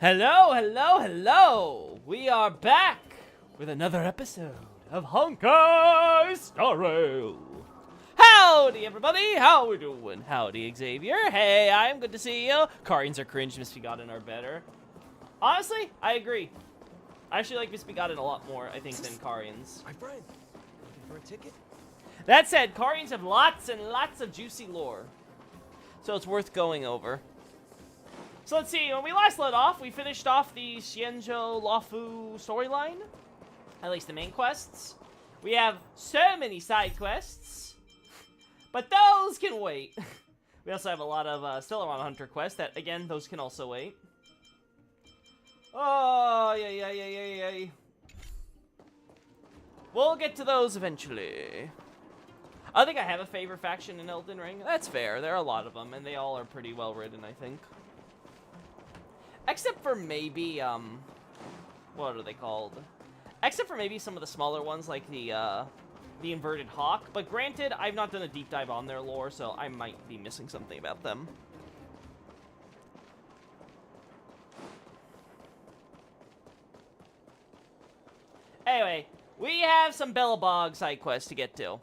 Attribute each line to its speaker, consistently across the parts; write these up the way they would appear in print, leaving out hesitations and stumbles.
Speaker 1: Hello, hello, hello! We are back with another episode of Honkai Star Rail. Howdy, everybody! How we doing? Howdy, Xavier. Hey, I'm good to see you. Carians are cringe, Misbegotten are better. Honestly, I agree. I actually like Misbegotten a lot more, I think, than Carians.
Speaker 2: My friend, looking for a ticket?
Speaker 1: That said, Carians have lots and lots of juicy lore, so it's worth going over. So let's see, when we last let off, we finished off the Xianzhou Luofu storyline. At least the main quests. We have so many side quests, but those can wait. We also have a lot of Stellaron Hunter quests that, again, those can also wait. Oh, yay. We'll get to those eventually. I think I have a favorite faction in Elden Ring. That's fair, there are a lot of them, and they all are pretty well written, I think. Except for maybe, what are they called? Except for maybe some of the smaller ones, like the Inverted Hawk. But granted, I've not done a deep dive on their lore, so I might be missing something about them. Anyway, we have some Bellabog side quests to get to.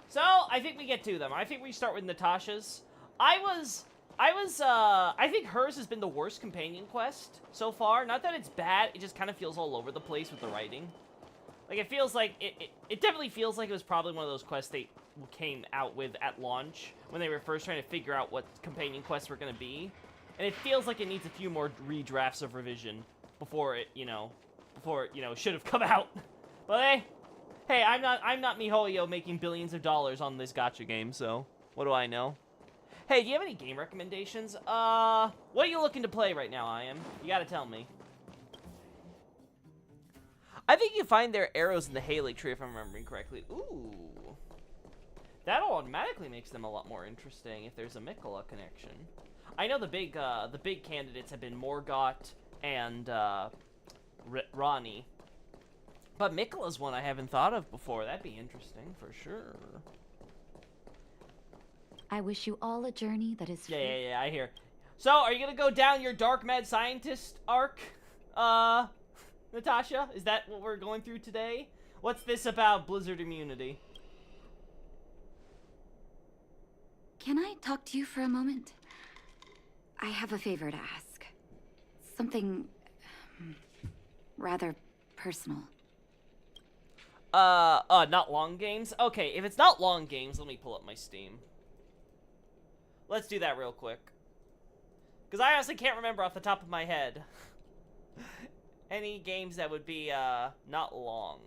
Speaker 1: So, I think we get to them. I think we start with Natasha's. I think hers has been the worst companion quest so far. Not that it's bad, it just kind of feels all over the place with the writing. Like, it feels like, it definitely feels like it was probably one of those quests they came out with at launch, when they were first trying to figure out what companion quests were going to be. And it feels like it needs a few more redrafts of revision before it, should have come out. But hey, I'm not MiHoYo making billions of dollars on this gacha game, so what do I know? Hey, do you have any game recommendations? What are you looking to play right now, I am? You gotta tell me. I think you find their arrows in the Haley tree, if I'm remembering correctly. Ooh. That automatically makes them a lot more interesting if there's a Mikola connection. I know the big candidates have been Morgott and, Ronnie. But Mikola's one I haven't thought of before. That'd be interesting, for sure.
Speaker 3: I wish you all a journey that is free.
Speaker 1: Yeah, I hear. So, are you gonna go down your dark mad scientist arc, Natasha? Is that what we're going through today? What's this about Blizzard immunity?
Speaker 3: Can I talk to you for a moment? I have a favor to ask. Something rather personal.
Speaker 1: Not long games? Okay, if it's not long games, let me pull up my Steam. Let's do that real quick. Because I honestly can't remember off the top of my head any games that would be, not long.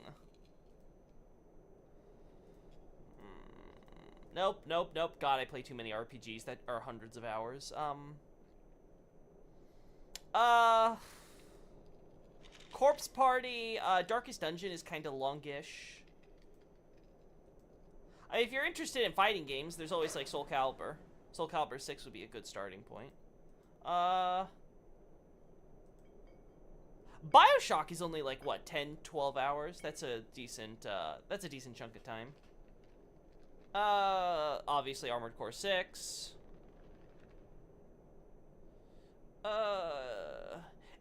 Speaker 1: Nope. God, I play too many RPGs that are hundreds of hours. Corpse Party, Darkest Dungeon is kind of longish. I mean, if you're interested in fighting games, there's always, like, Soul Calibur. Soul Calibur 6 would be a good starting point. BioShock is only like, what, 10, 12 hours? That's a decent chunk of time. Obviously Armored Core 6.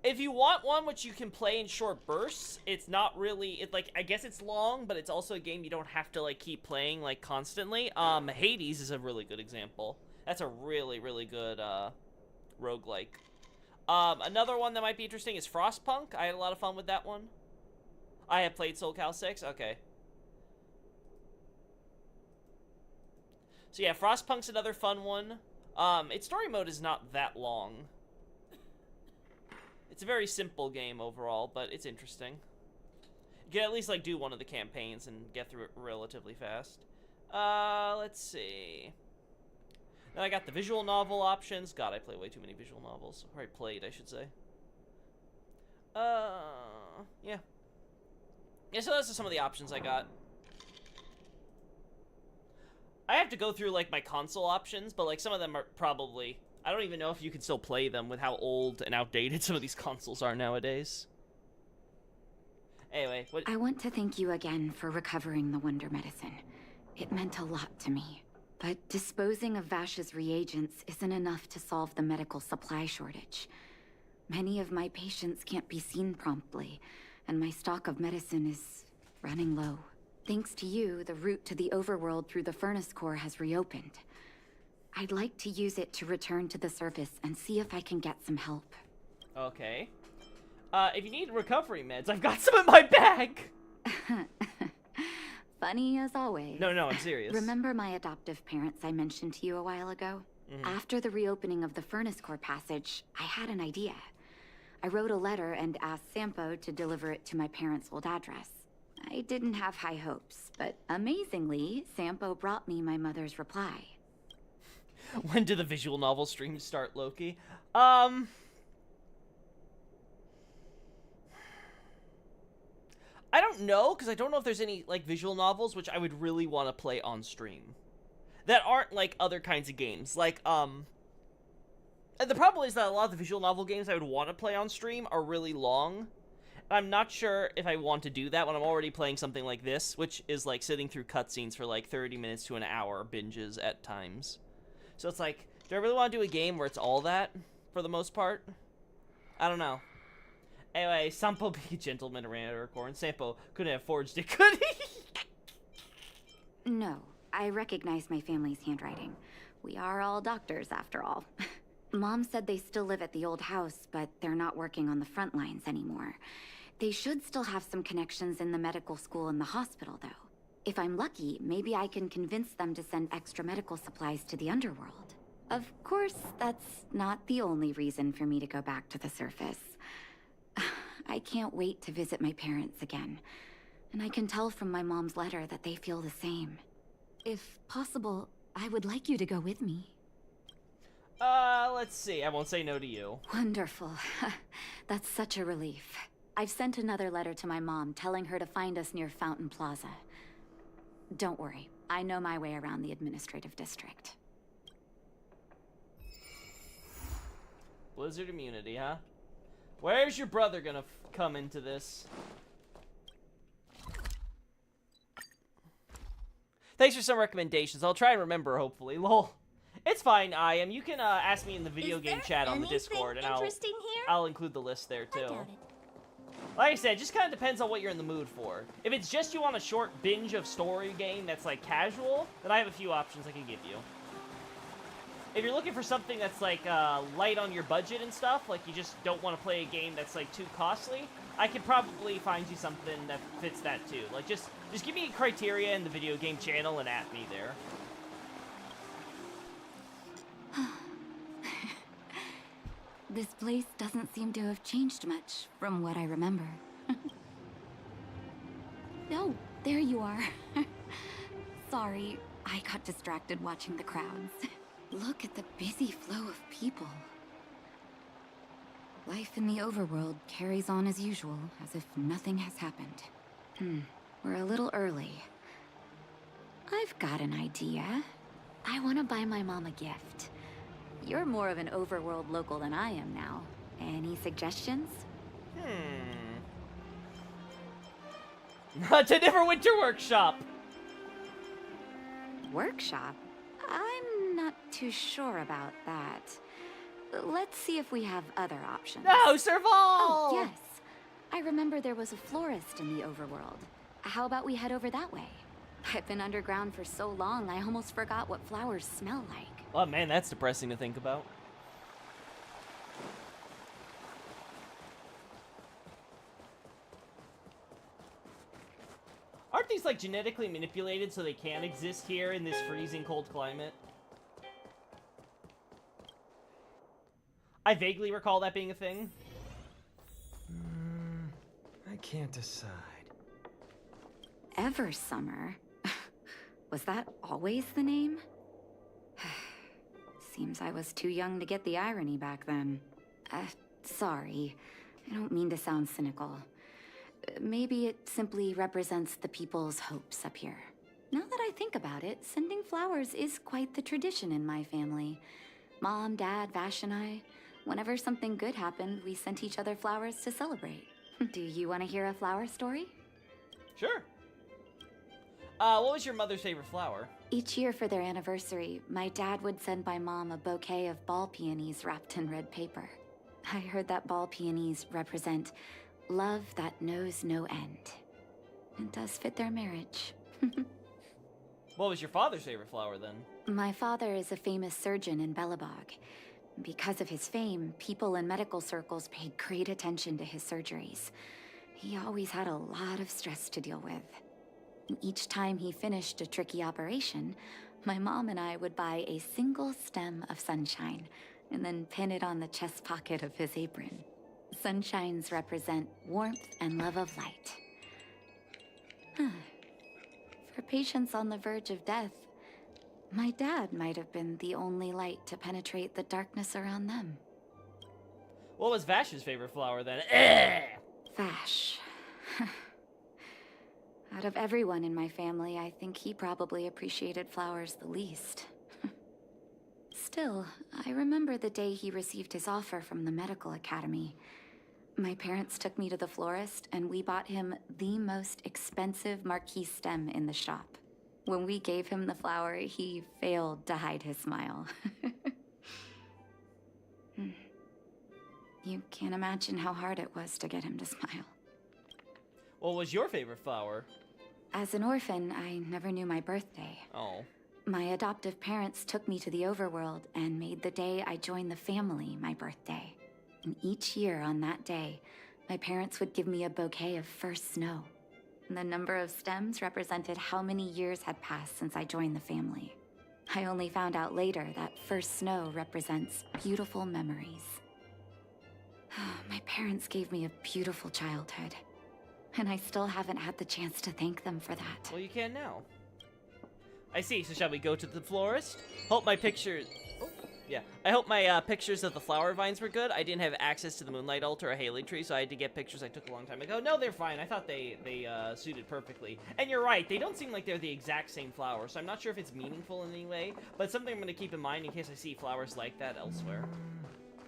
Speaker 1: If you want one which you can play in short bursts, it's not really, I guess it's long, but it's also a game you don't have to, like, keep playing, like, constantly. Hades is a really good example. That's a really, really good, roguelike. Another one that might be interesting is Frostpunk. I had a lot of fun with that one. I have played Soul Cal 6. Okay. So yeah, Frostpunk's another fun one. Its story mode is not that long. It's a very simple game overall, but it's interesting. You can at least, like, do one of the campaigns and get through it relatively fast. Let's see. Then I got the visual novel options. God, I play way too many visual novels. Or I played, I should say. Yeah. Yeah, so those are some of the options I got. I have to go through, like, my console options, but, like, some of them are probably... I don't even know if you can still play them with how old and outdated some of these consoles are nowadays. Anyway, what...
Speaker 3: I want to thank you again for recovering the Wonder Medicine. It meant a lot to me. But disposing of Vash's reagents isn't enough to solve the medical supply shortage. Many of my patients can't be seen promptly, and my stock of medicine is running low. Thanks to you, the route to the overworld through the furnace core has reopened. I'd like to use it to return to the surface and see if I can get some help.
Speaker 1: Okay. If you need recovery meds, I've got some in my bag!
Speaker 3: Funny as always.
Speaker 1: No, I'm serious.
Speaker 3: Remember my adoptive parents I mentioned to you a while ago? After the reopening of the furnace core passage, I had an idea. I wrote a letter and asked Sampo to deliver it to my parents' old address. I didn't have high hopes, but amazingly, Sampo brought me my mother's reply.
Speaker 1: When do the visual novel streams start, Loki? I don't know, because I don't know if there's any, like, visual novels which I would really want to play on stream. That aren't, like, other kinds of games. Like, and the problem is that a lot of the visual novel games I would want to play on stream are really long. I'm not sure if I want to do that when I'm already playing something like this, which is, like, sitting through cutscenes for, like, 30 minutes to an hour binges at times. So it's like, do I really want to do a game where it's all that, for the most part? I don't know. Anyway, Sampo be a gentleman around our core, and Sampo couldn't have forged it, could he?
Speaker 3: No, I recognize my family's handwriting. We are all doctors, after all. Mom said they still live at the old house, but they're not working on the front lines anymore. They should still have some connections in the medical school and the hospital, though. If I'm lucky, maybe I can convince them to send extra medical supplies to the underworld. Of course, that's not the only reason for me to go back to the surface. I can't wait to visit my parents again. And I can tell from my mom's letter that they feel the same. If possible, I would like you to go with me.
Speaker 1: Let's see. I won't say no to you.
Speaker 3: Wonderful. That's such a relief. I've sent another letter to my mom telling her to find us near Fountain Plaza. Don't worry. I know my way around the administrative district.
Speaker 1: Blizzard immunity, huh? Where's your brother gonna come into this? Thanks for some recommendations. I'll try and remember, hopefully. Lol. It's fine, I am. You can ask me in the video game chat on the Discord, and I'll include the list there, too. Like I said, it just kind of depends on what you're in the mood for. If it's just you want a short binge of story game that's, like, casual, then I have a few options I can give you. If you're looking for something that's, like, light on your budget and stuff, like you just don't want to play a game that's, like, too costly, I could probably find you something that fits that, too. Like, just give me criteria in the video game channel and at me there.
Speaker 3: This place doesn't seem to have changed much from what I remember. Oh, there you are. Sorry, I got distracted watching the crowds. Look at the busy flow of people. Life in the overworld carries on as usual, as if nothing has happened. We're a little early. I've got an idea. I want to buy my mom a gift. You're more of an overworld local than I am now. Any suggestions?
Speaker 1: To Neverwinter Workshop!
Speaker 3: Workshop? I'm not too sure about that. Let's see if we have other options.
Speaker 1: No, Serval!
Speaker 3: Oh, yes. I remember there was a florist in the overworld. How about we head over that way? I've been underground for so long, I almost forgot what flowers smell like.
Speaker 1: Oh man, that's depressing to think about. Aren't these, like, genetically manipulated so they can exist here in this freezing cold climate? I vaguely recall that being a thing.
Speaker 2: I can't decide.
Speaker 3: Eversummer? Was that always the name? Seems I was too young to get the irony back then. Sorry. I don't mean to sound cynical. Maybe it simply represents the people's hopes up here. Now that I think about it, sending flowers is quite the tradition in my family. Mom, Dad, Vash, and I, whenever something good happened, we sent each other flowers to celebrate. Do you want to hear a flower story?
Speaker 1: Sure. What was your mother's favorite flower?
Speaker 3: Each year for their anniversary, my dad would send my mom a bouquet of ball peonies wrapped in red paper. I heard that ball peonies represent love that knows no end. It does fit their marriage.
Speaker 1: What was your father's favorite flower, then?
Speaker 3: My father is a famous surgeon in Belobog. Because of his fame, people in medical circles paid great attention to his surgeries. He always had a lot of stress to deal with. And each time he finished a tricky operation, my mom and I would buy a single stem of sunshine and then pin it on the chest pocket of his apron. Sunshines represent warmth and love of light. For patients on the verge of death, my dad might have been the only light to penetrate the darkness around them.
Speaker 1: What was Vash's favorite flower, then?
Speaker 3: Vash. Out of everyone in my family, I think he probably appreciated flowers the least. Still, I remember the day he received his offer from the medical academy. My parents took me to the florist, and we bought him the most expensive marquee stem in the shop. When we gave him the flower, he failed to hide his smile. You can't imagine how hard it was to get him to smile.
Speaker 1: What was your favorite flower?
Speaker 3: As an orphan, I never knew my birthday.
Speaker 1: Oh.
Speaker 3: My adoptive parents took me to the overworld and made the day I joined the family my birthday. And each year on that day, my parents would give me a bouquet of first snow. And the number of stems represented how many years had passed since I joined the family. I only found out later that first snow represents beautiful memories. My parents gave me a beautiful childhood. And I still haven't had the chance to thank them for that.
Speaker 1: Well, you can now. I see. So shall we go to the florist? Hope my pictures... Oh, yeah. I hope my pictures of the flower vines were good. I didn't have access to the moonlight altar or Haley tree, so I had to get pictures I took a long time ago. No, they're fine. I thought they suited perfectly. And you're right. They don't seem like they're the exact same flower, so I'm not sure if it's meaningful in any way, but it's something I'm going to keep in mind in case I see flowers like that elsewhere.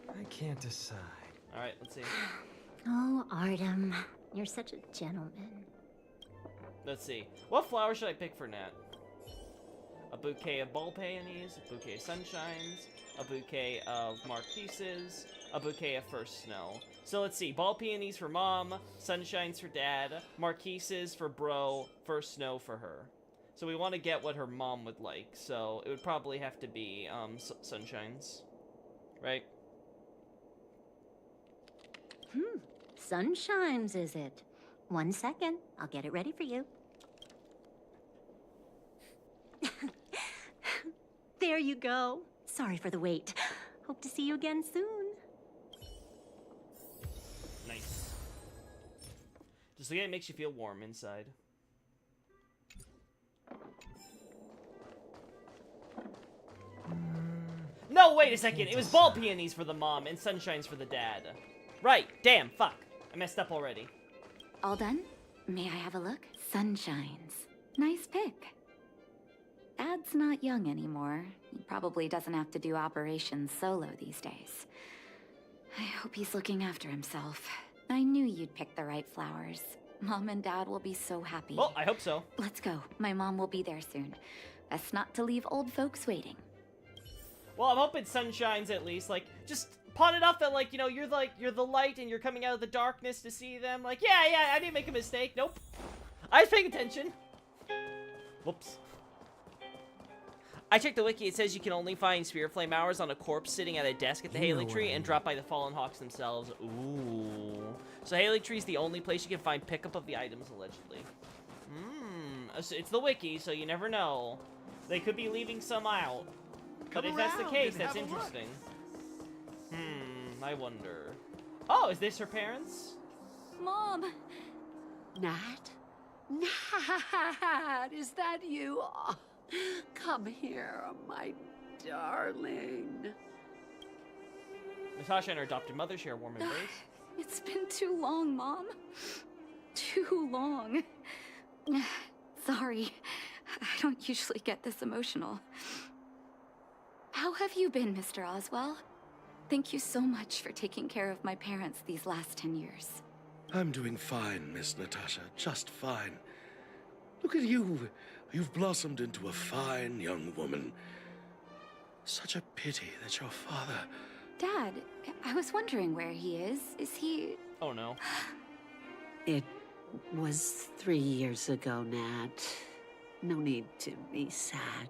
Speaker 2: I can't decide.
Speaker 1: All right, let's see.
Speaker 4: Oh, Artem, you're such a gentleman.
Speaker 1: Let's see. What flower should I pick for Nat? A bouquet of ball peonies, a bouquet of sunshines, a bouquet of marquises, a bouquet of first snow. So let's see. Ball peonies for mom, sunshines for dad, marquises for bro, first snow for her. So we want to get what her mom would like. So it would probably have to be sunshines, right?
Speaker 4: Sunshines, is it? 1 second. I'll get it ready for you. There you go. Sorry for the wait. Hope to see you again soon.
Speaker 1: Nice. Just again, it makes you feel warm inside. No, wait a second. It was ball peonies for the mom and sunshines for the dad. Right. Damn. Fuck. I messed up already.
Speaker 3: All done? May I have a look? Sunshines. Nice pick. Dad's not young anymore. He probably doesn't have to do operations solo these days. I hope he's looking after himself. I knew you'd pick the right flowers. Mom and Dad will be so happy.
Speaker 1: Well, I hope so.
Speaker 3: Let's go. My mom will be there soon. Best not to leave old folks waiting.
Speaker 1: Well, I'm hoping sunshines at least. Like, just pawn it off that, like, you know, you're the light and you're coming out of the darkness to see them. Like, yeah, I didn't make a mistake. Nope. I was paying attention. Whoops. I checked the wiki. It says you can only find spirit flame hours on a corpse sitting at a desk at the Haley tree and dropped by the fallen hawks themselves. Ooh. So Haley tree's the only place you can find pickup of the items, allegedly. It's the wiki, so you never know. They could be leaving some out. But if that's the case, that's interesting. I wonder. Oh, is this her parents?
Speaker 3: Mom!
Speaker 5: Nat? Nat, is that you? Oh, come here, my darling.
Speaker 1: Natasha and her adopted mother share a warm embrace.
Speaker 3: It's been too long, Mom. Too long. Sorry. I don't usually get this emotional. How have you been, Mr. Oswell? Thank you so much for taking care of my parents these last 10 years.
Speaker 6: I'm doing fine, Miss Natasha, just fine. Look at you. You've blossomed into a fine young woman. Such a pity that your father
Speaker 3: Dad, I was wondering where he is. Is he...
Speaker 1: Oh no.
Speaker 5: It was 3 years ago, Nat. No need to be sad.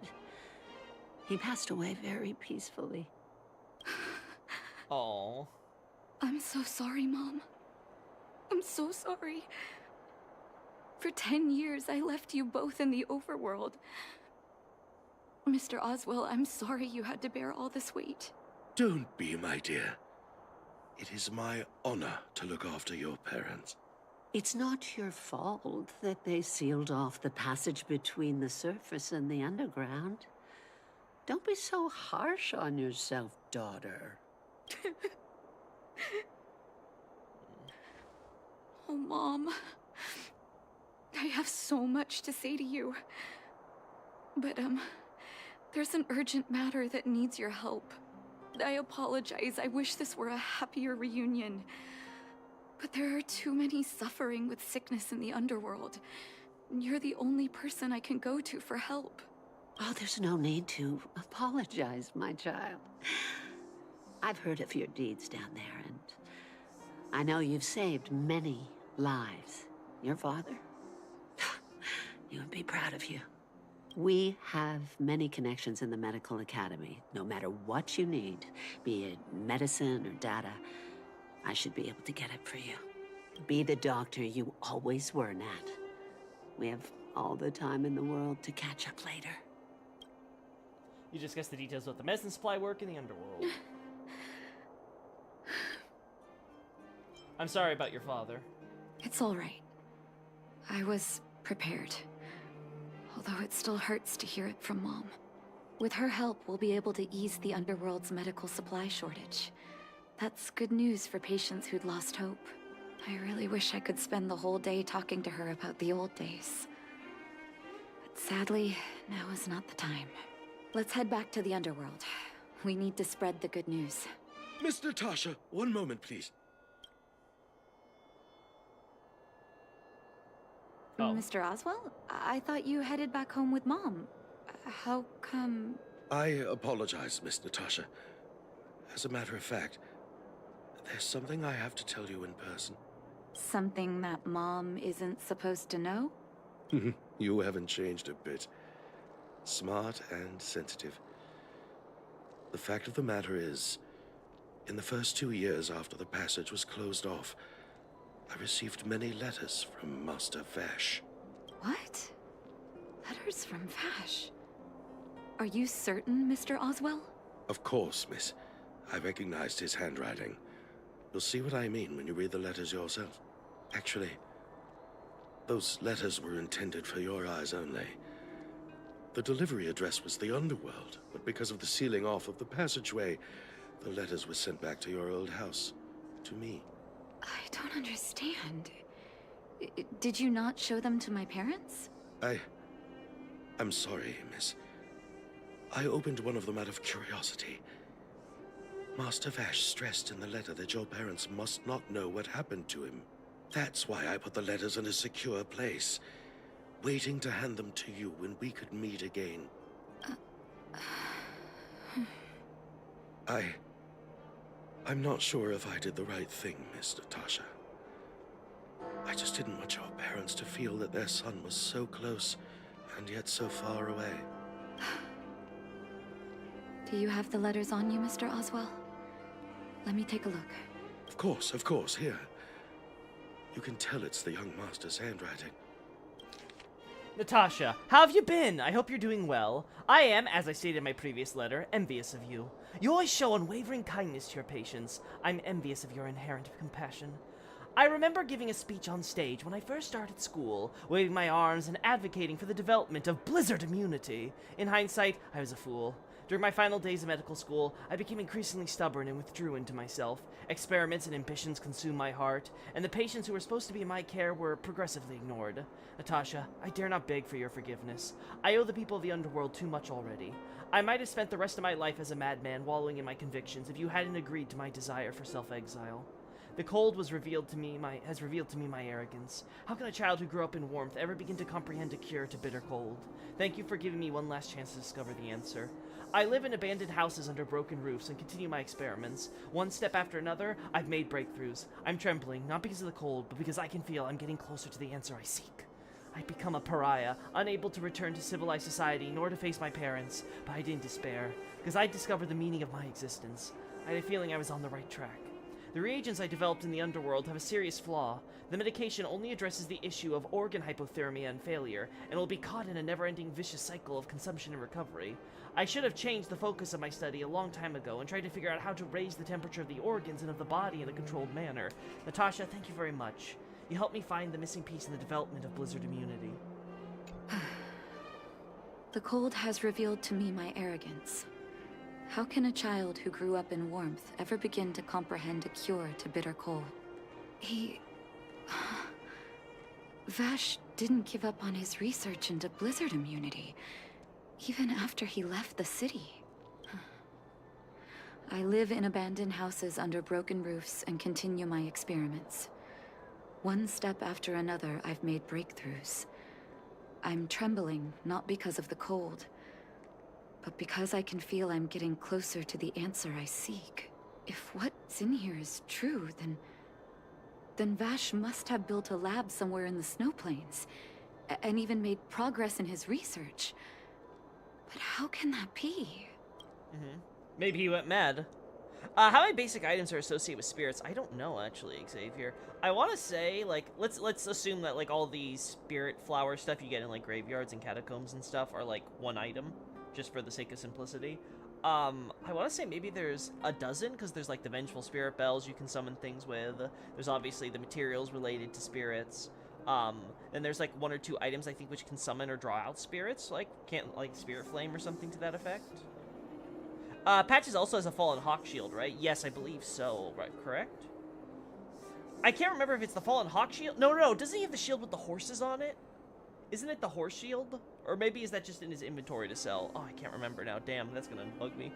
Speaker 5: He passed away very peacefully.
Speaker 1: Oh.
Speaker 3: I'm so sorry, Mom. I'm so sorry. For 10 years, I left you both in the overworld. Mr. Oswell, I'm sorry you had to bear all this weight.
Speaker 6: Don't be, my dear. It is my honor to look after your parents.
Speaker 5: It's not your fault that they sealed off the passage between the surface and the underground. Don't be so harsh on yourself, daughter.
Speaker 3: Oh, Mom. I have so much to say to you. But, there's an urgent matter that needs your help. I apologize. I wish this were a happier reunion. But there are too many suffering with sickness in the underworld. You're the only person I can go to for help.
Speaker 5: Oh, there's no need to apologize, my child. I've heard of your deeds down there, and I know you've saved many lives. Your father? He would be proud of you. We have many connections in the medical academy. No matter what you need, be it medicine or data, I should be able to get it for you. Be the doctor you always were, Nat. We have all the time in the world to catch up later.
Speaker 1: You discuss the details of the medicine supply work in the underworld. I'm sorry about your father.
Speaker 3: It's all right. I was prepared. Although it still hurts to hear it from Mom. With her help, we'll be able to ease the underworld's medical supply shortage. That's good news for patients who'd lost hope. I really wish I could spend the whole day talking to her about the old days. But sadly, now is not the time. Let's head back to the underworld. We need to spread the good news.
Speaker 6: Miss Natasha, one moment, please.
Speaker 1: Oh.
Speaker 3: Mr. Oswell? I thought you headed back home with Mom. How come...
Speaker 6: I apologize, Miss Natasha. As a matter of fact, there's something I have to tell you in person.
Speaker 3: Something that Mom isn't supposed to know?
Speaker 6: You haven't changed a bit. Smart and sensitive. The fact of the matter is, in the first 2 years after the passage was closed off, I received many letters from Master Vash.
Speaker 3: What? Letters from Vash? Are you certain, Mr. Oswell?
Speaker 6: Of course, miss. I recognized his handwriting. You'll see what I mean when you read the letters yourself. Actually, those letters were intended for your eyes only. The delivery address was the underworld, but because of the sealing off of the passageway, the letters were sent back to your old house, to me.
Speaker 3: I don't understand. Did you not show them to my parents?
Speaker 6: I'm sorry, miss. I opened one of them out of curiosity. Master Vash stressed in the letter that your parents must not know what happened to him. That's why I put the letters in a secure place, waiting to hand them to you when we could meet again. I'm not sure if I did the right thing, Miss Natasha. I just didn't want your parents to feel that their son was so close and yet so far away.
Speaker 3: Do you have the letters on you, Mr. Oswell? Let me take a look.
Speaker 6: Of course, here. You can tell it's the young master's handwriting.
Speaker 1: Natasha, how have you been? I hope you're doing well. I am, as I stated in my previous letter, envious of you. You always show unwavering kindness to your patients. I'm envious of your inherent compassion. I remember giving a speech on stage when I first started school, waving my arms and advocating for the development of blizzard immunity. In hindsight, I was a fool. During my final days of medical school, I became increasingly stubborn and withdrew into myself. Experiments and ambitions consumed my heart, and the patients who were supposed to be in my care were progressively ignored. Natasha, I dare not beg for your forgiveness. I owe the people of the underworld too much already. I might have spent the rest of my life as a madman wallowing in my convictions if you hadn't agreed to my desire for self-exile. The cold has revealed to me my arrogance. How can a child who grew up in warmth ever begin to comprehend a cure to bitter cold? Thank you for giving me one last chance to discover the answer. I live in abandoned houses under broken roofs and continue my experiments. One step after another, I've made breakthroughs. I'm trembling, not because of the cold, but because I can feel I'm getting closer to the answer I seek. I'd become a pariah, unable to return to civilized society nor to face my parents, but I didn't despair, because I discovered the meaning of my existence. I had a feeling I was on the right track. The reagents I developed in the underworld have a serious flaw. The medication only addresses the issue of organ hypothermia and failure, and will be caught in a never-ending vicious cycle of consumption and recovery. I should have changed the focus of my study a long time ago and tried to figure out how to raise the temperature of the organs and of the body in a controlled manner. Natasha, thank you very much. You helped me find the missing piece in the development of blizzard immunity.
Speaker 3: The cold has revealed to me my arrogance. How can a child who grew up in warmth ever begin to comprehend a cure to bitter cold? Vash didn't give up on his research into blizzard immunity, even after he left the city. I live in abandoned houses under broken roofs and continue my experiments. One step after another, I've made breakthroughs. I'm trembling, not because of the cold, but because I can feel I'm getting closer to the answer I seek. If what's in here is true, then Vash must have built a lab somewhere in the snow plains, and even made progress in his research. But how can that be?
Speaker 1: Maybe he went mad. How many basic items are associated with spirits? I don't know, actually, Xavier. I want to say, like, let's assume that, like, all these spirit flower stuff you get in, like, graveyards and catacombs and stuff are, like, one item, just for the sake of simplicity. I want to say maybe there's a dozen, because there's, like, the vengeful spirit bells you can summon things with. There's obviously the materials related to spirits. Then there's, like, one or two items, I think, which can summon or draw out spirits, like, spirit flame or something to that effect. Patches also has a Fallen Hawk shield, right? Yes, I believe so, right? Correct? I can't remember if it's the Fallen Hawk shield. No, doesn't he have the shield with the horses on it? Isn't it the horse shield? Or maybe is that just in his inventory to sell? Oh, I can't remember now. Damn, that's gonna bug me.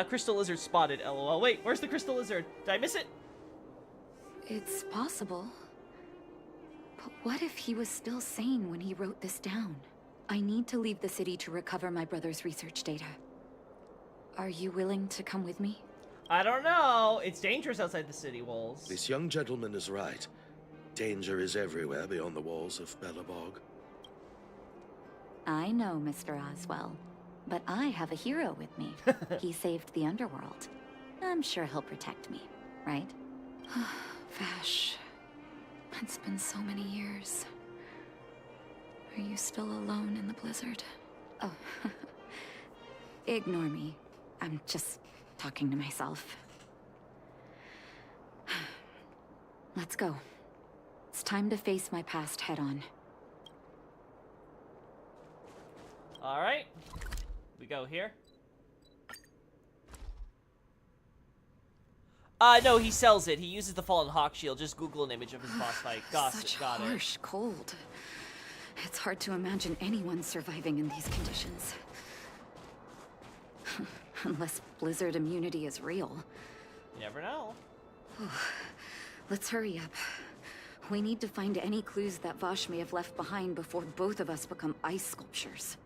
Speaker 1: Crystal Lizard spotted, lol. Wait, where's the Crystal Lizard? Did I miss it?
Speaker 3: It's possible. But what if he was still sane when he wrote this down? I need to leave the city to recover my brother's research data. Are you willing to come with me?
Speaker 1: I don't know. It's dangerous outside the city walls.
Speaker 6: This young gentleman is right. Danger is everywhere beyond the walls of Belobog.
Speaker 3: I know, Mr. Oswell. But I have a hero with me. He saved the underworld. I'm sure he'll protect me, right? Vash, it's been so many years. Are you still alone in the blizzard? Oh, ignore me. I'm just talking to myself. Let's go. It's time to face my past head-on.
Speaker 1: Alright. We go here. No, he sells it. He uses the Fallen Hawk shield. Just Google an image of his boss fight. Got
Speaker 3: Such
Speaker 1: it.
Speaker 3: harsh cold. It's hard to imagine anyone surviving in these conditions. Unless blizzard immunity is real.
Speaker 1: You never know.
Speaker 3: Let's hurry up. We need to find any clues that Vash may have left behind before both of us become ice sculptures.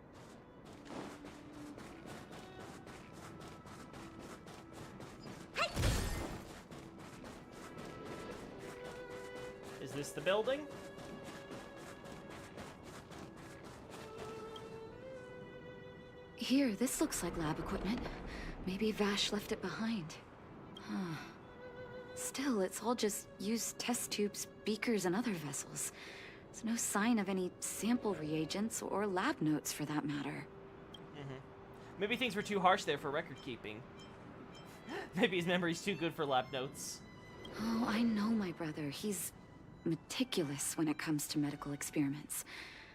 Speaker 1: Is this the building?
Speaker 3: Here, this looks like lab equipment. Maybe Vash left it behind. Huh. Still, it's all just used test tubes, beakers, and other vessels. There's no sign of any sample reagents or lab notes for that matter.
Speaker 1: Maybe things were too harsh there for record keeping. Maybe his memory's too good for lab notes.
Speaker 3: Oh, I know my brother. He's meticulous when it comes to medical experiments.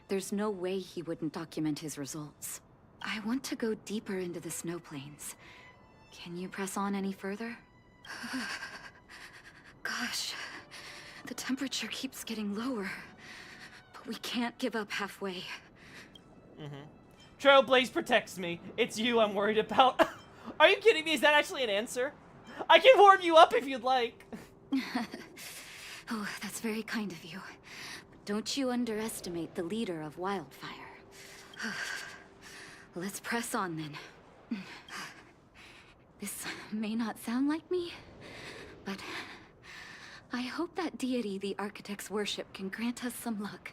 Speaker 3: There's no way he wouldn't document his results. I want to go deeper into the snow plains. Can you press on any further? Gosh, the temperature keeps getting lower. But we can't give up halfway.
Speaker 1: Trailblaze protects me. It's you I'm worried about. Are you kidding me? Is that actually an answer? I can warm you up if you'd like.
Speaker 3: Oh, that's very kind of you. But don't you underestimate the leader of Wildfire. Let's press on then. This may not sound like me, but I hope that deity the architects worship can grant us some luck.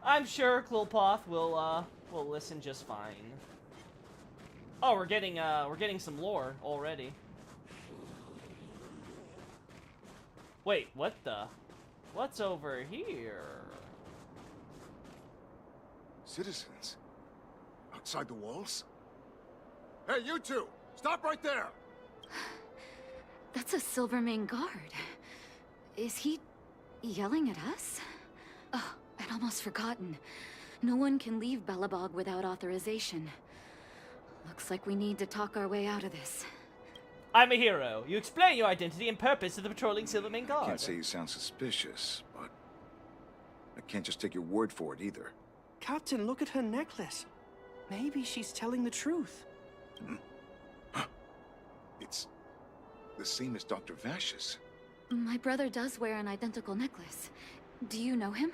Speaker 1: I'm sure Klilpoth will listen just fine. Oh, we're getting some lore already. Wait, what the? What's over here?
Speaker 7: Citizens? Outside the walls? Hey, you two! Stop right there!
Speaker 3: That's a Silvermane guard. Is he yelling at us? Oh, I'd almost forgotten. No one can leave Belobog without authorization. Looks like we need to talk our way out of this.
Speaker 1: I'm a hero. You explain your identity and purpose to the patrolling Silvermane Guard.
Speaker 7: I can't say you sound suspicious, but I can't just take your word for it either.
Speaker 2: Captain, look at her necklace. Maybe she's telling the truth.
Speaker 7: It's the same as Dr. Vash's.
Speaker 3: My brother does wear an identical necklace. Do you know him?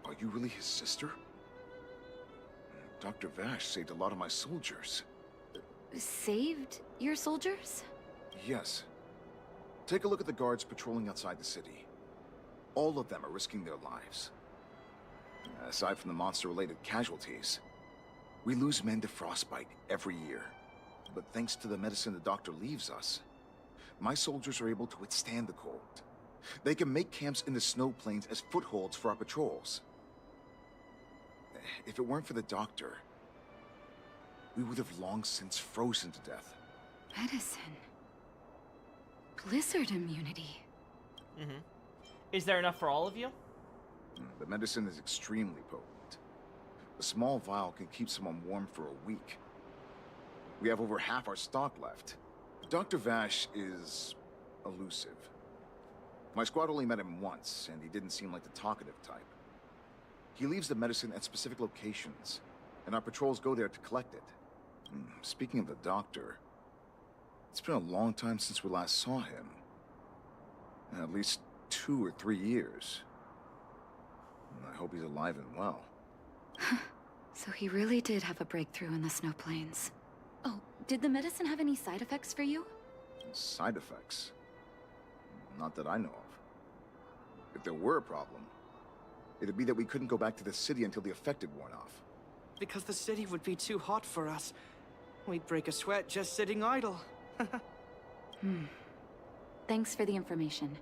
Speaker 7: Are you really his sister? Dr. Vash saved a lot of my soldiers.
Speaker 3: Saved your soldiers?
Speaker 7: Yes. Take a look at the guards patrolling outside the city. All of them are risking their lives. Aside from the monster-related casualties, we lose men to frostbite every year. But thanks to the medicine the doctor leaves us, my soldiers are able to withstand the cold. They can make camps in the snow plains as footholds for our patrols. If it weren't for the doctor, we would have long since frozen to death.
Speaker 3: Medicine. Blizzard immunity.
Speaker 1: Mm-hmm. Is there enough for all of you?
Speaker 7: The medicine is extremely potent. A small vial can keep someone warm for a week. We have over half our stock left. Dr. Vash is elusive. My squad only met him once, and he didn't seem like the talkative type. He leaves the medicine at specific locations, and our patrols go there to collect it. Speaking of the doctor, it's been a long time since we last saw him. At least 2 or 3 years. I hope he's alive and well.
Speaker 3: So he really did have a breakthrough in the snow plains. Oh, did the medicine have any side effects for you?
Speaker 7: Side effects? Not that I know of. If there were a problem, it'd be that we couldn't go back to the city until the effect had worn off.
Speaker 2: Because the city would be too hot for us. We'd break a sweat just sitting idle.
Speaker 3: Thanks for the information.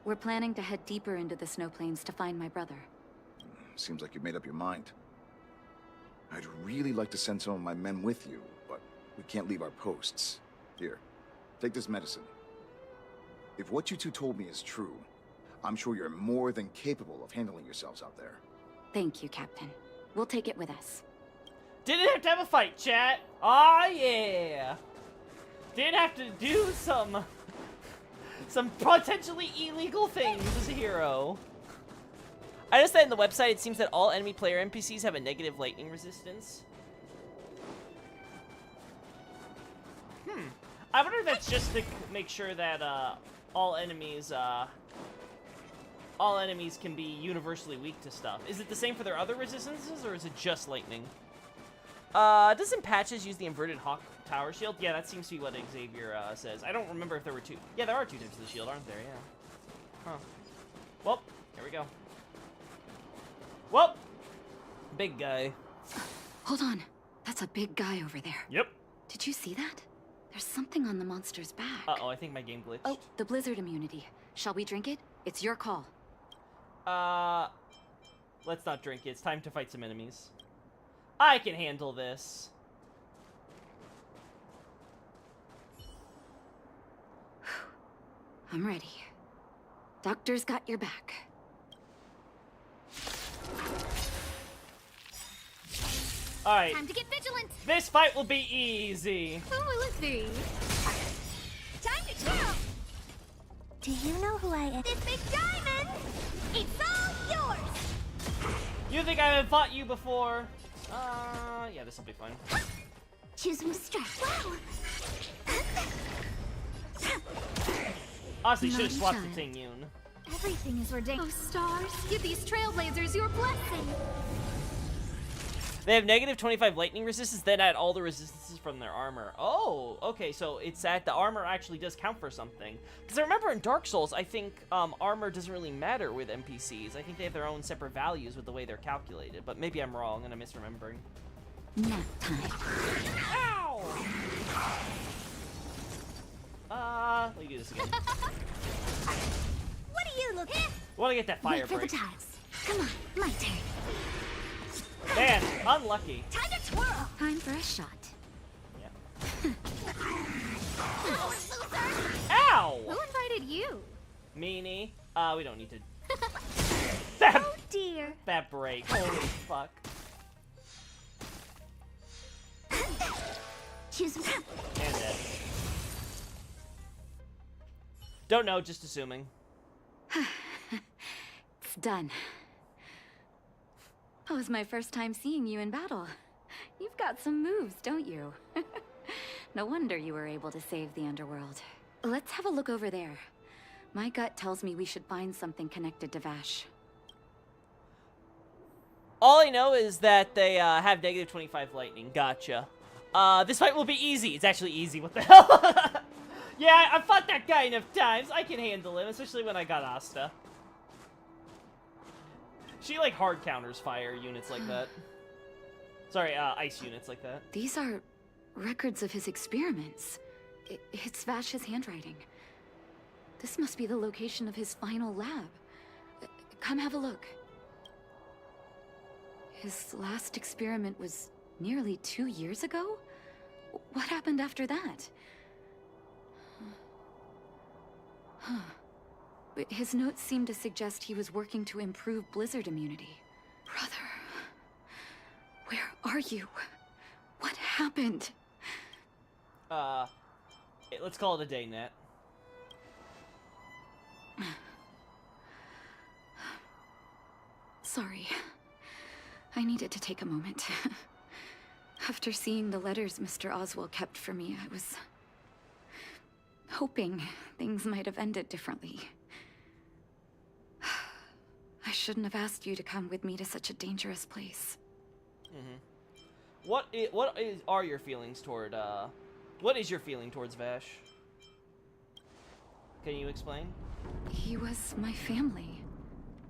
Speaker 3: We're planning to head deeper into the snow plains to find my brother.
Speaker 7: Seems like you've made up your mind. I'd really like to send some of my men with you, but we can't leave our posts. Here, take this medicine. If what you two told me is true, I'm sure you're more than capable of handling yourselves out there.
Speaker 3: Thank you, Captain. We'll take it with us.
Speaker 1: Didn't have to have a fight, chat. Aw, yeah. Didn't have to do some potentially illegal things as a hero. I noticed that in the website, it seems that all enemy player NPCs have a negative lightning resistance. I wonder if that's just to make sure that all enemies can be universally weak to stuff. Is it the same for their other resistances, or is it just lightning? Doesn't Patches use the inverted hawk tower shield? Yeah, that seems to be what Xavier says. I don't remember if there were 2. Yeah, there are 2 types of the shield, aren't there? Yeah. Huh. Well, here we go. Well, big guy.
Speaker 3: Hold on. That's a big guy over there.
Speaker 1: Yep.
Speaker 3: Did you see that? There's something on the monster's back.
Speaker 1: Uh-oh, I think my game glitched.
Speaker 3: Oh, the blizzard immunity. Shall we drink it? It's your call.
Speaker 1: Let's not drink it. It's time to fight some enemies. I can handle this.
Speaker 3: I'm ready. Doctor's got your back.
Speaker 1: Alright.
Speaker 8: Time to get vigilant.
Speaker 1: This fight will be easy.
Speaker 8: Who will it be? Time to twirl. Do you know who I am? This big diamond. It's all yours.
Speaker 1: You think I haven't fought you before? Yeah, this will be fun.
Speaker 8: Choose from strap. Wow.
Speaker 1: Honestly, should have
Speaker 3: Naughty
Speaker 1: swapped
Speaker 3: child.
Speaker 1: the Ting Yun.
Speaker 8: Everything is ordained. Oh, stars, give these trailblazers your blessing.
Speaker 1: They have negative 25 lightning resistance, then add all the resistances from their armor. Oh, okay, so it's that the armor actually does count for something. Because I remember in Dark Souls, I think armor doesn't really matter with NPCs. I think they have their own separate values with the way they're calculated, but maybe I'm wrong and I'm misremembering.
Speaker 3: Nap time.
Speaker 1: Ow! Let me do this again.
Speaker 8: What are you looking at?
Speaker 1: I want to get that fire
Speaker 8: Wait for
Speaker 1: break.
Speaker 8: the tiles. Come on, my turn.
Speaker 1: Man, unlucky.
Speaker 8: Time to twirl.
Speaker 3: Time for a shot.
Speaker 1: Yeah.
Speaker 8: Oh, loser.
Speaker 1: Ow!
Speaker 8: Who invited you?
Speaker 1: Meanie. We don't need to. That,
Speaker 8: Oh dear.
Speaker 1: that break. Holy fuck.
Speaker 8: Choose one.
Speaker 1: And dead. Don't know, just assuming.
Speaker 3: It's done. Oh, it was my first time seeing you in battle. You've got some moves, don't you? No wonder you were able to save the underworld. Let's have a look over there. My gut tells me we should find something connected to Vash.
Speaker 1: All I know is that they have negative 25 lightning. Gotcha. This fight will be easy. It's actually easy. What the hell? Yeah, I fought that guy enough times. I can handle him, especially when I got Asta. She, like, hard counters fire units like that. Sorry, ice units like that.
Speaker 3: These are records of his experiments. It's Vash's handwriting. This must be the location of his final lab. Come have a look. His last experiment was nearly 2 years ago? What happened after that? Huh. But his notes seem to suggest he was working to improve blizzard immunity. Brother, where are you? What happened?
Speaker 1: Let's call it a day, Nat.
Speaker 3: Sorry. I needed to take a moment. After seeing the letters Mr. Oswald kept for me, I was hoping things might have ended differently. I shouldn't have asked you to come with me to such a dangerous place.
Speaker 1: Mm-hmm. Are your feelings toward, what is your feeling towards Vash? Can you explain?
Speaker 3: He was my family,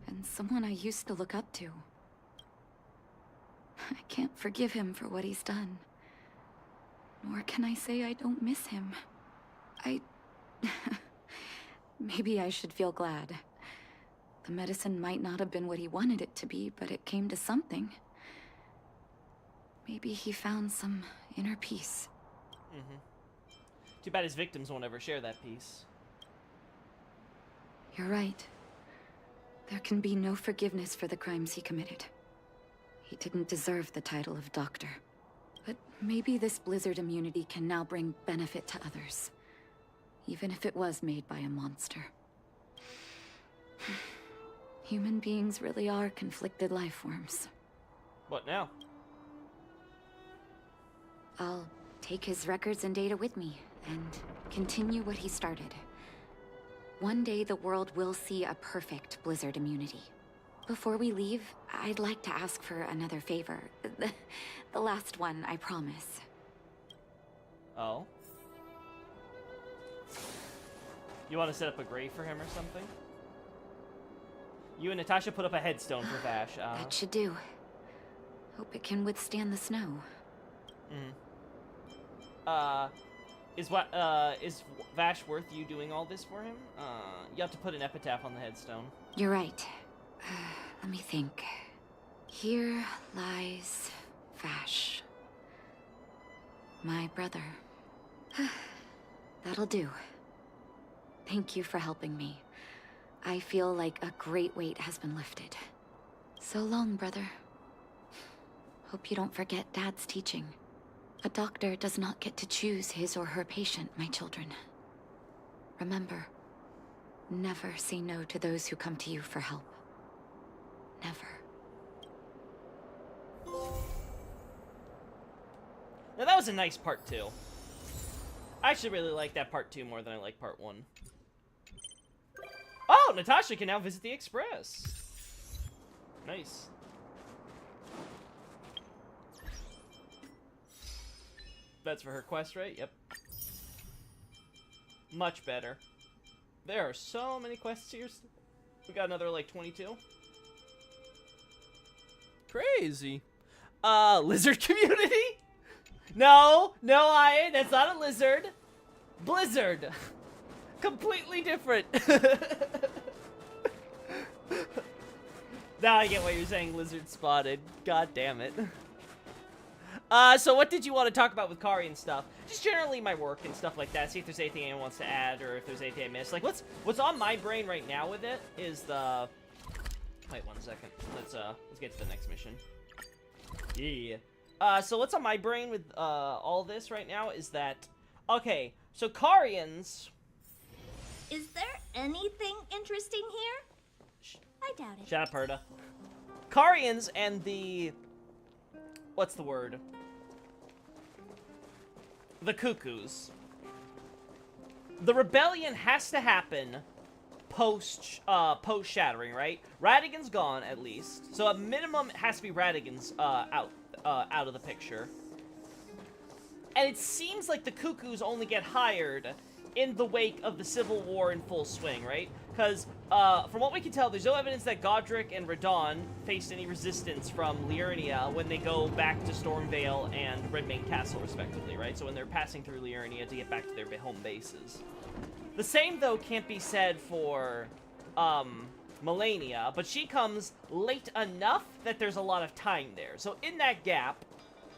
Speaker 3: and someone I used to look up to. I can't forgive him for what he's done. Nor can I say I don't miss him. Maybe I should feel glad. The medicine might not have been what he wanted it to be, but it came to something. Maybe he found some inner peace.
Speaker 1: Mm-hmm. Too bad his victims won't ever share that peace.
Speaker 3: You're right. There can be no forgiveness for the crimes he committed. He didn't deserve the title of doctor. But maybe this blizzard immunity can now bring benefit to others. Even if it was made by a monster. Human beings really are conflicted life forms.
Speaker 1: What now?
Speaker 3: I'll take his records and data with me, and continue what he started. One day the world will see a perfect blizzard immunity. Before we leave, I'd like to ask for another favor. The last one, I promise.
Speaker 1: Oh? You want to set up a grave for him or something? You and Natasha put up a headstone for Vash.
Speaker 3: That should do. Hope it can withstand the snow.
Speaker 1: Is Vash worth you doing all this for him? You have to put an epitaph on the headstone.
Speaker 3: You're right. Let me think. Here lies Vash. My brother. That'll do. Thank you for helping me. I feel like a great weight has been lifted. So long, brother. Hope you don't forget Dad's teaching. A doctor does not get to choose his or her patient, my children. Remember, never say no to those who come to you for help. Never.
Speaker 1: Now that was a nice part 2. I actually really like that part 2 more than I like part 1. Oh, Natasha can now visit the Express. Nice. That's for her quest, right? Yep. Much better. There are so many quests here. We got another, like, 22. Crazy. Lizard community? No, that's not a lizard. Blizzard. Completely different. Now I get what you're saying, lizard spotted. God damn it. So what did you want to talk about with Kari and stuff? Just generally my work and stuff like that. See if there's anything anyone wants to add or if there's anything I missed. Like, what's on my brain right now with it is the... Wait 1 second. Let's get to the next mission. Yeah. So what's on my brain with, all this right now is that... Okay, so Karians...
Speaker 8: Is there anything interesting here? I doubt it.
Speaker 1: Shut up, Herda. Karians and the... What's the word? The Cuckoos. The rebellion has to happen post-shattering, right? Radigan's gone, at least. So at minimum, it has to be Radigan's out of the picture. And it seems like the Cuckoos only get hired in the wake of the Civil War in full swing, right? Because, from what we can tell, there's no evidence that Godric and Radon faced any resistance from Liurnia when they go back to Stormvale and Redmane Castle, respectively, right? So when they're passing through Liurnia to get back to their home bases. The same, though, can't be said for, Melania, but she comes late enough that there's a lot of time there. So in that gap,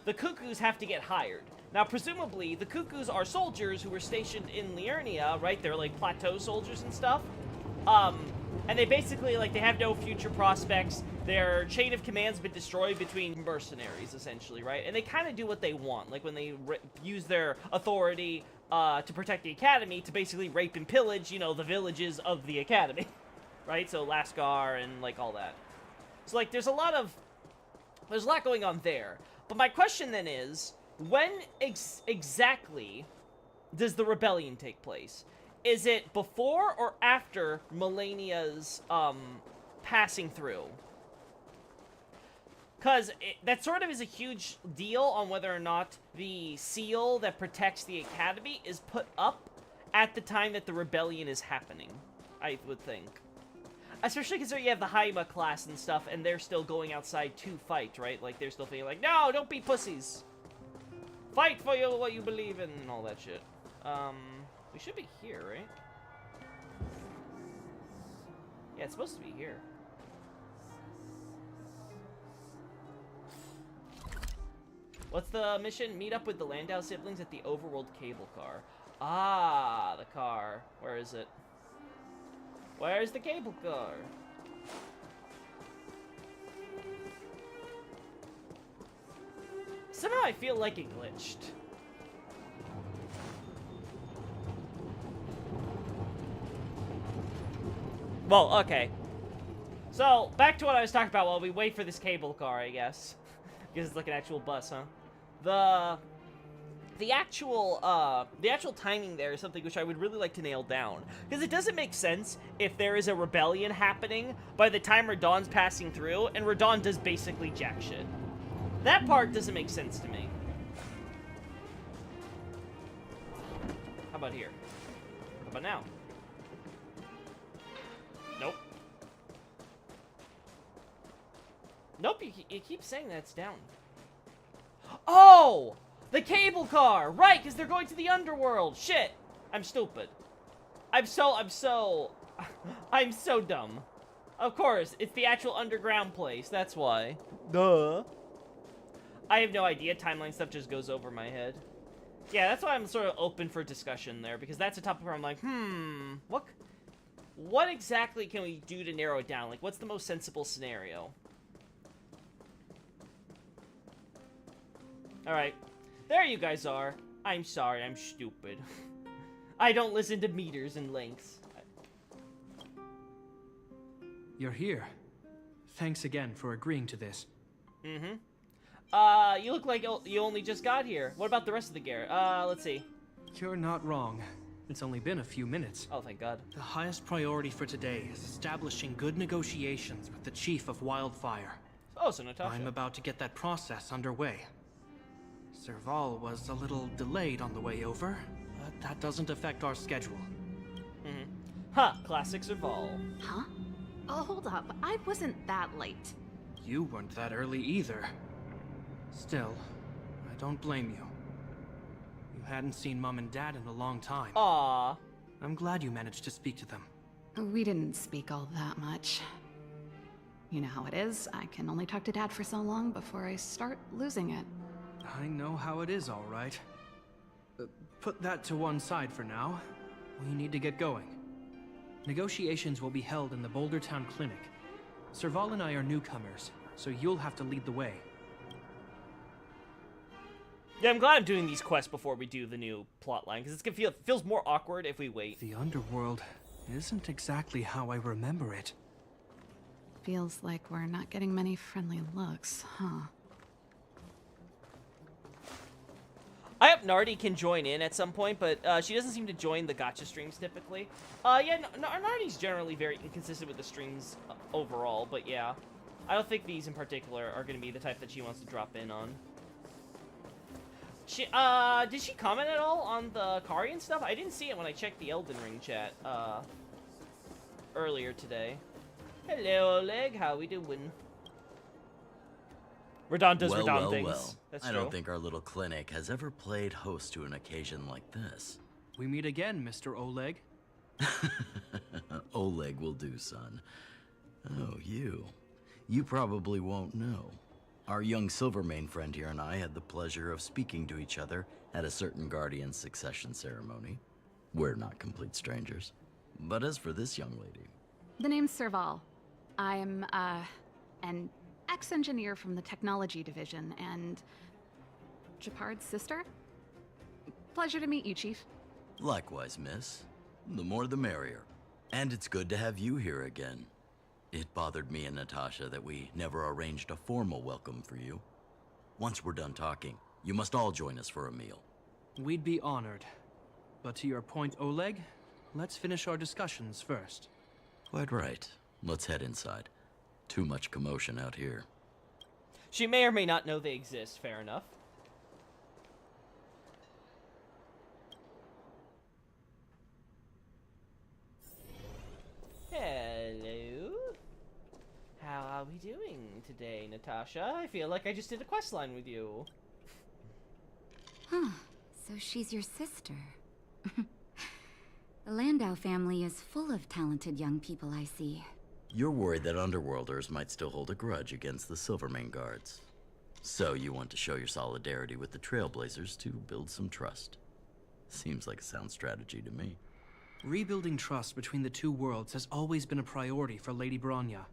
Speaker 1: the Cuckoos have to get hired. Now, presumably, the Cuckoos are soldiers who were stationed in Liurnia, right? They're, like, plateau soldiers and stuff. And they basically, like, they have no future prospects. Their chain of command's been destroyed between mercenaries, essentially, right? And they kind of do what they want. Like, when they use their authority to protect the Academy to basically rape and pillage, you know, the villages of the Academy. Right? So, Lascar and, like, all that. So, like, there's a lot going on there. But my question then is... When exactly does the rebellion take place? Is it before or after Melania's, passing through? Because that sort of is a huge deal on whether or not the seal that protects the Academy is put up at the time that the rebellion is happening, I would think. Especially considering you have the Haima class and stuff, and they're still going outside to fight, right? Like, they're still thinking like, no, don't be pussies! Fight for what you believe in and all that shit. We should be here, right? Yeah, it's supposed to be here. What's the mission? Meet up with the Landau siblings at the Overworld cable car. Ah, the car. Where is it? Where's the cable car? Somehow I feel like it glitched. Well, okay. So, back to what I was talking about while we wait for this cable car, I guess. Because it's like an actual bus, huh? The actual timing there is something which I would really like to nail down. Because it doesn't make sense if there is a rebellion happening by the time Radon's passing through, and Radon does basically jack shit. That part doesn't make sense to me. How about here? How about now? Nope. Nope, you keep saying that's down. Oh! The cable car! Right, because they're going to the underworld! Shit! I'm stupid. I'm so dumb. Of course, it's the actual underground place, that's why. Duh. I have no idea. Timeline stuff just goes over my head. Yeah, that's why I'm sort of open for discussion there, because that's a topic where I'm like, what exactly can we do to narrow it down? Like, what's the most sensible scenario? Alright. There you guys are. I'm sorry, I'm stupid. I don't listen to meters and lengths.
Speaker 2: You're here. Thanks again for agreeing to this.
Speaker 1: Mm-hmm. You look like you only just got here. What about the rest of the Garrett? Let's see.
Speaker 2: You're not wrong. It's only been a few minutes.
Speaker 1: Oh, thank God.
Speaker 2: The highest priority for today is establishing good negotiations with the Chief of Wildfire.
Speaker 1: Oh, so Natasha.
Speaker 2: I'm about to get that process underway. Serval was a little delayed on the way over, but that doesn't affect our schedule.
Speaker 1: Huh, classic Serval.
Speaker 9: Huh? Oh, hold up. I wasn't that late.
Speaker 2: You weren't that early either. Still, I don't blame you. You hadn't seen Mom and Dad in a long time.
Speaker 1: Aww.
Speaker 2: I'm glad you managed to speak to them.
Speaker 9: We didn't speak all that much. You know how it is. I can only talk to Dad for so long before I start losing it.
Speaker 2: I know how it is, all right. Put that to one side for now. We need to get going. Negotiations will be held in the Bouldertown Clinic. Serval and I are newcomers, so you'll have to lead the way.
Speaker 1: Yeah, I'm glad I'm doing these quests before we do the new plotline, because it feels more awkward if we wait.
Speaker 2: The underworld isn't exactly how I remember it.
Speaker 9: Feels like we're not getting many friendly looks, huh?
Speaker 1: I hope Nardi can join in at some point, but she doesn't seem to join the gacha streams typically. Yeah, Nardi's generally very inconsistent with the streams overall, but yeah. I don't think these in particular are going to be the type that she wants to drop in on. She, did she comment at all on the Karian stuff? I didn't see it when I checked the Elden Ring chat, earlier today. Hello, Oleg, how we doing? Radon does Radon things.
Speaker 10: Well.
Speaker 1: That's
Speaker 10: I
Speaker 1: true.
Speaker 10: don't think our little clinic has ever played host to an occasion like this.
Speaker 2: We meet again, Mr. Oleg.
Speaker 10: Oleg will do, son. Oh, you. You probably won't know. Our young Silvermane friend here and I had the pleasure of speaking to each other at a certain Guardian succession ceremony. We're not complete strangers. But as for this young lady...
Speaker 9: The name's Serval. I'm, an ex-engineer from the technology division, and... Japard's sister? Pleasure to meet you, Chief.
Speaker 10: Likewise, miss. The more the merrier. And it's good to have you here again. It bothered me and Natasha that we never arranged a formal welcome for you. Once we're done talking, you must all join us for a meal.
Speaker 2: We'd be honored. But to your point, Oleg, let's finish our discussions first.
Speaker 10: Quite right. Let's head inside. Too much commotion out here.
Speaker 1: She may or may not know they exist, fair enough. Hello. How are we doing today, Natasha? I feel like I just did a quest line with you.
Speaker 3: Huh. So she's your sister. The Landau family is full of talented young people, I see.
Speaker 10: You're worried that Underworlders might still hold a grudge against the Silvermane Guards. So you want to show your solidarity with the Trailblazers to build some trust. Seems like a sound strategy to me.
Speaker 2: Rebuilding trust between the two worlds has always been a priority for Lady Bronya.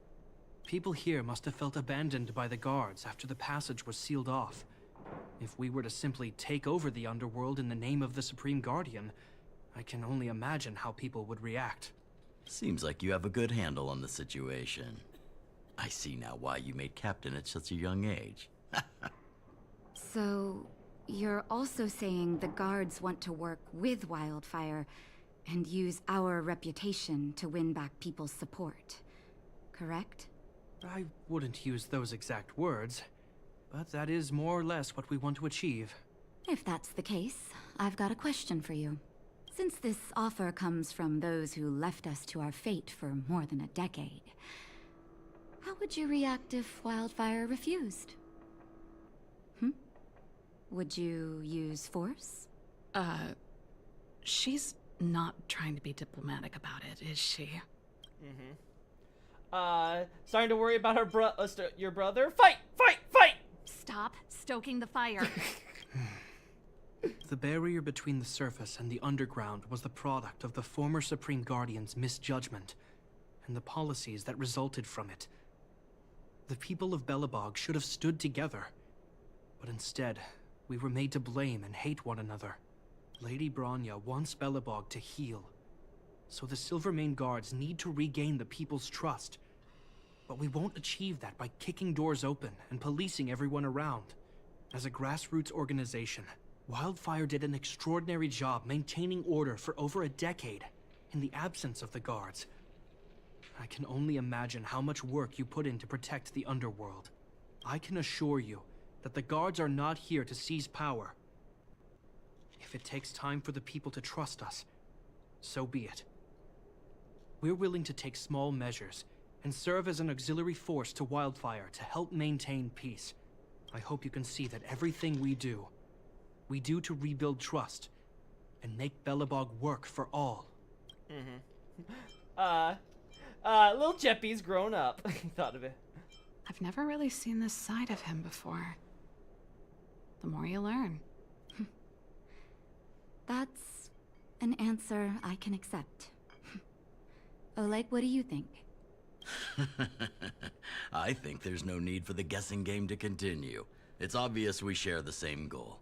Speaker 2: People here must have felt abandoned by the guards after the passage was sealed off. If we were to simply take over the underworld in the name of the Supreme Guardian, I can only imagine how people would react.
Speaker 10: Seems like you have a good handle on the situation. I see now why you made captain at such a young age.
Speaker 3: So, you're also saying the guards want to work with Wildfire and use our reputation to win back people's support, correct?
Speaker 2: I wouldn't use those exact words, but that is more or less what we want to achieve.
Speaker 3: If that's the case, I've got a question for you. Since this offer comes from those who left us to our fate for more than a decade, how would you react if Wildfire refused? Would you use force?
Speaker 9: She's not trying to be diplomatic about it, is she?
Speaker 1: Starting to worry about your brother? Fight! Fight! Fight!
Speaker 9: Stop stoking the fire.
Speaker 2: The barrier between the surface and the underground was the product of the former Supreme Guardian's misjudgment, and the policies that resulted from it. The people of Belobog should have stood together, but instead, we were made to blame and hate one another. Lady Bronya wants Belobog to heal, so the Silvermane Guards need to regain the people's trust. But we won't achieve that by kicking doors open and policing everyone around. As a grassroots organization, Wildfire did an extraordinary job maintaining order for over a decade, in the absence of the guards. I can only imagine how much work you put in to protect the underworld. I can assure you, that the guards are not here to seize power. If it takes time for the people to trust us, so be it. We're willing to take small measures and serve as an auxiliary force to Wildfire to help maintain peace. I hope you can see that everything we do to rebuild trust and make Belobog work for all.
Speaker 1: Little Jeppy's grown up. He thought of it.
Speaker 9: I've never really seen this side of him before. The more you learn.
Speaker 3: That's an answer I can accept. Oleg, what do you think?
Speaker 10: I think there's no need for the guessing game to continue. It's obvious we share the same goal.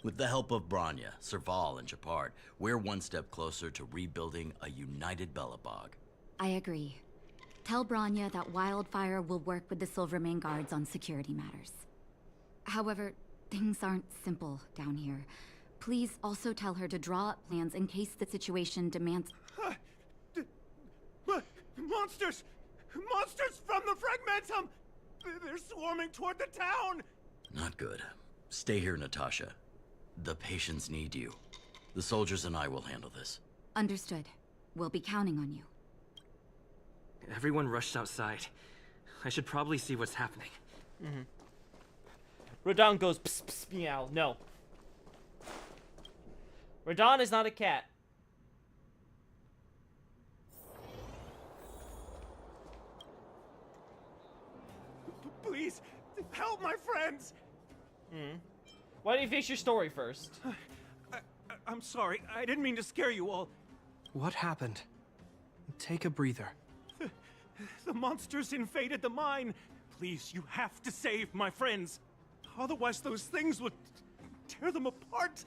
Speaker 10: With the help of Branya, Serval, and Japard, we're one step closer to rebuilding a united Belobog.
Speaker 3: I agree. Tell Branya that Wildfire will work with the Silvermane guards on security matters. However, things aren't simple down here. Please also tell her to draw up plans in case the situation demands...
Speaker 11: Monsters! Monsters from the Fragmentum! They're swarming toward the town!
Speaker 10: Not good. Stay here, Natasha. The patients need you. The soldiers and I will handle this.
Speaker 3: Understood. We'll be counting on you.
Speaker 12: Everyone rushed outside. I should probably see what's happening.
Speaker 1: Radon goes pss, pss, meow. No. Radon is not a cat.
Speaker 11: Please, help my friends!
Speaker 1: Why don't you finish your story first?
Speaker 11: I'm sorry, I didn't mean to scare you all.
Speaker 2: What happened? Take a breather.
Speaker 11: The monsters invaded the mine. Please, you have to save my friends. Otherwise, those things would tear them apart.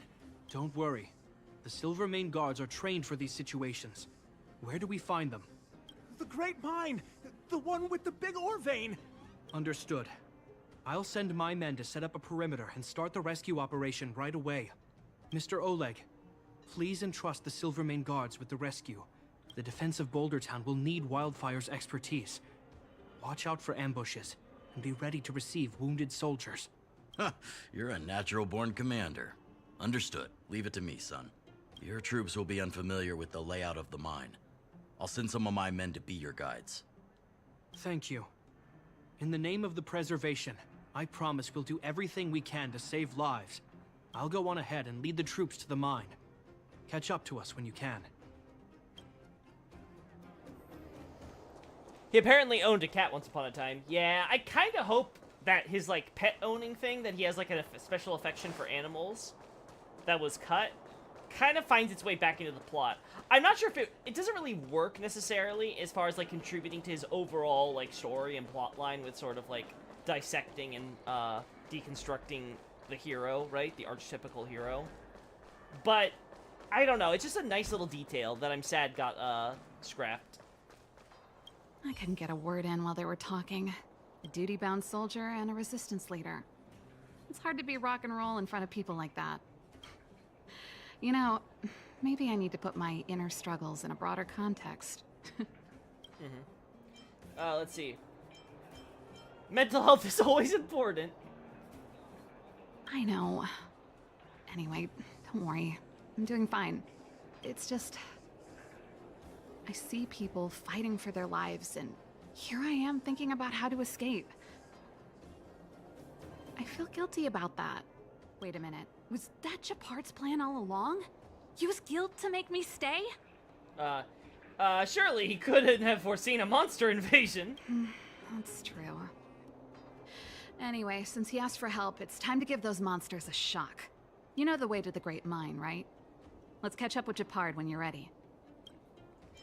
Speaker 2: Don't worry. The Silvermane guards are trained for these situations. Where do we find them?
Speaker 11: The Great Mine! The one with the big ore vein!
Speaker 2: Understood. I'll send my men to set up a perimeter and start the rescue operation right away. Mr. Oleg, please entrust the Silvermane guards with the rescue. The defense of Boulder Town will need Wildfire's expertise. Watch out for ambushes, and be ready to receive wounded soldiers.
Speaker 10: You're a natural-born commander. Understood. Leave it to me, son. Your troops will be unfamiliar with the layout of the mine. I'll send some of my men to be your guides.
Speaker 2: Thank you. In the name of the preservation, I promise we'll do everything we can to save lives. I'll go on ahead and lead the troops to the mine. Catch up to us when you can.
Speaker 1: He apparently owned a cat once upon a time. Yeah, I kind of hope that his, like, pet owning thing, that he has, like, a special affection for animals that was cut, kind of finds its way back into the plot. I'm not sure if it doesn't really work necessarily as far as, like, contributing to his overall, like, story and plot line with sort of, like, dissecting and deconstructing the hero, right? The archetypical hero. But, I don't know. It's just a nice little detail that I'm sad got scrapped.
Speaker 9: I couldn't get a word in while they were talking. A duty-bound soldier and a resistance leader. It's hard to be rock and roll in front of people like that. You know, maybe I need to put my inner struggles in a broader context.
Speaker 1: Let's see. Mental health is always important.
Speaker 9: I know. Anyway, don't worry. I'm doing fine. It's just... I see people fighting for their lives, and here I am thinking about how to escape. I feel guilty about that. Wait a minute. Was that Japard's plan all along? Use guilt to make me stay?
Speaker 1: Surely he couldn't have foreseen a monster invasion.
Speaker 9: That's true. Anyway, since he asked for help, it's time to give those monsters a shock. You know the way to the Great Mine, right? Let's catch up with Japard when you're ready.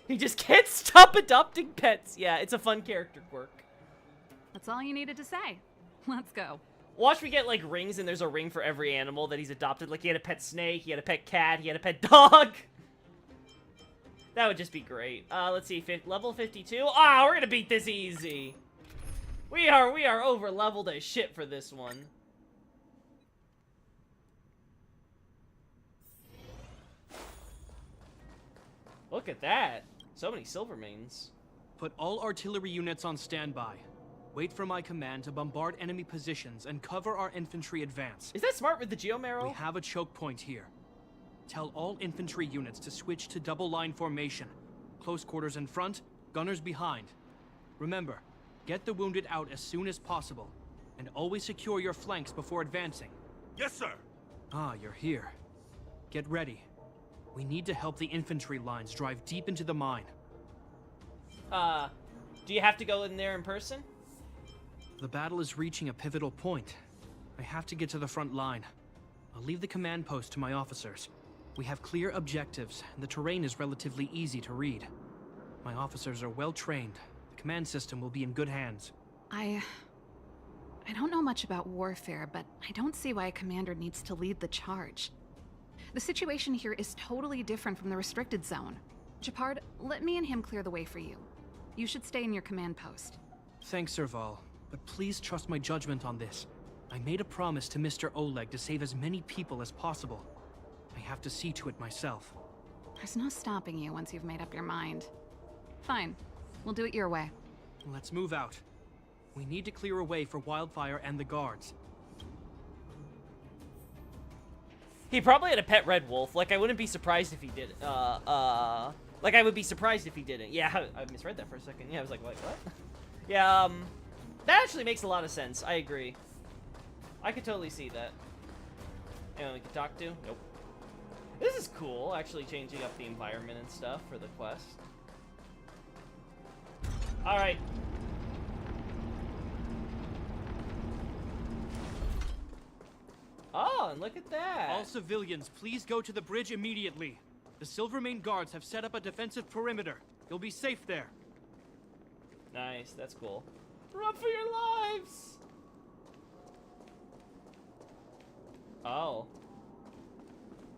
Speaker 1: He just can't stop adopting pets. Yeah, it's a fun character quirk.
Speaker 9: That's all you needed to say. Let's go.
Speaker 1: Watch me get, like, rings, and there's a ring for every animal that he's adopted. Like, he had a pet snake, he had a pet cat, he had a pet dog. That would just be great. Let's see, level 52. Ah, we're gonna beat this easy. We are over-leveled as shit for this one. Look at that. So many Silvermanes.
Speaker 2: Put all artillery units on standby. Wait for my command to bombard enemy positions and cover our infantry advance.
Speaker 1: Is that smart with the Geomarrow?
Speaker 2: We have a choke point here. Tell all infantry units to switch to double line formation. Close quarters in front, gunners behind. Remember, get the wounded out as soon as possible, and always secure your flanks before advancing.
Speaker 11: Yes, sir.
Speaker 2: Ah, you're here. Get ready. We need to help the infantry lines drive deep into the mine.
Speaker 1: Do you have to go in there in person?
Speaker 2: The battle is reaching a pivotal point. I have to get to the front line. I'll leave the command post to my officers. We have clear objectives, and the terrain is relatively easy to read. My officers are well trained. The command system will be in good hands.
Speaker 9: I don't know much about warfare, but I don't see why a commander needs to lead the charge. The situation here is totally different from the restricted zone. Japard, let me and him clear the way for you. You should stay in your command post.
Speaker 2: Thanks, Serval, but please trust my judgment on this. I made a promise to Mr. Oleg to save as many people as possible. I have to see to it myself.
Speaker 9: There's no stopping you once you've made up your mind. Fine. We'll do it your way.
Speaker 2: Let's move out. We need to clear a way for Wildfire and the guards.
Speaker 1: He probably had a pet red wolf. Like, I wouldn't be surprised if he did. Like, I would be surprised if he didn't. Yeah, I misread that for a second. Yeah, I was like, what? Yeah, that actually makes a lot of sense. I agree. I could totally see that. Anyone we can talk to? Nope. This is cool, actually changing up the environment and stuff for the quest. Alright. Oh, and look at that.
Speaker 2: All civilians, please go to the bridge immediately. The Silvermane guards have set up a defensive perimeter. You'll be safe there.
Speaker 1: Nice, that's cool. Run for your lives! Oh.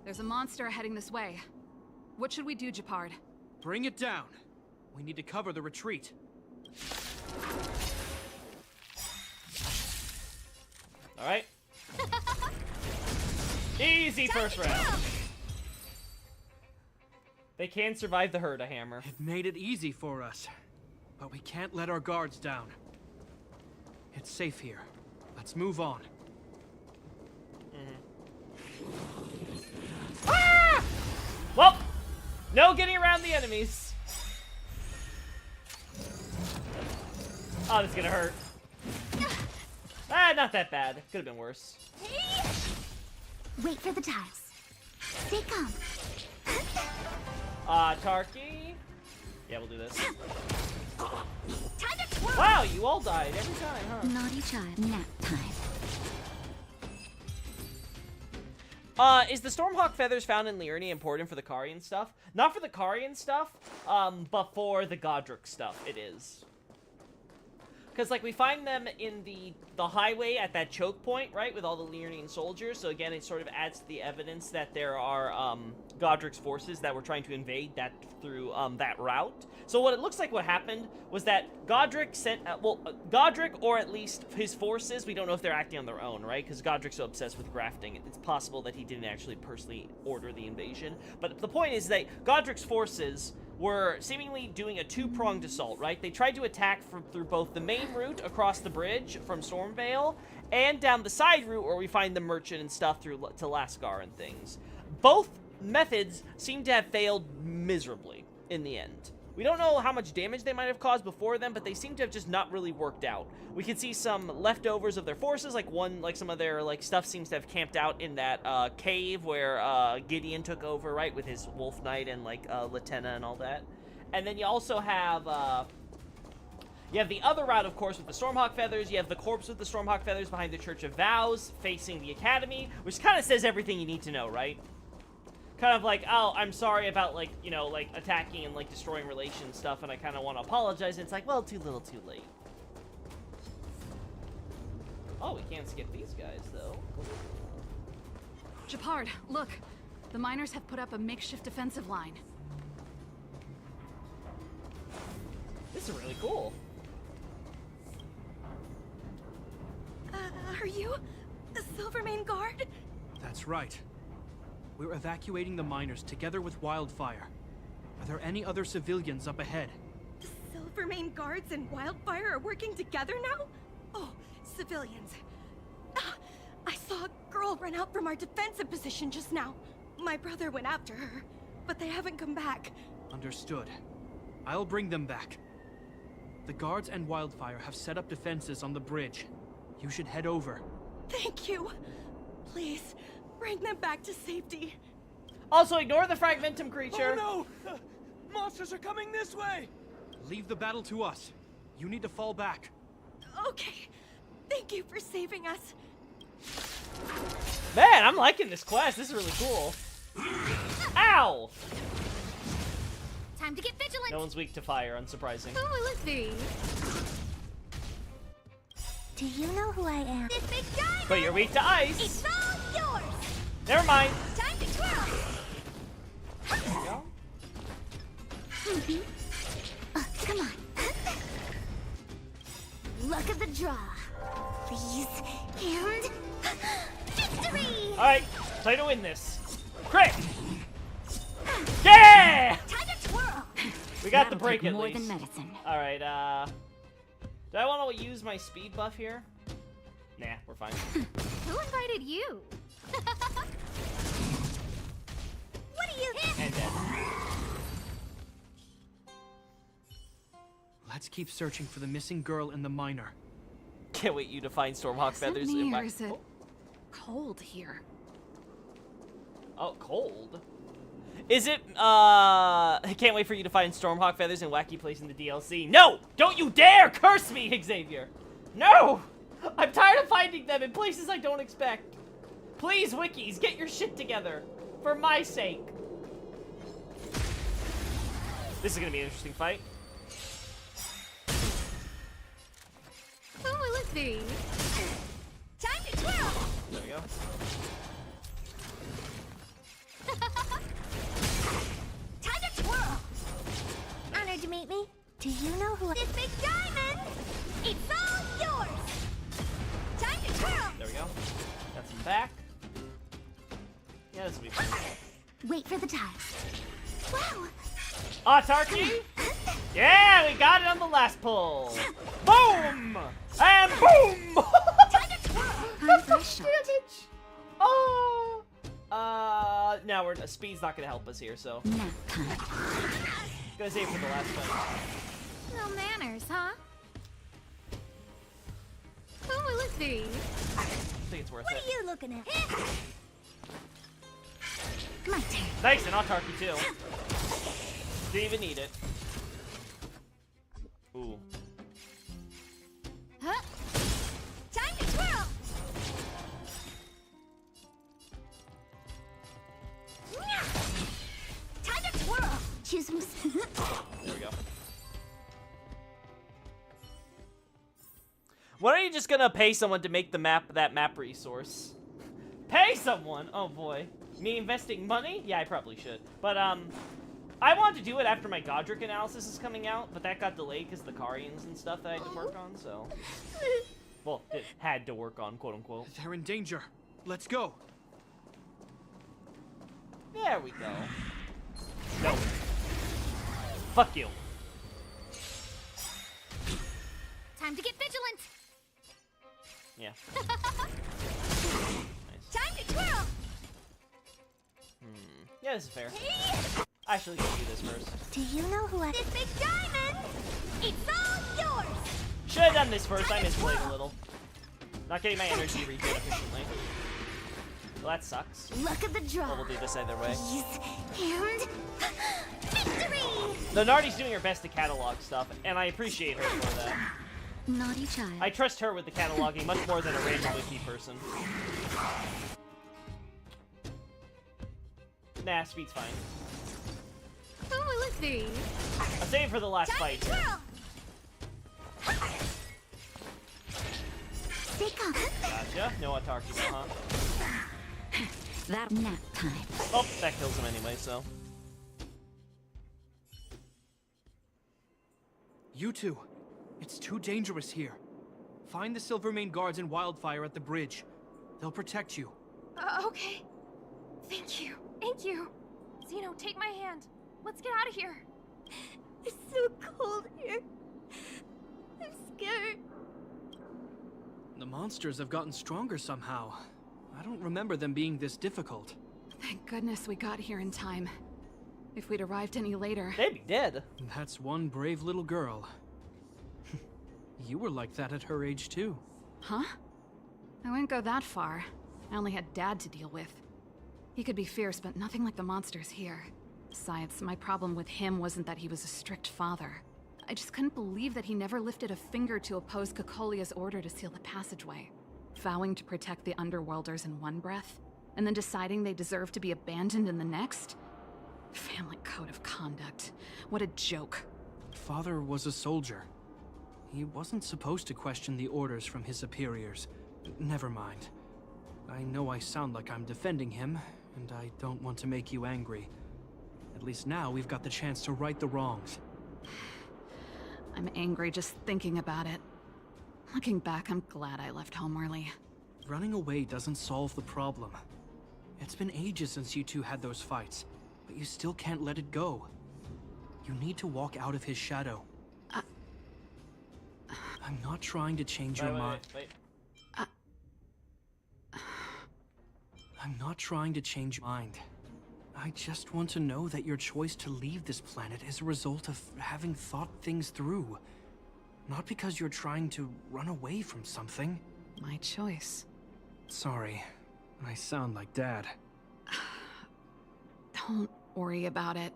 Speaker 9: There's a monster heading this way. What should we do, Japard?
Speaker 2: Bring it down. We need to cover the retreat.
Speaker 1: Alright. Easy first round. They can survive the herd, a hammer.
Speaker 2: It made it easy for us. But we can't let our guards down. It's safe here. Let's move on.
Speaker 1: Ah! Well, no getting around the enemies. Oh, this is gonna hurt. Ah, not that bad. Could have been worse.
Speaker 8: Wait for the tiles. Stay calm.
Speaker 1: Tarky. Yeah, we'll do this.
Speaker 8: Time to twirl.
Speaker 1: Wow, you all died every time, huh?
Speaker 3: Naughty child. Nap time.
Speaker 1: Is the Stormhawk feathers found in Liurnia important for the Karian stuff? Not for the Karian stuff, but for the Godric stuff, it is. Because, like, we find them in the highway at that choke point, right, with all the Liurnian soldiers. So, again, it sort of adds to the evidence that there are, Godric's forces that were trying to invade that through, that route. So what it looks like what happened was that Godric sent, Godric, or at least his forces, we don't know if they're acting on their own, right? Because Godric's so obsessed with grafting, it's possible that he didn't actually personally order the invasion. But the point is that Godric's forces were seemingly doing a two-pronged assault, right? They tried to attack through both the main route across the bridge from Stormvale and down the side route where we find the merchant and stuff through to Lasgar and things. Both methods seem to have failed miserably in the end. We don't know how much damage they might have caused before them, but they seem to have just not really worked out. We can see some leftovers of their forces, like some of their stuff seems to have camped out in that cave where Gideon took over, right, with his Wolf Knight and Latenna and all that. And then you also have you have the other route, of course, with the Stormhawk feathers. You have the corpse with the Stormhawk feathers behind the Church of Vows, facing the Academy, which kind of says everything you need to know, right? Kind of like, oh, I'm sorry about, attacking and, destroying relations stuff, and I kind of want to apologize, and it's like, well, too little, too late. Oh, we can't skip these guys, though.
Speaker 9: Japard, look. The miners have put up a makeshift defensive line.
Speaker 1: This is really cool.
Speaker 8: Are you the Silvermane Guard?
Speaker 2: That's right. We're evacuating the miners together with Wildfire. Are there any other civilians up ahead?
Speaker 8: The
Speaker 13: Silvermane guards and Wildfire are working together now? Oh, civilians. Ah, I saw a girl run out from our defensive position just now. My brother went after her, but they haven't come back.
Speaker 2: Understood. I'll bring them back. The guards and Wildfire have set up defenses on the bridge. You should head over.
Speaker 13: Thank you. Please, bring them back to safety.
Speaker 1: Also, ignore the Fragmentum creature.
Speaker 11: Oh no! Monsters are coming this way!
Speaker 2: Leave the battle to us. You need to fall back.
Speaker 13: Okay. Thank you for saving us.
Speaker 1: Man, I'm liking this quest. This is really cool. Ow!
Speaker 8: Time to get vigilant.
Speaker 1: No one's weak to fire, unsurprising.
Speaker 8: Who will it be? Do you know who I am? This big diamond!
Speaker 1: But you're weak to ice.
Speaker 8: It's all yours!
Speaker 1: Never mind.
Speaker 8: Time to twirl!
Speaker 1: There you go.
Speaker 8: Come on. Luck of the draw. Please. And... victory!
Speaker 1: Alright, try to win this. Crit! Yeah!
Speaker 8: Time to twirl!
Speaker 1: We got the
Speaker 3: That'll
Speaker 1: break
Speaker 3: take
Speaker 1: at
Speaker 3: more
Speaker 1: least.
Speaker 3: than medicine.
Speaker 1: Alright, do I want to use my speed buff here? Nah, we're fine.
Speaker 8: Who invited you? What do you...
Speaker 1: And dead.
Speaker 2: Let's keep searching for the missing girl and the miner.
Speaker 1: Can't wait you to find Stormhawk
Speaker 9: Is it
Speaker 1: feathers
Speaker 9: me,
Speaker 1: in
Speaker 9: or
Speaker 1: my...
Speaker 9: is it cold here?
Speaker 1: Oh, cold? Is it, I can't wait for you to find Stormhawk feathers in Wacky Place in the DLC. No! Don't you dare curse me, Xavier! No! I'm tired of finding them in places I don't expect. Please, Wikis, get your shit together. For my sake. This is gonna be an interesting fight.
Speaker 8: Who will it be? Time to twirl!
Speaker 1: There we go.
Speaker 8: Time to twirl! Honored to meet me. Do you know who I... This big diamond! It's all yours! Time to twirl!
Speaker 1: There we go. Got some back. Yeah, this will be fun.
Speaker 8: Wait for the time. Wow!
Speaker 1: Autarky? Yeah, we got it on the last pull. Boom! And boom!
Speaker 8: Time to twirl!
Speaker 1: That's some damage. Oh. Now speed's not gonna help us here, so.
Speaker 3: Nap time.
Speaker 1: Gonna save for the last fight.
Speaker 8: No manners, huh? Who will it be?
Speaker 1: I think it's worth
Speaker 8: What
Speaker 1: it.
Speaker 8: are you looking at? My turn.
Speaker 1: Nice, and Autarky too. Didn't even need it. Ooh.
Speaker 8: Huh? Time to twirl! Time to twirl! Choose from...
Speaker 1: There we go. When are you just gonna pay someone to make the map, that map resource? Pay someone? Oh boy. Me investing money? Yeah, I probably should. But, I wanted to do it after my Godric analysis is coming out, but that got delayed because of the Carians and stuff that I had to work on, so... Well, it had to work on, quote-unquote.
Speaker 2: They're in danger. Let's go.
Speaker 1: There we go. No. Fuck you.
Speaker 8: Time to get vigilant!
Speaker 1: Yeah.
Speaker 8: Time to twirl!
Speaker 1: Yeah, this is fair. Actually, let's do this first.
Speaker 8: Do you know who I... This big diamond! It's all yours!
Speaker 1: Should have done this first. I misplayed a little. Not getting my energy regen efficiently. Well, that sucks.
Speaker 8: Luck of the draw.
Speaker 1: But we'll do this either way.
Speaker 8: Please. And... victory!
Speaker 1: The Nardi's doing her best to catalog stuff, and I appreciate her for that.
Speaker 3: Naughty child.
Speaker 1: I trust her with the cataloging much more than a random wiki person. Nah, speed's fine.
Speaker 8: Who will it be?
Speaker 1: I'll save it for the last fight.
Speaker 8: Twirl! Stay calm.
Speaker 1: Gotcha. No Autarky, huh?
Speaker 3: That nap time.
Speaker 1: Oh, that kills him anyway, so.
Speaker 2: You two. It's too dangerous here. Find the Silvermane guards and Wildfire at the bridge. They'll protect you.
Speaker 13: Okay. Thank you. Thank you. Zeno, take my hand. Let's get out of here.
Speaker 8: It's so cold here. I'm scared.
Speaker 2: The monsters have gotten stronger somehow. I don't remember them being this difficult.
Speaker 9: Thank goodness we got here in time. If we'd arrived any later...
Speaker 1: They'd be dead.
Speaker 2: That's one brave little girl. You were like that at her age, too.
Speaker 9: Huh? I wouldn't go that far. I only had Dad to deal with. He could be fierce, but nothing like the monsters here. Besides, my problem with him wasn't that he was a strict father. I just couldn't believe that he never lifted a finger to oppose Cocolia's order to seal the passageway. Vowing to protect the Underworlders in one breath, and then deciding they deserve to be abandoned in the next? Family code of conduct. What a joke.
Speaker 2: Father was a soldier. He wasn't supposed to question the orders from his superiors. Never mind. I know I sound like I'm defending him, and I don't want to make you angry. At least now we've got the chance to right the wrongs.
Speaker 9: I'm angry just thinking about it. Looking back, I'm glad I left home early.
Speaker 2: Running away doesn't solve the problem. It's been ages since you two had those fights, but you still can't let it go. You need to walk out of his shadow. I'm not trying to change your mind.
Speaker 1: Wait.
Speaker 2: I'm not trying to change your mind. I just want to know that your choice to leave this planet is a result of having thought things through. Not because you're trying to run away from something.
Speaker 9: My choice.
Speaker 2: Sorry, I sound like Dad.
Speaker 9: Don't worry about it.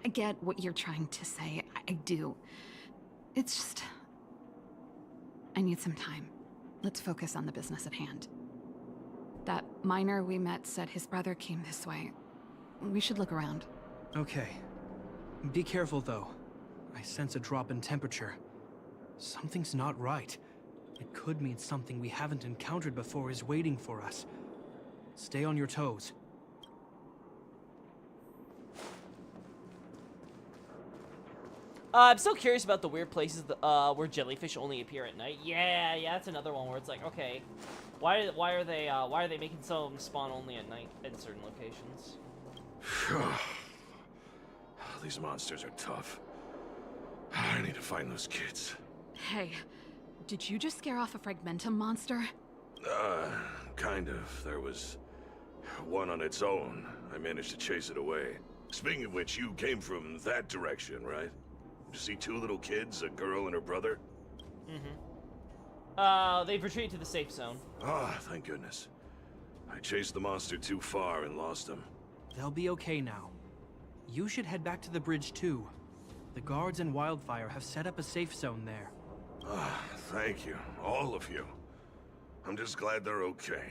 Speaker 9: I get what you're trying to say. I do. It's just... I need some time. Let's focus on the business at hand. That miner we met said his brother came this way. We should look around.
Speaker 2: Okay. Be careful, though. I sense a drop in temperature. Something's not right. It could mean something we haven't encountered before is waiting for us. Stay on your toes.
Speaker 1: I'm still curious about the weird places where jellyfish only appear at night. Yeah, that's another one where it's like, okay, why are they making some of them spawn only at night at certain locations?
Speaker 6: These monsters are tough. I need to find those kids.
Speaker 9: Hey, did you just scare off a Fragmentum monster?
Speaker 6: Kind of. There was one on its own. I managed to chase it away. Speaking of which, you came from that direction, right? Did you see two little kids, a girl and her brother?
Speaker 1: They've retreated to the safe zone.
Speaker 6: Ah, thank goodness. I chased the monster too far and lost them.
Speaker 2: They'll be okay now. You should head back to the bridge, too. The guards and Wildfire have set up a safe zone there.
Speaker 6: Ah, thank you. All of you. I'm just glad they're okay.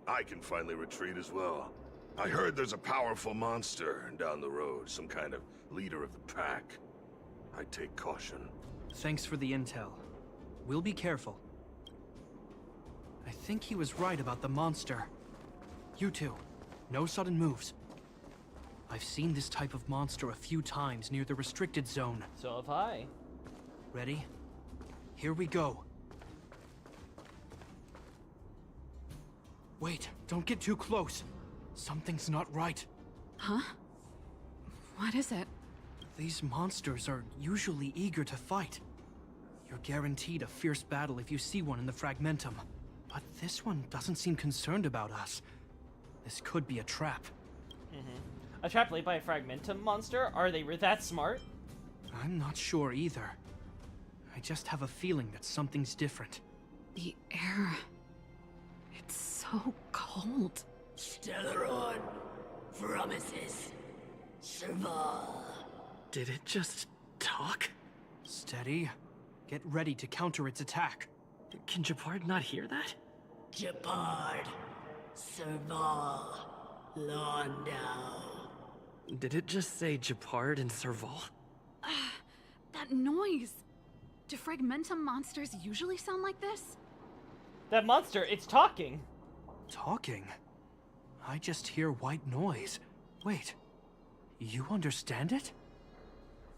Speaker 6: I can finally retreat as well. I heard there's a powerful monster down the road, some kind of leader of the pack. I'd take caution.
Speaker 2: Thanks for the intel. We'll be careful. I think he was right about the monster. You two, no sudden moves. I've seen this type of monster a few times near the restricted zone.
Speaker 1: So have I.
Speaker 2: Ready? Here we go. Wait, don't get too close. Something's not right.
Speaker 9: Huh? What is it?
Speaker 2: These monsters are usually eager to fight. You're guaranteed a fierce battle if you see one in the Fragmentum. But this one doesn't seem concerned about us. This could be a trap.
Speaker 1: A trap laid by a Fragmentum monster? Are they that smart?
Speaker 2: I'm not sure either. I just have a feeling that something's different.
Speaker 9: The air... It's so cold.
Speaker 5: Stellaron promises Serval.
Speaker 12: Did it just talk?
Speaker 2: Steady. Get ready to counter its attack.
Speaker 12: Can Japard not hear that?
Speaker 5: Japard, Serval, Londau.
Speaker 12: Did it just say Japard and Serval?
Speaker 9: That noise! Do Fragmentum monsters usually sound like this?
Speaker 1: That monster, it's talking.
Speaker 2: Talking? I just hear white noise. Wait, you understand it?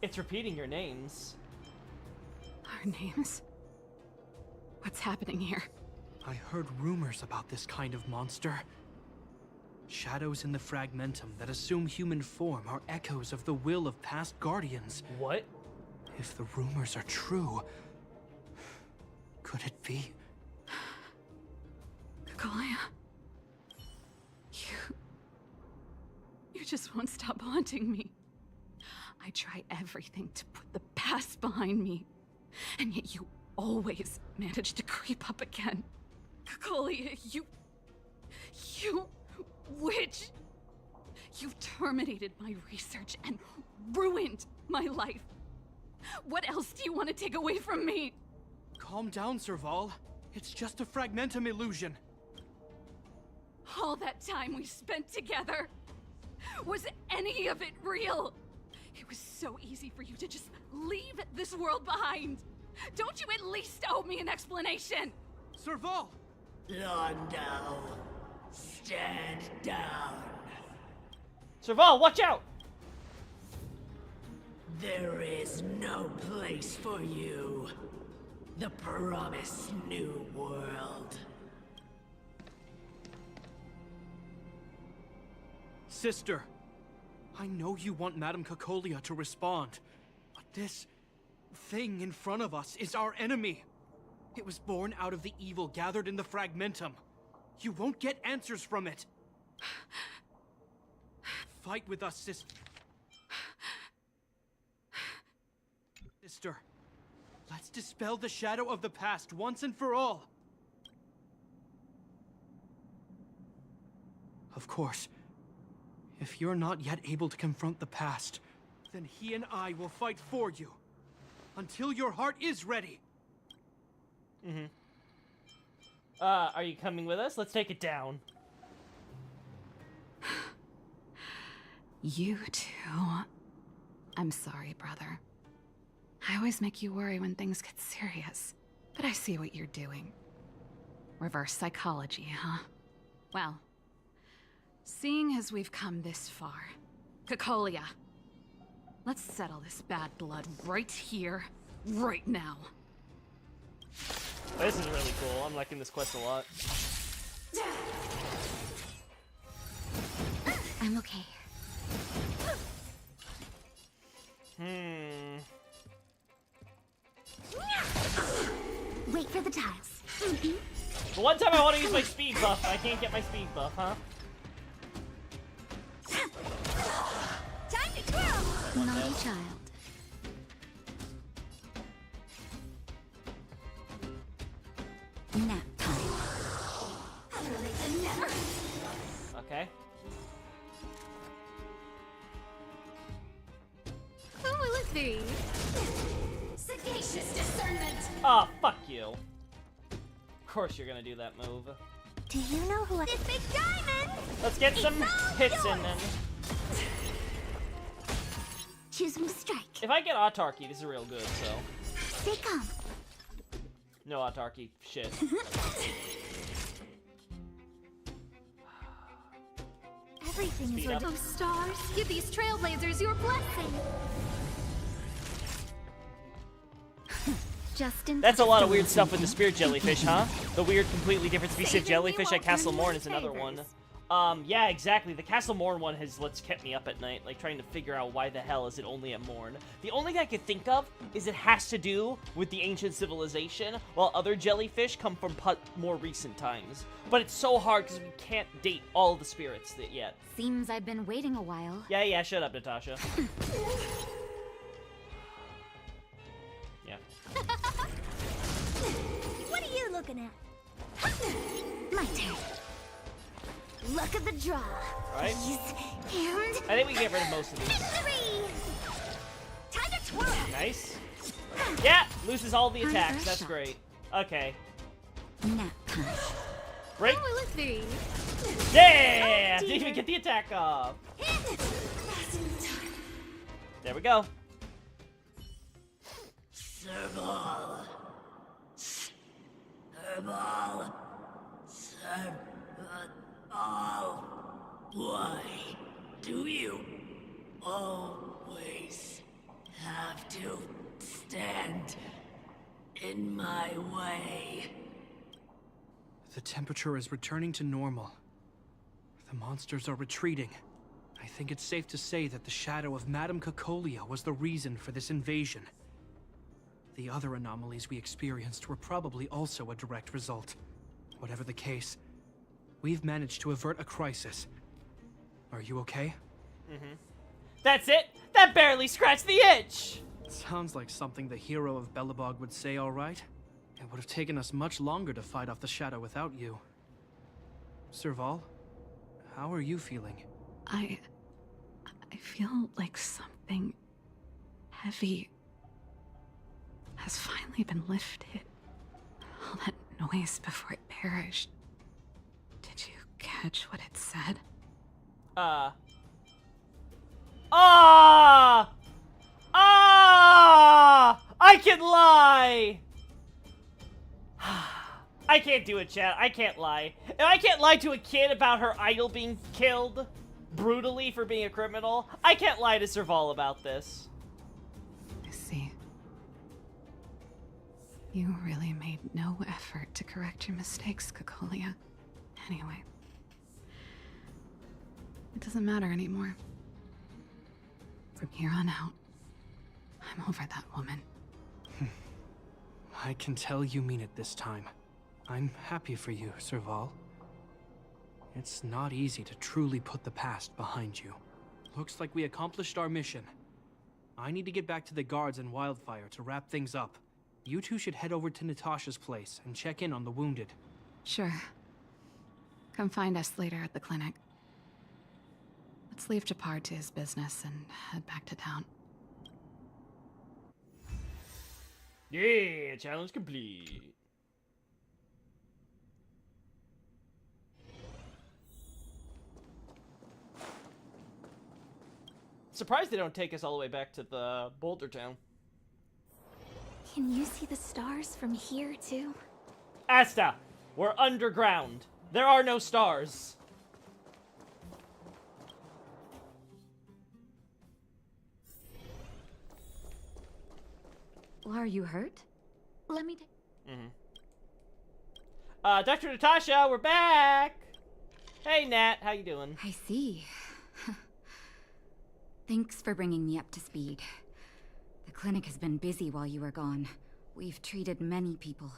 Speaker 1: It's repeating your names.
Speaker 9: Our names? What's happening here?
Speaker 2: I heard rumors about this kind of monster. Shadows in the fragmentum that assume human form are echoes of the will of past guardians.
Speaker 1: What?
Speaker 2: If the rumors are true, could it be?
Speaker 9: Kalia, you just won't stop haunting me. I try everything to put the past behind me, and yet you always manage to creep up again. Kalia, you witch! You terminated my research and ruined my life. What else do you want to take away from me?
Speaker 2: Calm down, Serval. It's just a fragmentum illusion.
Speaker 9: All that time we spent together, was any of it real? It was so easy for you to just leave this world behind. Don't you at least owe me an explanation?
Speaker 2: Serval!
Speaker 5: Londo, stand down.
Speaker 1: Serval, watch out!
Speaker 5: There is no place for you. The promised new world.
Speaker 2: Sister, I know you want Madame Cacolia to respond, but this thing in front of us is our enemy. It was born out of the evil gathered in the fragmentum. You won't get answers from it. Fight with us, Sister. Let's dispel the shadow of the past once and for all. Of course, if you're not yet able to confront the past, then he and I will fight for you. Until your heart is ready.
Speaker 1: Are you coming with us? Let's take it down.
Speaker 9: You too. I'm sorry, brother. I always make you worry when things get serious, but I see what you're doing. Reverse psychology, huh? Well, seeing as we've come this far, Cacolia, let's settle this bad blood right here, right now.
Speaker 1: This is really cool. I'm liking this quest a lot.
Speaker 3: I'm okay. Wait for the tiles.
Speaker 1: The one time I want to use my speed buff, I can't get my speed buff, huh?
Speaker 8: Time to twirl!
Speaker 3: Naughty child. Nap time.
Speaker 1: Okay.
Speaker 8: Who will it be? Sagacious discernment!
Speaker 1: Oh, fuck you. Of course you're gonna do that move.
Speaker 8: Do you know who this big diamond?
Speaker 1: Let's get some hits in then.
Speaker 8: Choose him to strike.
Speaker 1: If I get autarky, this is real good, so.
Speaker 8: Stay calm.
Speaker 1: No autarky shit.
Speaker 8: Everything
Speaker 1: Speed
Speaker 8: is ready.
Speaker 1: up.
Speaker 8: Oh, stars, give these trailblazers your blessing. Justin.
Speaker 1: That's a lot of weird stuff with the spirit jellyfish, huh? The weird, completely different species of
Speaker 8: Saving me
Speaker 1: jellyfish
Speaker 8: while
Speaker 1: at Castle
Speaker 8: turning
Speaker 1: Morn
Speaker 8: my
Speaker 1: is another one.
Speaker 8: favors.
Speaker 1: Yeah, exactly. The Castle Morn one has kept me up at night, like trying to figure out why the hell is it only at Morn. The only thing I could think of is it has to do with the ancient civilization, while other jellyfish come from more recent times. But it's so hard because we can't date all the spirits yet.
Speaker 3: Seems I've been waiting a while.
Speaker 1: Yeah, shut up, Natasha. Yeah.
Speaker 8: What are you looking at? My turn. Look at the draw.
Speaker 1: Right?
Speaker 8: These and
Speaker 1: I think we can get rid of most of these.
Speaker 8: victory! Time to twirl!
Speaker 1: Nice. Yeah, loses all the
Speaker 3: Time for
Speaker 1: attacks.
Speaker 3: a
Speaker 1: That's
Speaker 3: shot.
Speaker 1: great. Okay.
Speaker 3: Nap time.
Speaker 1: Break.
Speaker 8: Who will it be?
Speaker 1: Yeah!
Speaker 8: Oh,
Speaker 1: Didn't even
Speaker 8: dear.
Speaker 1: get the attack off. There we go.
Speaker 5: Serval. Serval. Serval. Why do you always have to stand in my way?
Speaker 2: The temperature is returning to normal. The monsters are retreating. I think it's safe to say that the shadow of Madame Cacolia was the reason for this invasion. The other anomalies we experienced were probably also a direct result. Whatever the case, we've managed to avert a crisis. Are you okay?
Speaker 1: Mm-hmm. That's it? That barely scratched the itch!
Speaker 2: Sounds like something the hero of Belobog would say, all right. It would have taken us much longer to fight off the shadow without you. Serval, how are you feeling?
Speaker 9: I feel like something heavy has finally been lifted. All that noise before it perished. Did you catch what it said?
Speaker 1: I can lie! I can't do it, chat. I can't lie. And I can't lie to a kid about her idol being killed brutally for being a criminal. I can't lie to Serval about this.
Speaker 9: I see. You really made no effort to correct your mistakes, Cacolia. Anyway. It doesn't matter anymore. From here on out, I'm over that woman.
Speaker 2: I can tell you mean it this time. I'm happy for you, Serval. It's not easy to truly put the past behind you. Looks like we accomplished our mission. I need to get back to the guards and Wildfire to wrap things up. You two should head over to Natasha's place and check in on the wounded.
Speaker 9: Sure. Come find us later at the clinic. Let's leave Japar to his business and head back to town.
Speaker 1: Yeah, challenge complete. Surprised they don't take us all the way back to the Boulder Town.
Speaker 8: Can you see the stars from here, too?
Speaker 1: Asta, we're underground. There are no stars.
Speaker 3: Are you hurt?
Speaker 8: Let me
Speaker 1: Dr. Natasha, we're back! Hey, Nat, how you doing?
Speaker 3: I see. Thanks for bringing me up to speed. The clinic has been busy while you were gone. We've treated many people,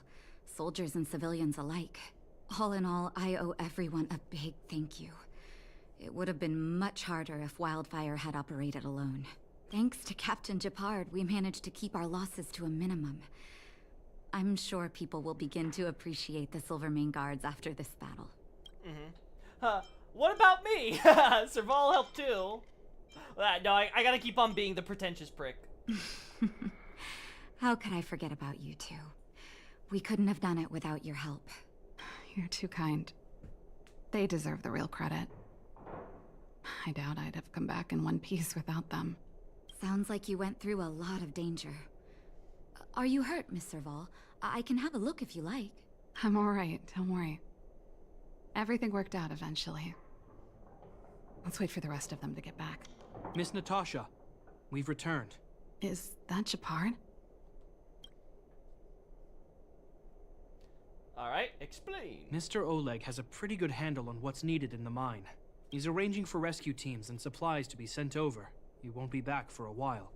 Speaker 3: soldiers and civilians alike. All in all, I owe everyone a big thank you. It would have been much harder if Wildfire had operated alone. Thanks to Captain Japard, we managed to keep our losses to a minimum. I'm sure people will begin to appreciate the Silvermane Guards after this battle.
Speaker 1: What about me? Serval helped too. No, I gotta keep on being the pretentious prick.
Speaker 3: How could I forget about you two? We couldn't have done it without your help.
Speaker 9: You're too kind. They deserve the real credit. I doubt I'd have come back in one piece without them.
Speaker 3: Sounds like you went through a lot of danger. Are you hurt, Miss Serval? I can have a look if you like.
Speaker 9: I'm alright, don't worry. Everything worked out eventually. Let's wait for the rest of them to get back.
Speaker 2: Miss Natasha, we've returned.
Speaker 9: Is that Japard?
Speaker 1: Alright, explain.
Speaker 2: Mr. Oleg has a pretty good handle on what's needed in the mine. He's arranging for rescue teams and supplies to be sent over. He won't be back for a while.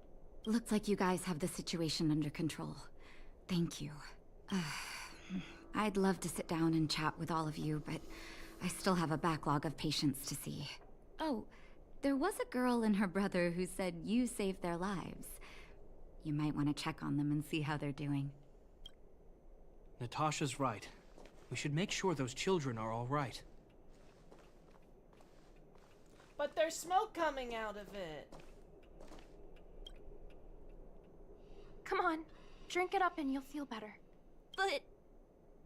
Speaker 3: Looks like you guys have the situation under control. Thank you. I'd love to sit down and chat with all of you, but I still have a backlog of patients to see. Oh, there was a girl and her brother who said you saved their lives. You might want to check on them and see how they're doing.
Speaker 2: Natasha's right. We should make sure those children are all right.
Speaker 1: But there's smoke coming out of it.
Speaker 13: Come on, drink it up and you'll feel better.
Speaker 8: But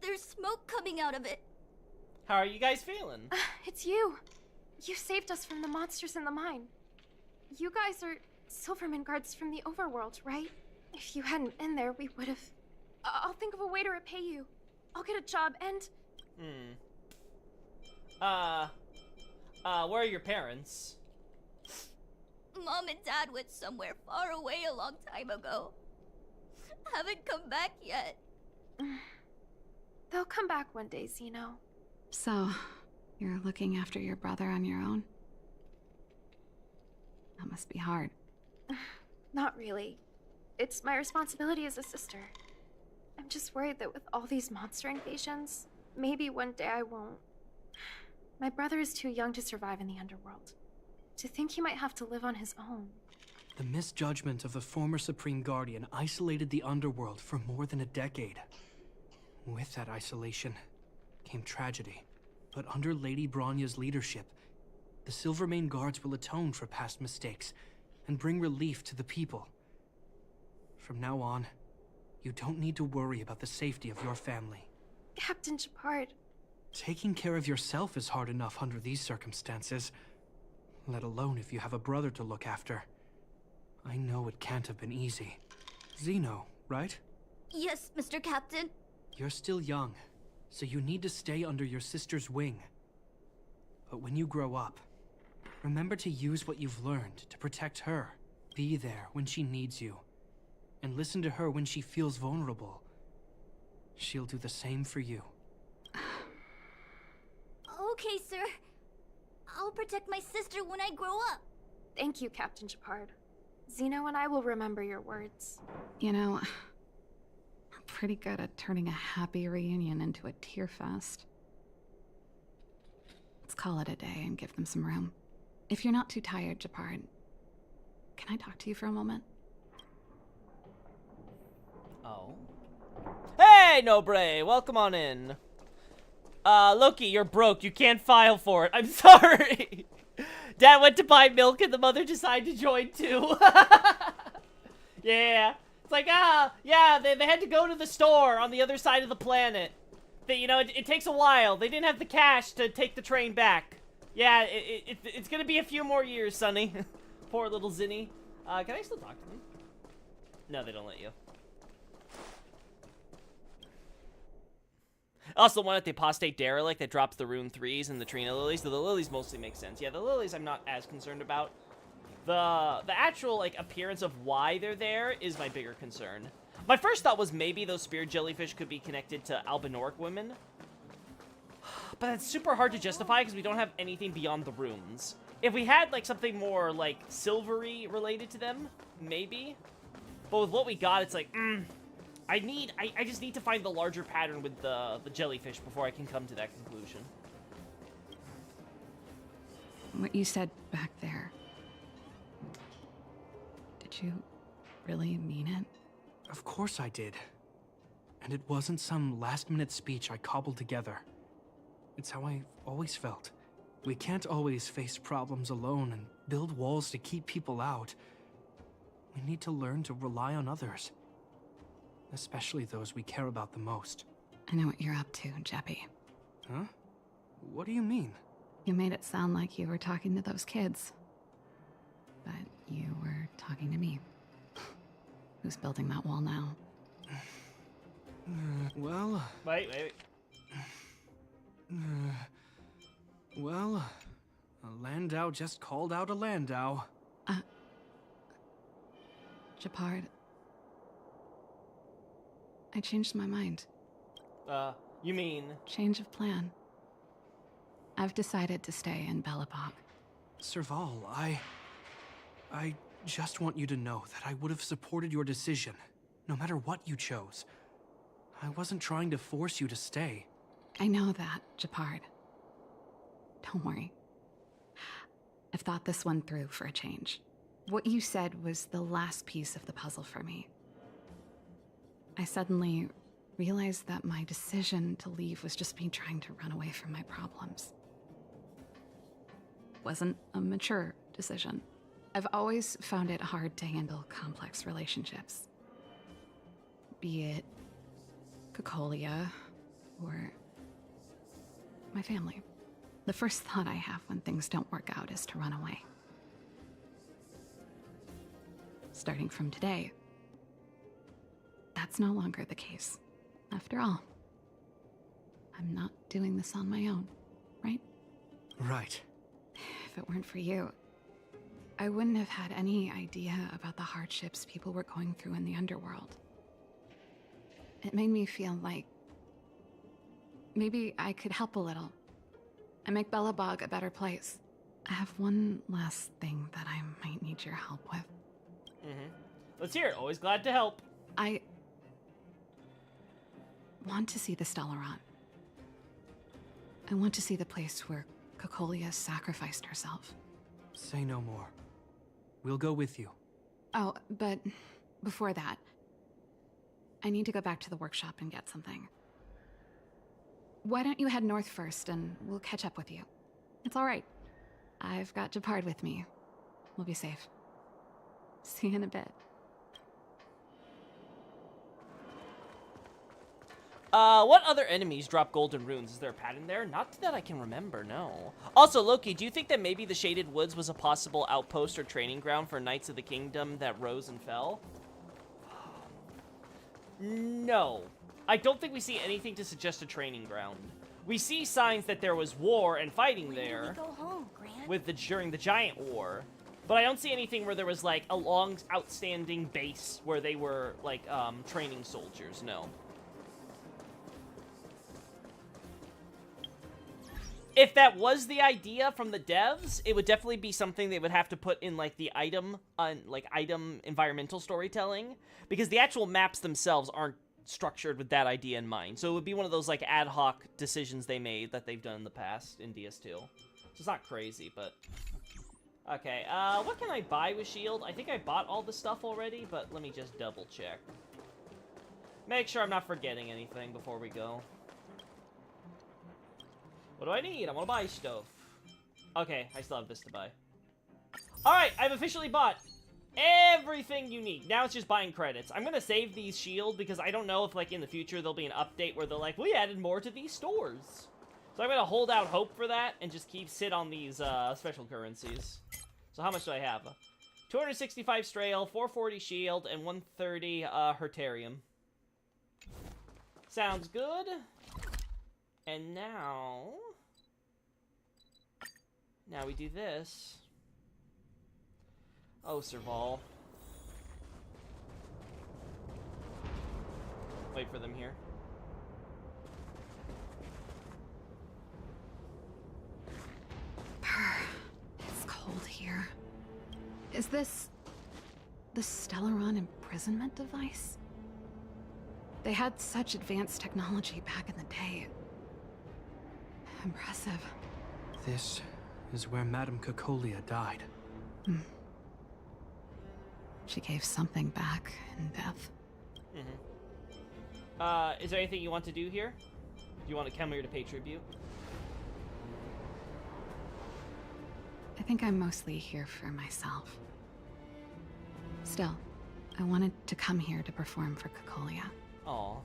Speaker 8: there's smoke coming out of it.
Speaker 1: How are you guys feeling?
Speaker 13: It's you. You saved us from the monsters in the mine. You guys are Silvermane Guards from the overworld, right? If you hadn't been there, we would have... I'll think of a way to repay you. I'll get a job and...
Speaker 1: Where are your parents?
Speaker 8: Mom and Dad went somewhere far away a long time ago. Haven't come back yet.
Speaker 13: They'll come back one day, Zeno.
Speaker 9: So, You're looking after your brother on your own? That must be hard.
Speaker 14: Not really. It's my responsibility as a sister. I'm just worried that with all these monster invasions, maybe one day I won't. My brother is too young to survive in the underworld. To think he might have to live on his own.
Speaker 2: The misjudgment of the former Supreme Guardian isolated the underworld for more than a decade. With that isolation came tragedy. But under Lady Bronya's leadership, the Silvermane Guards will atone for past mistakes and bring relief to the people. From now on, you don't need to worry about the safety of your family.
Speaker 14: Captain Shepard.
Speaker 2: Taking care of yourself is hard enough under these circumstances, let alone if you have a brother to look after. I know it can't have been easy. Zeno, right?
Speaker 8: Yes, Mr. Captain.
Speaker 2: You're still young, so you need to stay under your sister's wing. But when you grow up, remember to use what you've learned to protect her. Be there when she needs you, and listen to her when she feels vulnerable. She'll do the same for you.
Speaker 8: Okay, sir. I'll protect my sister when I grow up.
Speaker 14: Thank you, Captain Shepard. Zeno and I will remember your words.
Speaker 9: You know, we're pretty good at turning a happy reunion into a tear fest. Let's call it a day and give them some room. If you're not too tired, Shepard, can I talk to you for a moment?
Speaker 1: Oh. Hey, Nobre! Welcome on in. Loki, you're broke. You can't file for it. I'm sorry. Dad went to buy milk and the mother decided to join too. Yeah. It's like, yeah, they had to go to the store on the other side of the planet. You know, it takes a while. They didn't have the cash to take the train back. Yeah, it's gonna be a few more years, Sonny. Poor little Zinni. Can I still talk to them? No, they don't let you. Also, the one at the apostate derelict that drops the rune 3s and the Trina lilies. The lilies mostly make sense. Yeah, the lilies I'm not as concerned about. The actual, like, appearance of why they're there is my bigger concern. My first thought was maybe those spirit jellyfish could be connected to Albinoric women. But that's super hard to justify because we don't have anything beyond the runes. If we had, like, something more, like, silvery related to them, maybe. But with what we got, it's like, I just need to find the larger pattern with the jellyfish before I can come to that conclusion.
Speaker 9: What you said back there, did you really mean it?
Speaker 2: Of course I did. And it wasn't some last-minute speech I cobbled together. It's how I always felt. We can't always face problems alone and build walls to keep people out. We need to learn to rely on others. Especially those we care about the most.
Speaker 9: I know what you're up to, Jeppy.
Speaker 2: Huh? What do you mean?
Speaker 9: You made it sound like you were talking to those kids. But you were talking to me. Who's building that wall now?
Speaker 2: Well...
Speaker 1: Wait.
Speaker 2: Well, a Landau just called out a Landau.
Speaker 9: Shepard, I changed my mind.
Speaker 1: You mean?
Speaker 9: Change of plan. I've decided to stay in Belobog.
Speaker 2: Serval, I just want you to know that I would have supported your decision, no matter what you chose. I wasn't trying to force you to stay.
Speaker 9: I know that, Shepard. Don't worry. I've thought this one through for a change. What you said was the last piece of the puzzle for me. I suddenly realized that my decision to leave was just me trying to run away from my problems. It wasn't a mature decision. I've always found it hard to handle complex relationships. Be it Cocolia or my family. The first thought I have when things don't work out is to run away. Starting from today, that's no longer the case. After all, I'm not doing this on my own, right?
Speaker 2: Right.
Speaker 9: If it weren't for you, I wouldn't have had any idea about the hardships people were going through in the underworld. It made me feel like maybe I could help a little. and make Belobog a better place. I have one last thing that I might need your help with.
Speaker 1: Let's hear it. Always glad to help.
Speaker 9: I want to see the Stellaron. I want to see the place where Cocolia sacrificed herself.
Speaker 2: Say no more. We'll go with you.
Speaker 9: Oh, but before that, I need to go back to the workshop and get something. Why don't you head north first, and we'll catch up with you. It's all right. I've got Japard with me. We'll be safe. See you in a bit.
Speaker 1: What other enemies drop golden runes? Is there a pattern there? Not that I can remember, no. Also, Loki, do you think that maybe the Shaded Woods was a possible outpost or training ground for Knights of the Kingdom that rose and fell? No. I don't think we see anything to suggest a training ground. We see signs that there was war and fighting there during the Giant War, but I don't see anything where there was like a long outstanding base where they were like training soldiers. No. If that was the idea from the devs, it would definitely be something they would have to put in like the item environmental storytelling, because the actual maps themselves aren't structured with that idea in mind. So it would be one of those like ad hoc decisions they made that they've done in the past in DS2. So it's not crazy, but okay. What can I buy with Shield? I think I bought all the stuff already, but let me just double check. Make sure I'm not forgetting anything before we go. What do I need? I want to buy stuff. Okay, I still have this to buy. Alright, I've officially bought everything you need. Now it's just buying credits. I'm going to save these shield because I don't know if, like, in the future there'll be an update where they're like, we added more to these stores. So I'm going to hold out hope for that and just sit on these special currencies. So how much do I have? 265 Strail, 440 shield, and 130 Hertarium. Sounds good. And now we do this. Oh, Serval. Wait for them here.
Speaker 9: It's cold here. Is this the Stellaron imprisonment device? They had such advanced technology back in the day. Impressive.
Speaker 2: This is where Madame Cocolia died.
Speaker 9: She gave something back in death.
Speaker 1: Is there anything you want to do here? Do you want to come here to pay tribute?
Speaker 9: I think I'm mostly here for myself. Still, I wanted to come here to perform for Cocolia.
Speaker 1: Aw.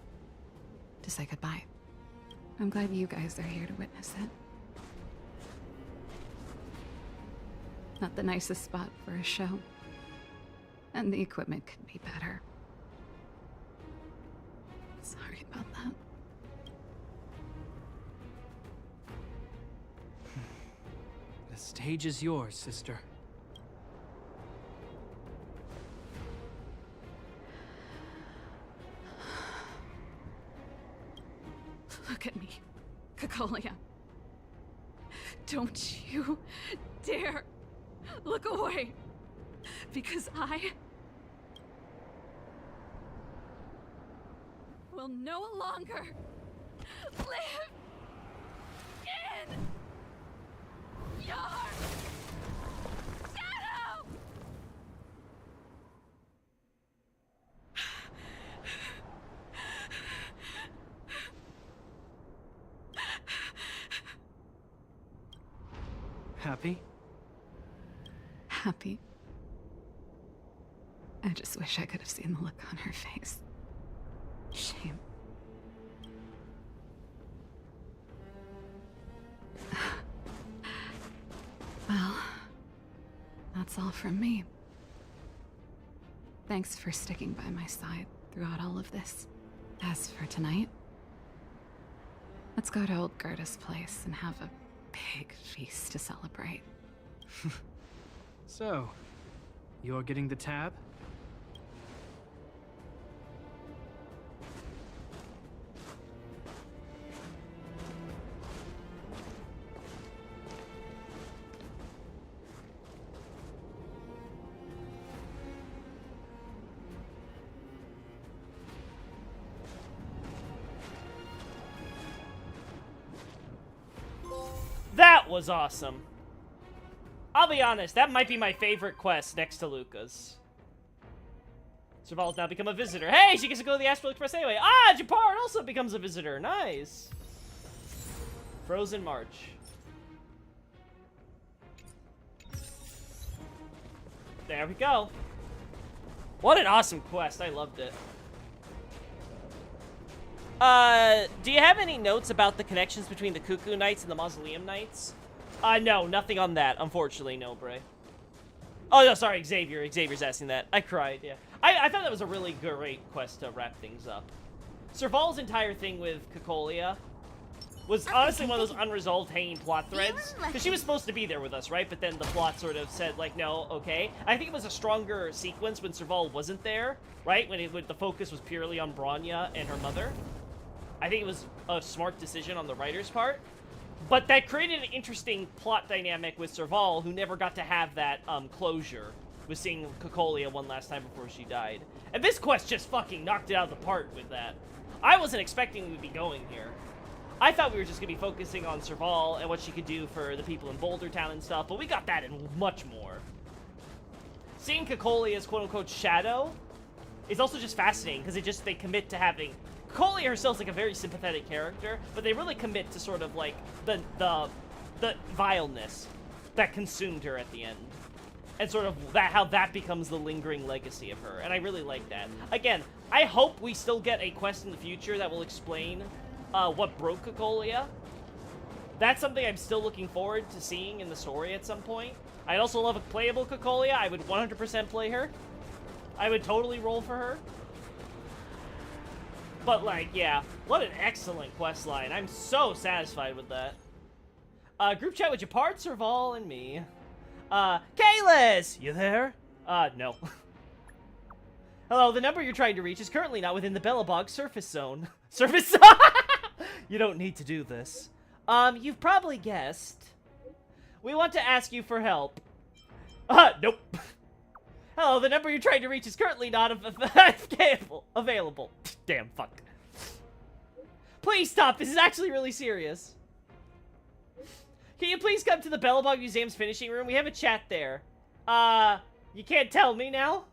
Speaker 9: To say goodbye. I'm glad you guys are here to witness it. Not the nicest spot for a show. And the equipment could be better. Sorry about that.
Speaker 2: The stage is yours, sister.
Speaker 9: Look at me, Cocolia. Don't you dare look away, because I will no longer live in your shadow!
Speaker 2: Happy?
Speaker 9: Happy. I just wish I could have seen the look on her face. Shame. Well, that's all from me. Thanks for sticking by my side throughout all of this. As for tonight, let's go to old Gerda's place and have a big feast to celebrate.
Speaker 2: So, you're getting the tab?
Speaker 1: That was awesome. I'll be honest, that might be my favorite quest next to Luca's. Serval's now become a visitor. Hey, she gets to go to the Astral Express anyway. Ah, Japard also becomes a visitor. Nice. Frozen March. There we go. What an awesome quest. I loved it. Do you have any notes about the connections between the Cuckoo Knights and the Mausoleum Knights? No, nothing on that. Unfortunately, no, Bray. Oh, no, sorry, Xavier. Xavier's asking that. I cried, yeah. I thought that was a really great quest to wrap things up. Serval's entire thing with Cocolia was honestly one of those unresolved hanging plot threads. Because she was supposed to be there with us, right? But then the plot sort of said, like, no, okay. I think it was a stronger sequence when Serval wasn't there, right? When the focus was purely on Bronya and her mother. I think it was a smart decision on the writer's part. But that created an interesting plot dynamic with Serval, who never got to have that closure with seeing Cocolia one last time before she died. And this quest just fucking knocked it out of the park with that. I wasn't expecting we'd be going here. I thought we were just going to be focusing on Serval and what she could do for the people in Boulder Town and stuff, but we got that and much more. Seeing Cocolia's quote-unquote shadow is also just fascinating, because they commit to having... Cocolia herself's like a very sympathetic character, but they really commit to sort of like the vileness that consumed her at the end. And sort of how that becomes the lingering legacy of her. And I really like that. Again, I hope we still get a quest in the future that will explain what broke Cocolia. That's something I'm still looking forward to seeing in the story at some point. I'd also love a playable Cocolia. I would 100% play her. I would totally roll for her. But, like, yeah, what an excellent quest line. I'm so satisfied with that. Group chat with Japard, Serval, and me. Kalis! You there? No. Hello, the number you're trying to reach is currently not within the Belobog surface zone. Surface zone? You don't need to do this. You've probably guessed. We want to ask you for help. Nope. Hello, the number you're trying to reach is currently not available. Damn, fuck. Please stop, this is actually really serious. Can you please come to the Belobog Museum's finishing room? We have a chat there. You can't tell me now?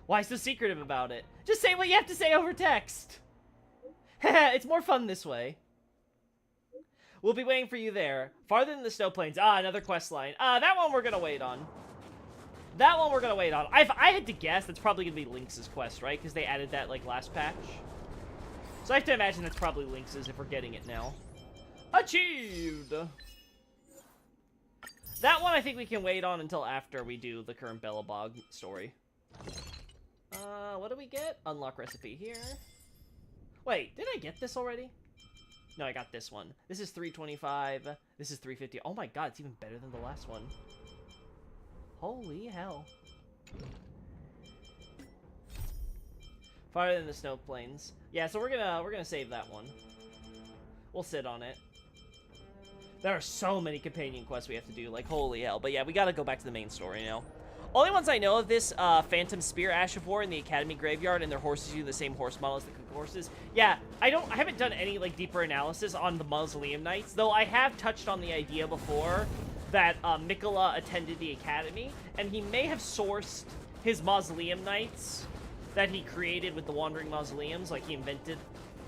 Speaker 1: Why so secretive about it? Just say what you have to say over text. It's more fun this way. We'll be waiting for you there. Farther than the snow plains. Another quest line. That one we're gonna wait on. That one we're gonna wait on. If I had to guess, that's probably gonna be Lynx's quest, right? Because they added that, like, last patch. So I have to imagine that's probably Lynx's if we're getting it now. Achieved! That one I think we can wait on until after we do the current Belobog story. What do we get? Unlock recipe here. Wait, did I get this already? No, I got this one. This is 325. This is 350. Oh my god, it's even better than the last one. Holy hell. Farther than the snow plains. Yeah, so we're gonna save that one. We'll sit on it. There are so many companion quests we have to do, like holy hell. But yeah, we gotta go back to the main story now. Only ones I know of this, Phantom Spear, Ash of War, and the Academy Graveyard, and their horses use the same horse model as the Cook horses. Yeah, I haven't done any, like, deeper analysis on the Mausoleum Knights, though I have touched on the idea before that Mikola attended the Academy, and he may have sourced his Mausoleum Knights that he created with the Wandering Mausoleums, like he invented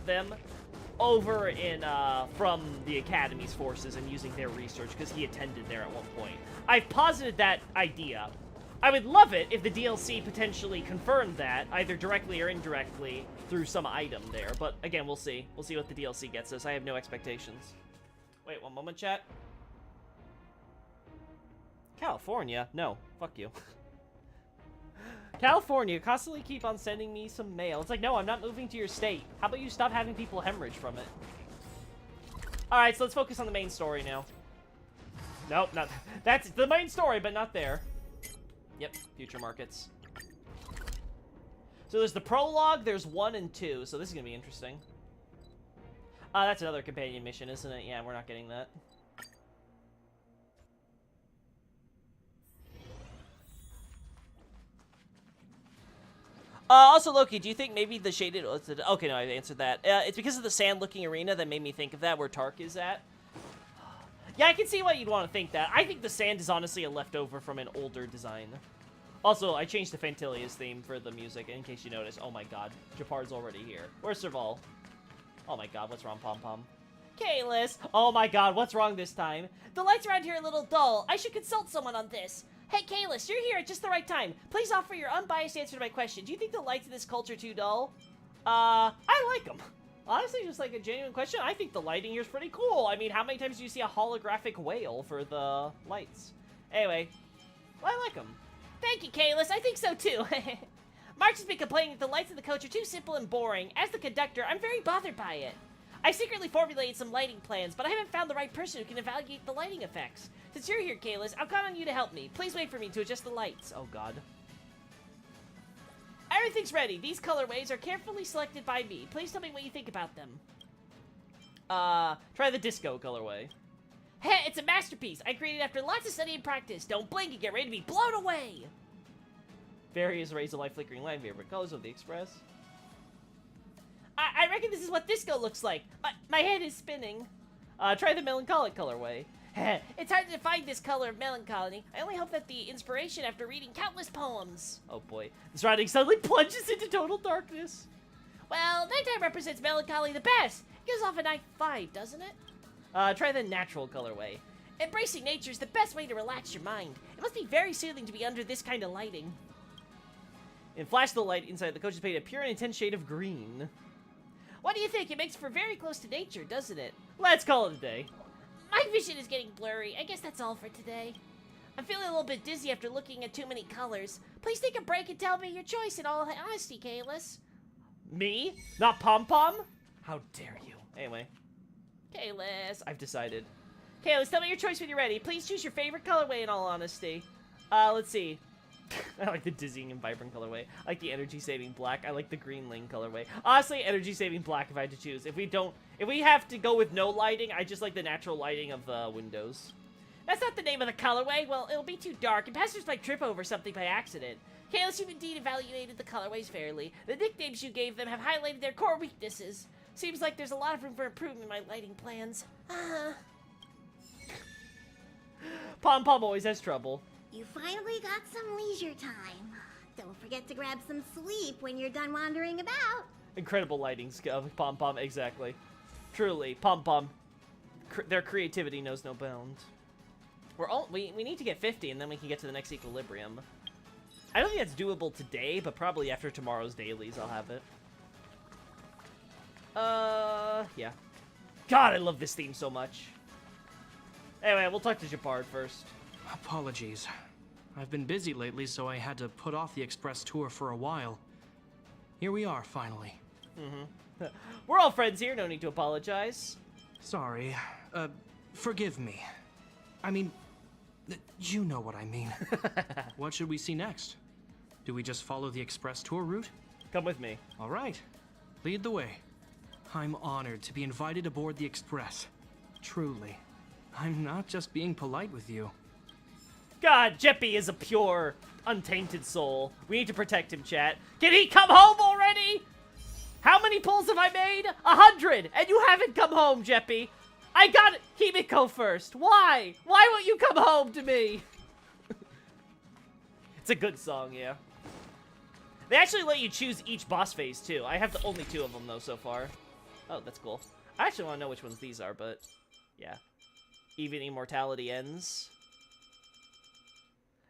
Speaker 1: them, over in, from the Academy's forces and using their research, because he attended there at one point. I've posited that idea. I would love it if the DLC potentially confirmed that, either directly or indirectly, through some item there. But, again, we'll see. We'll see what the DLC gets us. I have no expectations. Wait, one moment, chat. California? No. Fuck you. California, constantly keep on sending me some mail. It's like, no, I'm not moving to your state. How about you stop having people hemorrhage from it? Alright, so let's focus on the main story now. Nope, not... That's the main story, but not there. Yep, future markets. So there's the prologue, there's 1 and 2, so this is gonna be interesting. That's another companion mission, isn't it? Yeah, we're not getting that. Also, Loki, do you think maybe the shaded... Okay, no, I answered that. It's because of the sand-looking arena that made me think of that, where Tark is at. Yeah, I can see why you'd want to think that. I think the sand is honestly a leftover from an older design. Also, I changed the Fantilia's theme for the music, in case you noticed. Oh my god, Japard's already here. Where's Serval? Oh my god, what's wrong, Pom-Pom? Kalis! Oh my god, what's wrong this time?
Speaker 8: The lights around here are a little dull. I should consult someone on this. Hey, Kalis, you're here at just the right time. Please offer your unbiased answer to my question. Do you think the lights in this culture are too dull?
Speaker 1: I like them. Honestly, just like a genuine question, I think the lighting here is pretty cool. I mean, how many times do you see a holographic whale for the lights? Anyway, I like them.
Speaker 8: Thank you, Kalis. I think so, too. March has been complaining that the lights in the coach are too simple and boring. As the conductor, I'm very bothered by it. I've secretly formulated some lighting plans, but I haven't found the right person who can evaluate the lighting effects. Since you're here, Kalis, I'll count on you to help me. Please wait for me to adjust the lights.
Speaker 1: Oh, God.
Speaker 8: Everything's ready. These colorways are carefully selected by me. Please tell me what you think about them.
Speaker 1: Try the disco colorway.
Speaker 8: Heh, it's a masterpiece. I created after lots of study and practice. Don't blink and get ready to be blown away.
Speaker 1: Various rays of light flickering light, favorite colors of the Express.
Speaker 8: I reckon this is what disco looks like. My head is spinning.
Speaker 1: Try the melancholic colorway.
Speaker 8: It's hard to define this color of melancholy. I only hope that the inspiration after reading countless poems.
Speaker 1: Oh boy. This writing suddenly plunges into total darkness.
Speaker 8: Well, nighttime represents melancholy the best. It gives off a nice vibe, doesn't it?
Speaker 1: Try the natural colorway.
Speaker 8: Embracing nature is the best way to relax your mind. It must be very soothing to be under this kind of lighting.
Speaker 1: In flash of the light inside the coach is painted a pure and intense shade of green.
Speaker 8: What do you think? It makes for very close to nature, doesn't it?
Speaker 1: Let's call it a day.
Speaker 8: My vision is getting blurry. I guess that's all for today. I'm feeling a little bit dizzy after looking at too many colors. Please take a break and tell me your choice in all honesty, Kalis.
Speaker 1: Me? Not Pom-Pom? How dare you? Anyway.
Speaker 8: Kalis.
Speaker 1: I've decided.
Speaker 8: Kalis, tell me your choice when you're ready. Please choose your favorite colorway in all honesty.
Speaker 1: Let's see. I like the dizzying and vibrant colorway. I like the energy-saving black. I like the green lane colorway. Honestly, energy-saving black if I had to choose. If we have to go with no lighting, I just like the natural lighting of the windows.
Speaker 8: That's not the name of the colorway. Well, it'll be too dark, and passengers might trip over something by accident. Kalis, you've indeed evaluated the colorways fairly. The nicknames you gave them have highlighted their core weaknesses. Seems like there's a lot of room for improvement in my lighting plans.
Speaker 1: Pom-Pom always has trouble.
Speaker 15: You finally got some leisure time. Don't forget to grab some sleep when you're done wandering about.
Speaker 1: Incredible lighting skill, Pom-Pom, exactly. Truly, Pom-Pom, their creativity knows no bounds. We need to get 50, and then we can get to the next equilibrium. I don't think that's doable today, but probably after tomorrow's dailies, I'll have it. Yeah. God, I love this theme so much. Anyway, we'll talk to Japard first.
Speaker 2: Apologies. I've been busy lately, so I had to put off the express tour for a while. Here we are, finally.
Speaker 1: We're all friends here, no need to apologize.
Speaker 2: Sorry. Forgive me. I mean, you know what I mean. What should we see next? Do we just follow the express tour route?
Speaker 1: Come with me.
Speaker 2: All right. Lead the way. I'm honored to be invited aboard the express. Truly. I'm not just being polite with you.
Speaker 1: God, Jeppy is a pure, untainted soul. We need to protect him, chat. Can he come home already? How many pulls have I made? 100! And you haven't come home, Jeppy. I got Himiko first. Why? Why won't you come home to me? It's a good song, yeah. They actually let you choose each boss phase, too. I have only 2 of them, though, so far. Oh, that's cool. I actually want to know which ones these are, but... yeah. Even Immortality Ends.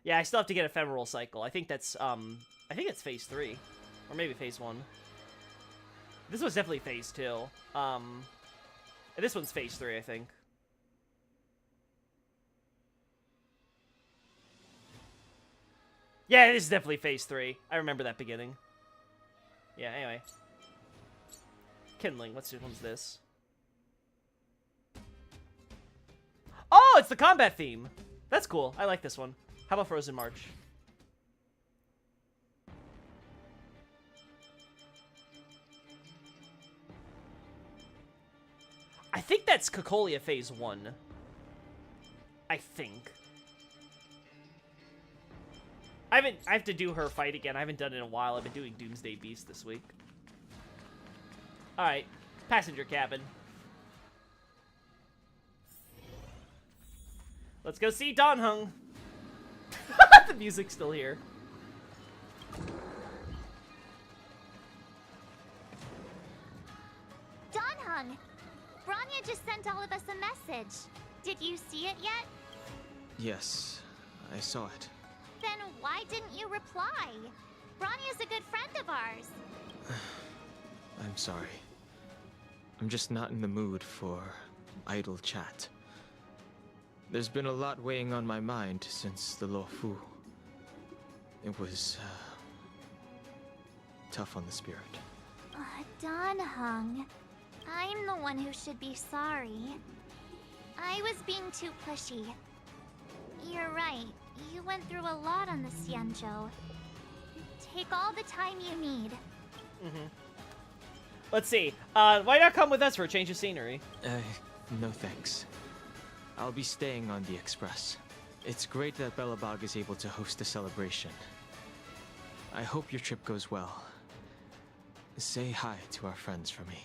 Speaker 1: Yeah, I still have to get Ephemeral Cycle. I think that's, I think it's phase 3. Or maybe phase 1. This was definitely phase 2. This one's phase 3, I think. Yeah, this is definitely phase 3. I remember that beginning. Yeah, anyway. Kindling, what's one's this? Oh, it's the combat theme! That's cool. I like this one. How about Frozen March? I think that's Cocolia Phase 1. I think. I have to do her fight again. I haven't done it in a while. I've been doing Doomsday Beast this week. Alright. Passenger cabin. Let's go see Don Hung. The music's still here.
Speaker 16: Don Hung, Branya just sent all of us a message. Did you see it yet?
Speaker 17: Yes, I saw it.
Speaker 16: Then why didn't you reply? Branya's a good friend of ours.
Speaker 17: I'm sorry. I'm just not in the mood for idle chat. There's been a lot weighing on my mind since the Lo Fu. It was, tough on the spirit.
Speaker 16: Don Hung, I'm the one who should be sorry. I was being too pushy. You're right. You went through a lot on the Xianzhou. Take all the time you need.
Speaker 1: Let's see. Why not come with us for a change of scenery?
Speaker 17: No thanks. I'll be staying on the Express. It's great that Belobog is able to host a celebration. I hope your trip goes well. Say hi to our friends for me.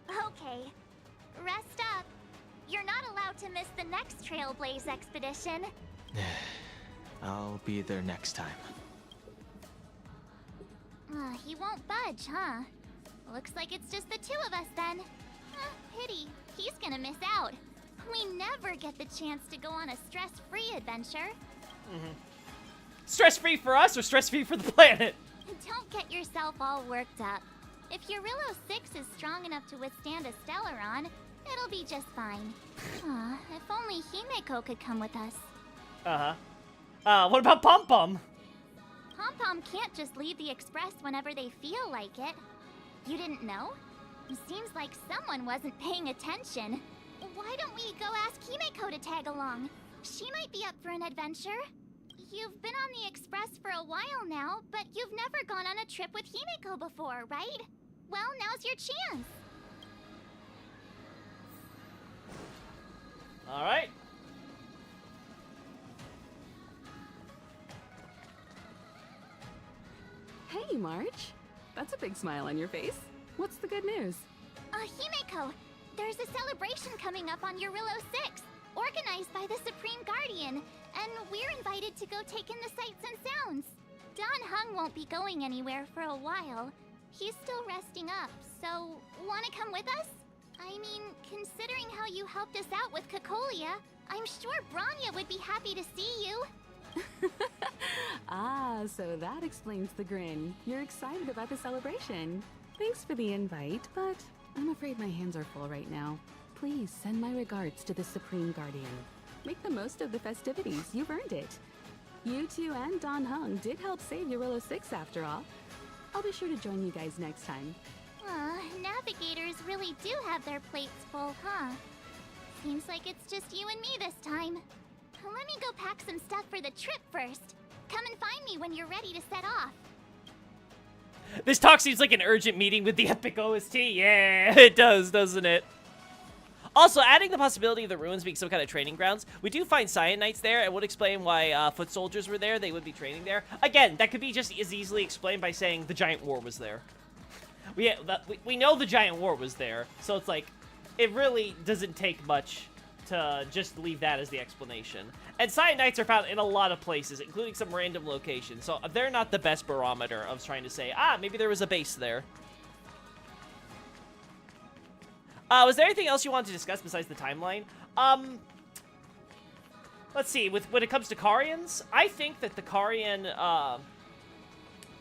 Speaker 16: Okay. Rest up. You're not allowed to miss the next Trailblaze expedition.
Speaker 17: I'll be there next time.
Speaker 16: He won't budge, huh? Looks like it's just the two of us then. Pity. He's gonna miss out. We never get the chance to go on a stress-free adventure.
Speaker 1: Stress-free for us or stress-free for the planet?
Speaker 16: Don't get yourself all worked up. If Eurillo 6 is strong enough to withstand a Stellaron, it'll be just fine. If only Himeko could come with us.
Speaker 1: What about Pom Pom?
Speaker 16: Pom Pom can't just leave the Express whenever they feel like it. You didn't know? Seems like someone wasn't paying attention. Why don't we go ask Himeko to tag along? She might be up for an adventure. You've been on the Express for a while now, but you've never gone on a trip with Himeko before, right? Well, now's your chance.
Speaker 1: All right.
Speaker 18: Hey, March. That's a big smile on your face. What's the good news?
Speaker 16: Himeko, there's a celebration coming up on Eurillo 6, organized by the Supreme Guardian, and we're invited to go take in the sights and sounds. Don Hung won't be going anywhere for a while. He's still resting up, so wanna come with us? I mean, considering how you helped us out with Cocolia, I'm sure Branya would be happy to see you.
Speaker 18: So that explains the grin. You're excited about the celebration. Thanks for the invite, but I'm afraid my hands are full right now. Please send my regards to the Supreme Guardian. Make the most of the festivities. You've earned it. You two and Don Hung did help save Eurillo 6 after all. I'll be sure to join you guys next time.
Speaker 16: Navigators really do have their plates full, huh? Seems like it's just you and me this time. Let me go pack some stuff for the trip first. Come and find me when you're ready to set off.
Speaker 1: This talk seems like an urgent meeting with the Epic OST. Yeah, it does, doesn't it? Also, adding the possibility of the ruins being some kind of training grounds, we do find Cyanites there, and would explain why foot soldiers were there. They would be training there. Again, that could be just as easily explained by saying the Giant War was there. We know the Giant War was there, so it's like, it really doesn't take much to just leave that as the explanation. And Cyanites are found in a lot of places, including some random locations, so they're not the best barometer of trying to say, maybe there was a base there. Was there anything else you wanted to discuss besides the timeline? Let's see, when it comes to Carians, I think that the Carian,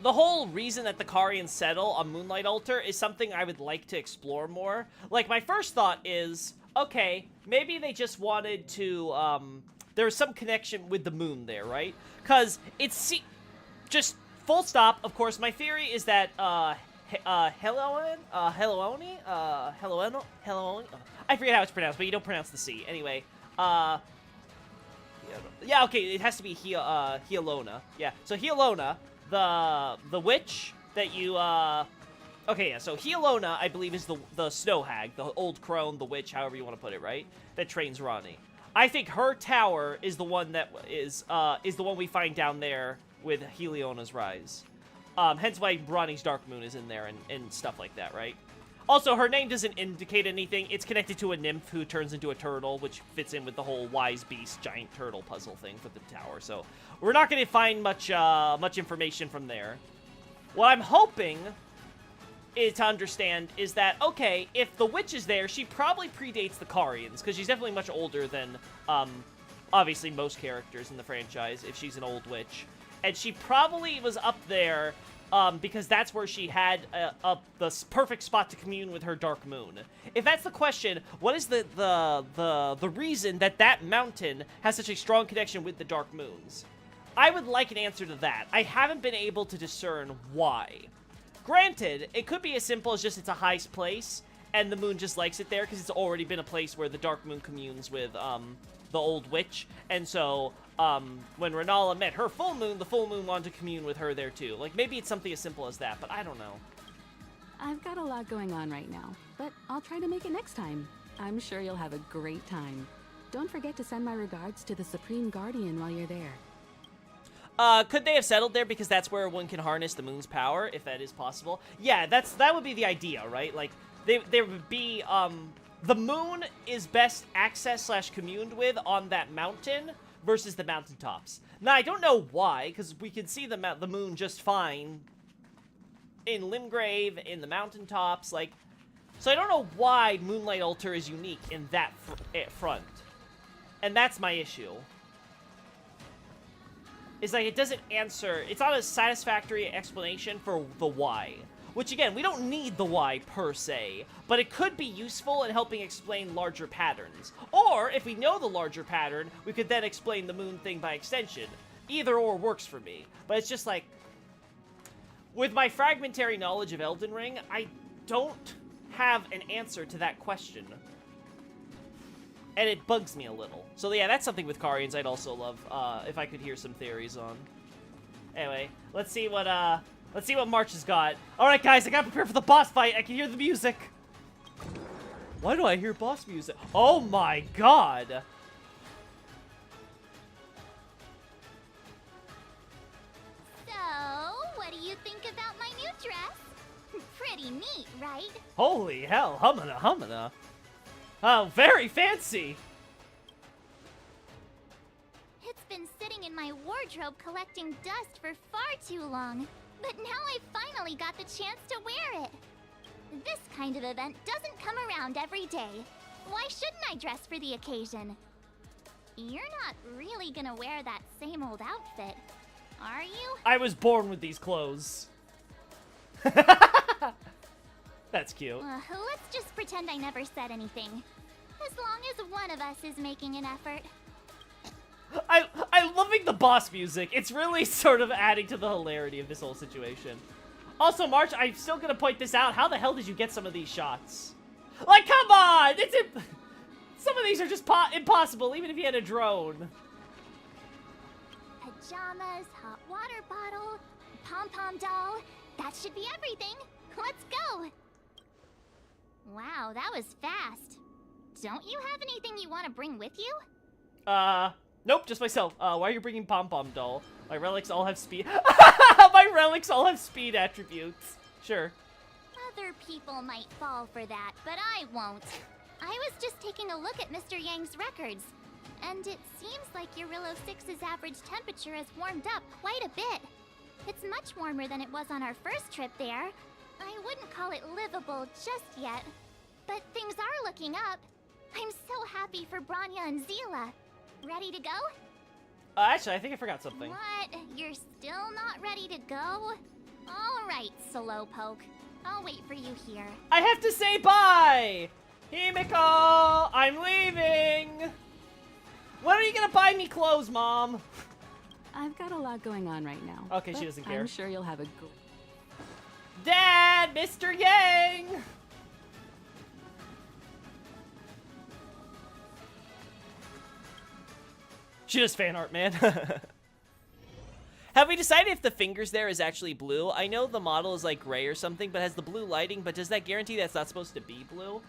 Speaker 1: the whole reason that the Carians settle on Moonlight Altar is something I would like to explore more. Like, my first thought is, okay, maybe they just wanted to, there's some connection with the moon there, right? Because it's, just full stop, of course, my theory is that, Hellooni, I forget how it's pronounced, but you don't pronounce the C. Anyway, yeah, okay, it has to be Helona. Yeah, so Helona, the witch that you, okay, yeah, so Helona, I believe, is the snow hag, the old crone, the witch, however you want to put it, right? That trains Ronnie. I think her tower is the one that is the one we find down there with Heliona's rise. Hence why Ronnie's Dark Moon is in there and stuff like that, right? Also, her name doesn't indicate anything. It's connected to a nymph who turns into a turtle, which fits in with the whole wise beast giant turtle puzzle thing for the tower. So we're not going to find much information from there. What I'm hoping to understand is that, okay, if the witch is there, she probably predates the Carians, because she's definitely much older than, obviously, most characters in the franchise, if she's an old witch. And she probably was up there because that's where she had the perfect spot to commune with her Dark Moon. If that's the question, what is the reason that that mountain has such a strong connection with the Dark Moons? I would like an answer to that. I haven't been able to discern why. Granted, it could be as simple as just it's a high place, and the moon just likes it there because it's already been a place where the Dark Moon communes with the old witch, and so when Renala met her full moon, the full moon wanted to commune with her there too. Like, maybe it's something as simple as that, but I don't know.
Speaker 18: I've got a lot going on right now, but I'll try to make it next time. I'm sure you'll have a great time. Don't forget to send my regards to the Supreme Guardian while you're there.
Speaker 1: Could they have settled there because that's where one can harness the moon's power, if that is possible? Yeah, that would be the idea, right? Like, there would be, the moon is best accessed / communed with on that mountain versus the mountaintops. Now, I don't know why, because we can see the moon just fine in Limgrave, in the mountaintops, like, so I don't know why Moonlight Altar is unique in that front. And that's my issue. It's like, it doesn't answer, it's not a satisfactory explanation for the why. Which, again, we don't need the why per se, but it could be useful in helping explain larger patterns. Or, if we know the larger pattern, we could then explain the moon thing by extension. Either or works for me. But it's just like, with my fragmentary knowledge of Elden Ring, I don't have an answer to that question. And it bugs me a little. So yeah, that's something with Carians I'd also love, if I could hear some theories on. Anyway, let's see what March has got. Alright guys, I gotta prepare for the boss fight. I can hear the music. Why do I hear boss music? Oh my god!
Speaker 16: So, what do you think about my new dress? Pretty neat, right?
Speaker 1: Holy hell, humana humana. Oh, very fancy!
Speaker 16: It's been sitting in my wardrobe collecting dust for far too long, but now I finally got the chance to wear it. This kind of event doesn't come around every day. Why shouldn't I dress for the occasion? You're not really gonna wear that same old outfit, are you?
Speaker 1: I was born with these clothes. That's cute.
Speaker 16: Let's just pretend I never said anything. As long as one of us is making an effort.
Speaker 1: I'm loving the boss music. It's really sort of adding to the hilarity of this whole situation. Also, March, I'm still gonna point this out. How the hell did you get some of these shots? Like, come on! Some of these are just impossible, even if you had a drone.
Speaker 16: Pajamas, hot water bottle, pom-pom doll. That should be everything. Let's go. Wow, that was fast. Don't you have anything you want to bring with you?
Speaker 1: Nope, just myself. Why are you bringing pom-pom doll? My relics all have speed. My relics all have speed attributes. Sure.
Speaker 16: Other people might fall for that, but I won't. I was just taking a look at Mr. Yang's records, and it seems like Eurillo 6's average temperature has warmed up quite a bit. It's much warmer than it was on our first trip there. I wouldn't call it livable just yet, but things are looking up. I'm so happy for Branya and Zila. Ready to go?
Speaker 1: Actually, I think I forgot something.
Speaker 16: What? You're still not ready to go? Alright, Slowpoke. I'll wait for you here.
Speaker 1: I have to say bye! Himiko! I'm leaving! When are you gonna buy me clothes, Mom?
Speaker 18: I've got a lot going on right now.
Speaker 1: Okay, she doesn't care.
Speaker 18: I'm sure you'll have a
Speaker 1: Dad! Mr. Yang! She does fan art, man. Have we decided if the fingers there is actually blue? I know the model is like gray or something, but has the blue lighting, but does that guarantee that's not supposed to be blue?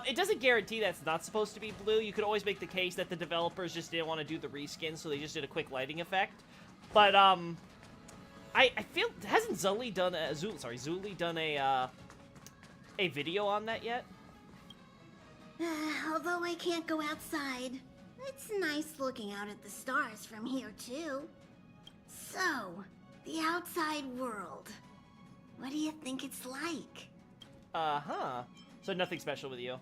Speaker 1: It doesn't guarantee that's not supposed to be blue. You could always make the case that the developers just didn't want to do the reskin, so they just did a quick lighting effect. But, I feel, hasn't Zully done a, Zuli done a, a video on that yet.
Speaker 15: Although I can't go outside, it's nice looking out at the stars from here, too. So, the outside world. What do you think it's like?
Speaker 1: Uh-huh. So nothing special with you.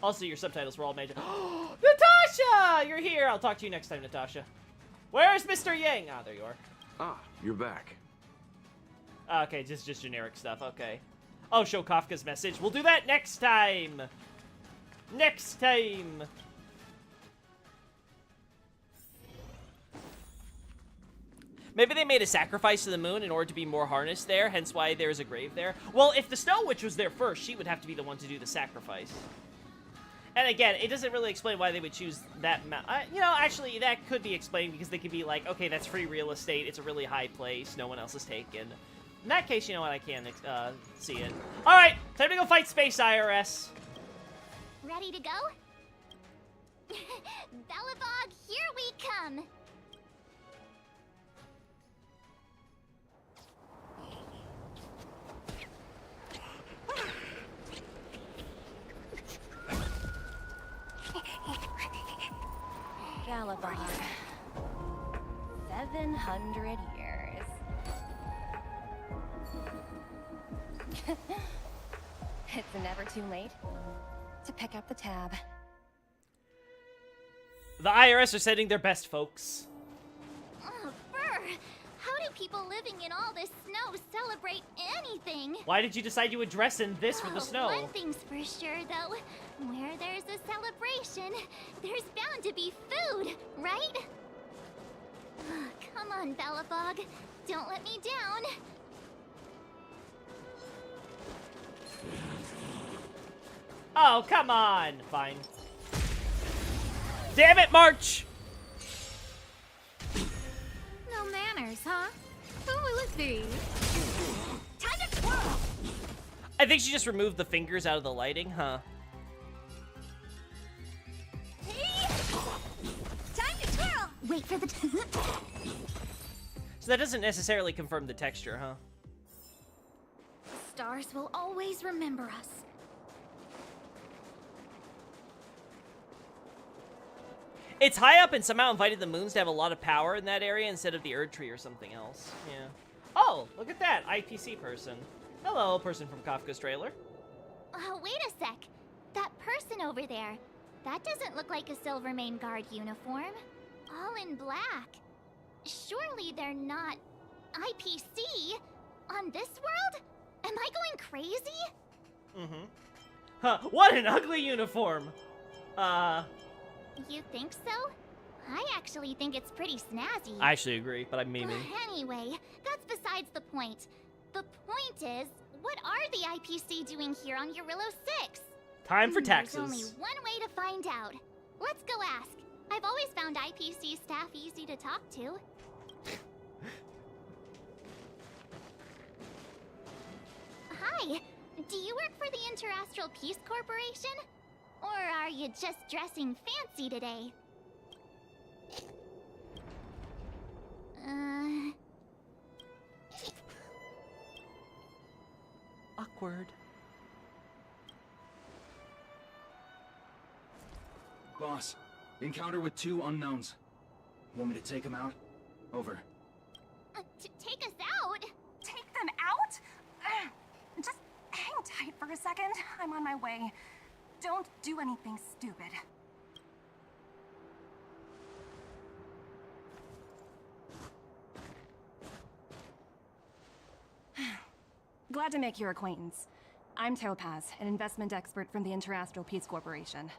Speaker 1: Also, your subtitles were all major. Natasha! You're here! I'll talk to you next time, Natasha. Where's Mr. Yang? Ah, there you are.
Speaker 19: Ah, you're back.
Speaker 1: Okay, just generic stuff, okay. Oh, show Kafka's message. We'll do that next time! Next time! Maybe they made a sacrifice to the moon in order to be more harnessed there, hence why there's a grave there. Well, if the Snow Witch was there first, she would have to be the one to do the sacrifice. And again, it doesn't really explain why they would choose that you know, actually, that could be explained because they could be like, okay, that's free real estate, it's a really high place, no one else has taken. In that case, you know what, I can see it. Alright, time to go fight Space IRS.
Speaker 16: Ready to go? Belobog, here we come!
Speaker 14: Belobog. 700 years. It's never too late to pick up the tab.
Speaker 1: The IRS are sending their best, folks.
Speaker 16: Oh, Burr! How do people living in all this snow celebrate anything?
Speaker 1: Why did you decide you would dress in this for the snow?
Speaker 16: One thing's for sure, though. Where there's a celebration, there's bound to be food, right? Come on, Belobog. Don't let me down.
Speaker 1: Oh, come on! Fine. Damn it, March!
Speaker 9: No manners, huh? Oh, let's see.
Speaker 16: Time to twirl!
Speaker 1: I think she just removed the fingers out of the lighting, huh?
Speaker 16: Time to twirl! Wait for the...
Speaker 1: So that doesn't necessarily confirm the texture, huh?
Speaker 16: Stars will always remember us.
Speaker 1: It's high up and somehow invited the moons to have a lot of power in that area instead of the Erd Tree or something else. Yeah. Oh, look at that. IPC person. Hello, person from Kafka's trailer.
Speaker 16: Wait a sec. That person over there, that doesn't look like a Silvermane Guard uniform. All in black. Surely they're not IPC on this world? Am I going crazy?
Speaker 1: Mm-hmm. Huh, what an ugly uniform!
Speaker 16: You think so? I actually think it's pretty snazzy.
Speaker 1: I actually agree, but I'm memeing.
Speaker 16: Anyway, that's besides the point. The point is, what are the IPC doing here on Eurillo 6?
Speaker 1: Time for taxes.
Speaker 16: There's only one way to find out. Let's go ask. I've always found IPC staff easy to talk to. Hi, do you work for the Interastral Peace Corporation? Or are you just dressing fancy today?
Speaker 1: Awkward.
Speaker 20: Boss, encounter with 2 unknowns. Want me to take them out? Over.
Speaker 16: Take us out?
Speaker 13: Take them out? Just hang tight for a second. I'm on my way. Don't do anything stupid. Glad to make your acquaintance. I'm Topaz, an investment expert from the Interastral Peace Corporation.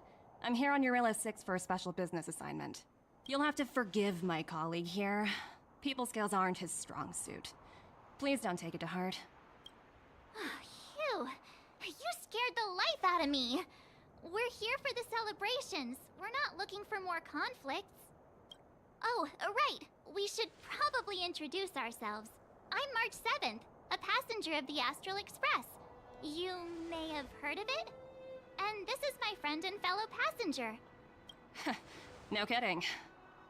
Speaker 13: I'm here on Eurillo 6 for a special business assignment. You'll have to forgive my colleague here. People skills aren't his strong suit. Please don't take it to heart.
Speaker 16: Phew. You scared the life out of me. We're here for the celebrations. We're not looking for more conflicts. Oh, right. We should probably introduce ourselves. I'm March 7th, a passenger of the Astral Express. You may have heard of it? And this is my friend and fellow passenger.
Speaker 13: No kidding.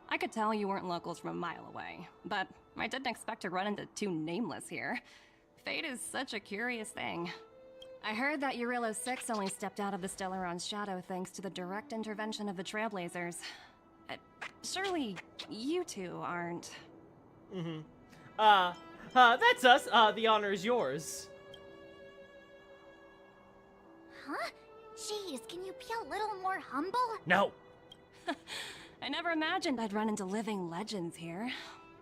Speaker 13: I could tell you weren't locals from a mile away, but I didn't expect to run into 2 nameless here. Fate is such a curious thing.
Speaker 19: I heard that Urillo 6 only stepped out of the Stellaron's shadow thanks to the direct intervention of the Trailblazers. Surely you two aren't...
Speaker 1: Mm-hmm. That's us. The honor is yours.
Speaker 16: Huh? Jeez, can you be a little more humble?
Speaker 1: No.
Speaker 19: I never imagined I'd run into living legends here.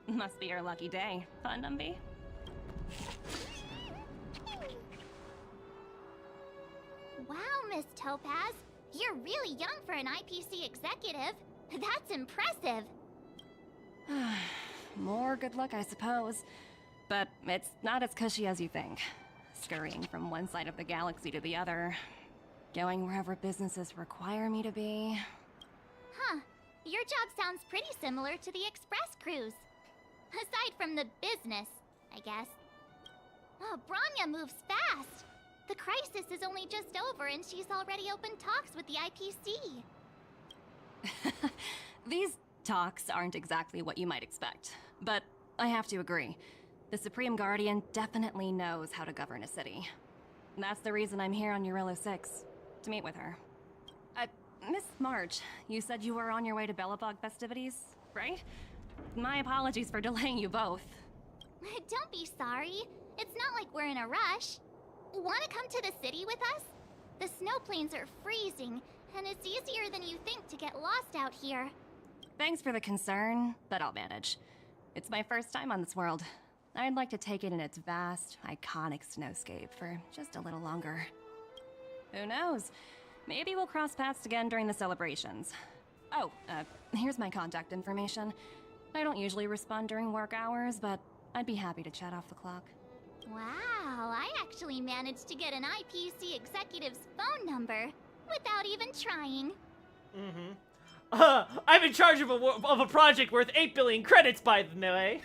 Speaker 19: Must be your lucky day, huh, Numby?
Speaker 16: Wow, Miss Topaz. You're really young for an IPC executive. That's impressive.
Speaker 19: More good luck, I suppose. But it's not as cushy as you think. Scurrying from one side of the galaxy to the other. Going wherever businesses require me to be.
Speaker 16: Huh. Your job sounds pretty similar to the Express cruise. Aside from the business, I guess. Oh, Branya moves fast. The crisis is only just over and she's already opened talks with the IPC.
Speaker 19: These talks aren't exactly what you might expect. But I have to agree. The Supreme Guardian definitely knows how to govern a city. That's the reason I'm here on Urillo 6. To meet with her. Miss March, you said you were on your way to Belobog festivities, right? My apologies for delaying you both.
Speaker 16: Don't be sorry. It's not like we're in a rush. Want to come to the city with us? The snow plains are freezing, and it's easier than you think to get lost out here.
Speaker 19: Thanks for the concern, but I'll manage. It's my first time on this world. I'd like to take it in its vast, iconic snowscape for just a little longer. Who knows? Maybe we'll cross paths again during the celebrations. Oh, here's my contact information. I don't usually respond during work hours, but I'd be happy to chat off the clock.
Speaker 16: Wow, I actually managed to get an IPC executive's phone number without even trying.
Speaker 1: Mm-hmm. I'm in charge of a project worth 8 billion credits, by the way.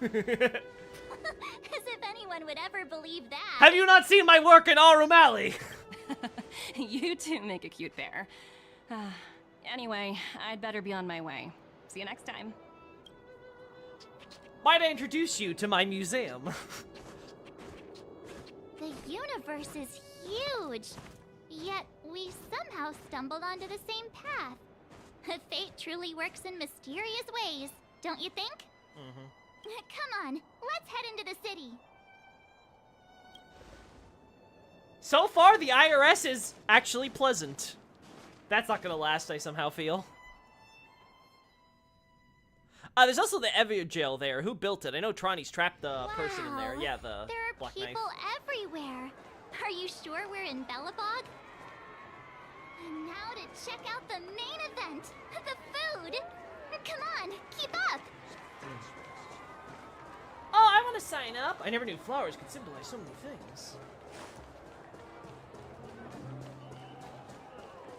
Speaker 16: As if anyone would ever believe that.
Speaker 1: Have you not seen my work in Aurum Alley?
Speaker 19: You two make a cute pair. Anyway, I'd better be on my way. See you next time.
Speaker 1: Might I introduce you to my museum?
Speaker 16: The universe is huge, yet we somehow stumbled onto the same path. Fate truly works in mysterious ways, don't you think?
Speaker 1: Mm-hmm.
Speaker 16: Come on, let's head into the city.
Speaker 1: So far, the IRS is actually pleasant. That's not gonna last, I somehow feel. There's also the Ever jail there. Who built it? I know Trani's trapped the person in there. Yeah, the
Speaker 16: There are
Speaker 1: Black
Speaker 16: people
Speaker 1: Knife.
Speaker 16: everywhere. Are you sure we're in Belobog? And now to check out the main event, the food. Come on, keep up.
Speaker 1: Oh, I want to sign up. I never knew flowers could symbolize so many things.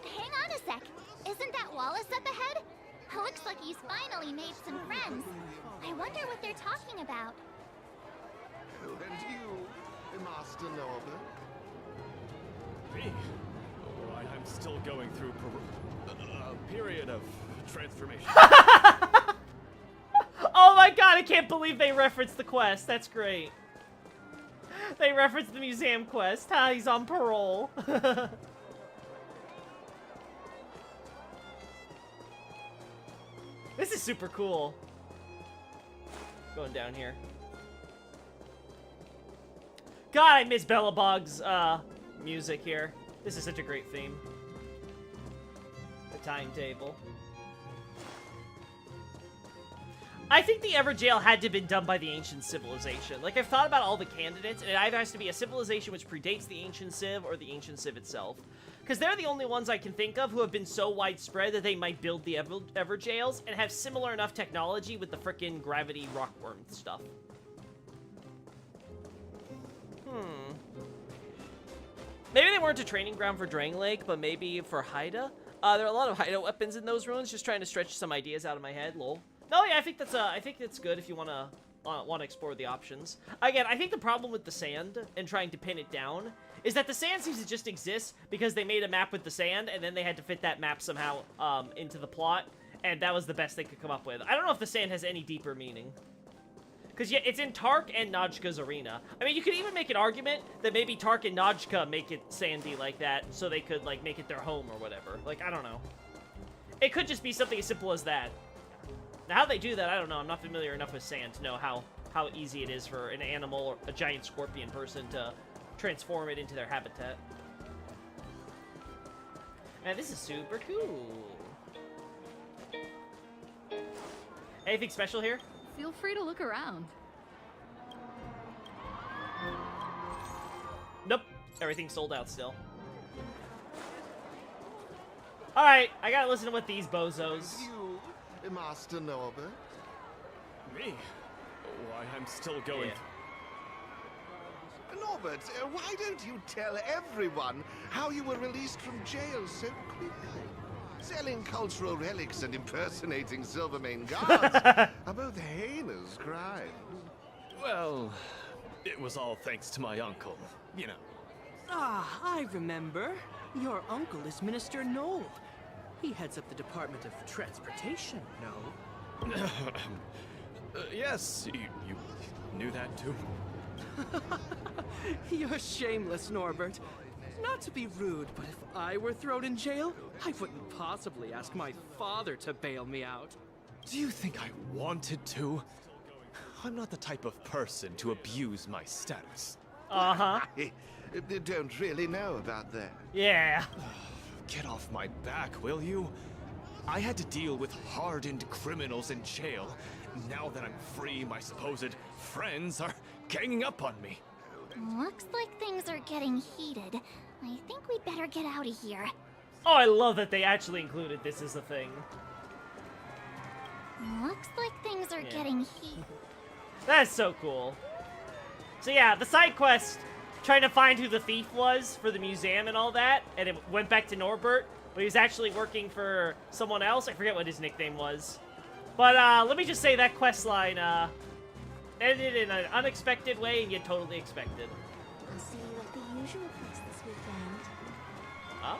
Speaker 16: Hang on a sec. Isn't that Wallace up ahead? Looks like he's finally made some friends. I wonder what they're talking about.
Speaker 21: Oh, and you, Master Norbert?
Speaker 22: Me? Oh, I'm still going through a period of transformation.
Speaker 1: Oh my god, I can't believe they referenced the quest. That's great. They referenced the museum quest. He's on parole. This is super cool. Going down here. God, I miss Belobog's music here. This is such a great theme. The timetable. I think the Everjail had to have been done by the ancient civilization. Like, I've thought about all the candidates, and it either has to be a civilization which predates the ancient civ or the ancient civ itself. Because they're the only ones I can think of who have been so widespread that they might build the Everjails and have similar enough technology with the frickin' gravity rockworm stuff. Maybe they weren't a training ground for Drang Lake, but maybe for Haida? There are a lot of Haida weapons in those ruins, just trying to stretch some ideas out of my head, lol. No, yeah, I think that's good if you wanna explore the options. Again, I think the problem with the sand and trying to pin it down is that the sand seems to just exist because they made a map with the sand and then they had to fit that map somehow into the plot, and that was the best they could come up with. I don't know if the sand has any deeper meaning. Because yeah, it's in Tark and Najka's arena. I mean, you could even make an argument that maybe Tark and Najka make it sandy like that, so they could, like, make it their home or whatever. Like, I don't know. It could just be something as simple as that. Now, how they do that, I don't know. I'm not familiar enough with sand to know how easy it is for an animal or a giant scorpion person to transform it into their habitat. Man, this is super cool. Anything special here?
Speaker 9: Feel free to look around.
Speaker 1: Nope. Everything's sold out still. Alright, I gotta listen to what these bozos.
Speaker 21: You, Master Norbert?
Speaker 22: Me? Why, I'm still going.
Speaker 21: Norbert, why don't you tell everyone how you were released from jail so quickly? Selling cultural relics and impersonating Silvermane guards are both heinous crimes.
Speaker 22: Well, it was all thanks to my uncle, you know.
Speaker 4: Ah, I remember. Your uncle is Minister Knoll. He heads up the Department of Transportation, no?
Speaker 22: Yes, you knew that too?
Speaker 4: You're shameless, Norbert. Not to be rude, but if I were thrown in jail, I wouldn't possibly ask my father to bail me out.
Speaker 22: Do you think I wanted to? I'm not the type of person to abuse my status.
Speaker 1: Uh-huh.
Speaker 21: I don't really know about that.
Speaker 1: Yeah.
Speaker 22: Get off my back, will you? I had to deal with hardened criminals in jail. Now that I'm free, my supposed friends are ganging up on me.
Speaker 16: Looks like things are getting heated. I think we'd better get out of here.
Speaker 1: Oh, I love that they actually included this as a thing.
Speaker 16: Looks like things are getting heated.
Speaker 1: That's so cool. So yeah, the side quest, trying to find who the thief was for the museum and all that, and it went back to Norbert, but he was actually working for someone else. I forget what his nickname was. But let me just say that quest line ended in an unexpected way and yet totally expected.
Speaker 15: I'll see you at the usual place this weekend.
Speaker 1: Oh.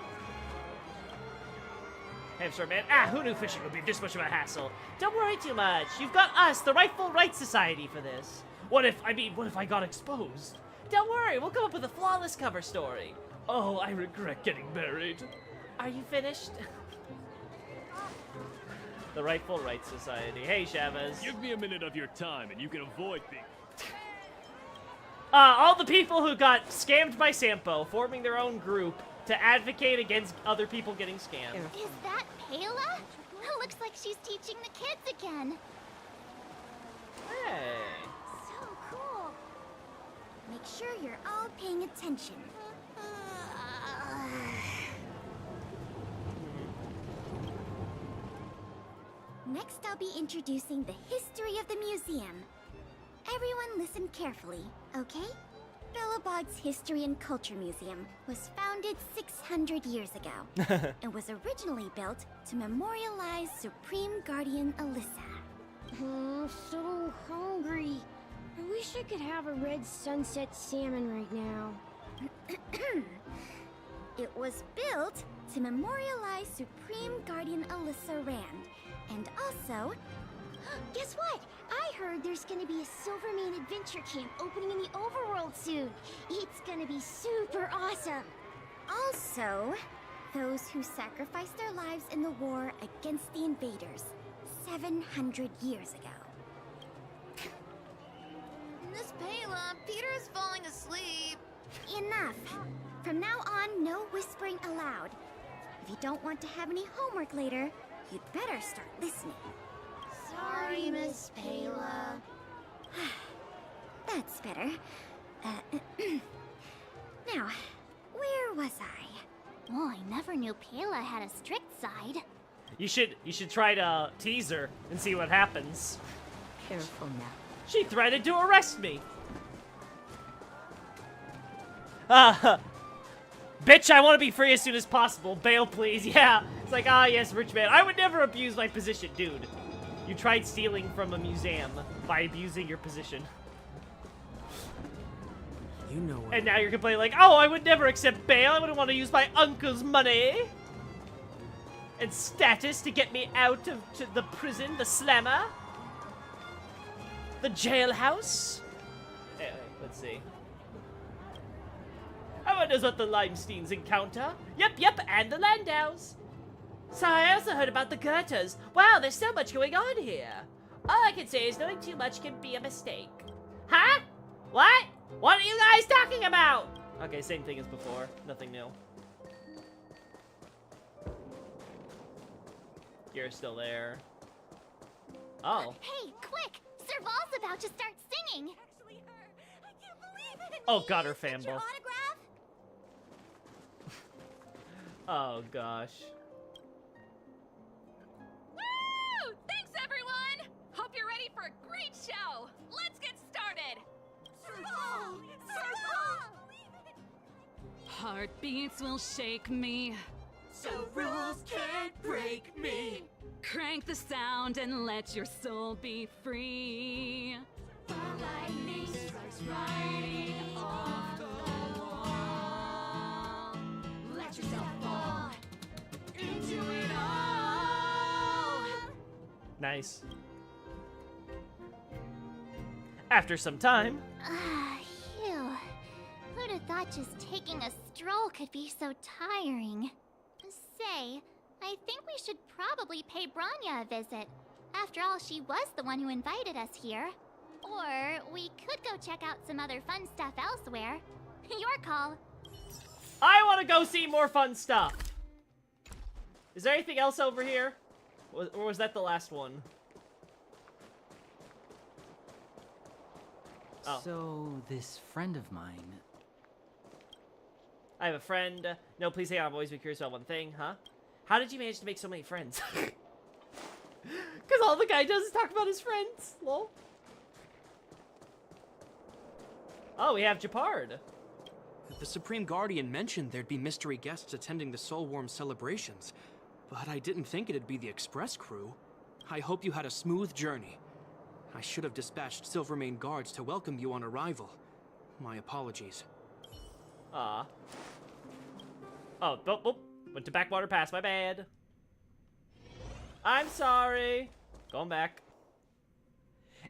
Speaker 1: Hamster man. Ah, who knew fishing would be this much of a hassle? Don't worry too much. You've got us, the Rightful Rights Society, for this. What if I got exposed? Don't worry, we'll come up with a flawless cover story. Oh, I regret getting married. Are you finished? The Rightful Rights Society. Hey, Chavez.
Speaker 22: Give me a minute of your time and you can avoid being...
Speaker 1: All the people who got scammed by Sampo forming their own group to advocate against other people getting scammed.
Speaker 16: Is that Payla? Looks like she's teaching the kids again.
Speaker 1: Hey.
Speaker 16: So cool. Make sure you're all paying attention. Next, I'll be introducing the history of the museum. Everyone listen carefully, okay? Belobog's History and Culture Museum was founded 600 years ago and was originally built to memorialize Supreme Guardian Alyssa.
Speaker 7: Oh, so hungry. I wish I could have a red sunset salmon right now.
Speaker 16: It was built to memorialize Supreme Guardian Alyssa Rand, and also... Guess what? I heard there's gonna be a Silvermane adventure camp opening in the overworld soon. It's gonna be super awesome. Also, those who sacrificed their lives in the war against the invaders 700 years ago.
Speaker 23: Miss Payla, Peter's falling asleep.
Speaker 16: Enough. From now on, no whispering aloud. If you don't want to have any homework later, you'd better start listening.
Speaker 23: Sorry, Miss Payla.
Speaker 16: That's better. Now, where was I? Oh, I never knew Payla had a strict side.
Speaker 1: You should try to tease her and see what happens.
Speaker 7: Careful now.
Speaker 1: She threatened to arrest me. Bitch, I want to be free as soon as possible. Bail, please. Yeah. It's like, yes, rich man. I would never abuse my position, dude. You tried stealing from a museum by abusing your position.
Speaker 4: You know what?
Speaker 1: And now you're complaining like, oh, I would never accept bail. I wouldn't want to use my uncle's money and status to get me out of the prison, the slammer. The jailhouse? Anyway, let's see. I wonder what the Limesteins encounter. Yep, and the Landows. So I also heard about the Goethers. Wow, there's so much going on here. All I can say is knowing too much can be a mistake. Huh? What? What are you guys talking about? Okay, same thing as before. Nothing new. You're still there. Oh.
Speaker 16: Hey, quick! Serval's about to start singing. Actually, her. I can't believe it.
Speaker 1: Oh God, her
Speaker 16: Your
Speaker 1: fanboy.
Speaker 16: autograph?
Speaker 1: Oh gosh.
Speaker 9: Woo! Thanks, everyone! Hope you're ready for a great show. Let's get started.
Speaker 23: Serval! Serval!
Speaker 9: Heartbeats will shake me.
Speaker 23: So rules can't break me.
Speaker 9: Crank the sound and let your soul be free.
Speaker 23: Lightning strikes right off the wall. Let yourself fall into it all.
Speaker 1: Nice. After some time.
Speaker 16: Phew. Who'd have thought just taking a stroll could be so tiring? Say, I think we should probably pay Branya a visit. After all, she was the one who invited us here. Or we could go check out some other fun stuff elsewhere. Your call.
Speaker 1: I want to go see more fun stuff. Is there anything else over here? Or was that the last one? Oh.
Speaker 6: So, this friend of mine...
Speaker 1: I have a friend. No, please hang on. I've always been curious about one thing, huh? How did you manage to make so many friends? Because all the guy does is talk about his friends. Lol. Oh, we have Japard.
Speaker 2: The Supreme Guardian mentioned there'd be mystery guests attending the Soulworm celebrations, but I didn't think it'd be the Express crew. I hope you had a smooth journey. I should have dispatched Silvermane guards to welcome you on arrival. My apologies.
Speaker 1: Ah. Oh, went to Backwater Pass, my bad. I'm sorry. Going back.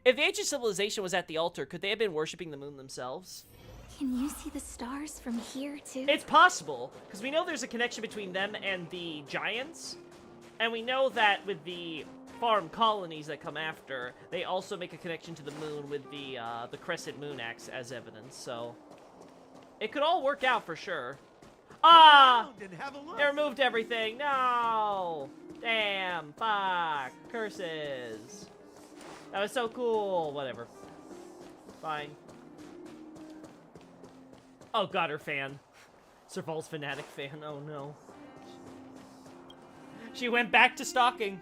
Speaker 1: If the ancient civilization was at the altar, could they have been worshipping the moon themselves?
Speaker 3: Can you see the stars from here, too?
Speaker 1: It's possible, because we know there's a connection between them and the giants. And we know that with the farm colonies that come after, they also make a connection to the moon with the crescent moon axe as evidence, so... It could all work out for sure. Ah! They removed everything. No! Damn. Fuck. Curses. That was so cool. Whatever. Fine. Oh God, her fan. Serval's fanatic fan. Oh no. She went back to stalking.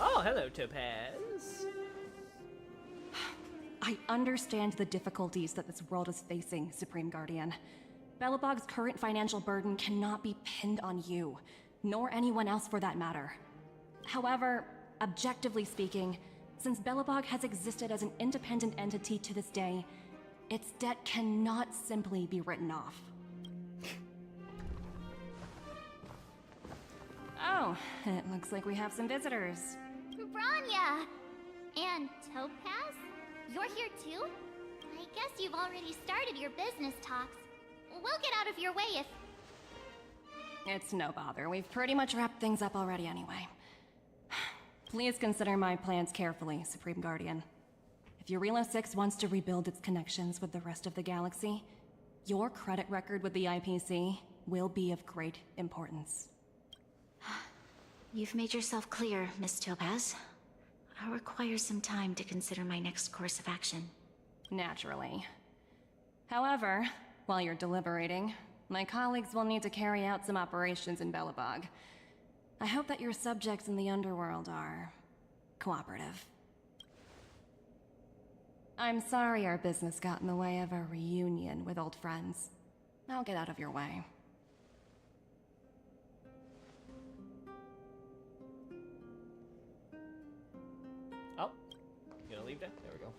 Speaker 1: Oh, hello, Topaz.
Speaker 19: I understand the difficulties that this world is facing, Supreme Guardian. Belobog's current financial burden cannot be pinned on you, nor anyone else for that matter. However, objectively speaking, since Belobog has existed as an independent entity to this day, its debt cannot simply be written off. Oh, it looks like we have some visitors.
Speaker 16: Branya! And Topaz? You're here too? I guess you've already started your business talks. We'll get out of your way if...
Speaker 19: It's no bother. We've pretty much wrapped things up already anyway. Please consider my plans carefully, Supreme Guardian. If Eurilo 6 wants to rebuild its connections with the rest of the galaxy, your credit record with the IPC will be of great importance.
Speaker 3: You've made yourself clear, Miss Topaz. I'll require some time to consider my next course of action.
Speaker 19: Naturally. However, while you're deliberating, my colleagues will need to carry out some operations in Belobog. I hope that your subjects in the underworld are... cooperative. I'm sorry our business got in the way of a reunion with old friends. I'll get out of your way.
Speaker 1: Oh, you gonna leave that? There we go.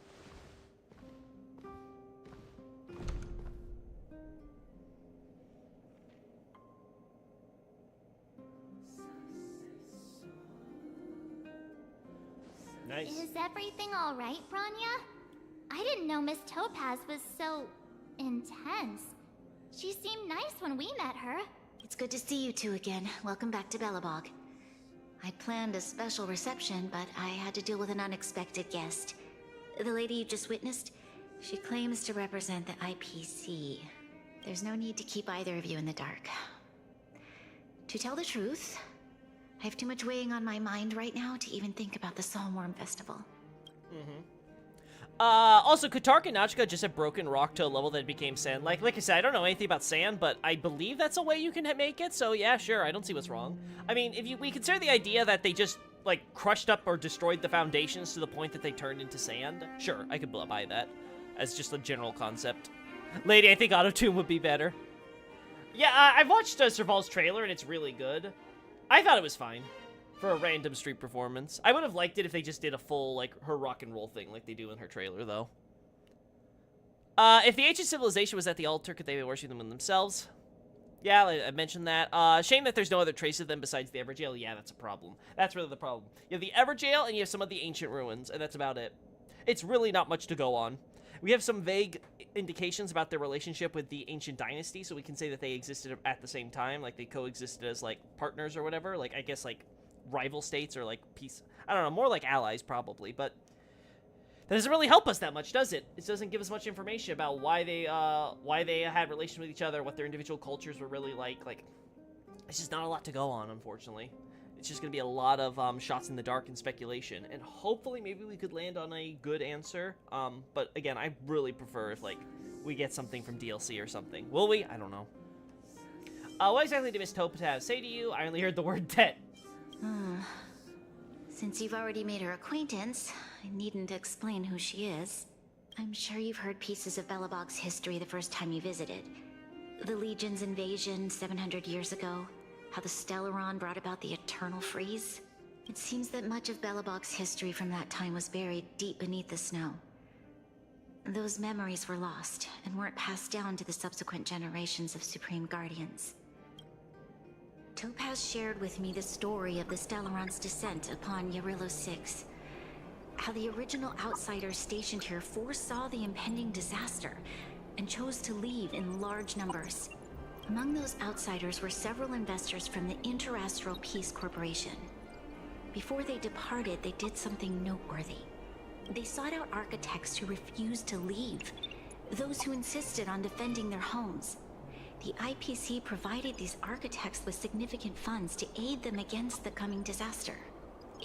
Speaker 1: Nice.
Speaker 16: Is everything alright, Branya? I didn't know Miss Topaz was so intense. She seemed nice when we met her.
Speaker 3: It's good to see you two again. Welcome back to Belobog. I'd planned a special reception, but I had to deal with an unexpected guest. The lady you just witnessed, she claims to represent the IPC. There's no need to keep either of you in the dark. To tell the truth, I have too much weighing on my mind right now to even think about the Saltworm Festival.
Speaker 1: Also, Katark and Nachka just have broken rock to a level that became sand. Like I said, I don't know anything about sand, but I believe that's a way you can make it, so yeah, sure, I don't see what's wrong. I mean, if we consider the idea that they just, like, crushed up or destroyed the foundations to the point that they turned into sand, sure, I could buy that as just a general concept. Lady, I think Auto-Tune would be better. Yeah, I've watched Serval's trailer, and it's really good. I thought it was fine for a random street performance. I would have liked it if they just did a full, like, her rock and roll thing like they do in her trailer, though. If the ancient civilization was at the altar, could they be worshiping them themselves? Yeah, I mentioned that. Shame that there's no other trace of them besides the Everjail. Yeah, that's a problem. That's really the problem. You have the Everjail, and you have some of the ancient ruins, and that's about it. It's really not much to go on. We have some vague indications about their relationship with the ancient dynasty, so we can say that they existed at the same time, like they coexisted as, like, partners or whatever. Like, I guess, like, rival states or, like, peace. I don't know, more like allies, probably, but that doesn't really help us that much, does it? It doesn't give us much information about why they had relations with each other, what their individual cultures were really like. Like, it's just not a lot to go on, unfortunately. It's just gonna be a lot of shots in the dark and speculation, and hopefully maybe we could land on a good answer. But again, I really prefer if, like, we get something from DLC or something. Will we? I don't know. What exactly did Miss Topaz say to you? I only heard the word debt.
Speaker 3: Since you've already made her acquaintance, I needn't explain who she is. I'm sure you've heard pieces of Belobog's history the first time you visited. The Legion's invasion 700 years ago, how the Stellaron brought about the Eternal Freeze. It seems that much of Belobog's history from that time was buried deep beneath the snow. Those memories were lost and weren't passed down to the subsequent generations of Supreme Guardians. Topaz shared with me the story of the Stellaron's descent upon Yarillo 6. How the original outsiders stationed here foresaw the impending disaster and chose to leave in large numbers. Among those outsiders were several investors from the Interastral Peace Corporation. Before they departed, they did something noteworthy. They sought out architects who refused to leave, those who insisted on defending their homes. The IPC provided these architects with significant funds to aid them against the coming disaster.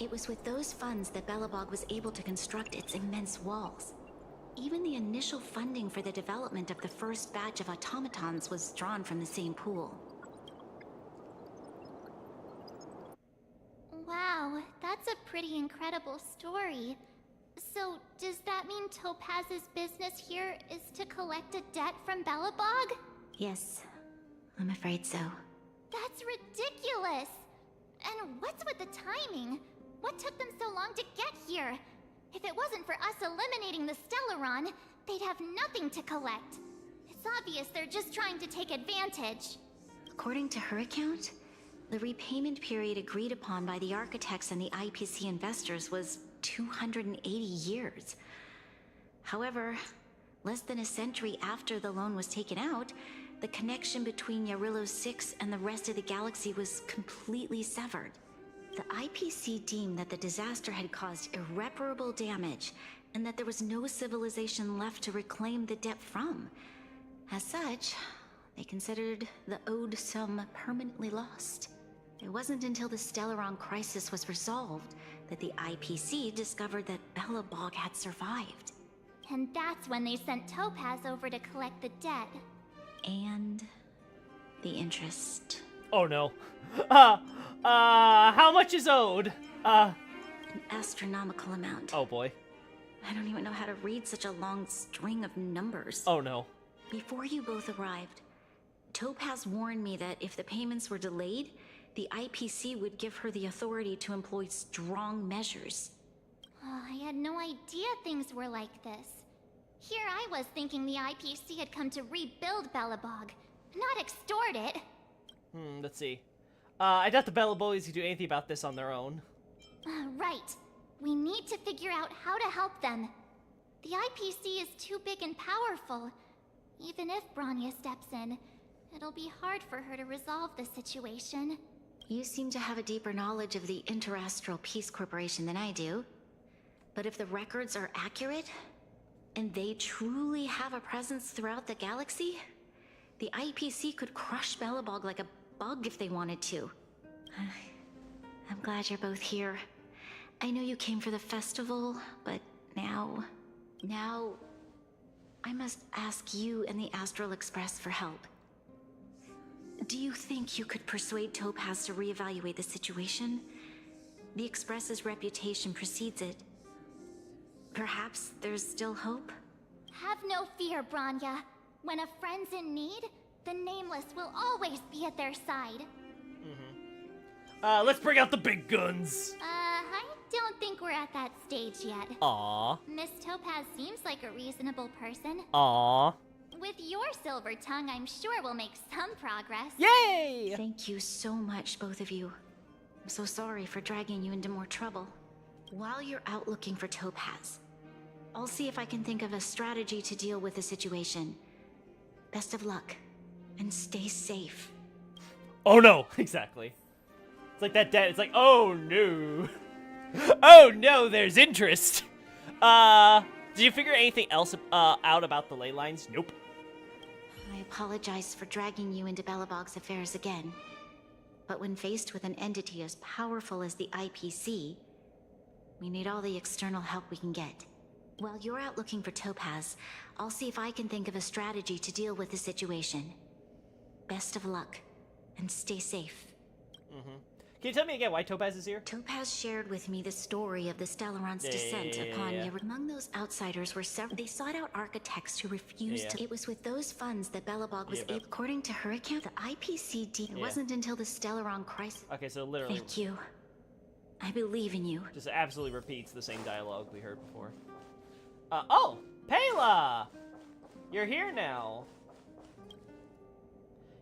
Speaker 3: It was with those funds that Belobog was able to construct its immense walls. Even the initial funding for the development of the first batch of automatons was drawn from the same pool.
Speaker 16: Wow, that's a pretty incredible story. So, does that mean Topaz's business here is to collect a debt from Belobog?
Speaker 3: Yes, I'm afraid so.
Speaker 16: That's ridiculous! And what's with the timing? What took them so long to get here? If it wasn't for us eliminating the Stellaron, they'd have nothing to collect. It's obvious they're just trying to take advantage.
Speaker 3: According to her account, the repayment period agreed upon by the architects and the IPC investors was 280 years. However, less than a century after the loan was taken out, the connection between Yarillo 6 and the rest of the galaxy was completely severed. The IPC deemed that the disaster had caused irreparable damage and that there was no civilization left to reclaim the debt from. As such, they considered the owed sum permanently lost. It wasn't until the Stellaron crisis was resolved that the IPC discovered that Belobog had survived.
Speaker 16: And that's when they sent Topaz over to collect the debt.
Speaker 3: And the interest.
Speaker 1: Oh no. How much is owed?
Speaker 3: An astronomical amount.
Speaker 1: Oh boy.
Speaker 3: I don't even know how to read such a long string of numbers.
Speaker 1: Oh no.
Speaker 3: Before you both arrived, Topaz warned me that if the payments were delayed, the IPC would give her the authority to employ strong measures.
Speaker 16: Oh, I had no idea things were like this. Here I was thinking the IPC had come to rebuild Belobog, not extort it.
Speaker 1: Let's see. I doubt the Bella Boys could do anything about this on their own.
Speaker 16: Right. We need to figure out how to help them. The IPC is too big and powerful. Even if Bronya steps in, it'll be hard for her to resolve the situation.
Speaker 3: You seem to have a deeper knowledge of the Interastral Peace Corporation than I do. But if the records are accurate, and they truly have a presence throughout the galaxy, the IPC could crush Belobog like a bug if they wanted to. I'm glad you're both here. I know you came for the festival, but now I must ask you and the Astral Express for help. Do you think you could persuade Topaz to reevaluate the situation? The Express's reputation precedes it. Perhaps there's still hope?
Speaker 16: Have no fear, Bronya. When a friend's in need, the Nameless will always be at their side.
Speaker 1: Let's bring out the big guns.
Speaker 16: I don't think we're at that stage yet.
Speaker 1: Aw.
Speaker 16: Miss Topaz seems like a reasonable person.
Speaker 1: Aw.
Speaker 16: With your silver tongue, I'm sure we'll make some progress.
Speaker 1: Yay!
Speaker 3: Thank you so much, both of you. I'm so sorry for dragging you into more trouble. While you're out looking for Topaz, I'll see if I can think of a strategy to deal with the situation. Best of luck, and stay safe.
Speaker 1: Oh no! Exactly. It's like that dead. It's like, oh no. Oh no, there's interest. Did you figure anything else out about the ley lines? Nope.
Speaker 3: I apologize for dragging you into Belobog's affairs again. But when faced with an entity as powerful as the IPC, we need all the external help we can get. While you're out looking for Topaz, I'll see if I can think of a strategy to deal with the situation. Best of luck, and stay safe.
Speaker 1: Can you tell me again why Topaz is here?
Speaker 3: Topaz shared with me the story of the Stellaron's descent upon you. Among those outsiders were several. They sought out architects who refused to. It was with those funds that Belobog was able. According to her account, the IPCD. It wasn't until the Stellaron crisis.
Speaker 1: Okay, so literally.
Speaker 3: Thank you. I believe in you.
Speaker 1: Just absolutely repeats the same dialogue we heard before. Oh! Pela! You're here now.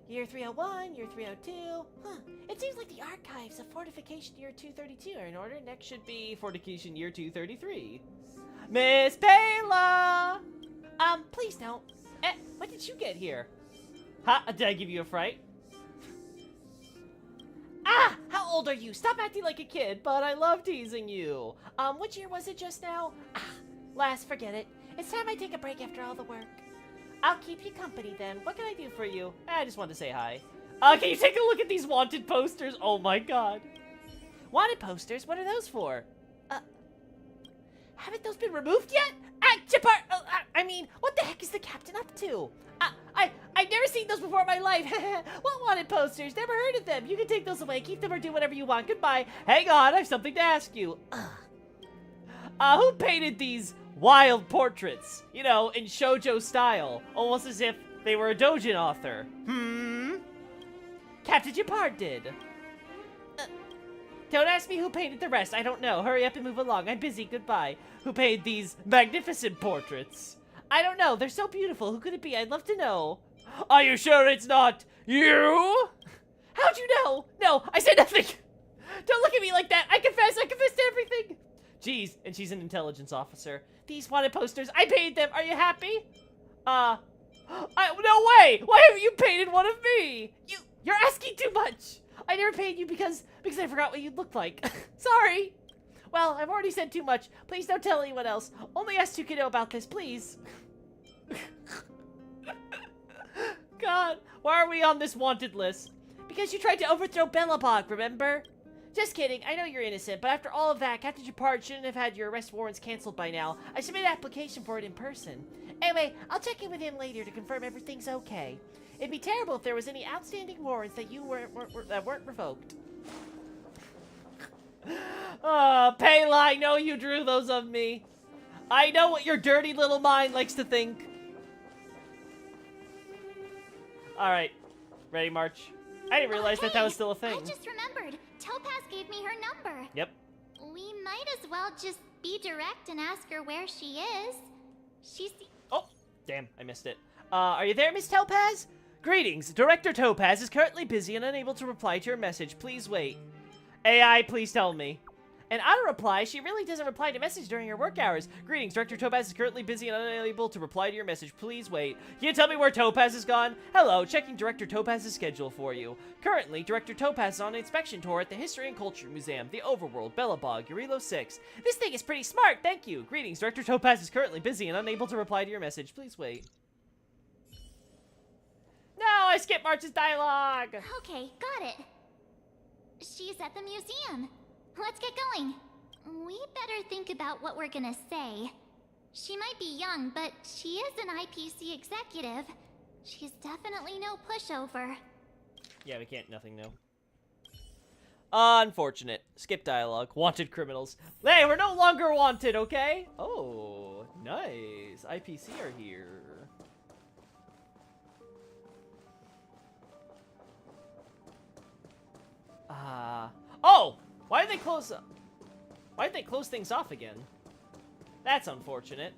Speaker 8: Year 301, year 302. Huh. It seems like the archives of Fortification Year 232 are in order.
Speaker 1: Next should be Fortification Year 233. Miss Pela!
Speaker 8: Please don't.
Speaker 1: When did you get here? Ha! Did I give you a fright?
Speaker 8: Ah! How old are you? Stop acting like a kid.
Speaker 1: But I love teasing you.
Speaker 8: Which year was it just now? Lass, forget it. It's time I take a break after all the work. I'll keep you company then. What can I do for you?
Speaker 1: I just wanted to say hi. Can you take a look at these wanted posters? Oh my god.
Speaker 8: Wanted posters? What are those for? Haven't those been removed yet? I mean, what the heck is the captain up to? I've never seen those before in my life. What wanted posters? Never heard of them. You can take those away. Keep them or do whatever you want. Goodbye.
Speaker 1: Hang on, I have something to ask you. Who painted these wild portraits? You know, in shoujo style. Almost as if they were a doujin author.
Speaker 8: Captain Japard did.
Speaker 1: Don't ask me who painted the rest. I don't know. Hurry up and move along. I'm busy. Goodbye. Who painted these magnificent portraits?
Speaker 8: I don't know. They're so beautiful. Who could it be? I'd love to know.
Speaker 1: Are you sure it's not you?
Speaker 8: How'd you know? No, I said nothing. Don't look at me like that. I confess to everything.
Speaker 1: Jeez, and she's an intelligence officer.
Speaker 8: These wanted posters, I painted them. Are you happy?
Speaker 1: No way! Why haven't you painted one of me?
Speaker 8: You're asking too much. I never paid you because I forgot what you looked like. Sorry. Well, I've already said too much. Please don't tell anyone else. Only us two can know about this, please.
Speaker 1: God, why are we on this wanted list?
Speaker 8: Because you tried to overthrow Belobog, remember? Just kidding, I know you're innocent, but after all of that, Captain Japard shouldn't have had your arrest warrants canceled by now. I submitted an application for it in person. Anyway, I'll check in with him later to confirm everything's okay. It'd be terrible if there was any outstanding warrants that weren't revoked.
Speaker 1: Pela, I know you drew those of me. I know what your dirty little mind likes to think. Alright, ready, March? I didn't realize that was still a thing.
Speaker 16: I just remembered. Topaz gave me her number.
Speaker 1: Yep.
Speaker 16: We might as well just be direct and ask her where she is.
Speaker 1: Oh, damn, I missed it. Are you there, Miss Topaz? Greetings. Director Topaz is currently busy and unable to reply to your message. Please wait. AI, please tell me. And auto reply, she really doesn't reply to message during her work hours. Greetings, Director Topaz is currently busy and unable to reply to your message. Please wait. Can you tell me where Topaz has gone? Hello, checking Director Topaz's schedule for you. Currently, Director Topaz is on an inspection tour at the History and Culture Museum, the Overworld, Belobog, Urilo 6. This thing is pretty smart, thank you. Greetings, Director Topaz is currently busy and unable to reply to your message. Please wait. No, I skipped March's dialogue.
Speaker 16: Okay, got it. She's at the museum. Let's get going. We better think about what we're gonna say. She might be young, but she is an IPC executive. She's definitely no pushover.
Speaker 1: Yeah, we can't, nothing, no. Unfortunate. Skip dialogue. Wanted criminals. Hey, we're no longer wanted, okay? Oh, nice. IPC are here. Oh! Why did they close... Why did they close things off again? That's unfortunate.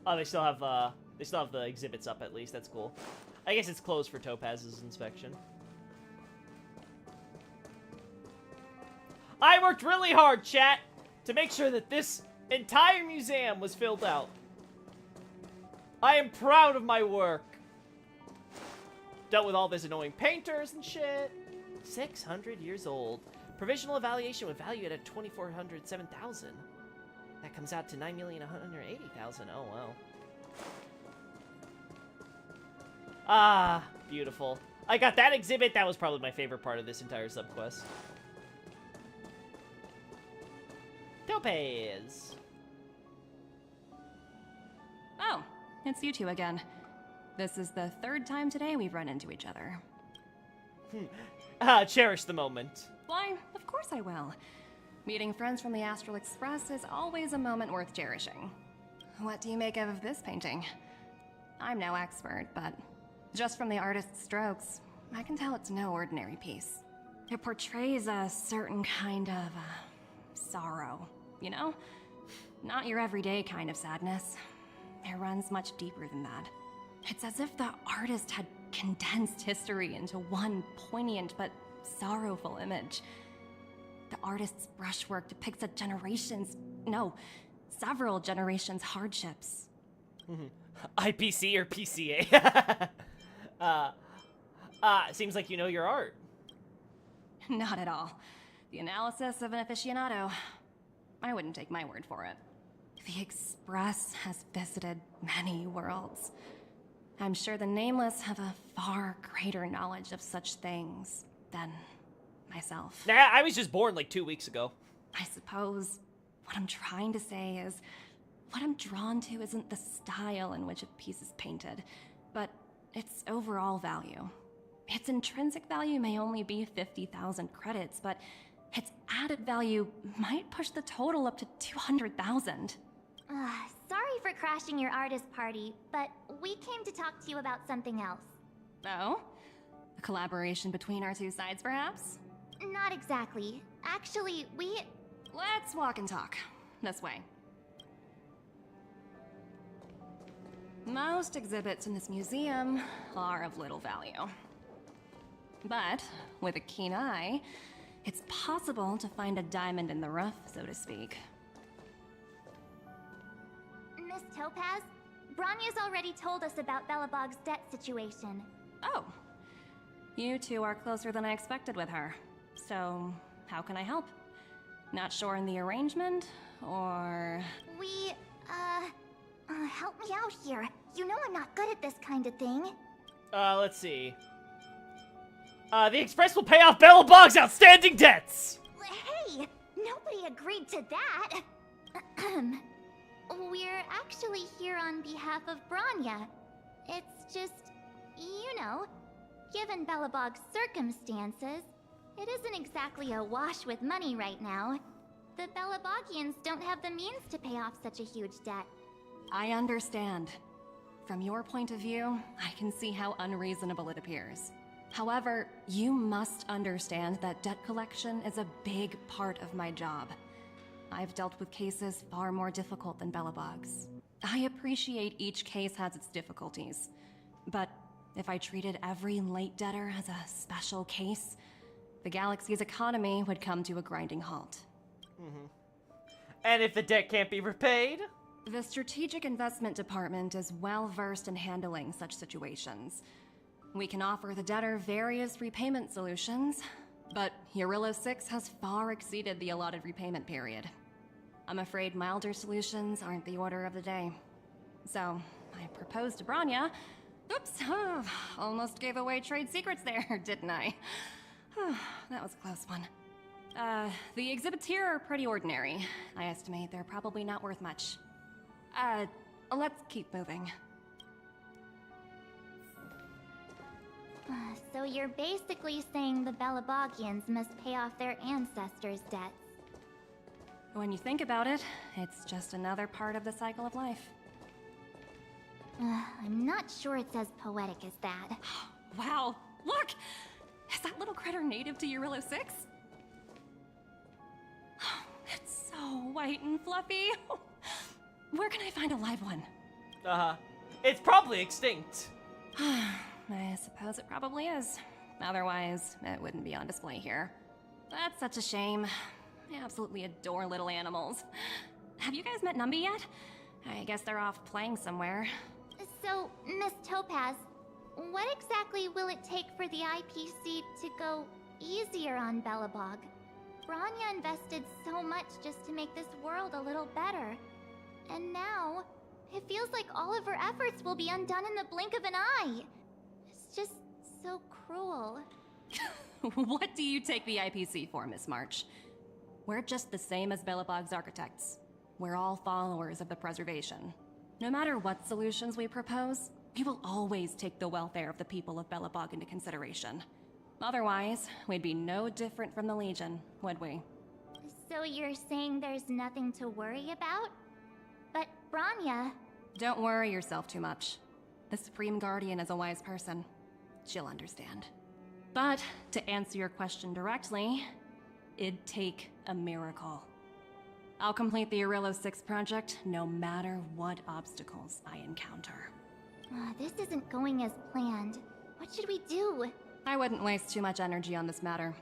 Speaker 1: Oh, they still have the exhibits up at least. That's cool. I guess it's closed for Topaz's inspection. I worked really hard, chat, to make sure that this entire museum was filled out. I am proud of my work. Dealt with all this annoying painters and shit. 600 years old. Provisional evaluation with value at 2,407,000. That comes out to 9,180,000. Oh, wow. Ah, beautiful. I got that exhibit. That was probably my favorite part of this entire subquest. Topaz.
Speaker 19: Oh, it's you two again. This is the third time today we've run into each other.
Speaker 1: Cherish the moment.
Speaker 19: Why, of course I will. Meeting friends from the Astral Express is always a moment worth cherishing. What do you make of this painting? I'm no expert, but just from the artist's strokes, I can tell it's no ordinary piece. It portrays a certain kind of sorrow, you know? Not your everyday kind of sadness. It runs much deeper than that. It's as if the artist had condensed history into one poignant but sorrowful image. The artist's brushwork depicts several generations' hardships.
Speaker 1: IPC or PCA? Seems like you know your art.
Speaker 19: Not at all. The analysis of an aficionado. I wouldn't take my word for it. The Express has visited many worlds. I'm sure the Nameless have a far greater knowledge of such things than myself.
Speaker 1: Nah, I was just born like 2 weeks ago.
Speaker 19: I suppose what I'm trying to say is, what I'm drawn to isn't the style in which a piece is painted, but its overall value. Its intrinsic value may only be 50,000 credits, but its added value might push the total up to 200,000.
Speaker 16: Sorry for crashing your artist party, but we came to talk to you about something else.
Speaker 19: Oh? A collaboration between our two sides, perhaps?
Speaker 16: Not exactly. Actually,
Speaker 19: Let's walk and talk. This way. Most exhibits in this museum are of little value. But, with a keen eye, it's possible to find a diamond in the rough, so to speak.
Speaker 16: Miss Topaz, Branya's already told us about Belobog's debt situation.
Speaker 19: Oh. You two are closer than I expected with her. So, how can I help? Not sure in the arrangement, or...
Speaker 16: Help me out here. You know I'm not good at this kind of thing.
Speaker 1: Let's see. The Express will pay off Belobog's outstanding debts!
Speaker 16: Hey, nobody agreed to that. We're actually here on behalf of Branya. It's just, you know, given Belobog's circumstances, it isn't exactly a wash with money right now. The Belobogians don't have the means to pay off such a huge debt.
Speaker 19: I understand. From your point of view, I can see how unreasonable it appears. However, you must understand that debt collection is a big part of my job. I've dealt with cases far more difficult than Belobog's. I appreciate each case has its difficulties, but if I treated every late debtor as a special case, the galaxy's economy would come to a grinding halt.
Speaker 1: And if the debt can't be repaid?
Speaker 19: The Strategic Investment Department is well versed in handling such situations. We can offer the debtor various repayment solutions, but Eurillo 6 has far exceeded the allotted repayment period. I'm afraid milder solutions aren't the order of the day. So, I proposed to Branya. Oops, almost gave away trade secrets there, didn't I? That was a close one. The exhibits here are pretty ordinary. I estimate they're probably not worth much. Let's keep moving.
Speaker 16: So you're basically saying the Belabogians must pay off their ancestors' debts.
Speaker 19: When you think about it, it's just another part of the cycle of life.
Speaker 16: I'm not sure it's as poetic as that.
Speaker 19: Wow, look! Is that little critter native to Eurillo 6? It's so white and fluffy. Where can I find a live one?
Speaker 1: It's probably extinct.
Speaker 19: I suppose it probably is. Otherwise, it wouldn't be on display here. That's such a shame. I absolutely adore little animals. Have you guys met Numby yet? I guess they're off playing somewhere.
Speaker 16: So, Miss Topaz, what exactly will it take for the IPC to go easier on Belobog? Branya invested so much just to make this world a little better. And now, it feels like all of her efforts will be undone in the blink of an eye. It's just so cruel.
Speaker 19: What do you take the IPC for, Miss March? We're just the same as Belobog's architects. We're all followers of the preservation. No matter what solutions we propose, we will always take the welfare of the people of Belobog into consideration. Otherwise, we'd be no different from the Legion, would we?
Speaker 16: So you're saying there's nothing to worry about? But Branya...
Speaker 19: Don't worry yourself too much. The Supreme Guardian is a wise person. She'll understand. But, to answer your question directly, it'd take a miracle. I'll complete the Eurillo 6 project no matter what obstacles I encounter.
Speaker 16: This isn't going as planned. What should we do?
Speaker 19: I wouldn't waste too much energy on this matter.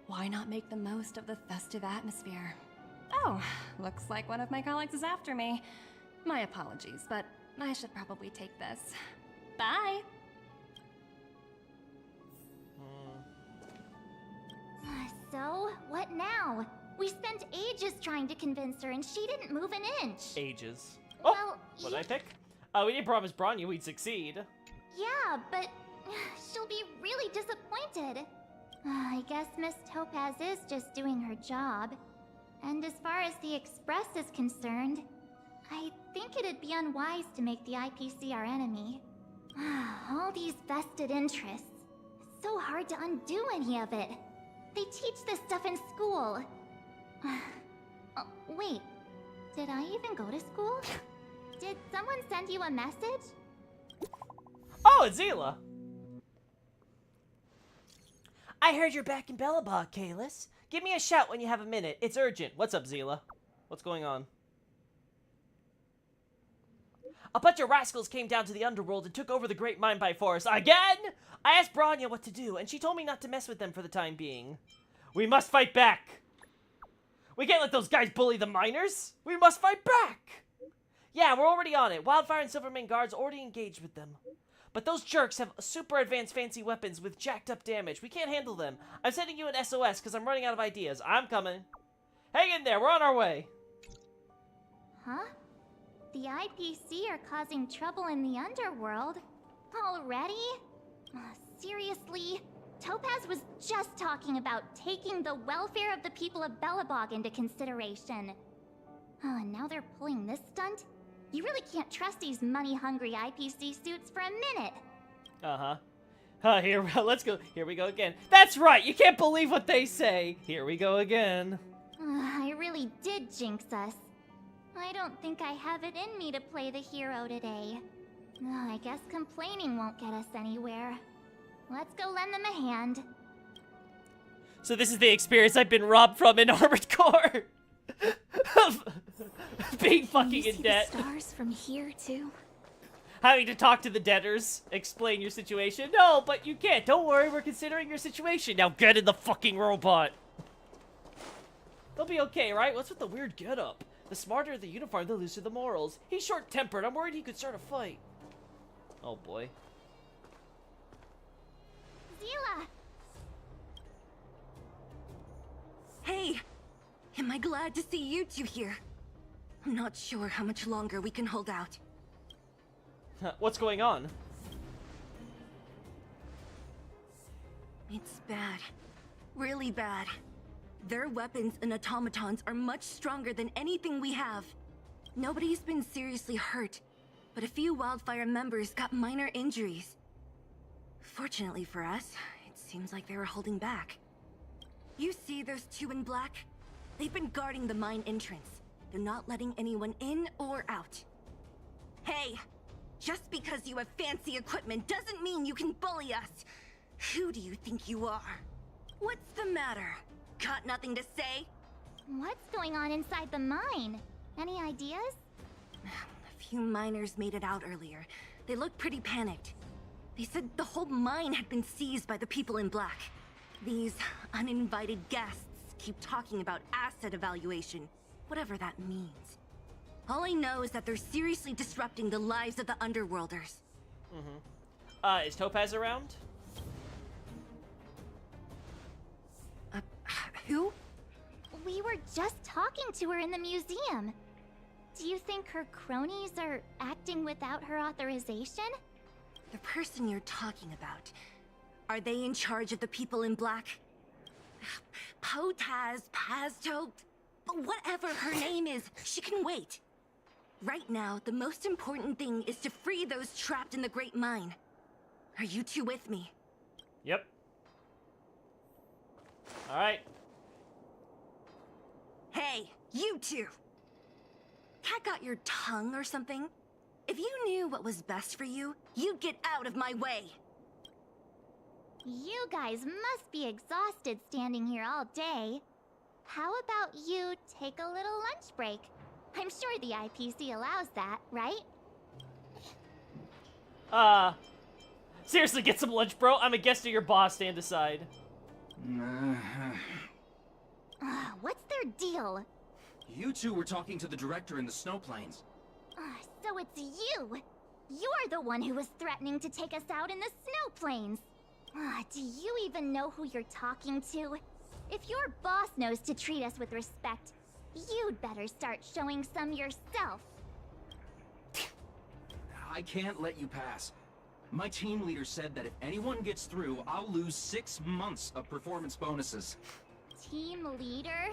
Speaker 19: Why not make the most of the festive atmosphere? Oh, looks like one of my colleagues is after me. My apologies, but I should probably take this. Bye!
Speaker 16: So, what now? We spent ages trying to convince her and she didn't move an inch.
Speaker 1: Ages. Oh,
Speaker 16: well,
Speaker 1: what did I pick? We didn't promise Branya we'd succeed.
Speaker 16: Yeah, but she'll be really disappointed. I guess Miss Topaz is just doing her job. And as far as the Express is concerned, I think it'd be unwise to make the IPC our enemy. All these vested interests. It's so hard to undo any of it. They teach this stuff in school. Wait, did I even go to school? Did someone send you a message?
Speaker 1: Oh, it's Zila. I heard you're back in Belobog, Kalis. Give me a shout when you have a minute. It's urgent. What's up, Zila? What's going on? A bunch of rascals came down to the underworld and took over the Great Mine by force. Again? I asked Branya what to do, and she told me not to mess with them for the time being. We must fight back. We can't let those guys bully the miners. We must fight back. Yeah, we're already on it. Wildfire and Silvermane guards already engaged with them. But those jerks have super advanced fancy weapons with jacked up damage. We can't handle them. I'm sending you an SOS because I'm running out of ideas. I'm coming. Hang in there. We're on our way.
Speaker 16: Huh? The IPC are causing trouble in the underworld? Already? Seriously? Topaz was just talking about taking the welfare of the people of Belobog into consideration. And now they're pulling this stunt? You really can't trust these money-hungry IPC suits for a minute.
Speaker 1: Here, let's go. Here we go again. That's right. You can't believe what they say. Here we go again.
Speaker 16: I really did jinx us. I don't think I have it in me to play the hero today. I guess complaining won't get us anywhere. Let's go lend them a hand.
Speaker 1: So this is the experience I've been robbed from in Armored Core. Being fucking in debt.
Speaker 7: The stars from here too.
Speaker 1: Having to talk to the debtors, explain your situation. No, but you can't. Don't worry, we're considering your situation. Now get in the fucking robot. They'll be okay, right? What's with the weird getup? The smarter the uniform, the looser the morals. He's short-tempered. I'm worried he could start a fight. Oh, boy.
Speaker 16: Zila!
Speaker 13: Hey! Am I glad to see you two here? I'm not sure how much longer we can hold out.
Speaker 1: What's going on?
Speaker 13: It's bad. Really bad. Their weapons and automatons are much stronger than anything we have. Nobody's been seriously hurt, but a few Wildfire members got minor injuries. Fortunately for us, it seems like they were holding back. You see those two in black? They've been guarding the mine entrance. They're not letting anyone in or out. Hey! Just because you have fancy equipment doesn't mean you can bully us! Who do you think you are? What's the matter? Got nothing to say?
Speaker 16: What's going on inside the mine? Any ideas?
Speaker 13: A few miners made it out earlier. They looked pretty panicked. They said the whole mine had been seized by the people in black. These uninvited guests keep talking about asset evaluation, whatever that means. All I know is that they're seriously disrupting the lives of the Underworlders.
Speaker 1: Is Topaz around?
Speaker 13: Who?
Speaker 16: We were just talking to her in the museum. Do you think her cronies are acting without her authorization?
Speaker 13: The person you're talking about. Are they in charge of the people in black? Potaz, Pazto, whatever her name is, she can wait. Right now, the most important thing is to free those trapped in the Great Mine. Are you two with me?
Speaker 1: Yep. Alright.
Speaker 13: Hey, you two! Cat got your tongue or something? If you knew what was best for you, you'd get out of my way!
Speaker 16: You guys must be exhausted standing here all day. How about you take a little lunch break? I'm sure the IPC allows that, right?
Speaker 1: Seriously, get some lunch, bro. I'm a guest of your boss. Stand aside.
Speaker 16: What's their deal?
Speaker 20: You two were talking to the director in the snowplains.
Speaker 16: So it's you. You're the one who was threatening to take us out in the snow plains. Do you even know who you're talking to? If your boss knows to treat us with respect, you'd better start showing some yourself.
Speaker 20: I can't let you pass. My team leader said that if anyone gets through, I'll lose 6 months of performance bonuses.
Speaker 16: Team leader?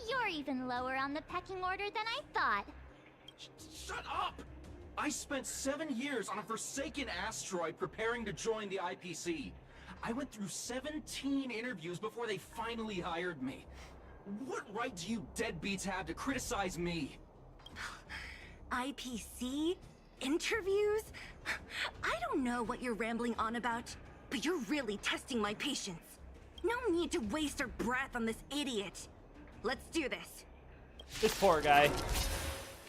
Speaker 16: You're even lower on the pecking order than I thought.
Speaker 20: Shut up! I spent 7 years on a forsaken asteroid preparing to join the IPC. I went through 17 interviews before they finally hired me. What right do you deadbeats have to criticize me?
Speaker 13: IPC? Interviews? I don't know what you're rambling on about, but you're really testing my patience. No need to waste our breath on this idiot. Let's do this.
Speaker 1: This poor guy.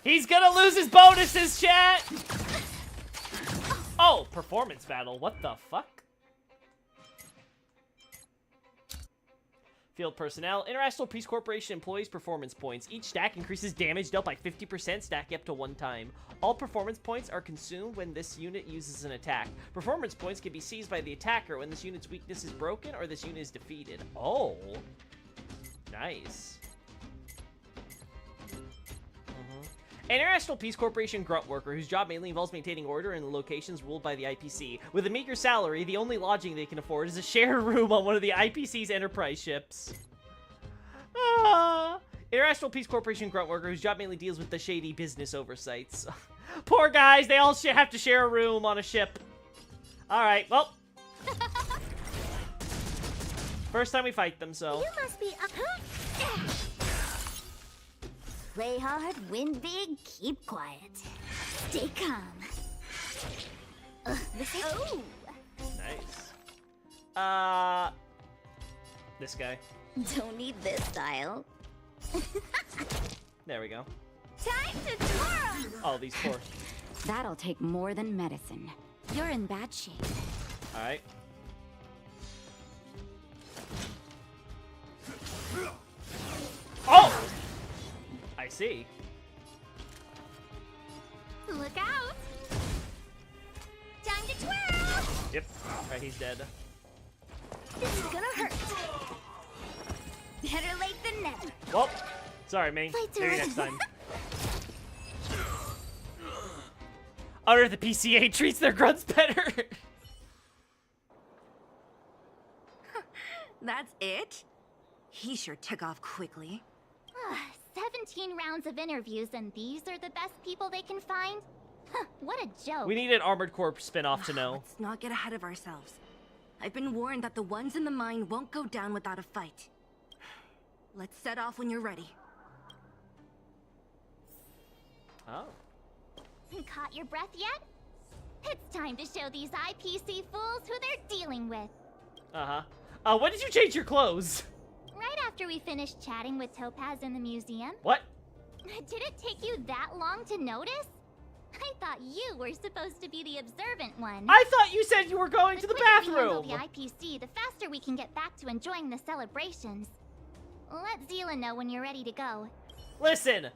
Speaker 1: He's gonna lose his bonuses, chat! Oh, performance battle. What the fuck? Field personnel. International Peace Corporation employees performance points. Each stack increases damage dealt by 50%, stacking up to 1 time. All performance points are consumed when this unit uses an attack. Performance points can be seized by the attacker when this unit's weakness is broken or this unit is defeated. Oh. Nice. An International Peace Corporation grunt worker whose job mainly involves maintaining order in the locations ruled by the IPC. With a meager salary, the only lodging they can afford is a shared room on one of the IPC's Enterprise ships. International Peace Corporation grunt worker whose job mainly deals with the shady business oversights. Poor guys, they all have to share a room on a ship. Alright, well. First time we fight them, so.
Speaker 16: You must be up. Play hard, win big, keep quiet. Stay calm. Oh!
Speaker 1: Nice. This guy.
Speaker 16: Don't need this style.
Speaker 1: There we go.
Speaker 16: Time to twirl!
Speaker 1: Oh, these poor.
Speaker 3: That'll take more than medicine. You're in bad shape.
Speaker 1: Alright. Oh! I see.
Speaker 16: Look out! Time to twirl!
Speaker 1: Yep. Alright, he's dead.
Speaker 16: This is gonna hurt. Better late than never.
Speaker 1: Well, sorry, Ming.
Speaker 16: Later.
Speaker 1: Maybe next time. Or the PCA treats their grunts better.
Speaker 10: That's it? He sure took off quickly.
Speaker 16: 17 rounds of interviews, and these are the best people they can find? Huh, what a joke.
Speaker 1: We need an Armored Corps spin-off to know.
Speaker 10: Let's not get ahead of ourselves. I've been warned that the ones in the mine won't go down without a fight. Let's set off when you're ready.
Speaker 1: Oh.
Speaker 16: Caught your breath yet? It's time to show these IPC fools who they're dealing with.
Speaker 1: Uh-huh. When did you change your clothes?
Speaker 16: Right after we finished chatting with Topaz in the museum.
Speaker 1: What?
Speaker 16: Did it take you that long to notice? I thought you were supposed to be the observant one.
Speaker 1: I thought you said you were going to the
Speaker 16: quicker we
Speaker 1: bathroom.
Speaker 16: handle the IPC, the faster we can get back to enjoying the celebrations. Let Zila know when you're ready to go.
Speaker 1: Listen.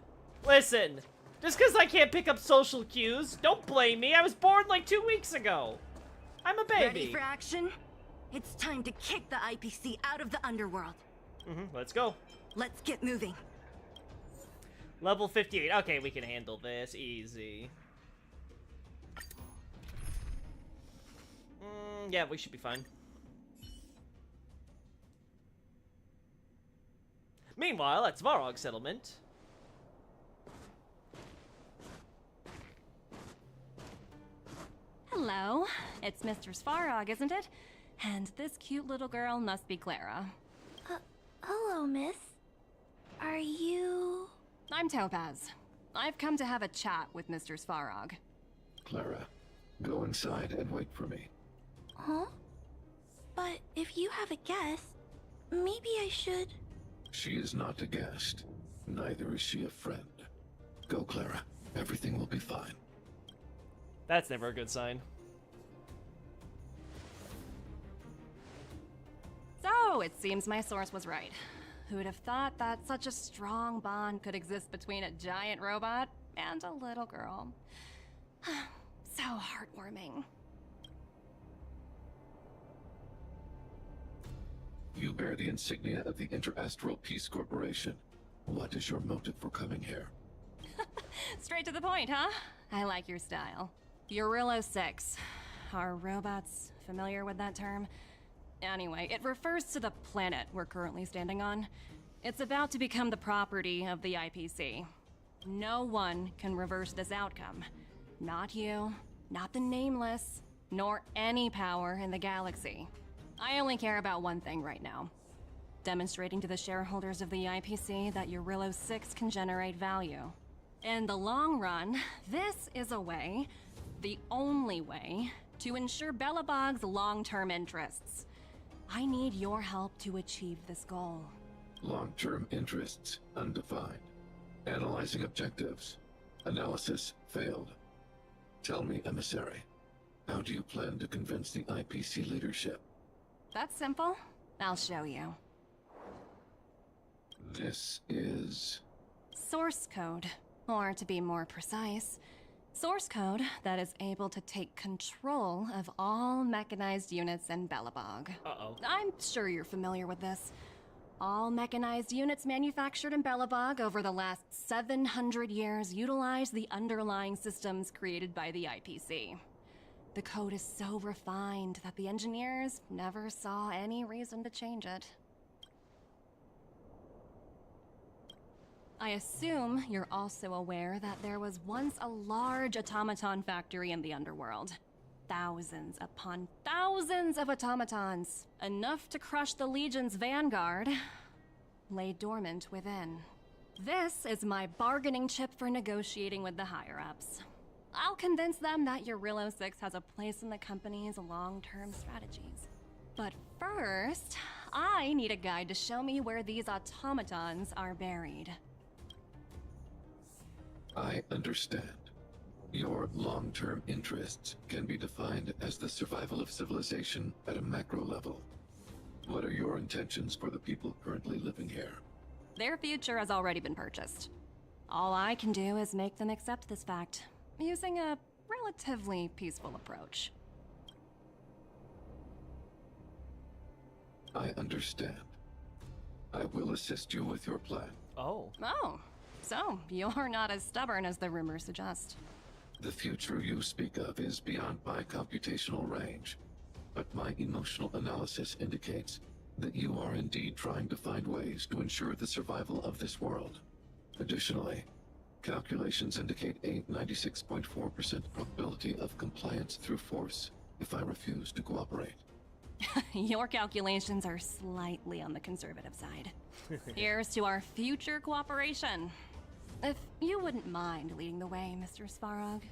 Speaker 1: Just because I can't pick up social cues, don't blame me. I was born like 2 weeks ago. I'm a baby.
Speaker 10: Ready for action? It's time to kick the IPC out of the underworld.
Speaker 1: Let's go.
Speaker 10: Let's get moving.
Speaker 1: Level 58. Okay, we can handle this. Easy. Yeah, we should be fine. Meanwhile, at Svarog settlement.
Speaker 19: Hello, it's Mr. Svarog, isn't it? And this cute little girl must be Clara.
Speaker 14: Hello, miss. Are you...
Speaker 19: I'm Topaz. I've come to have a chat with Mr. Svarog.
Speaker 11: Clara, go inside and wait for me.
Speaker 14: Huh? But if you have a guest, maybe I should...
Speaker 11: She is not a guest. Neither is she a friend. Go, Clara. Everything will be fine.
Speaker 1: That's never a good sign.
Speaker 19: So, it seems my source was right. Who'd have thought that such a strong bond could exist between a giant robot and a little girl? So heartwarming.
Speaker 11: You bear the insignia of the Interastral Peace Corporation. What is your motive for coming here?
Speaker 19: Straight to the point, huh? I like your style. Eurillo 6. Are robots familiar with that term? Anyway, it refers to the planet we're currently standing on. It's about to become the property of the IPC. No one can reverse this outcome. Not you, not the Nameless, nor any power in the galaxy. I only care about one thing right now. Demonstrating to the shareholders of the IPC that Eurillo 6 can generate value. In the long run, this is a way, the only way, to ensure Belobog's long-term interests. I need your help to achieve this goal.
Speaker 11: Long-term interests undefined. Analyzing objectives. Analysis failed. Tell me, emissary, how do you plan to convince the IPC leadership?
Speaker 19: That's simple. I'll show you.
Speaker 11: This is...
Speaker 19: Source code. Or to be more precise, source code that is able to take control of all mechanized units in Belobog.
Speaker 1: Uh-oh.
Speaker 19: I'm sure you're familiar with this. All mechanized units manufactured in Belobog over the last 700 years utilize the underlying systems created by the IPC. The code is so refined that the engineers never saw any reason to change it. I assume you're also aware that there was once a large automaton factory in the underworld. Thousands upon thousands of automatons, enough to crush the Legion's vanguard, lay dormant within. This is my bargaining chip for negotiating with the higher-ups. I'll convince them that Eurillo 6 has a place in the company's long-term strategies. But first, I need a guide to show me where these automatons are buried.
Speaker 11: I understand. Your long-term interests can be defined as the survival of civilization at a macro level. What are your intentions for the people currently living here?
Speaker 19: Their future has already been purchased. All I can do is make them accept this fact, using a relatively peaceful approach.
Speaker 11: I understand. I will assist you with your plan.
Speaker 1: Oh.
Speaker 19: Oh, so you're not as stubborn as the rumors suggest.
Speaker 11: The future you speak of is beyond my computational range, but my emotional analysis indicates that you are indeed trying to find ways to ensure the survival of this world. Additionally, calculations indicate a 96.4% probability of compliance through force if I refuse to cooperate.
Speaker 19: Your calculations are slightly on the conservative side. Here's to our future cooperation. If you wouldn't mind leading the way, Mr. Svarog.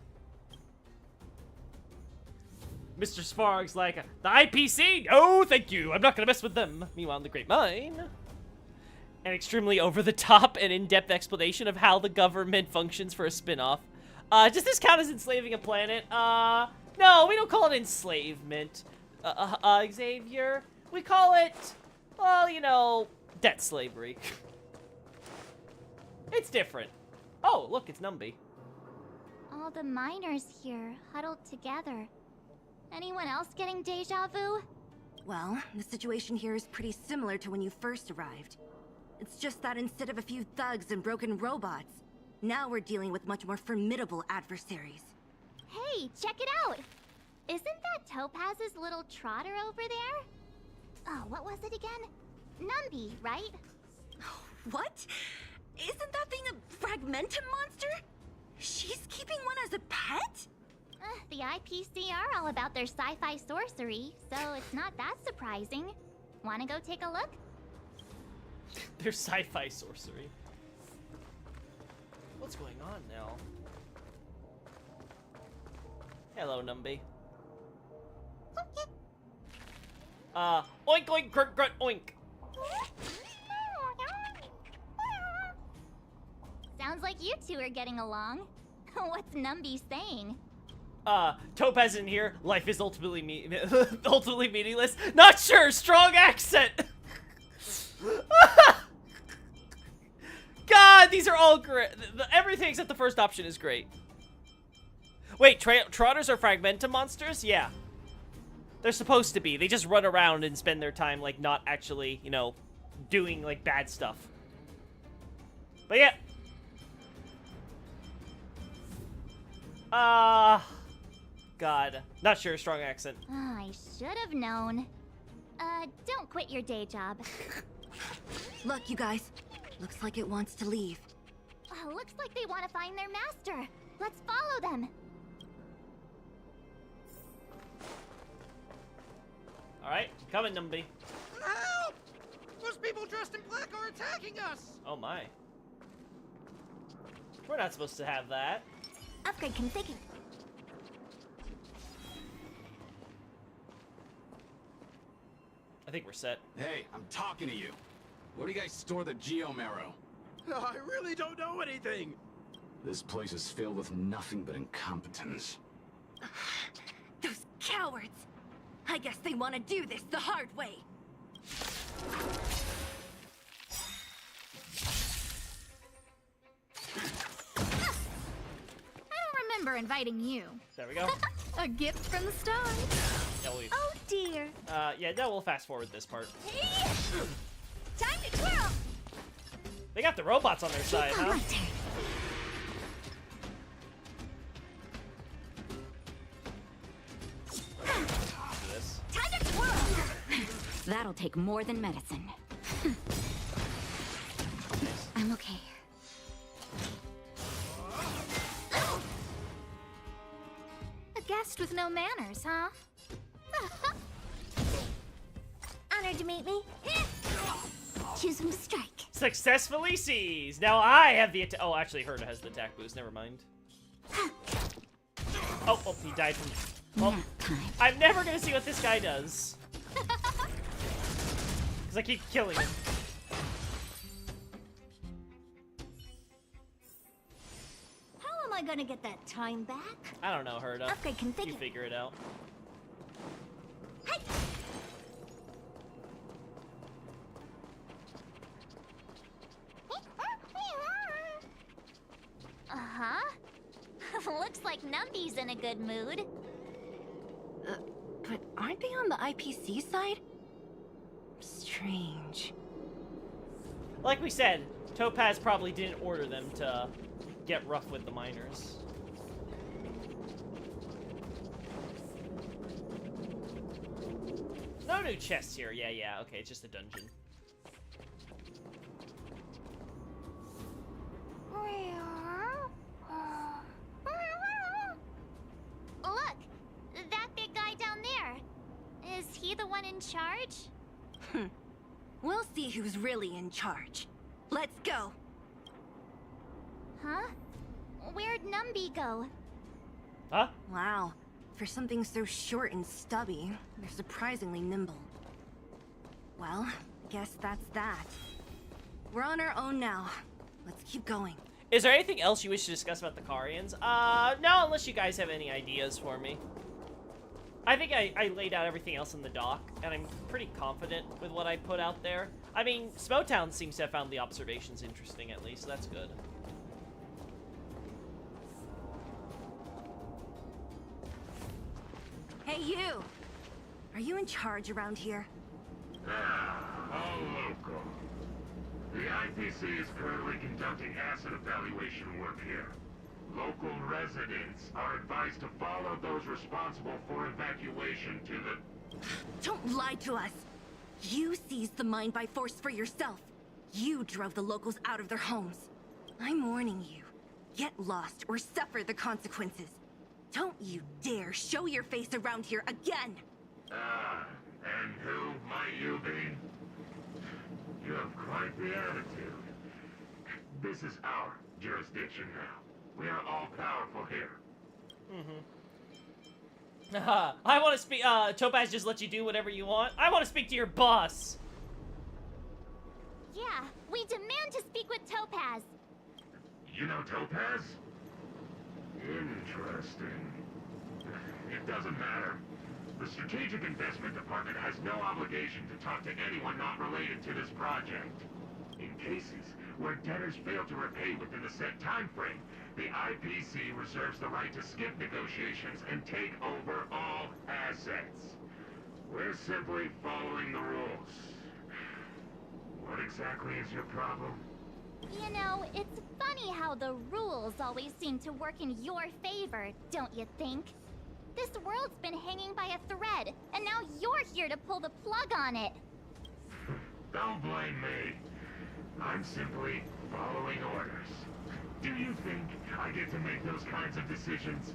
Speaker 1: Mr. Svarg's like, the IPC? No, thank you. I'm not gonna mess with them. Meanwhile, in the Great Mine, an extremely over-the-top and in-depth explanation of how the government functions for a spin-off. Does this count as enslaving a planet? No, we don't call it enslavement. Xavier, we call it, well, you know, debt slavery. It's different. Oh, look, it's Numby.
Speaker 16: All the miners here, huddled together. Anyone else getting deja vu?
Speaker 10: Well, the situation here is pretty similar to when you first arrived. It's just that instead of a few thugs and broken robots, now we're dealing with much more formidable adversaries.
Speaker 16: Hey, check it out! Isn't that Topaz's little trotter over there? Oh, what was it again? Numby, right?
Speaker 10: What? Isn't that thing a Fragmentum monster? She's keeping one as a pet?
Speaker 16: The IPC are all about their sci-fi sorcery, so it's not that surprising. Wanna go take a look?
Speaker 1: Their sci-fi sorcery. What's going on now? Hello, Numby. Oink oink grunt grunt oink.
Speaker 16: Sounds like you two are getting along. What's Numby saying?
Speaker 1: Topaz in here. Life is ultimately ultimately meaningless. Not sure. Strong accent. God, these are all great. Everything except the first option is great. Wait, Trotters are Fragmentum monsters? Yeah. They're supposed to be. They just run around and spend their time, like, not actually, you know, doing, like, bad stuff. But yeah. God. Not sure, strong accent.
Speaker 16: Oh, I should have known. Don't quit your day job.
Speaker 10: Look, you guys. Looks like it wants to leave.
Speaker 16: Looks like they want to find their master. Let's follow them.
Speaker 1: Alright, coming, Numby.
Speaker 23: Help! Those people dressed in black are attacking us!
Speaker 1: Oh my. We're not supposed to have that.
Speaker 16: Upgrade configured.
Speaker 1: I think we're set.
Speaker 20: Hey, I'm talking to you. Where do you guys store the Geomarrow?
Speaker 23: I really don't know anything!
Speaker 20: This place is filled with nothing but incompetence.
Speaker 10: Those cowards! I guess they want to do this the hard way.
Speaker 9: I don't remember inviting you.
Speaker 1: There we go.
Speaker 9: A gift from the stars.
Speaker 1: Yeah,
Speaker 16: Oh dear.
Speaker 1: yeah, no, we'll fast forward this part.
Speaker 16: Time to twirl.
Speaker 1: They got the robots on their side, huh? This.
Speaker 3: Time to twirl. That'll take more than medicine. I'm okay.
Speaker 16: A guest with no manners, huh? Honored to meet me. Choosing to strike.
Speaker 1: Successfully seized. Now I have the attack. Oh, actually, Herta has the attack boost. Never mind. Oh, he died from. Well, I'm never gonna see what this guy does. Because I keep killing him.
Speaker 9: How am
Speaker 15: am I gonna get that time back?
Speaker 1: I don't know, Herda.
Speaker 15: Upgrade configured.
Speaker 1: You figure it out.
Speaker 16: Uh-huh. Looks like Numby's in a good mood.
Speaker 10: But aren't they on the IPC side? Strange.
Speaker 1: Like we said, Topaz probably didn't order them to get rough with the miners. No new chests here. Yeah, okay, it's just a dungeon.
Speaker 16: Look! That big guy down there. Is he the one in charge?
Speaker 10: We'll see who's really in charge. Let's go.
Speaker 16: Huh? Where'd Numby go?
Speaker 1: Huh?
Speaker 10: Wow. For something so short and stubby, they're surprisingly nimble. Well, guess that's that. We're on our own now. Let's keep going.
Speaker 1: Is there anything else you wish to discuss about the Carians? No, unless you guys have any ideas for me. I think I laid out everything else in the doc, and I'm pretty confident with what I put out there. I mean, Smotown seems to have found the observations interesting, at least. That's good.
Speaker 10: Hey, you! Are you in charge around here?
Speaker 5: All local. The IPC is currently conducting asset evaluation work here. Local residents are advised to follow those responsible for evacuation to the...
Speaker 10: Don't lie to us! You seized the mine by force for yourself. You drove the locals out of their homes. I'm warning you. Get lost or suffer the consequences. Don't you dare show your face around here again!
Speaker 5: And who might you be? You have quite the attitude. This is our jurisdiction now. We are all powerful here.
Speaker 1: I want to speak, Topaz just let you do whatever you want? I want to speak to your boss!
Speaker 16: Yeah, we demand to speak with Topaz.
Speaker 5: You know Topaz? Interesting. It doesn't matter. The Strategic Investment Department has no obligation to talk to anyone not related to this project. In cases where debtors fail to repay within the set time frame, the IPC reserves the right to skip negotiations and take over all assets. We're simply following the rules. What exactly is your problem?
Speaker 16: You know, it's funny how the rules always seem to work in your favor, don't you think? This world's been hanging by a thread, and now you're here to pull the plug on it.
Speaker 5: Don't blame me. I'm simply following orders. Do you think I get to make those kinds of decisions?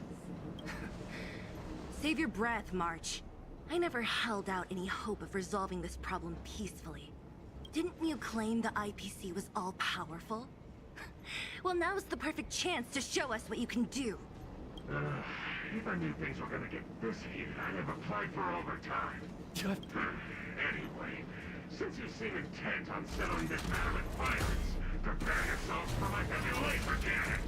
Speaker 10: Save your breath, March. I never held out any hope of resolving this problem peacefully. Didn't you claim the IPC was all-powerful? Well, now's the perfect chance to show us what you can do.
Speaker 5: If I knew things were gonna get this heated, I'd have applied for overtime. Anyway, since you seem intent on settling this matter with violence, prepare yourselves for my heavy laser cannon.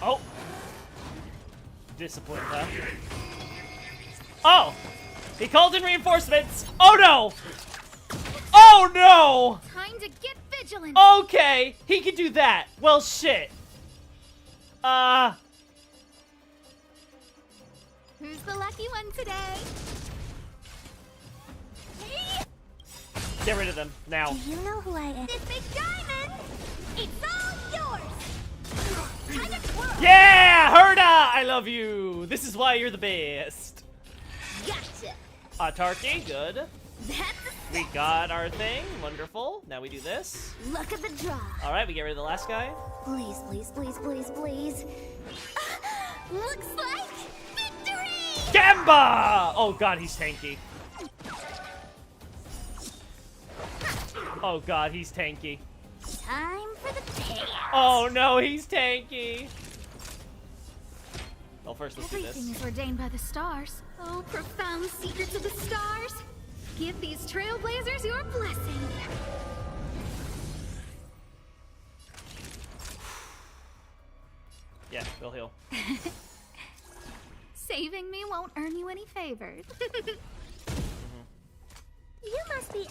Speaker 1: Oh! Discipline, huh? Oh! He called in reinforcements! Oh no! Oh no!
Speaker 16: Time to get vigilant!
Speaker 1: Okay! He can do that! Well, shit.
Speaker 16: Who's the lucky one today?
Speaker 1: Get rid of them, now.
Speaker 16: Do you know who I am? This big diamond! It's all yours! Time to twirl!
Speaker 1: Yeah! Herda! I love you! This is why you're the best.
Speaker 16: Gotcha!
Speaker 1: Autarky, good.
Speaker 16: That's
Speaker 1: We got our thing, wonderful. Now we do this.
Speaker 16: Look at the draw.
Speaker 1: Alright, we get rid of the last guy.
Speaker 16: Please, please, please, please, please. Looks like victory!
Speaker 1: Gamba! Oh god, he's tanky. Oh god, he's tanky.
Speaker 16: Time for the payout.
Speaker 1: Oh no, he's tanky. Well, first let's do
Speaker 16: Everything
Speaker 1: this.
Speaker 16: is ordained by the stars. Oh, profound secrets of the stars.
Speaker 14: Give these trailblazers your blessing.
Speaker 1: Yeah, we'll heal.
Speaker 9: Saving me won't earn you any favors.
Speaker 16: You must be.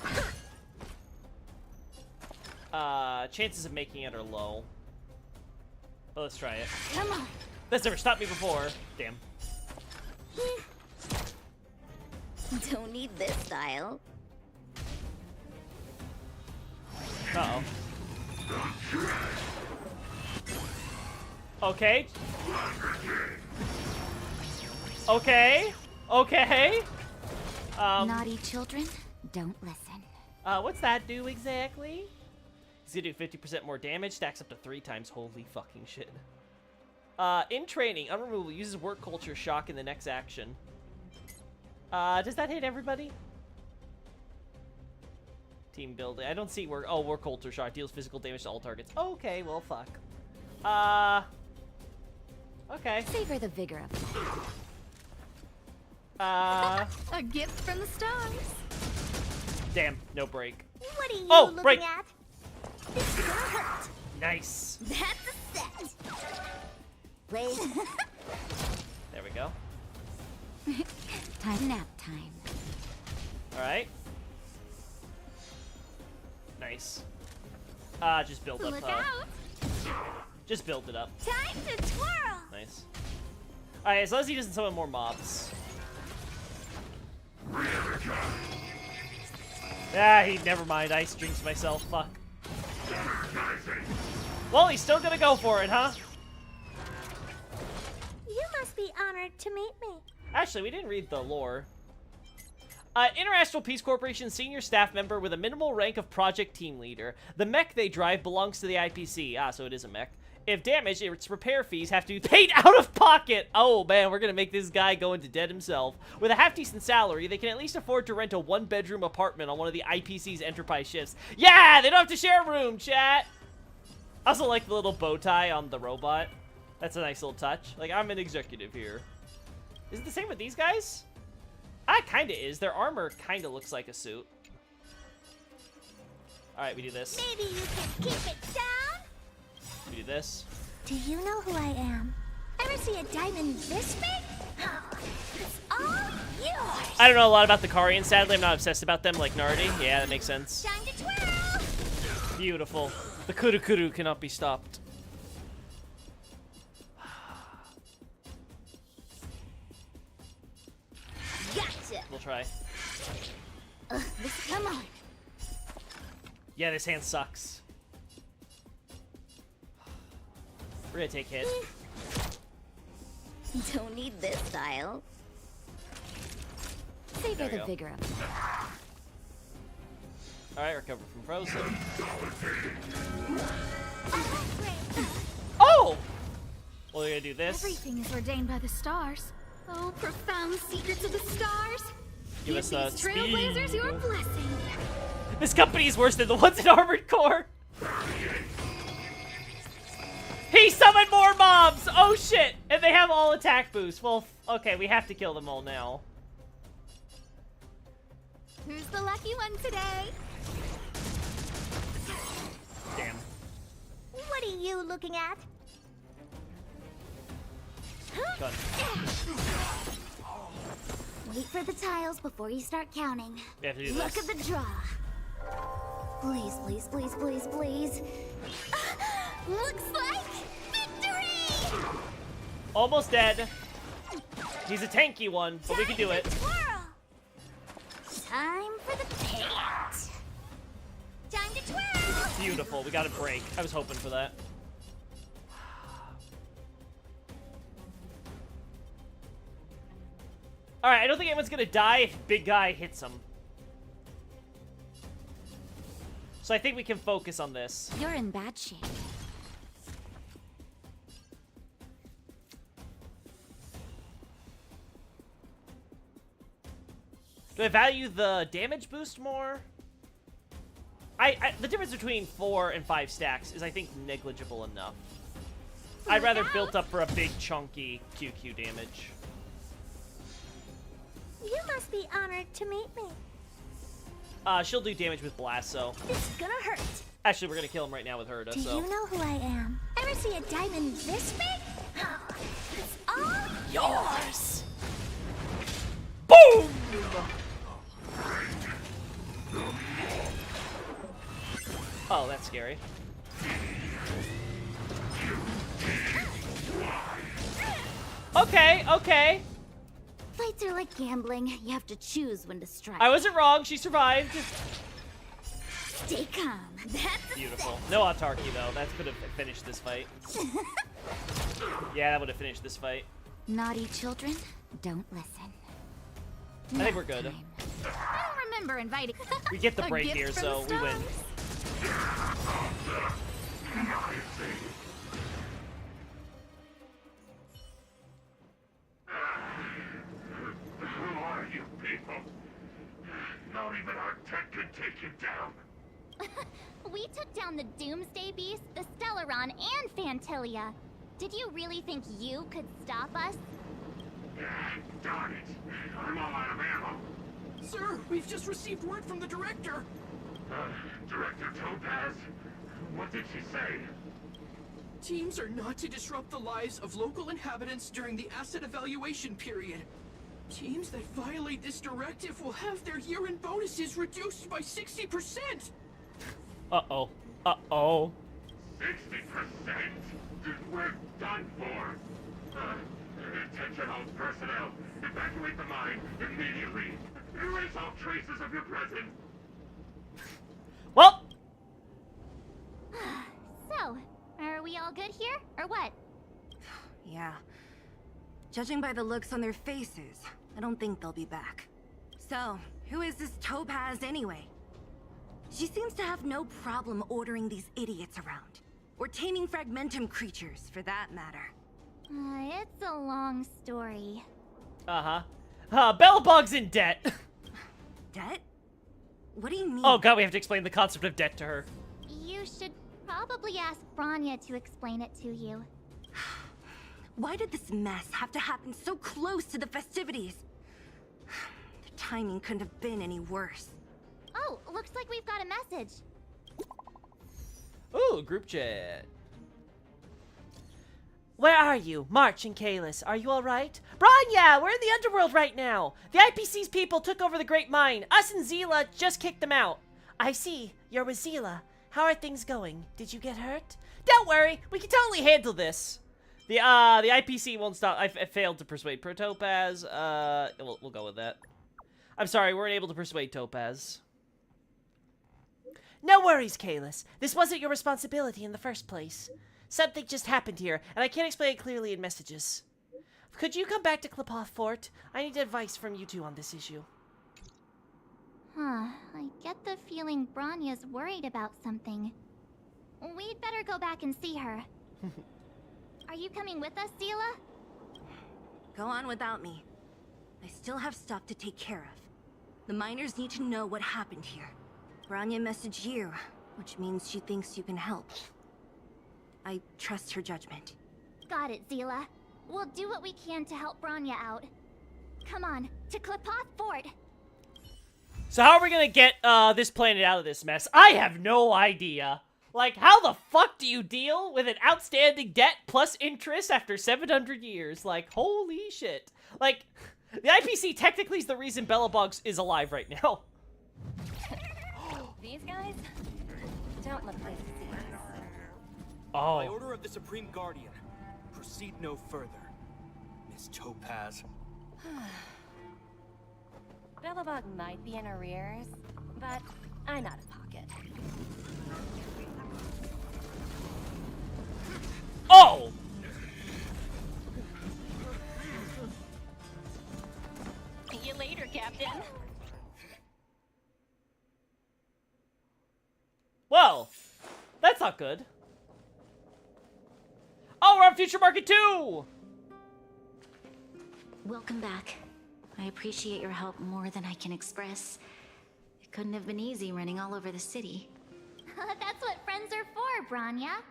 Speaker 1: Chances of making it are low. But let's try it.
Speaker 16: Come on.
Speaker 1: That's never stopped me before. Damn.
Speaker 16: Don't need this style.
Speaker 1: Uh-oh. Okay. Okay. Okay.
Speaker 16: Naughty children, don't listen.
Speaker 1: What's that do exactly? He's gonna do 50% more damage, stacks up to 3 times. Holy fucking shit. In training, unremovable, uses work culture shock in the next action. Does that hit everybody? Team building. I don't see work. Oh, work culture shock deals physical damage to all targets. Okay, well, fuck. Okay.
Speaker 16: Savor the vigor of life.
Speaker 9: A gift from the stars.
Speaker 1: Damn, no break.
Speaker 16: What are you looking
Speaker 1: break.
Speaker 16: at? This is gonna hurt.
Speaker 1: Nice.
Speaker 16: That's a set. Wait.
Speaker 1: There we go.
Speaker 16: Nap time.
Speaker 1: Alright. Nice. Just build up.
Speaker 16: Look out.
Speaker 1: Just build it up.
Speaker 16: Time to twirl.
Speaker 1: Nice. Alright, as long as he doesn't summon more mobs. Never mind. I jinxed myself. Fuck. Well, he's still gonna go for it, huh?
Speaker 16: You must be honored to meet me.
Speaker 1: Actually, we didn't read the lore. International Peace Corporation senior staff member with a minimal rank of project team leader. The mech they drive belongs to the IPC. So it is a mech. If damaged, its repair fees have to be paid out of pocket. Oh, man, we're gonna make this guy go into debt himself. With a half-decent salary, they can at least afford to rent a 1-bedroom apartment on one of the IPC's enterprise ships. Yeah, they don't have to share a room, chat! I also like the little bow tie on the robot. That's a nice little touch. Like, I'm an executive here. Is it the same with these guys? Kinda is. Their armor kinda looks like a suit. Alright, we do this.
Speaker 16: Maybe you can keep it down?
Speaker 1: We do this.
Speaker 16: Do you know who I am? Ever see a diamond this big? It's all yours.
Speaker 1: I don't know a lot about the Karian, sadly. I'm not obsessed about them like Nardi. Yeah, that makes sense.
Speaker 16: Time to twirl.
Speaker 1: Beautiful. The Kuru cannot be stopped.
Speaker 16: Gotcha.
Speaker 1: We'll try.
Speaker 16: Come on.
Speaker 1: Yeah, this hand sucks. We're gonna take hit.
Speaker 16: Don't need this style. Savor the vigor of life.
Speaker 1: Alright, recover from frozen. Oh! Well, we're gonna do this.
Speaker 9: Everything is ordained by the stars. Oh, profound secrets of the stars.
Speaker 1: Give us
Speaker 9: these trailblazers
Speaker 1: speed.
Speaker 9: your blessing.
Speaker 1: This company is worse than the ones in Armored Core. He summoned more mobs! Oh shit! And they have all attack boosts. Well, okay, we have to kill them all now.
Speaker 9: Who's the lucky one today?
Speaker 1: Damn.
Speaker 16: What are you looking at?
Speaker 1: Gun.
Speaker 16: Wait for the tiles before you start counting.
Speaker 1: We have to do
Speaker 16: Look
Speaker 1: this.
Speaker 16: at the draw. Please, please, please, please, please. Looks like victory!
Speaker 1: Almost dead. He's a tanky one, but we can do it.
Speaker 16: Time for the paint. Time to twirl.
Speaker 1: Beautiful. We got a break. I was hoping for that. Alright, I don't think anyone's gonna die if big guy hits him. So I think we can focus on this.
Speaker 16: You're in bad shape.
Speaker 1: Do I value the damage boost more? The difference between 4 and 5 stacks is, I think, negligible enough. I'd rather built up for a big, chunky QQ damage.
Speaker 16: You must be honored to meet me.
Speaker 1: She'll do damage with blast, so.
Speaker 15: It's gonna hurt.
Speaker 1: Actually, we're gonna kill him right now with Herda,
Speaker 15: Do
Speaker 1: so.
Speaker 15: you know who I am? Ever see a diamond this big? It's all yours.
Speaker 1: Boom! Oh, that's scary. Okay, okay.
Speaker 16: Fights are like gambling. You have to choose when to strike.
Speaker 1: I wasn't wrong. She survived.
Speaker 16: Stay calm. That's
Speaker 1: Beautiful. No autarky, though. That could have finished this fight. Yeah, that would have finished this fight.
Speaker 16: Naughty children, don't listen.
Speaker 1: I think we're good.
Speaker 16: I don't remember inviting.
Speaker 1: We get the
Speaker 16: A
Speaker 1: break
Speaker 16: gift
Speaker 1: here,
Speaker 16: from
Speaker 1: so
Speaker 16: the
Speaker 1: we win.
Speaker 5: Who are you people? Not even our tech could take you down.
Speaker 16: We took down the Doomsday Beast, the Stellaron, and Fantilia. Did you really think you could stop us?
Speaker 5: Darn it. I'm all out of ammo.
Speaker 20: Sir, we've just received word from the director.
Speaker 5: Director Topaz? What did she say?
Speaker 20: Teams are not to disrupt the lives of local inhabitants during the asset evaluation period. Teams that violate this directive will have their year-end bonuses reduced by 60%.
Speaker 1: Uh-oh. Uh-oh.
Speaker 5: 60%? We're done for. Attention all personnel. Evacuate the mine immediately. Erase all traces of your presence.
Speaker 1: Well.
Speaker 16: So, are we all good here, or what?
Speaker 10: Yeah. Judging by the looks on their faces, I don't think they'll be back. So, who is this Topaz anyway? She seems to have no problem ordering these idiots around. Or taming fragmentum creatures, for that matter.
Speaker 16: It's a long story.
Speaker 1: Uh-huh. Bellabog's in debt.
Speaker 10: Debt? What do you mean?
Speaker 1: Oh god, we have to explain the concept of debt to her.
Speaker 16: You should probably ask Branya to explain it to you.
Speaker 10: Why did this mess have to happen so close to the festivities? The timing couldn't have been any worse.
Speaker 16: Oh, looks like we've got a message.
Speaker 1: Ooh, group chat. Where are you? March and Kalis, are you alright? Branya, we're in the underworld right now. The IPC's people took over the Great Mine. Us and Zila just kicked them out. I see. You're with Zila. How are things going? Did you get hurt? Don't worry. We can totally handle this. The IPC won't stop. I failed to persuade Topaz. We'll go with that. I'm sorry, we weren't able to persuade Topaz. No worries, Kalis. This wasn't your responsibility in the first place. Something just happened here, and I can't explain it clearly in messages. Could you come back to Klepoth Fort? I need advice from you two on this issue.
Speaker 16: Huh, I get the feeling Branya's worried about something. We'd better go back and see her. Are you coming with us, Zila?
Speaker 10: Go on without me. I still have stuff to take care of. The miners need to know what happened here. Branya messaged you, which means she thinks you can help. I trust her judgment.
Speaker 16: Got it, Zila. We'll do what we can to help Branya out. Come on, to Klepoth Fort.
Speaker 1: So how are we gonna get this planet out of this mess? I have no idea. Like, how the fuck do you deal with an outstanding debt plus interest after 700 years? Like, holy shit. Like, the IPC technically is the reason Bellabog is alive right now.
Speaker 19: These guys don't look like thieves.
Speaker 1: Oh.
Speaker 12: By order of the Supreme Guardian, proceed no further. Miss Topaz.
Speaker 19: Bellabog might be in arrears, but I'm out of pocket.
Speaker 1: Oh!
Speaker 19: See you later, Captain.
Speaker 1: Well, that's not good. Oh, we're on Future Market 2!
Speaker 3: Welcome back. I appreciate your help more than I can express. It couldn't have been easy running all over the city.
Speaker 16: That's what friends are for, Branya.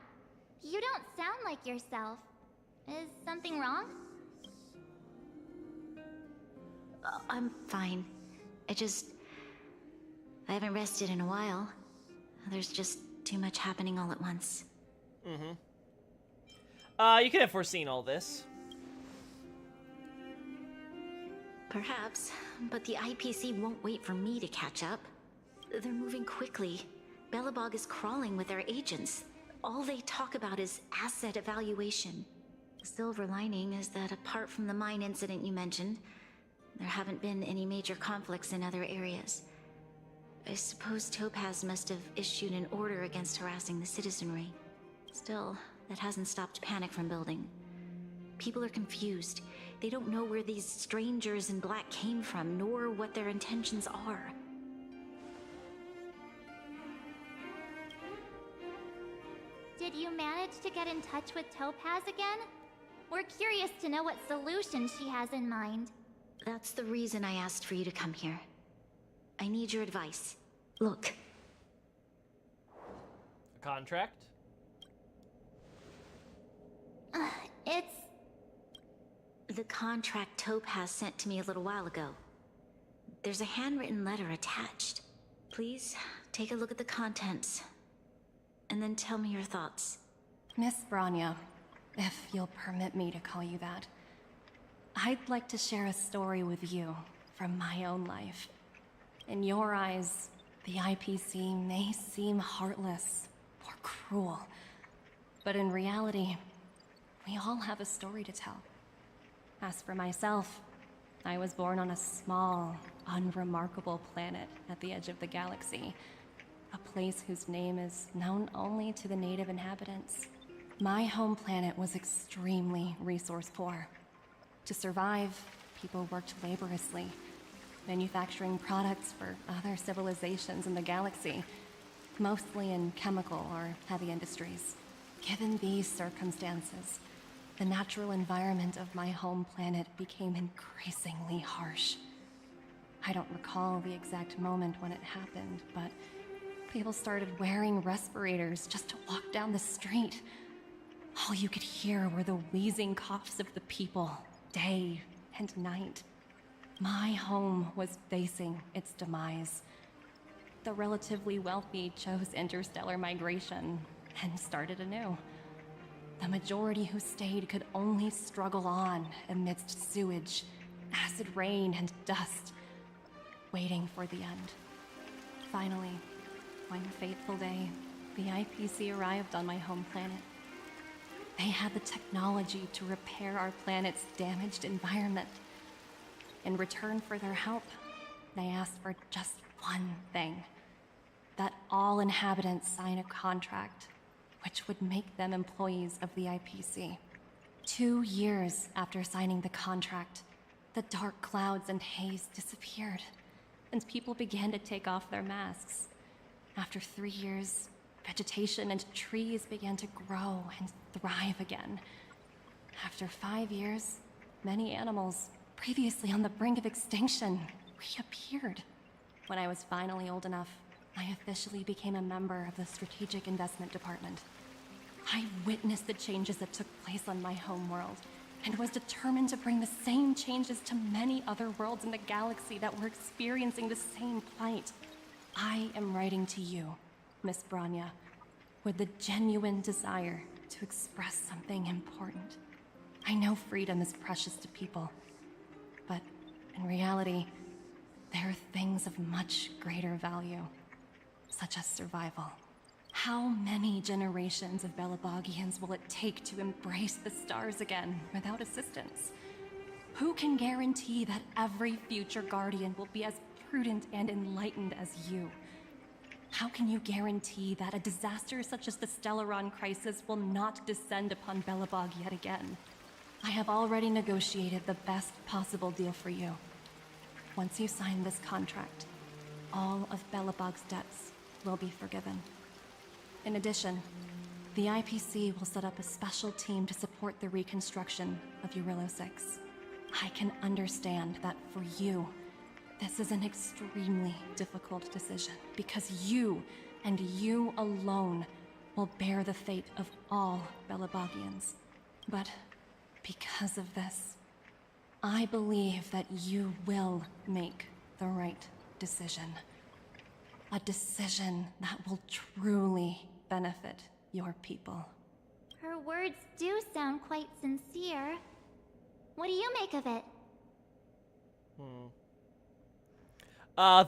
Speaker 16: You don't sound like yourself. Is something wrong?
Speaker 3: I'm fine. I haven't rested in a while. There's just too much happening all at once.
Speaker 1: Mm-hmm. You could have foreseen all this.
Speaker 3: Perhaps, but the IPC won't wait for me to catch up. They're moving quickly. Belobog is crawling with their agents. All they talk about is asset evaluation. The silver lining is that apart from the mine incident you mentioned, there haven't been any major conflicts in other areas. I suppose Topaz must have issued an order against harassing the citizenry. Still, that hasn't stopped panic from building. People are confused. They don't know where these strangers in black came from, nor what their intentions are.
Speaker 16: Did you manage to get in touch with Topaz again? We're curious to know what solution she has in mind.
Speaker 3: That's the reason I asked for you to come here. I need your advice. Look.
Speaker 1: A contract?
Speaker 16: It's...
Speaker 3: The contract Topaz sent to me a little while ago. There's a handwritten letter attached. Please, take a look at the contents. And then tell me your thoughts.
Speaker 19: Miss Branya, if you'll permit me to call you that, I'd like to share a story with you from my own life. In your eyes, the IPC may seem heartless or cruel, but in reality, we all have a story to tell. As for myself, I was born on a small, unremarkable planet at the edge of the galaxy, a place whose name is known only to the native inhabitants. My home planet was extremely resource poor. To survive, people worked laboriously, manufacturing products for other civilizations in the galaxy, mostly in chemical or heavy industries. Given these circumstances, the natural environment of my home planet became increasingly harsh. I don't recall the exact moment when it happened, but people started wearing respirators just to walk down the street. All you could hear were the wheezing coughs of the people, day and night. My home was facing its demise. The relatively wealthy chose interstellar migration and started anew. The majority who stayed could only struggle on amidst sewage, acid rain, and dust, waiting for the end. Finally, one fateful day, the IPC arrived on my home planet. They had the technology to repair our planet's damaged environment. In return for their help, they asked for just one thing: that all inhabitants sign a contract which would make them employees of the IPC. 2 years after signing the contract, the dark clouds and haze disappeared, and people began to take off their masks. After 3 years, vegetation and trees began to grow and thrive again. After 5 years, many animals, previously on the brink of extinction, reappeared. When I was finally old enough, I officially became a member of the Strategic Investment Department. I witnessed the changes that took place on my homeworld, and was determined to bring the same changes to many other worlds in the galaxy that were experiencing the same plight. I am writing to you, Miss Branya, with the genuine desire to express something important. I know freedom is precious to people, but in reality, there are things of much greater value, such as survival. How many generations of Belabogians will it take to embrace the stars again without assistance? Who can guarantee that every future Guardian will be as prudent and enlightened as you? How can you guarantee that a disaster such as the Stellaron crisis will not descend upon Belobog yet again? I have already negotiated the best possible deal for you. Once you sign this contract, all of Belobog's debts will be forgiven. In addition, the IPC will set up a special team to support the reconstruction of Eurillo 6. I can understand that for you, this is an extremely difficult decision, because you, and you alone, will bear the fate of all Belabogians. But because of this, I believe that you will make the right decision. A decision that will truly benefit your people.
Speaker 16: Her words do sound quite sincere. What do you make of it?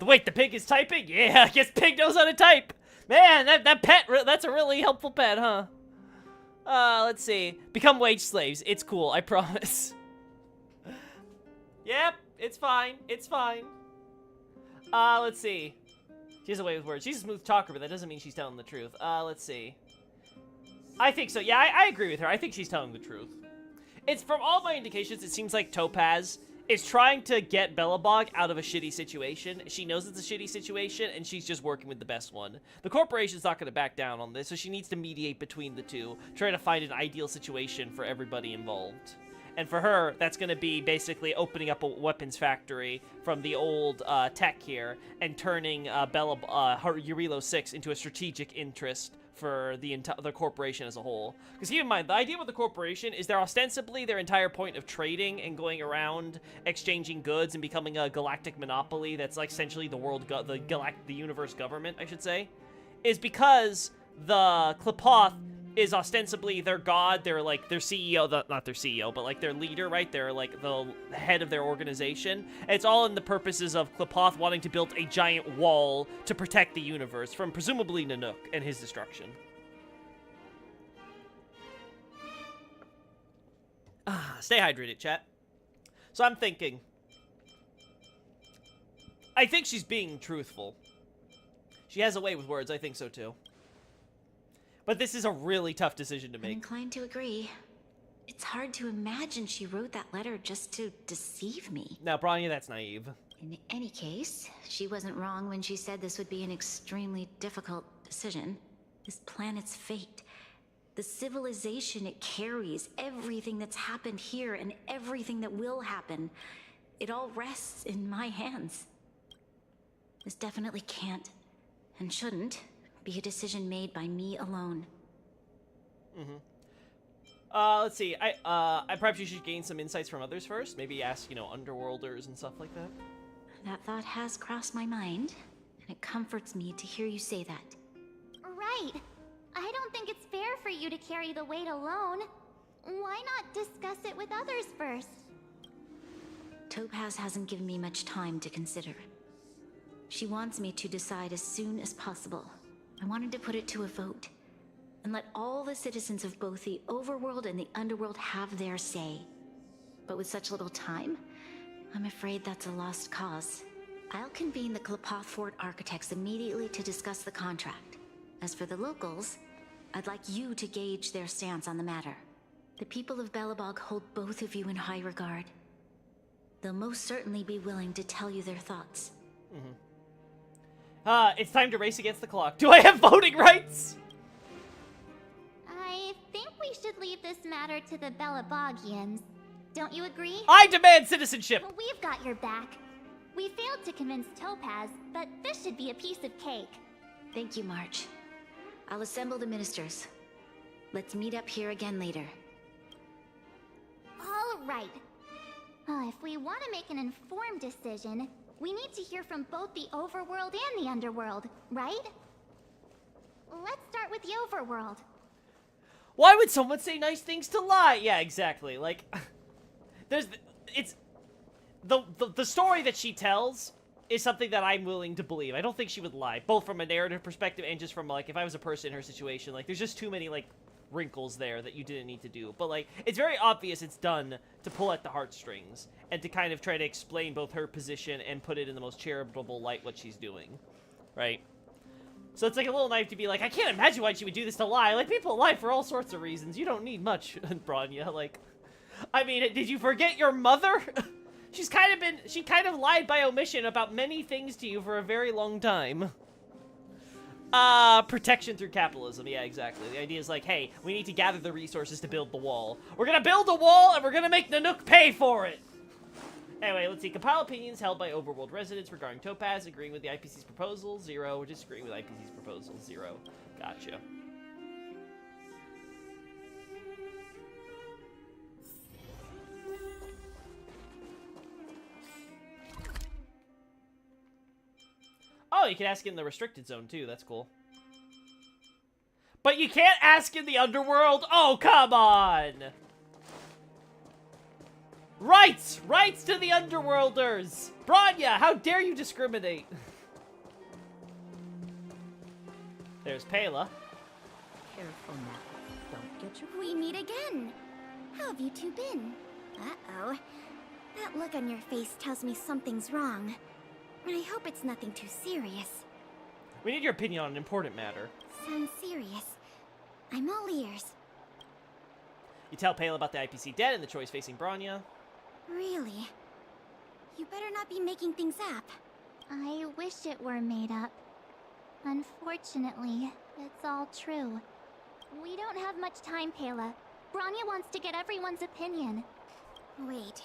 Speaker 1: Wait, the pig is typing? Yeah, I guess pig knows how to type. Man, that pet, that's a really helpful pet, huh? Let's see. Become wage slaves. It's cool, I promise. Yep, it's fine. It's fine. Let's see. She has a way with words. She's a smooth talker, but that doesn't mean she's telling the truth. Let's see. I think so. Yeah, I agree with her. I think she's telling the truth. It's, from all my indications, it seems like Topaz is trying to get Belobog out of a shitty situation. She knows it's a shitty situation, and she's just working with the best one. The corporation's not going to back down on this, so she needs to mediate between the two, try to find an ideal situation for everybody involved. And for her, that's going to be basically opening up a weapons factory from the old tech here and turning Urilo 6 into a strategic interest for the corporation as a whole. Because keep in mind, the idea with the corporation is they're ostensibly their entire point of trading and going around exchanging goods and becoming a galactic monopoly that's like essentially the universe government, I should say, is because the Klipoth is ostensibly their god, their CEO, not their CEO, but like their leader, right? They're like the head of their organization. And it's all in the purposes of Klipoth wanting to build a giant wall to protect the universe from presumably Nanook and his destruction. Stay hydrated, chat. So I'm thinking, I think she's being truthful. She has a way with words, I think so too. But this is a really tough decision to make.
Speaker 3: I'm inclined to agree. It's hard to imagine she wrote that letter just to deceive me.
Speaker 1: Now, Branya, that's naive.
Speaker 3: In any case, she wasn't wrong when she said this would be an extremely difficult decision. This planet's fate, the civilization it carries, everything that's happened here and everything that will happen, it all rests in my hands. This definitely can't, and shouldn't, be a decision made by me alone.
Speaker 1: Let's see. I perhaps you should gain some insights from others first. Maybe ask, underworlders and stuff like that.
Speaker 3: That thought has crossed my mind, and it comforts me to hear you say that.
Speaker 16: Right. I don't think it's fair for you to carry the weight alone. Why not discuss it with others first?
Speaker 3: Topaz hasn't given me much time to consider. She wants me to decide as soon as possible. I wanted to put it to a vote, and let all the citizens of both the overworld and the underworld have their say. But with such little time, I'm afraid that's a lost cause. I'll convene the Klipoth Fort architects immediately to discuss the contract. As for the locals, I'd like you to gauge their stance on the matter. The people of Belobog hold both of you in high regard. They'll most certainly be willing to tell you their thoughts.
Speaker 1: It's time to race against the clock. Do I have voting rights?
Speaker 16: I think we should leave this matter to the Belabogians. Don't you agree?
Speaker 1: I demand citizenship!
Speaker 16: We've got your back. We failed to convince Topaz, but this should be a piece of cake.
Speaker 3: Thank you, March. I'll assemble the ministers. Let's meet up here again later.
Speaker 16: All right. If we want to make an informed decision, we need to hear from both the overworld and the underworld, right? Let's start with the overworld.
Speaker 1: Why would someone say nice things to lie? Yeah, exactly. Like, the story that she tells is something that I'm willing to believe. I don't think she would lie, both from a narrative perspective and just from, like, if I was a person in her situation, like, there's just too many, like, wrinkles there that you didn't need to do. But, like, it's very obvious it's done to pull at the heartstrings and to kind of try to explain both her position and put it in the most charitable light what she's doing, right? So it's like a little naive to be like, I can't imagine why she would do this to lie. Like, people lie for all sorts of reasons. You don't need much, Branya. Like, I mean, did you forget your mother? She kind of lied by omission about many things to you for a very long time. Protection through capitalism. Yeah, exactly. The idea is like, hey, we need to gather the resources to build the wall. We're gonna build a wall, and we're gonna make Nanook pay for it! Anyway, let's see. Compile opinions held by overworld residents regarding Topaz, agreeing with the IPC's proposal, 0. Disagreeing with IPC's proposal, 0. Gotcha. Oh, you can ask in the restricted zone, too. That's cool. But you can't ask in the underworld? Oh, come on! Rights! Rights to the underworlders! Bronya, how dare you discriminate? There's Pela.
Speaker 17: Careful now. Don't get your...
Speaker 16: We meet again. How have you two been? Uh-oh. That look on your face tells me something's wrong. I hope it's nothing too serious.
Speaker 1: We need your opinion on an important matter.
Speaker 16: Sounds serious. I'm all ears.
Speaker 1: You tell Pela about the IPC debt and the choice facing Bronya.
Speaker 16: Really? You better not be making things up.
Speaker 18: I wish it were made up. Unfortunately, it's all true.
Speaker 16: We don't have much time, Pela. Bronya wants to get everyone's opinion. Wait,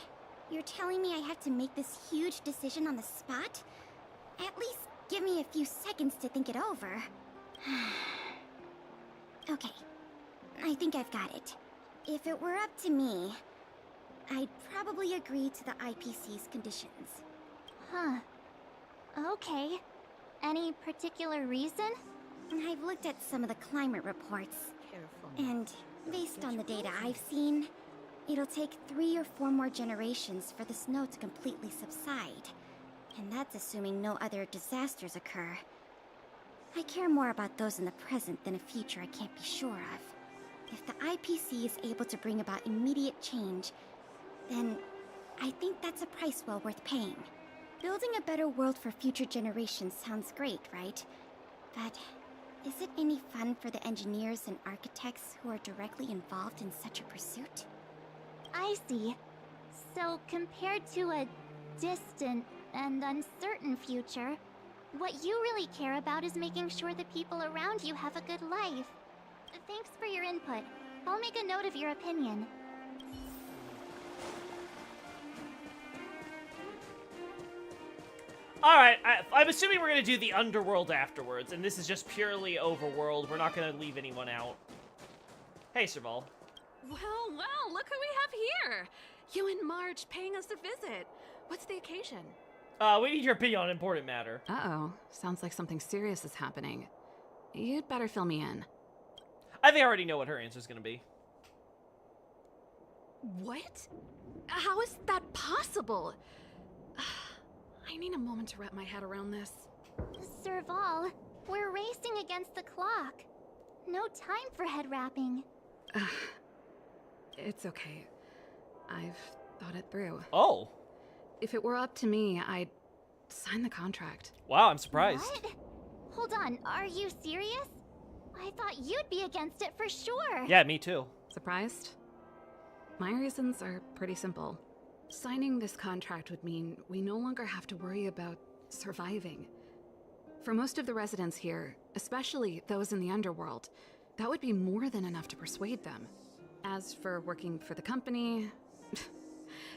Speaker 16: you're telling me I have to make this huge decision on the spot? At least give me a few seconds to think it over. Okay, I think I've got it. If it were up to me, I'd probably agree to the IPC's conditions.
Speaker 18: Huh. Okay. Any particular reason?
Speaker 16: I've looked at some of the climate reports, and based on the data I've seen, it'll take 3 or 4 more generations for the snow to completely subside. And that's assuming no other disasters occur. I care more about those in the present than a future I can't be sure of. If the IPC is able to bring about immediate change, then I think that's a price well worth paying. Building a better world for future generations sounds great, right? But is it any fun for the engineers and architects who are directly involved in such a pursuit?
Speaker 18: I see. So, compared to a distant and uncertain future, what you really care about is making sure the people around you have a good life. Thanks for your input. I'll make a note of your opinion.
Speaker 1: Alright, I'm assuming we're going to do the underworld afterwards, and this is just purely overworld. We're not going to leave anyone out. Hey, Serval.
Speaker 9: Well, well, look who we have here! You and Marge paying us a visit. What's the occasion?
Speaker 1: We need your opinion on an important matter.
Speaker 9: Uh-oh. Sounds like something serious is happening. You'd better fill me in.
Speaker 1: I think I already know what her answer's going to be.
Speaker 9: What? How is that possible? I need a moment to wrap my head around this.
Speaker 18: Serval, we're racing against the clock. No time for head wrapping.
Speaker 9: It's okay. I've thought it through.
Speaker 1: Oh.
Speaker 9: If it were up to me, I'd sign the contract.
Speaker 1: Wow, I'm surprised.
Speaker 18: What? Hold on, are you serious? I thought you'd be against it for sure.
Speaker 1: Yeah, me too.
Speaker 9: Surprised? My reasons are pretty simple. Signing this contract would mean we no longer have to worry about surviving. For most of the residents here, especially those in the underworld, that would be more than enough to persuade them. As for working for the company,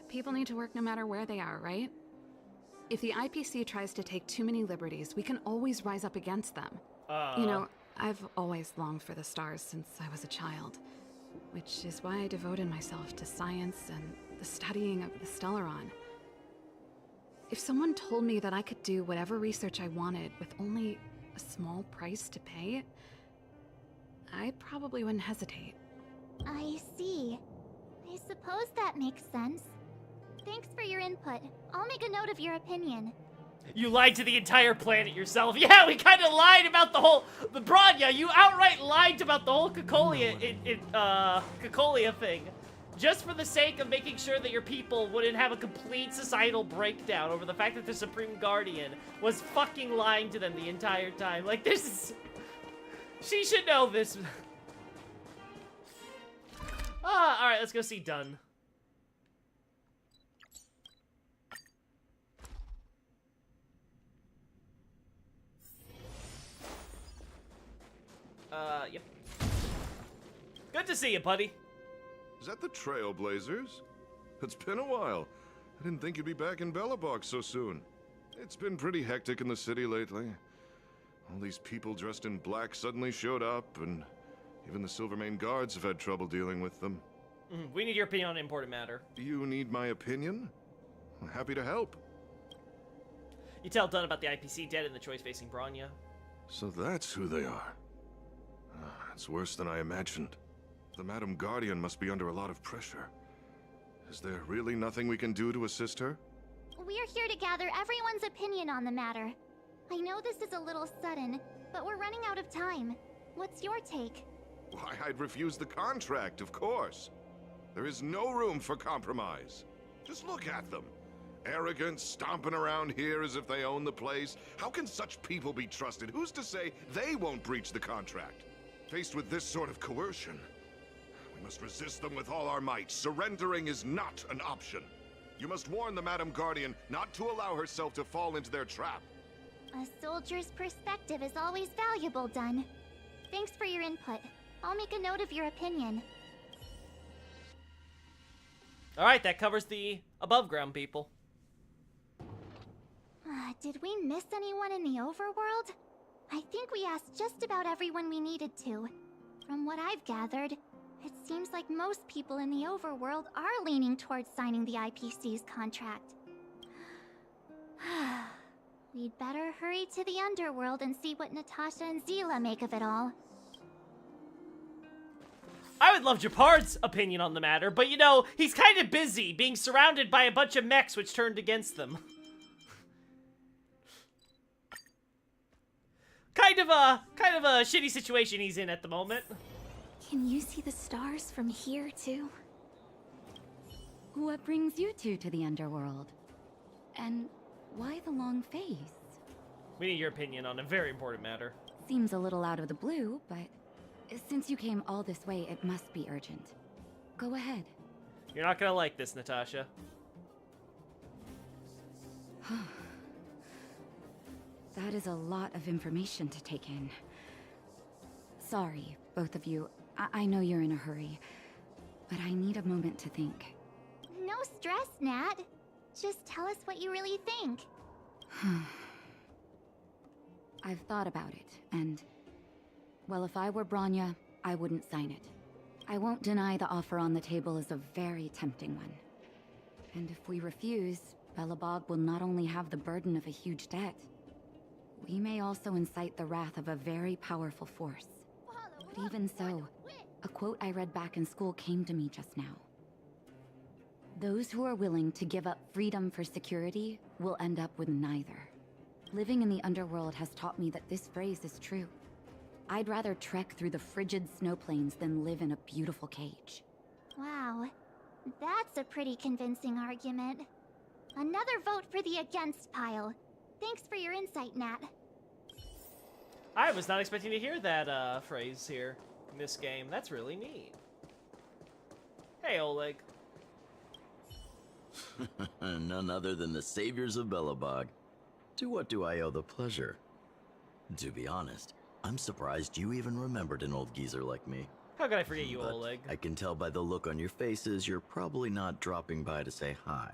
Speaker 9: people need to work no matter where they are, right? If the IPC tries to take too many liberties, we can always rise up against them. You know, I've always longed for the stars since I was a child, which is why I devoted myself to science and the studying of the Stellaron. If someone told me that I could do whatever research I wanted with only a small price to pay, I probably wouldn't hesitate.
Speaker 18: I see. I suppose that makes sense. Thanks for your input. I'll make a note of your opinion.
Speaker 1: You lied to the entire planet yourself. Yeah, we kind of lied about the Bronya. You outright lied about the whole Cacolia thing. Just for the sake of making sure that your people wouldn't have a complete societal breakdown over the fact that the Supreme Guardian was fucking lying to them the entire time. Like, this is... She should know this. Alright, let's go see Dunn. Yep. Good to see you, buddy.
Speaker 21: Is that the Trailblazers? It's been a while. I didn't think you'd be back in Belobog so soon. It's been pretty hectic in the city lately. All these people dressed in black suddenly showed up, and even the Silvermane guards have had trouble dealing with them.
Speaker 1: We need your opinion on an important matter.
Speaker 21: You need my opinion? I'm happy to help.
Speaker 1: You tell Dunn about the IPC dead and the choice facing Bronya.
Speaker 21: So that's who they are. It's worse than I imagined. The Madam Guardian must be under a lot of pressure. Is there really nothing we can do to assist her?
Speaker 18: We're here to gather everyone's opinion on the matter. I know this is a little sudden, but we're running out of time. What's your take?
Speaker 21: Why, I'd refuse the contract, of course. There is no room for compromise. Just look at them. Arrogant, stomping around here as if they own the place. How can such people be trusted? Who's to say they won't breach the contract? Faced with this sort of coercion, we must resist them with all our might. Surrendering is not an option. You must warn the Madam Guardian not to allow herself to fall into their trap.
Speaker 18: A soldier's perspective is always valuable, Dunn. Thanks for your input. I'll make a note of your opinion.
Speaker 1: Alright, that covers the above ground people.
Speaker 18: Did we miss anyone in the overworld? I think we asked just about everyone we needed to. From what I've gathered, it seems like most people in the overworld are leaning towards signing the IPC's contract. We'd better hurry to the underworld and see what Natasha and Zila make of it all.
Speaker 1: I would love Japard's opinion on the matter, but you know, he's kind of busy being surrounded by a bunch of mechs which turned against them. kind of a shitty situation he's in at the moment.
Speaker 3: Can you see the stars from here, too? What brings you two to the underworld? And why the long face?
Speaker 1: We need your opinion on a very important matter.
Speaker 3: Seems a little out of the blue, but since you came all this way, it must be urgent. Go ahead.
Speaker 1: You're not gonna like this, Natasha.
Speaker 3: That is a lot of information to take in. Sorry, both of you. I know you're in a hurry, but I need a moment to think.
Speaker 18: No stress, Nat. Just tell us what you really think.
Speaker 3: I've thought about it, and... well, if I were Bronya, I wouldn't sign it. I won't deny the offer on the table is a very tempting one. And if we refuse, Belobog will not only have the burden of a huge debt, we may also incite the wrath of a very powerful force. But even so, a quote I read back in school came to me just now. Those who are willing to give up freedom for security will end up with neither. Living in the underworld has taught me that this phrase is true. I'd rather trek through the frigid snow plains than live in a beautiful cage.
Speaker 18: Wow, that's a pretty convincing argument. Another vote for the against pile. Thanks for your insight, Nat.
Speaker 1: I was not expecting to hear that phrase here in this game. That's really neat. Hey, Oleg.
Speaker 4: None other than the saviors of Belobog. To what do I owe the pleasure? To be honest, I'm surprised you even remembered an old geezer like me.
Speaker 1: How could I forget you,
Speaker 4: But
Speaker 1: Oleg?
Speaker 4: I can tell by the look on your faces you're probably not dropping by to say hi.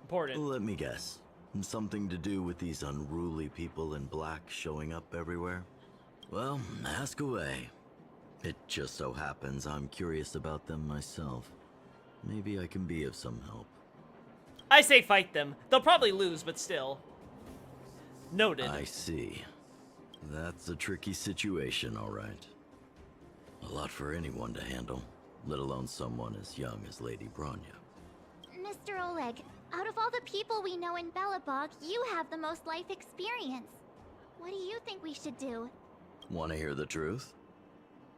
Speaker 1: Important.
Speaker 4: Let me guess. Something to do with these unruly people in black showing up everywhere? Well, ask away. It just so happens I'm curious about them myself. Maybe I can be of some help.
Speaker 1: I say fight them. They'll probably lose, but still. Noted.
Speaker 4: I see. That's a tricky situation, all right. A lot for anyone to handle, let alone someone as young as Lady Bronya.
Speaker 18: Mr. Oleg, out of all the people we know in Belobog, you have the most life experience. What do you think we should do?
Speaker 4: Want to hear the truth?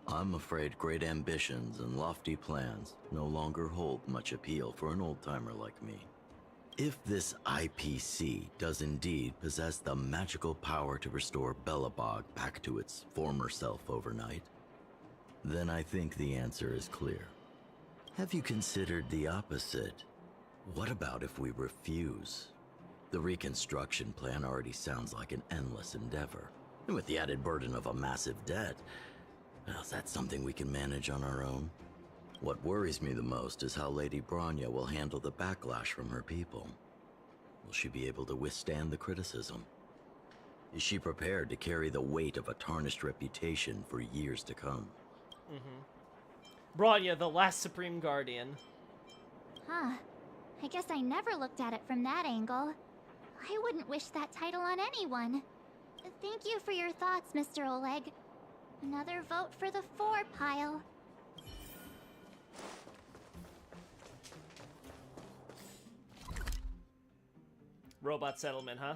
Speaker 4: I'm afraid great ambitions and lofty plans no longer hold much appeal for an old-timer like me. If this IPC does indeed possess the magical power to restore Belobog back to its former self overnight, then I think the answer is clear. Have you considered the opposite? What about if we refuse? The reconstruction plan already sounds like an endless endeavor. And with the added burden of a massive debt, well, is that something we can manage on our own? What worries me the most is how Lady Bronya will handle the backlash from her people. Will she be able to withstand the criticism? Is she prepared to carry the weight of a tarnished reputation for years to come?
Speaker 1: Bronya, the last Supreme Guardian.
Speaker 18: Huh. I guess I never looked at it from that angle. I wouldn't wish that title on anyone. Thank you for your thoughts, Mr. Oleg. Another vote for the 4 pile.
Speaker 1: Robot settlement, huh?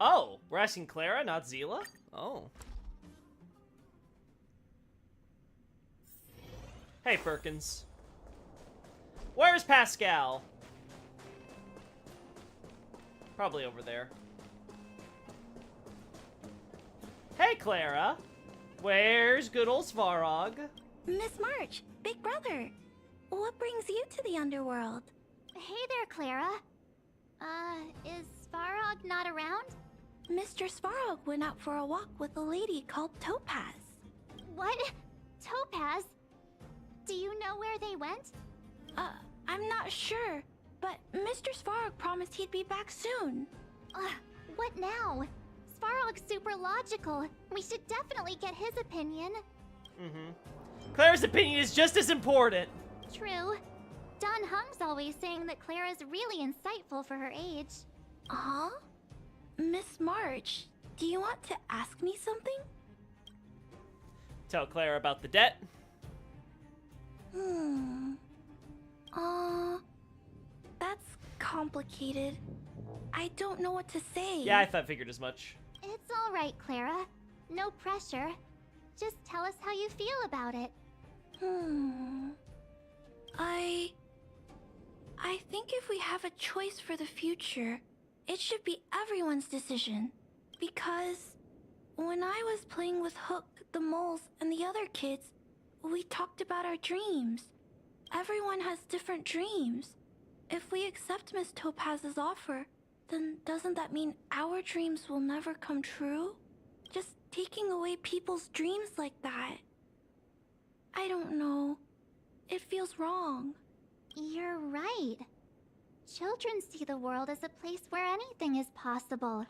Speaker 1: Oh, we're asking Clara, not Zila? Oh. Hey, Perkins. Where's Pascal? Probably over there. Hey, Clara. Where's good old Svarog?
Speaker 2: Miss March, Big Brother. What brings you to the underworld?
Speaker 18: Hey there, Clara. Is Svarog not around?
Speaker 2: Mr. Svarog went out for a walk with a lady called Topaz.
Speaker 18: What? Topaz? Do you know where they went?
Speaker 2: I'm not sure, but Mr. Svarog promised he'd be back soon.
Speaker 18: What now? Svarog's super logical. We should definitely get his opinion.
Speaker 1: Clara's opinion is just as important.
Speaker 18: True. Don Hung's always saying that Clara's really insightful for her age.
Speaker 2: Huh? Miss March, do you want to ask me something?
Speaker 1: Tell Clara about the debt.
Speaker 2: That's complicated. I don't know what to say.
Speaker 1: Yeah, I figured as much.
Speaker 18: It's all right, Clara. No pressure. Just tell us how you feel about it.
Speaker 2: I think if we have a choice for the future, it should be everyone's decision. Because when I was playing with Hook, the moles, and the other kids, we talked about our dreams. Everyone has different dreams. If we accept Miss Topaz's offer, then doesn't that mean our dreams will never come true? Just taking away people's dreams like that. I don't know. It feels wrong.
Speaker 18: You're right. Children see the world as a place where anything is possible.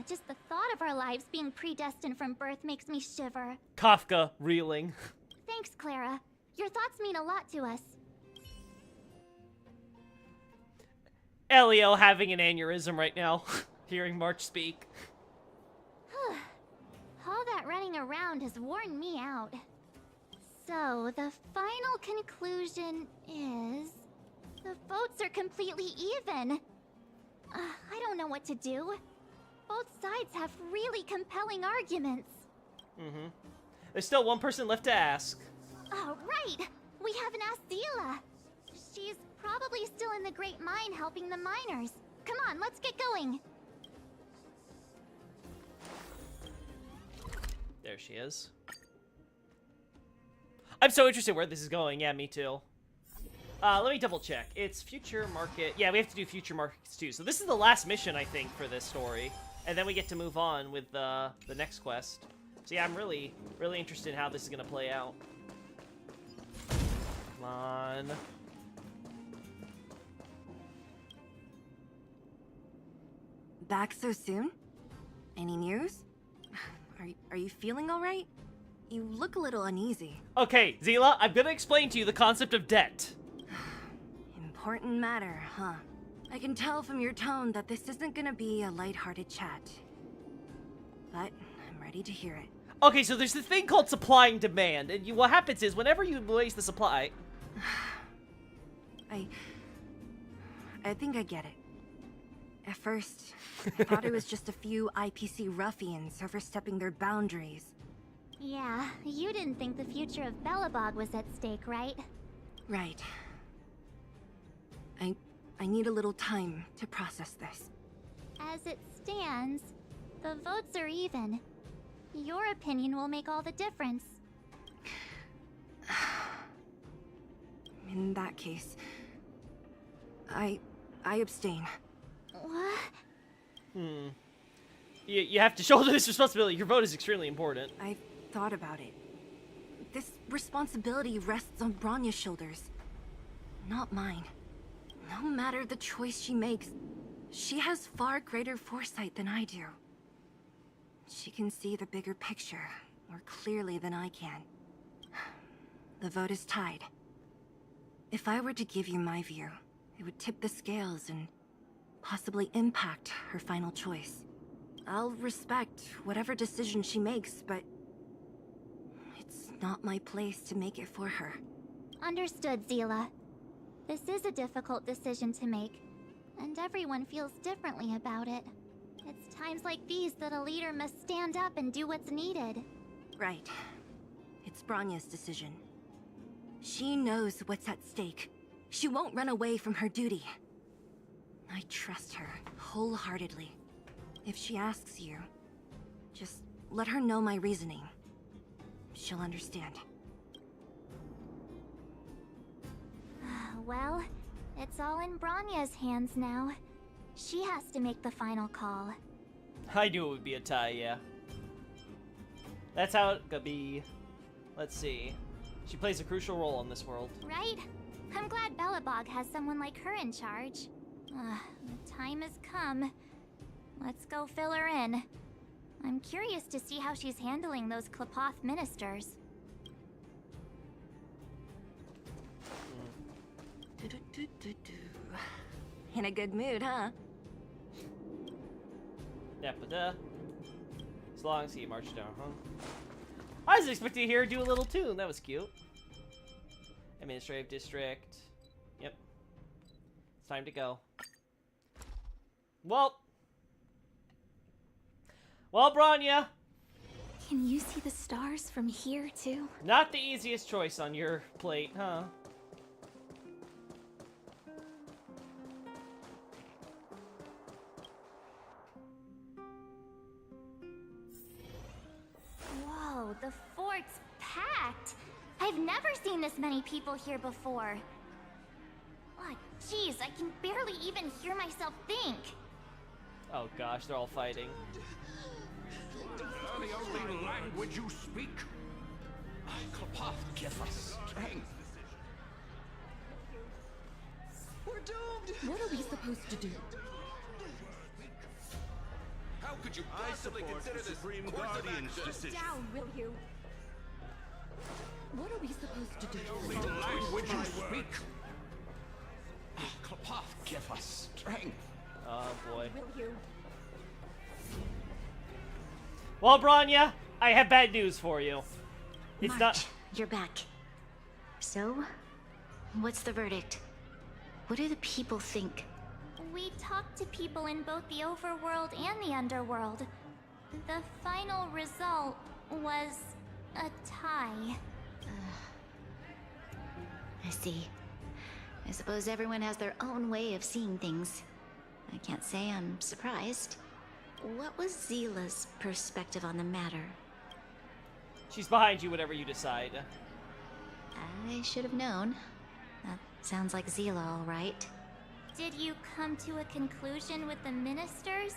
Speaker 18: Just the thought of our lives being predestined from birth makes me shiver.
Speaker 1: Kafka reeling.
Speaker 18: Thanks, Clara. Your thoughts mean a lot to us.
Speaker 1: Elio having an aneurysm right now, hearing March speak.
Speaker 18: All that running around has worn me out. So, the final conclusion is... the votes are completely even. I don't know what to do. Both sides have really compelling arguments.
Speaker 1: There's still one person left to ask.
Speaker 18: Right! We haven't asked Zila. She's probably still in the Great Mine helping the miners. Come on, let's get going.
Speaker 1: There she is. I'm so interested where this is going. Yeah, me too. Let me double check. It's future market. Yeah, we have to do future markets too. So this is the last mission, I think, for this story. And then we get to move on with the next quest. So yeah, I'm really, really interested in how this is going to play out. Come on.
Speaker 10: Back so soon? Any news? Are you feeling all right? You look a little uneasy.
Speaker 1: Okay, Zila, I'm going to explain to you the concept of debt.
Speaker 10: Important matter, huh? I can tell from your tone that this isn't gonna be a lighthearted chat. But I'm ready to hear it.
Speaker 1: Okay, so there's this thing called supply and demand, and what happens is whenever you raise the supply...
Speaker 10: I think I get it. At first, I thought it was just a few IPC ruffians overstepping their boundaries.
Speaker 18: Yeah, you didn't think the future of Belobog was at stake, right?
Speaker 10: Right. I need a little time to process this.
Speaker 18: As it stands, the votes are even. Your opinion will make all the difference.
Speaker 10: In that case, I abstain.
Speaker 18: What?
Speaker 1: You have to shoulder this responsibility. Your vote is extremely important.
Speaker 10: I thought about it. This responsibility rests on Bronya's shoulders, not mine. No matter the choice she makes, she has far greater foresight than I do. She can see the bigger picture more clearly than I can. The vote is tied. If I were to give you my view, It would tip the scales and possibly impact her final choice. I'll respect whatever decision she makes, but it's not my place to make it for her.
Speaker 18: Understood, Zila. This is a difficult decision to make, and everyone feels differently about it. It's times like these that a leader must stand up and do what's needed.
Speaker 10: Right. It's Branya's decision. She knows what's at stake. She won't run away from her duty. I trust her wholeheartedly. If she asks you, just let her know my reasoning. She'll understand.
Speaker 18: Well, it's all in Branya's hands now. She has to make the final call.
Speaker 1: I knew it would be a tie, yeah. That's how it could be. Let's see. She plays a crucial role in this world.
Speaker 18: Right? I'm glad Belobog has someone like her in charge. The time has come. Let's go fill her in. I'm curious to see how she's handling those Klapoth ministers.
Speaker 10: In a good mood, huh?
Speaker 1: Yeah, but as long as he marched down, huh? I was expecting to hear her do a little tune. That was cute. Administrative district. Yep. It's time to go. Well, Branya.
Speaker 2: Can you see the stars from here, too?
Speaker 1: Not the easiest choice on your plate, huh?
Speaker 18: Whoa, the fort's packed. I've never seen this many people here before. Oh, jeez, I can barely even hear myself think.
Speaker 1: Oh gosh, they're all fighting.
Speaker 6: The only language you speak? Klapoth, give us strength.
Speaker 8: We're doomed! What are we supposed to do?
Speaker 6: How could you possibly consider this Supreme Guardian's decision?
Speaker 8: Down, will you? What are we supposed to do?
Speaker 6: The only language you speak? Klapoth, give us strength.
Speaker 1: Oh boy.
Speaker 8: Will you?
Speaker 1: Well, Branya, I have bad news for you. It's not.
Speaker 22: You're back. So, what's the verdict? What do the people think?
Speaker 18: We talked to people in both the overworld and the underworld. The final result was a tie.
Speaker 22: I see. I suppose everyone has their own way of seeing things. I can't say I'm surprised. What was Zila's perspective on the matter?
Speaker 1: She's behind you, whatever you decide.
Speaker 22: I should have known. That sounds like Zila, all right.
Speaker 18: Did you come to a conclusion with the ministers?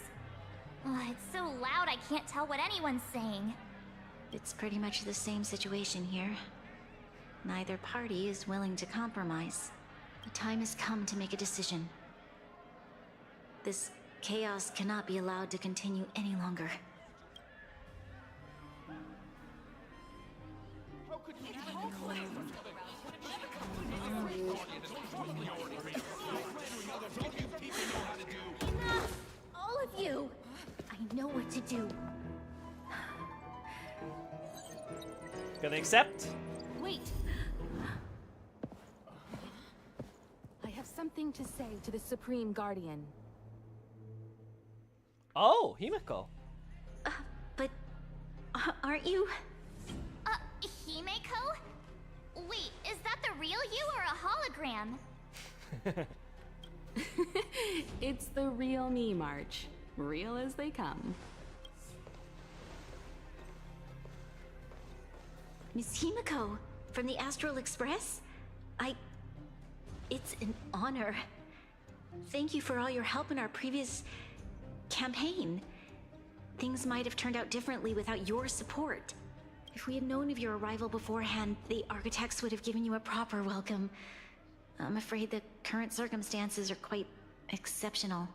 Speaker 18: Oh, it's so loud I can't tell what anyone's saying.
Speaker 22: It's pretty much the same situation here. Neither party is willing to compromise. The time has come to make a decision. This chaos cannot be allowed to continue any longer.
Speaker 2: Enough! All of you! I know what to do.
Speaker 1: Gonna accept?
Speaker 8: Wait! I have something to say to the Supreme Guardian.
Speaker 1: Oh, Himeko.
Speaker 22: But aren't you?
Speaker 18: Himeko? Wait, is that the real you or a hologram?
Speaker 24: It's the real me, March. Real as they come.
Speaker 22: Miss Himeko, from the Astral Express? It's an honor. Thank you for all your help in our previous campaign. Things might have turned out differently without your support. If we had known of your arrival beforehand, the architects would have given you a proper welcome. I'm afraid the current circumstances are quite exceptional.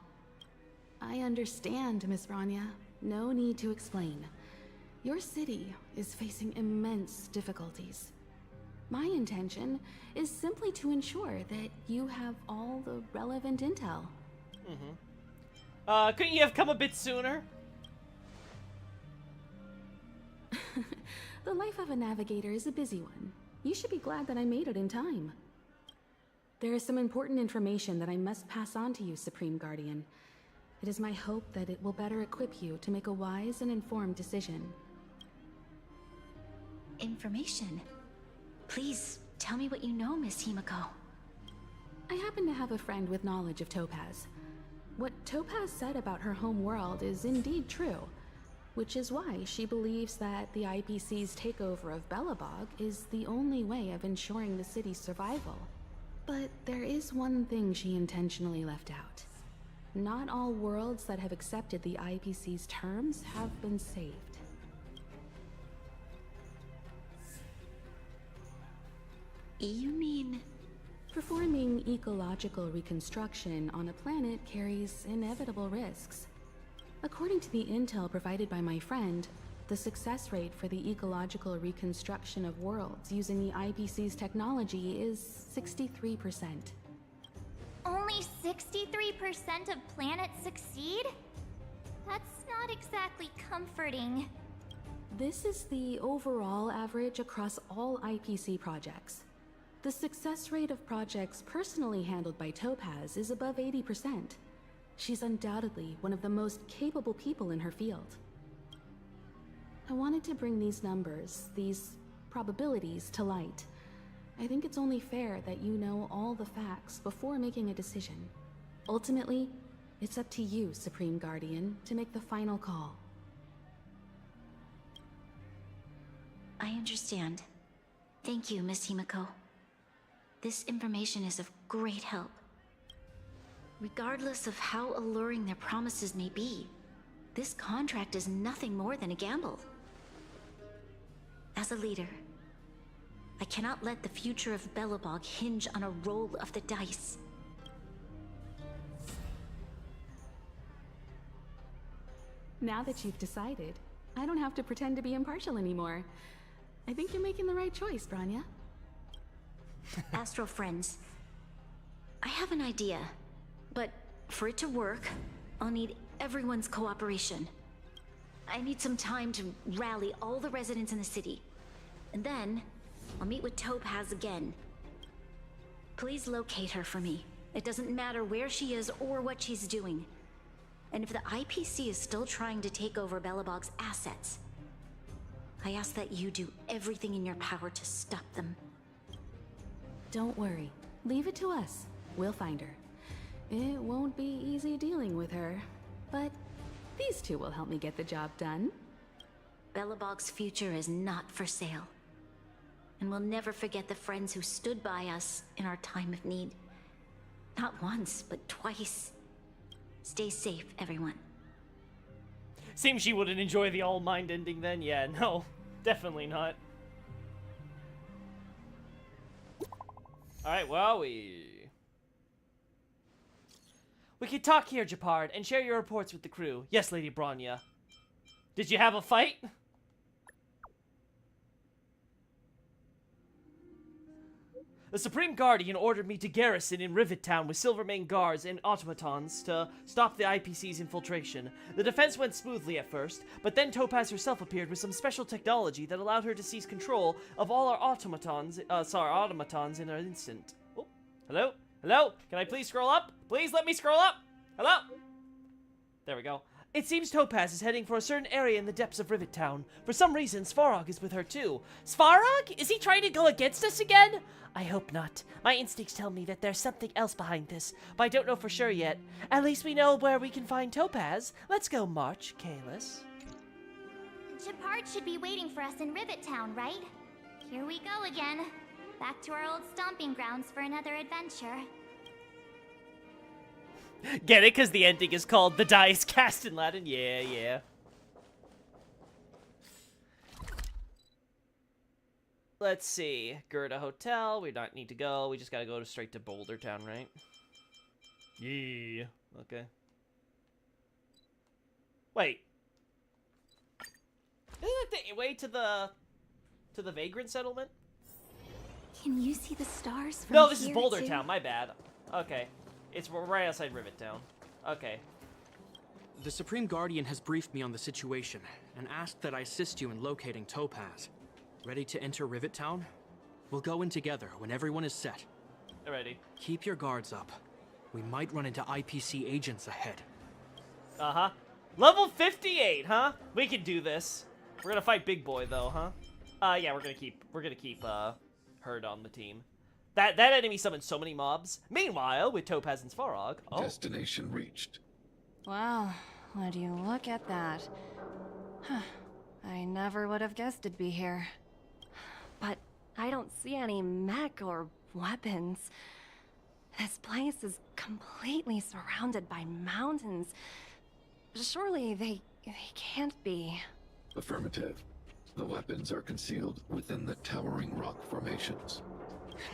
Speaker 24: I understand, Miss Rania. No need to explain. Your city is facing immense difficulties. My intention is simply to ensure that you have all the relevant intel.
Speaker 1: Couldn't you have come a bit sooner?
Speaker 24: The life of a navigator is a busy one. You should be glad that I made it in time. There is some important information that I must pass on to you, Supreme Guardian. It is my hope that it will better equip you to make a wise and informed decision.
Speaker 22: Information? Please, tell me what you know, Miss Himiko.
Speaker 24: I happen to have a friend with knowledge of Topaz. What Topaz said about her home world is indeed true, which is why she believes that the IPC's takeover of Belobog is the only way of ensuring the city's survival. But there is one thing she intentionally left out. Not all worlds that have accepted the IPC's terms have been saved.
Speaker 22: You mean...
Speaker 24: Performing ecological reconstruction on a planet carries inevitable risks. According to the intel provided by my friend, the success rate for the ecological reconstruction of worlds using the IPC's technology is 63%.
Speaker 18: Only 63% of planets succeed? That's not exactly comforting.
Speaker 24: This is the overall average across all IPC projects. The success rate of projects personally handled by Topaz is above 80%. She's undoubtedly one of the most capable people in her field. I wanted to bring these numbers, these probabilities, to light. I think it's only fair that you know all the facts before making a decision. Ultimately, it's up to you, Supreme Guardian, to make the final call.
Speaker 22: I understand. Thank you, Miss Himiko. This information is of great help. Regardless of how alluring their promises may be, this contract is nothing more than a gamble. As a leader, I cannot let the future of Belobog hinge on a roll of the dice.
Speaker 24: Now that you've decided, I don't have to pretend to be impartial anymore. I think you're making the right choice, Branya.
Speaker 22: Astro friends, I have an idea, but for it to work, I'll need everyone's cooperation. I need some time to rally all the residents in the city, and then I'll meet with Topaz again. Please locate her for me. It doesn't matter where she is or what she's doing. And if the IPC is still trying to take over Belobog's assets, I ask that you do everything in your power to stop them.
Speaker 24: Don't worry. Leave it to us. We'll find her. It won't be easy dealing with her, but these two will help me get the job done.
Speaker 22: Belobog's future is not for sale. And we'll never forget the friends who stood by us in our time of need. Not once, but twice. Stay safe, everyone.
Speaker 1: Seems she wouldn't enjoy the all-mind ending then. Yeah, no. Definitely not. Alright, well, we can talk here, Japard, and share your reports with the crew. Yes, Lady Branya. Did you have a fight? The Supreme Guardian ordered me to garrison in Rivet Town with Silvermane guards and automatons to stop the IPC's infiltration. The defense went smoothly at first, but then Topaz herself appeared with some special technology that allowed her to seize control of all our automatons in an instant. Oh, hello? Hello? Can I please scroll up? Please let me scroll up! Hello? There we go. It seems Topaz is heading for a certain area in the depths of Rivet Town. For some reason, Svarog is with her too. Svarog? Is he trying to go against us again? I hope not. My instincts tell me that there's something else behind this, but I don't know for sure yet. At least we know where we can find Topaz. Let's go march, Kalis.
Speaker 18: Japard should be waiting for us in Rivet Town, right? Here we go again. Back to our old stomping grounds for another adventure.
Speaker 1: Get it? Because the ending is called The Die is Cast in Latin? Yeah, yeah. Let's see. Gerda Hotel. We don't need to go. We just gotta go straight to Boulder Town, right? Yeah. Okay. Wait. Isn't that the way to the vagrant settlement?
Speaker 2: Can you see the stars from
Speaker 1: No, this is
Speaker 2: here,
Speaker 1: Boulder
Speaker 2: too?
Speaker 1: Town. My bad. Okay. It's right outside Rivet Town. Okay.
Speaker 12: The Supreme Guardian has briefed me on the situation and asked that I assist you in locating Topaz. Ready to enter Rivet Town? We'll go in together when everyone is set.
Speaker 1: Ready.
Speaker 12: Keep your guards up. We might run into IPC agents ahead.
Speaker 1: Uh-huh. Level 58, huh? We can do this. We're gonna fight Big Boy though, huh? Yeah, we're gonna keep Herd on the team. That enemy summoned so many mobs. Meanwhile, with Topaz and Svarog,
Speaker 7: Destination reached.
Speaker 19: Wow, would you look at that? Huh. I never would have guessed it'd be here. But I don't see any mech or weapons. This place is completely surrounded by mountains. Surely they can't be.
Speaker 7: Affirmative. The weapons are concealed within the towering rock formations.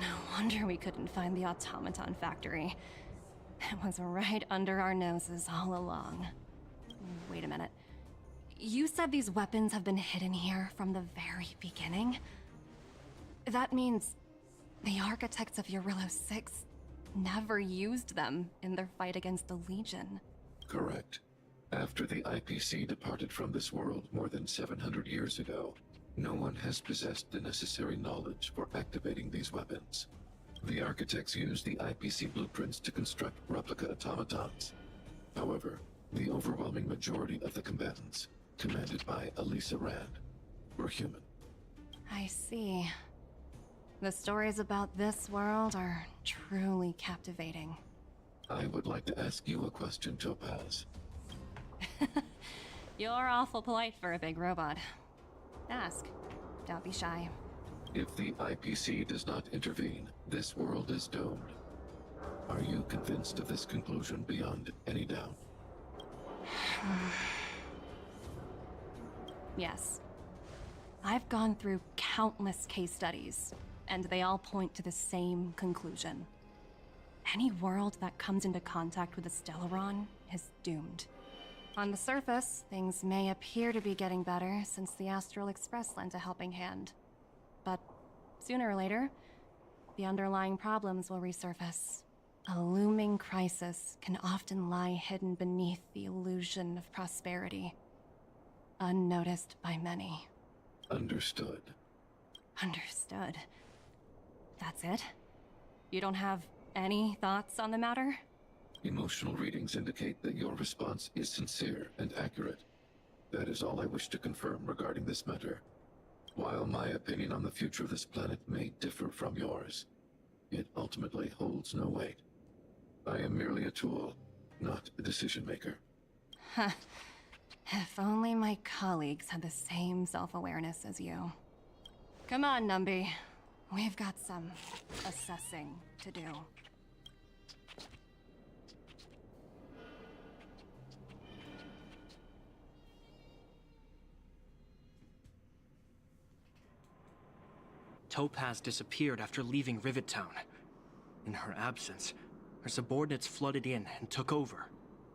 Speaker 19: No wonder we couldn't find the automaton factory. It was right under our noses all along. Wait a minute. You said these weapons have been hidden here from the very beginning? That means the architects of Eurillo 6 never used them in their fight against the Legion.
Speaker 7: Correct. After the IPC departed from this world more than 700 years ago, no one has possessed the necessary knowledge for activating these weapons. The architects used the IPC blueprints to construct replica automatons. However, the overwhelming majority of the combatants, commanded by Elisa Rand, were human.
Speaker 19: I see. The stories about this world are truly captivating.
Speaker 7: I would like to ask you a question, Topaz.
Speaker 19: You're awful polite for a big robot. Ask. Don't be shy.
Speaker 7: If the IPC does not intervene, this world is doomed. Are you convinced of this conclusion beyond any doubt?
Speaker 19: Yes. I've gone through countless case studies, and they all point to the same conclusion. Any world that comes into contact with a Stellaron is doomed. On the surface, things may appear to be getting better since the Astral Express lent a helping hand. But sooner or later, the underlying problems will resurface. A looming crisis can often lie hidden beneath the illusion of prosperity, unnoticed by many.
Speaker 7: Understood.
Speaker 19: Understood. That's it? You don't have any thoughts on the matter?
Speaker 7: Emotional readings indicate that your response is sincere and accurate. That is all I wish to confirm regarding this matter. While my opinion on the future of this planet may differ from yours, it ultimately holds no weight. I am merely a tool, not a decision maker.
Speaker 19: Huh. If only my colleagues had the same self-awareness as you. Come on, Numby. We've got some assessing to do.
Speaker 12: Topaz disappeared after leaving Rivet Town. In her absence, her subordinates flooded in and took over.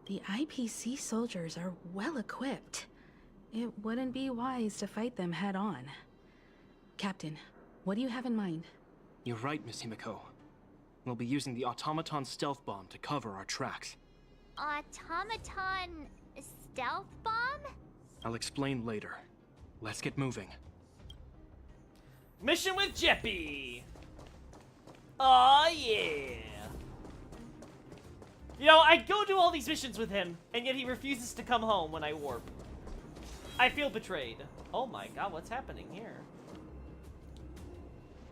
Speaker 24: The IPC soldiers are well equipped. It wouldn't be wise to fight them head on. Captain, what do you have in mind?
Speaker 12: You're right, Miss Himiko. We'll be using the automaton stealth bomb to cover our tracks.
Speaker 18: Automaton stealth bomb?
Speaker 12: I'll explain later. Let's get moving.
Speaker 1: Mission with Jeppy! Aw, yeah! You know, I go do all these missions with him, and yet he refuses to come home when I warp. I feel betrayed. Oh my god, what's happening here?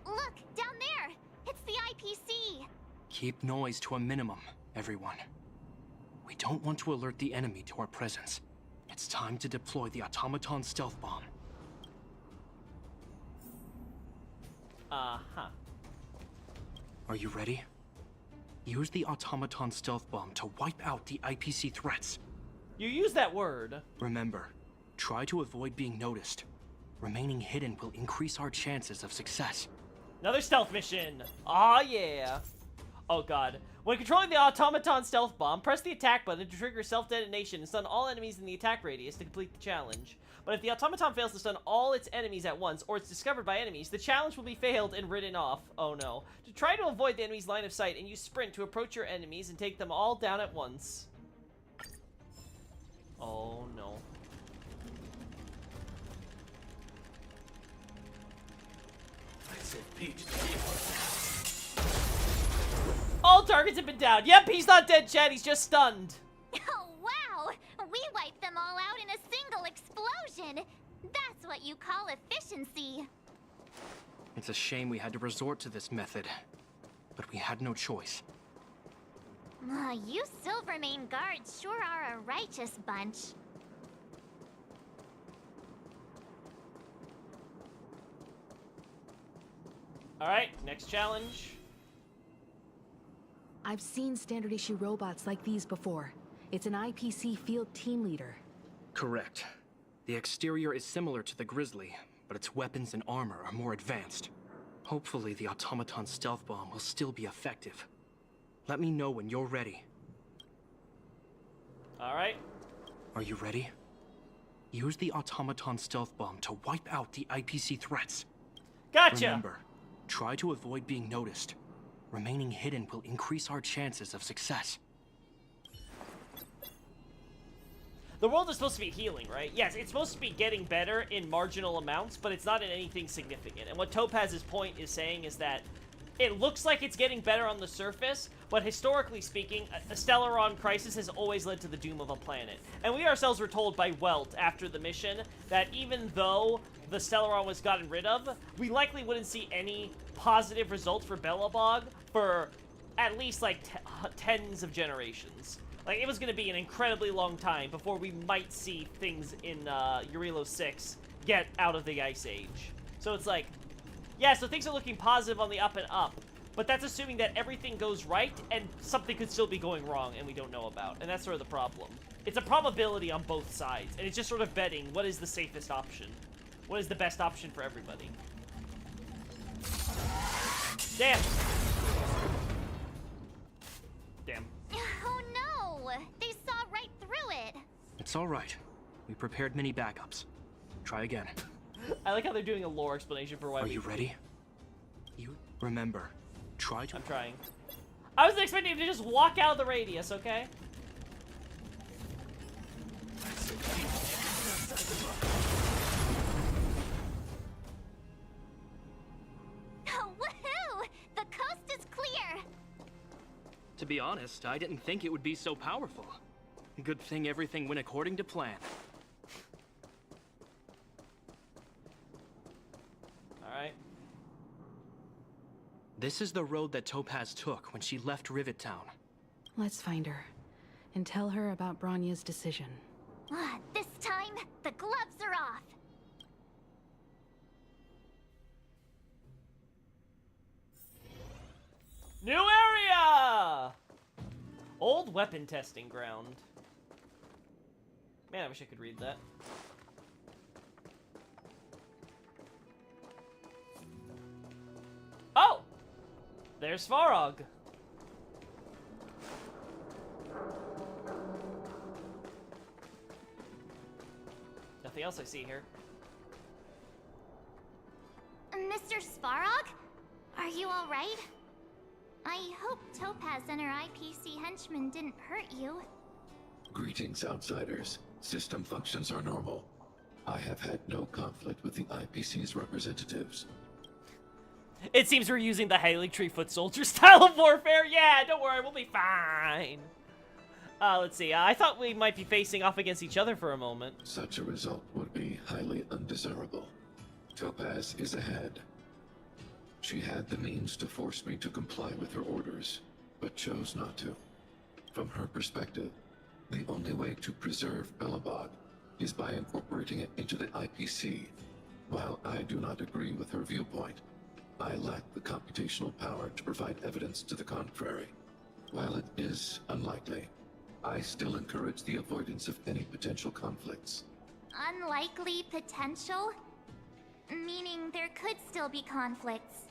Speaker 18: Look, down there! It's the IPC!
Speaker 12: Keep noise to a minimum, everyone. We don't want to alert the enemy to our presence. It's time to deploy the automaton stealth bomb.
Speaker 1: Uh-huh.
Speaker 12: Are you ready? Use the automaton stealth bomb to wipe out the IPC threats.
Speaker 1: You use that word.
Speaker 12: Remember, try to avoid being noticed. Remaining hidden will increase our chances of success.
Speaker 1: Another stealth mission. Aw, yeah. Oh god. When controlling the automaton stealth bomb, press the attack button to trigger self-detonation and stun all enemies in the attack radius to complete the challenge. But if the automaton fails to stun all its enemies at once, or it's discovered by enemies, the challenge will be failed and written off. Oh no. To try to avoid the enemy's line of sight, and use sprint to approach your enemies and take them all down at once. Oh no. All targets have been down. Yep, he's not dead, Chad. He's just stunned.
Speaker 18: Oh, wow! We wiped them all out in a single explosion! That's what you call efficiency.
Speaker 12: It's a shame we had to resort to this method, but we had no choice.
Speaker 18: You Silvermane guards sure are a righteous bunch.
Speaker 1: Alright, next challenge.
Speaker 8: I've seen standard issue robots like these before. It's an IPC field team leader.
Speaker 12: Correct. The exterior is similar to the Grizzly, but its weapons and armor are more advanced. Hopefully the automaton stealth bomb will still be effective. Let me know when you're ready.
Speaker 1: Alright.
Speaker 12: Are you ready? Use the automaton stealth bomb to wipe out the IPC threats.
Speaker 1: Gotcha!
Speaker 12: Remember, try to avoid being noticed. Remaining hidden will increase our chances of success.
Speaker 1: The world is supposed to be healing, right? Yes, it's supposed to be getting better in marginal amounts, but it's not in anything significant. And what Topaz's point is saying is that it looks like it's getting better on the surface, but historically speaking, a Stellaron crisis has always led to the doom of a planet. And we ourselves were told by Welt after the mission that even though the Stellaron was gotten rid of, we likely wouldn't see any positive results for Belobog for at least like tens of generations. Like, it was going to be an incredibly long time before we might see things in Eurilo 6 get out of the Ice Age. So it's like, yeah, so things are looking positive on the up and up, but that's assuming that everything goes right and something could still be going wrong and we don't know about. And that's sort of the problem. It's a probability on both sides, and it's just sort of betting what is the safest option. What is the best option for everybody? Damn! Damn.
Speaker 18: Oh no! They saw right through it!
Speaker 12: It's alright. We prepared many backups. Try again.
Speaker 1: I like how they're doing a lore explanation for why
Speaker 12: Are you ready? You remember. Try to...
Speaker 1: I'm trying. I wasn't expecting him to just walk out of the radius, okay?
Speaker 18: Woohoo! The coast is clear!
Speaker 12: To be honest, I didn't think it would be so powerful. Good thing everything went according to plan.
Speaker 1: Alright.
Speaker 12: This is the road that Topaz took when she left Rivet Town.
Speaker 8: Let's find her and tell her about Bronya's decision.
Speaker 18: This time, the gloves are off!
Speaker 1: New area! Old weapon testing ground. Man, I wish I could read that. Oh! There's Svarog. Nothing else I see here.
Speaker 18: Mr. Svarog? Are you alright? I hope Topaz and her IPC henchmen didn't hurt you.
Speaker 7: Greetings, outsiders. System functions are normal. I have had no conflict with the IPC's representatives.
Speaker 1: It seems we're using the Haligtree foot soldier style of warfare. Yeah, don't worry, we'll be fine. Let's see. I thought we might be facing off against each other for a moment.
Speaker 7: Such a result would be highly undesirable. Topaz is ahead. She had the means to force me to comply with her orders, but chose not to. From her perspective, the only way to preserve Belobog is by incorporating it into the IPC. While I do not agree with her viewpoint, I lack the computational power to provide evidence to the contrary. While it is unlikely, I still encourage the avoidance of any potential conflicts.
Speaker 18: Unlikely potential? Meaning there could still be conflicts.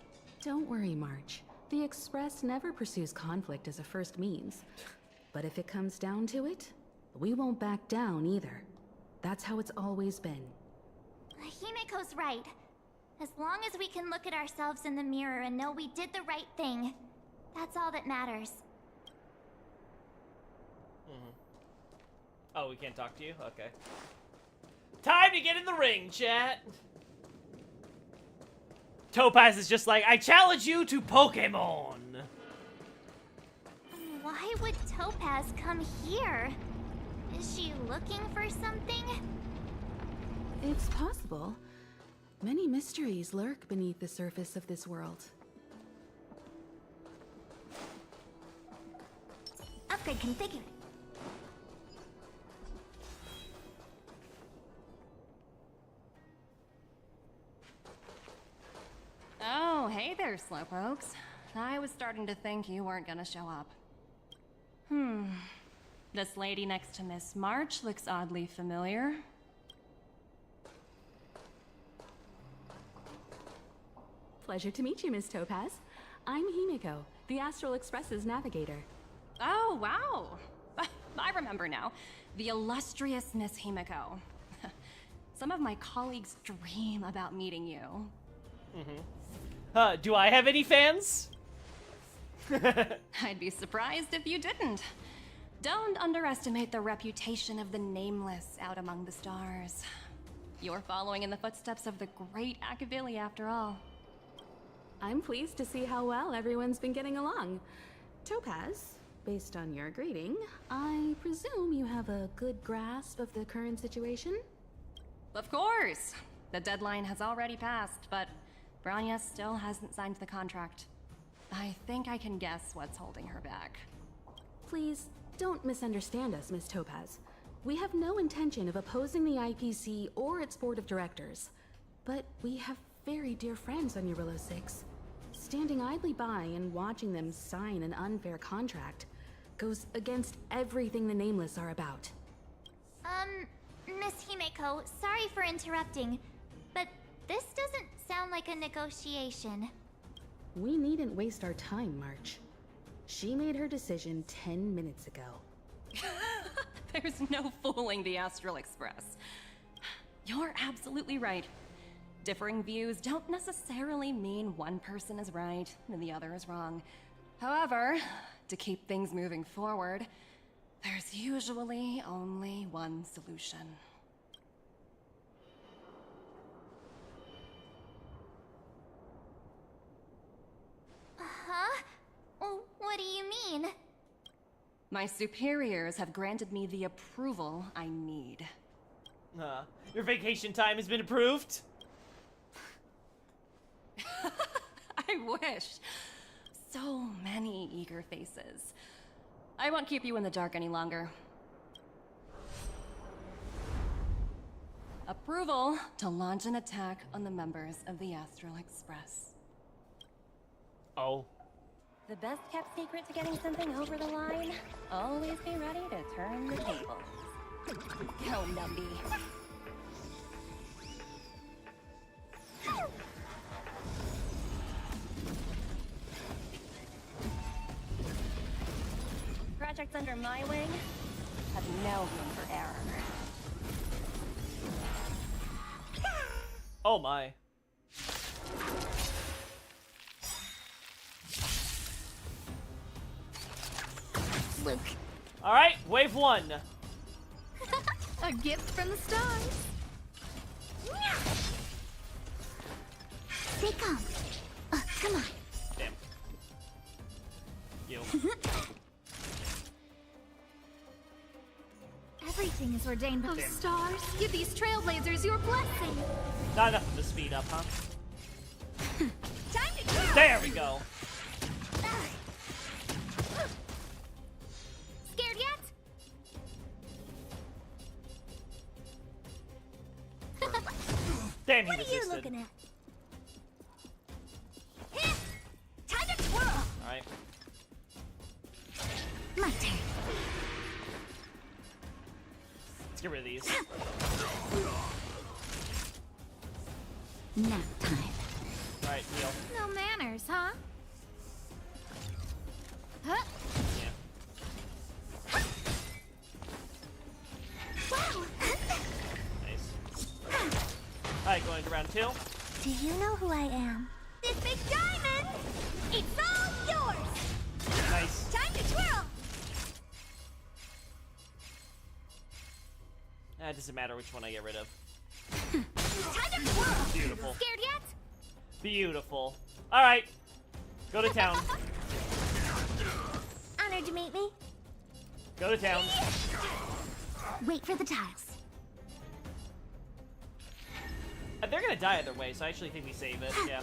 Speaker 8: Don't worry, March.
Speaker 24: The Express never pursues conflict as a first means. But if it comes down to it, we won't back down either. That's how it's always been.
Speaker 18: Himiko's right. As long as we can look at ourselves in the mirror and know we did the right thing, that's all that matters.
Speaker 1: Oh, we can't talk to you? Okay. Time to get in the ring, chat! Topaz is just like, I challenge you to Pokemon!
Speaker 18: Why would Topaz come here? Is she looking for something?
Speaker 24: It's possible. Many mysteries lurk beneath the surface of this world.
Speaker 15: Upgrade configured.
Speaker 19: Oh, hey there, Slowpokes. I was starting to think you weren't gonna show up. This lady next to Miss March looks oddly familiar.
Speaker 24: Pleasure to meet you, Miss Topaz. I'm Himiko, the Astral Express's navigator.
Speaker 19: Oh, wow. I remember now. The illustrious Miss Himiko. Some of my colleagues dream about meeting you.
Speaker 1: Do I have any fans?
Speaker 19: I'd be surprised if you didn't. Don't underestimate the reputation of the Nameless out among the stars. You're following in the footsteps of the great Akavili, after all.
Speaker 24: I'm pleased to see how well everyone's been getting along. Topaz, based on your greeting, I presume you have a good grasp of the current situation?
Speaker 19: Of course! The deadline has already passed, but Branya still hasn't signed the contract. I think I can guess what's holding her back.
Speaker 24: Please, don't misunderstand us, Miss Topaz. We have no intention of opposing the IPC or its board of directors. But we have very dear friends on Eurillo 6. Standing idly by and watching them sign an unfair contract goes against everything the Nameless are about.
Speaker 18: Miss Himeko, sorry for interrupting, but this doesn't sound like a negotiation.
Speaker 24: We needn't waste our time, March. She made her decision 10 minutes ago.
Speaker 19: There's no fooling the Astral Express. You're absolutely right. Differing views don't necessarily mean one person is right and the other is wrong. However, to keep things moving forward, there's usually only one solution.
Speaker 18: Huh? What do you mean?
Speaker 19: My superiors have granted me the approval I need.
Speaker 1: Your vacation time has been approved?
Speaker 19: I wish. So many eager faces. I won't keep you in the dark any longer. Approval to launch an attack on the members of the Astral Express.
Speaker 1: Oh.
Speaker 19: The best kept secret to getting something over the line? Always be ready to turn the tables. Go, Numby. Projects under my wing have no room for error.
Speaker 1: Oh my.
Speaker 18: Luke.
Speaker 1: Alright, wave 1.
Speaker 18: A gift from the stars. Stay calm. Come on.
Speaker 1: Damn. You.
Speaker 18: Everything is ordained by the stars. Give these trailblazers your blessing.
Speaker 1: Not enough of the speed up, huh?
Speaker 18: Time to go.
Speaker 1: There we go.
Speaker 18: Scared yet?
Speaker 1: Damn, he
Speaker 18: what
Speaker 1: resisted.
Speaker 18: are you looking at? Time to twirl.
Speaker 1: Alright.
Speaker 18: My turn.
Speaker 1: Let's get rid of these.
Speaker 18: Nap time.
Speaker 1: Alright, heal.
Speaker 18: No manners, huh?
Speaker 1: Nice. Alright, going to round 2.
Speaker 18: Do you know who I am? This big diamond! It's all yours!
Speaker 1: Nice.
Speaker 18: Time to twirl!
Speaker 1: It doesn't matter which one I get rid of.
Speaker 18: Time to twirl!
Speaker 1: Beautiful.
Speaker 18: Scared yet?
Speaker 1: Beautiful. Alright. Go to town.
Speaker 18: Honored to meet me.
Speaker 1: Go to town.
Speaker 18: Wait for the tiles.
Speaker 1: They're gonna die either way, so I actually think we save it. Yeah.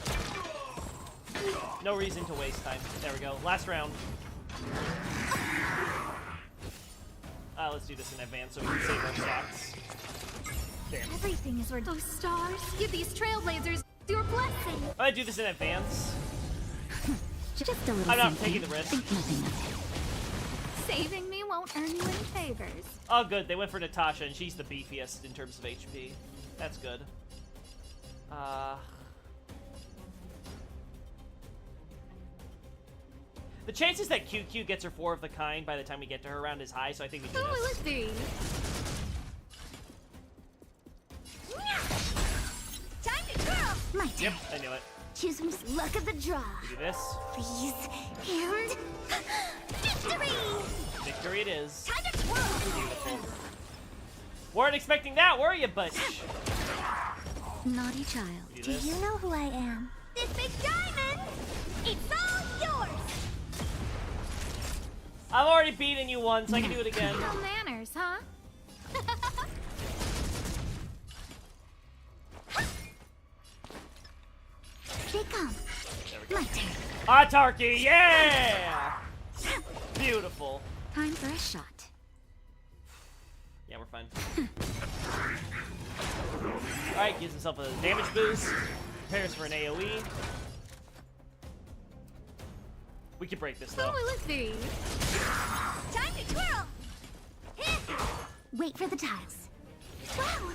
Speaker 1: No reason to waste time. There we go. Last round. Let's do this in advance so we can save our stocks. Damn.
Speaker 18: Everything is where those stars give these trailblazers your blessing.
Speaker 1: I'm gonna do this in advance.
Speaker 18: Just a little
Speaker 1: I'm not
Speaker 18: something.
Speaker 1: taking the risk.
Speaker 18: Think nothing of it. Saving me won't earn you any favors.
Speaker 1: Oh, good. They went for Natasha, and she's the beefiest in terms of HP. That's good. The chances that QQ gets her 4 of the kind by the time we get to her round is high, so I think we do this.
Speaker 18: Let's see. Time to twirl. My turn.
Speaker 1: Yep, I knew it.
Speaker 18: Choose from luck of the draw.
Speaker 1: We do this.
Speaker 18: Please. And victory.
Speaker 1: Victory it is.
Speaker 18: Time to twirl.
Speaker 1: Beautiful. Weren't expecting that, were you, Butch?
Speaker 18: Naughty child. Do you know who I am? This big diamond! It's all yours!
Speaker 1: I've already beaten you once, I can do it again.
Speaker 18: No manners, huh? They come. My turn.
Speaker 1: Autarky, yeah! Beautiful.
Speaker 18: Time for a shot.
Speaker 1: Yeah, we're fine. Alright, gives himself a damage boost. Prepares for an AoE. We can break this though.
Speaker 18: Let's see. Time to twirl! Wait for the tiles. Wow!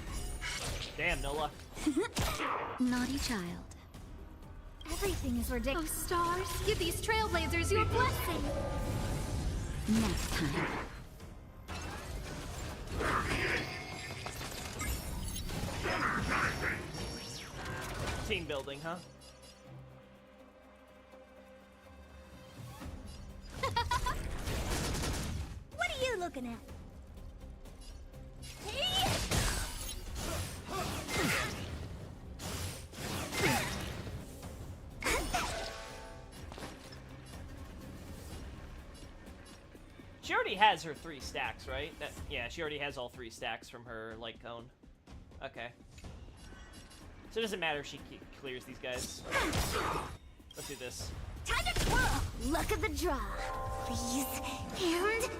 Speaker 1: Damn, no luck.
Speaker 18: Naughty child. Everything is ridiculous. Oh, stars, give these trailblazers your blessing. Next time.
Speaker 1: Team building, huh?
Speaker 18: What are you looking at?
Speaker 1: She already has her 3 stacks, right? Yeah, she already has all 3 stacks from her light cone. Okay. So it doesn't matter if she clears these guys. Let's do this.
Speaker 18: Time to twirl! Luck of the draw. Please. And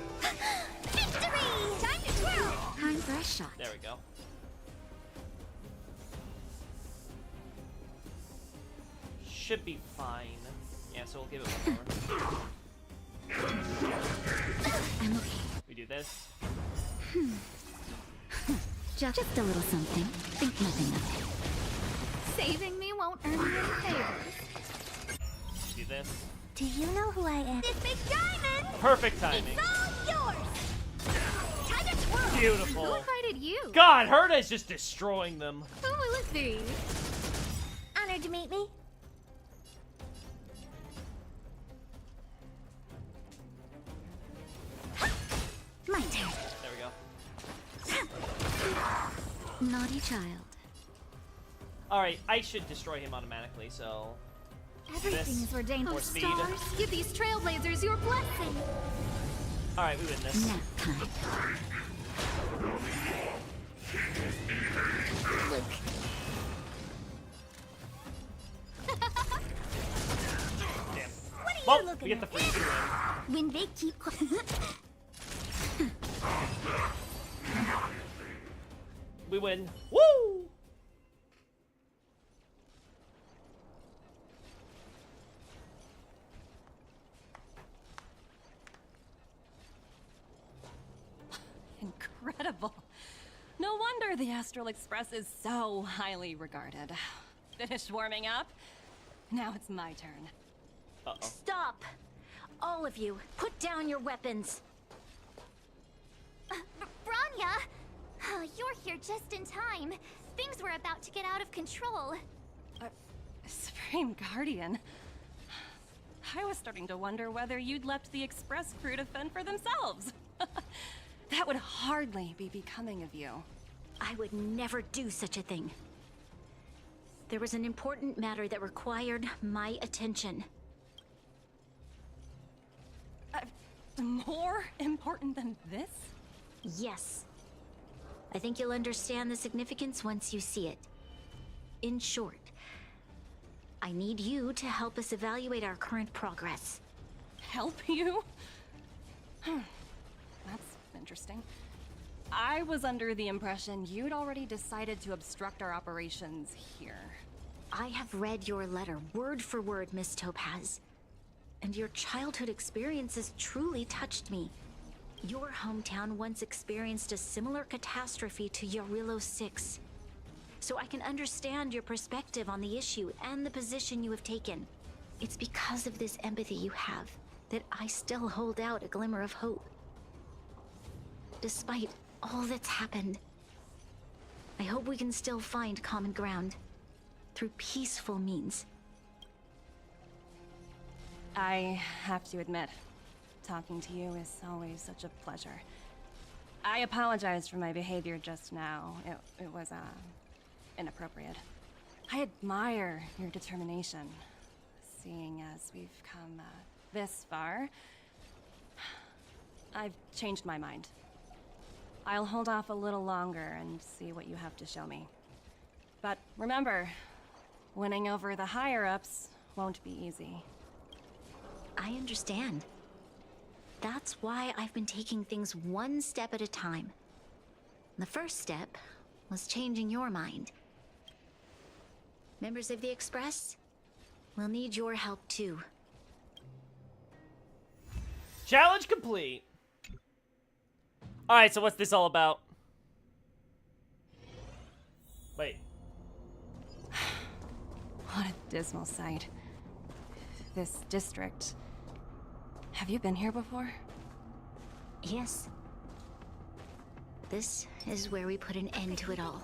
Speaker 18: victory! Time to twirl! Time for a shot.
Speaker 1: There we go. Should be fine. Yeah, so we'll give it one more.
Speaker 18: I'm okay.
Speaker 1: We do this.
Speaker 18: Just a little something. Think nothing of it. Saving me won't earn you any favors.
Speaker 1: Do this.
Speaker 18: Do you know who I am? This big diamond!
Speaker 1: Perfect timing.
Speaker 18: It's all yours! Time to twirl!
Speaker 1: Beautiful.
Speaker 18: Who invited you?
Speaker 1: God, Herta is just destroying them.
Speaker 18: Who will it be? Honored to meet me. My turn.
Speaker 1: There we go.
Speaker 18: Naughty child.
Speaker 1: Alright, I should destroy him automatically, so...
Speaker 18: Everything is ordained.
Speaker 1: More
Speaker 18: Oh,
Speaker 1: speed.
Speaker 18: stars, give these trailblazers your blessing.
Speaker 1: Alright, we win this.
Speaker 18: Nap time. Look.
Speaker 1: Damn.
Speaker 18: What are you
Speaker 1: Well,
Speaker 18: looking
Speaker 1: we get the
Speaker 18: at?
Speaker 1: free win.
Speaker 18: When they keep
Speaker 1: We win. Woo!
Speaker 19: Incredible. No wonder the Astral Express is so highly regarded. Finished warming up? Now it's my turn.
Speaker 1: Uh-oh.
Speaker 22: Stop! All of you, put down your weapons.
Speaker 18: Branya! You're here just in time. Things were about to get out of control.
Speaker 19: Supreme Guardian. I was starting to wonder whether you'd left the Express crew to fend for themselves. That would hardly be becoming of you.
Speaker 22: I would never do such a thing. There was an important matter that required my attention.
Speaker 19: More important than this?
Speaker 22: Yes. I think you'll understand the significance once you see it. In short, I need you to help us evaluate our current progress.
Speaker 19: Help you? That's interesting. I was under the impression you'd already decided to obstruct our operations here.
Speaker 22: I have read your letter word for word, Miss Topaz. And your childhood experiences truly touched me. Your hometown once experienced a similar catastrophe to Yarillo 6. So I can understand your perspective on the issue and the position you have taken. It's because of this empathy you have that I still hold out a glimmer of hope. Despite all that's happened, I hope we can still find common ground through peaceful means.
Speaker 19: I have to admit, talking to you is always such a pleasure. I apologize for my behavior just now. It was, inappropriate. I admire your determination. Seeing as we've come, this far, I've changed my mind. I'll hold off a little longer and see what you have to show me. But remember, winning over the higher-ups won't be easy.
Speaker 22: I understand. That's why I've been taking things one step at a time. The first step was changing your mind. Members of the Express, we'll need your help too.
Speaker 1: Challenge complete. Alright, so what's this all about? Wait.
Speaker 19: What a dismal sight. This district. Have you been here before?
Speaker 22: Yes. This is where we put an end to it all.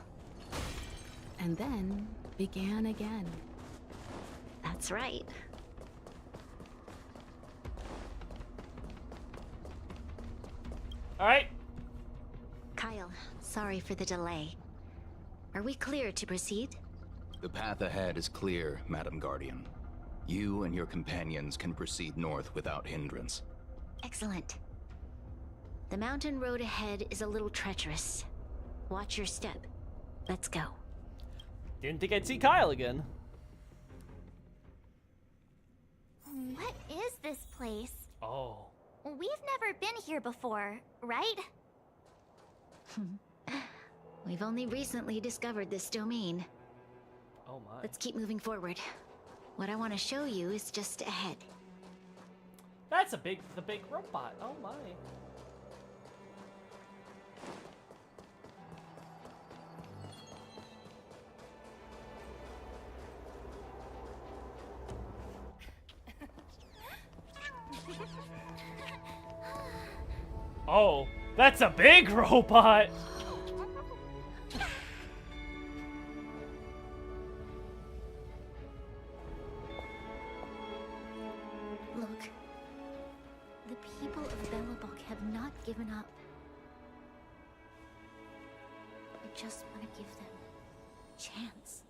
Speaker 24: And then began again.
Speaker 22: That's right.
Speaker 1: Alright.
Speaker 22: Kyle, sorry for the delay. Are we clear to proceed?
Speaker 11: The path ahead is clear, Madam Guardian. You and your companions can proceed north without hindrance.
Speaker 22: Excellent. The mountain road ahead is a little treacherous. Watch your step. Let's go.
Speaker 1: Didn't think I'd see Kyle again.
Speaker 18: What is this place?
Speaker 1: Oh.
Speaker 18: We've never been here before, right?
Speaker 22: We've only recently discovered this domain.
Speaker 1: Oh my.
Speaker 22: Let's keep moving forward. What I want to show you is just ahead.
Speaker 1: That's the big robot. Oh my. Oh, that's a big robot.
Speaker 22: Look. The people of Belobog have not given up. I just want to give them a chance.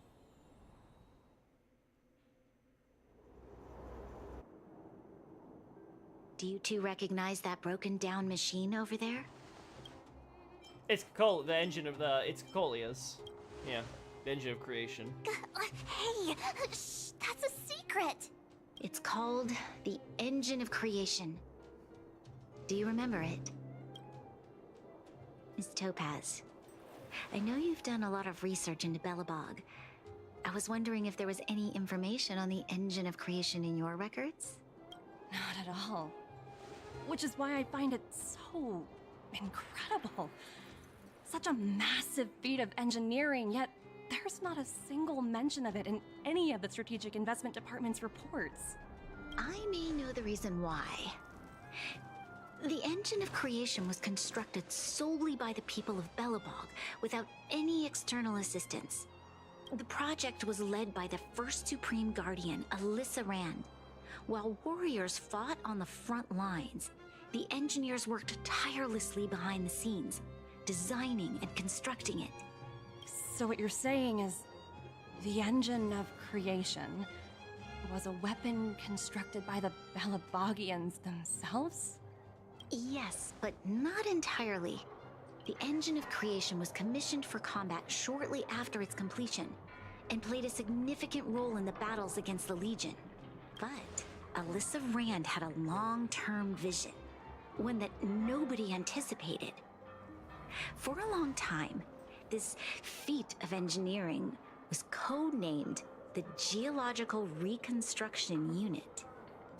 Speaker 22: Do you two recognize that broken down machine over there?
Speaker 1: It's the engine of it's Colia's. Yeah, the engine of creation.
Speaker 18: Hey, shh, that's a secret.
Speaker 22: It's called the Engine of Creation. Do you remember it? Miss Topaz, I know you've done a lot of research into Belobog. I was wondering if there was any information on the Engine of Creation in your records?
Speaker 19: Not at all. Which is why I find it so incredible. Such a massive feat of engineering, yet there's not a single mention of it in any of the Strategic Investment Department's reports.
Speaker 22: I may know the reason why. The engine of creation was constructed solely by the people of Belobog, without any external assistance. The project was led by the first Supreme Guardian, Alyssa Rand. While warriors fought on the front lines, the engineers worked tirelessly behind the scenes, designing and constructing it.
Speaker 19: So what you're saying is, the engine of creation was a weapon constructed by the Belabogians themselves?
Speaker 22: Yes, but not entirely. The engine of creation was commissioned for combat shortly after its completion, and played a significant role in the battles against the Legion. But Alyssa Rand had a long-term vision, one that nobody anticipated. For a long time, this feat of engineering was codenamed the Geological Reconstruction Unit.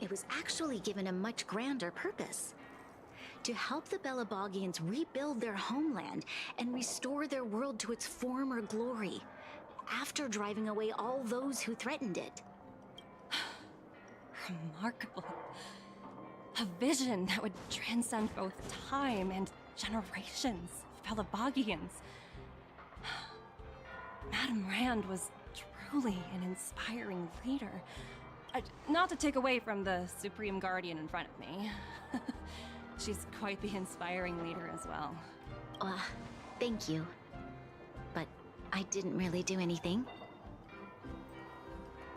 Speaker 22: It was actually given a much grander purpose: to help the Belabogians rebuild their homeland and restore their world to its former glory, after driving away all those who threatened it.
Speaker 19: Remarkable. A vision that would transcend both time and generations of Belabogians. Madame Rand was truly an inspiring leader. Not to take away from the Supreme Guardian in front of me. She's quite the inspiring leader as well.
Speaker 22: Thank you. But I didn't really do anything.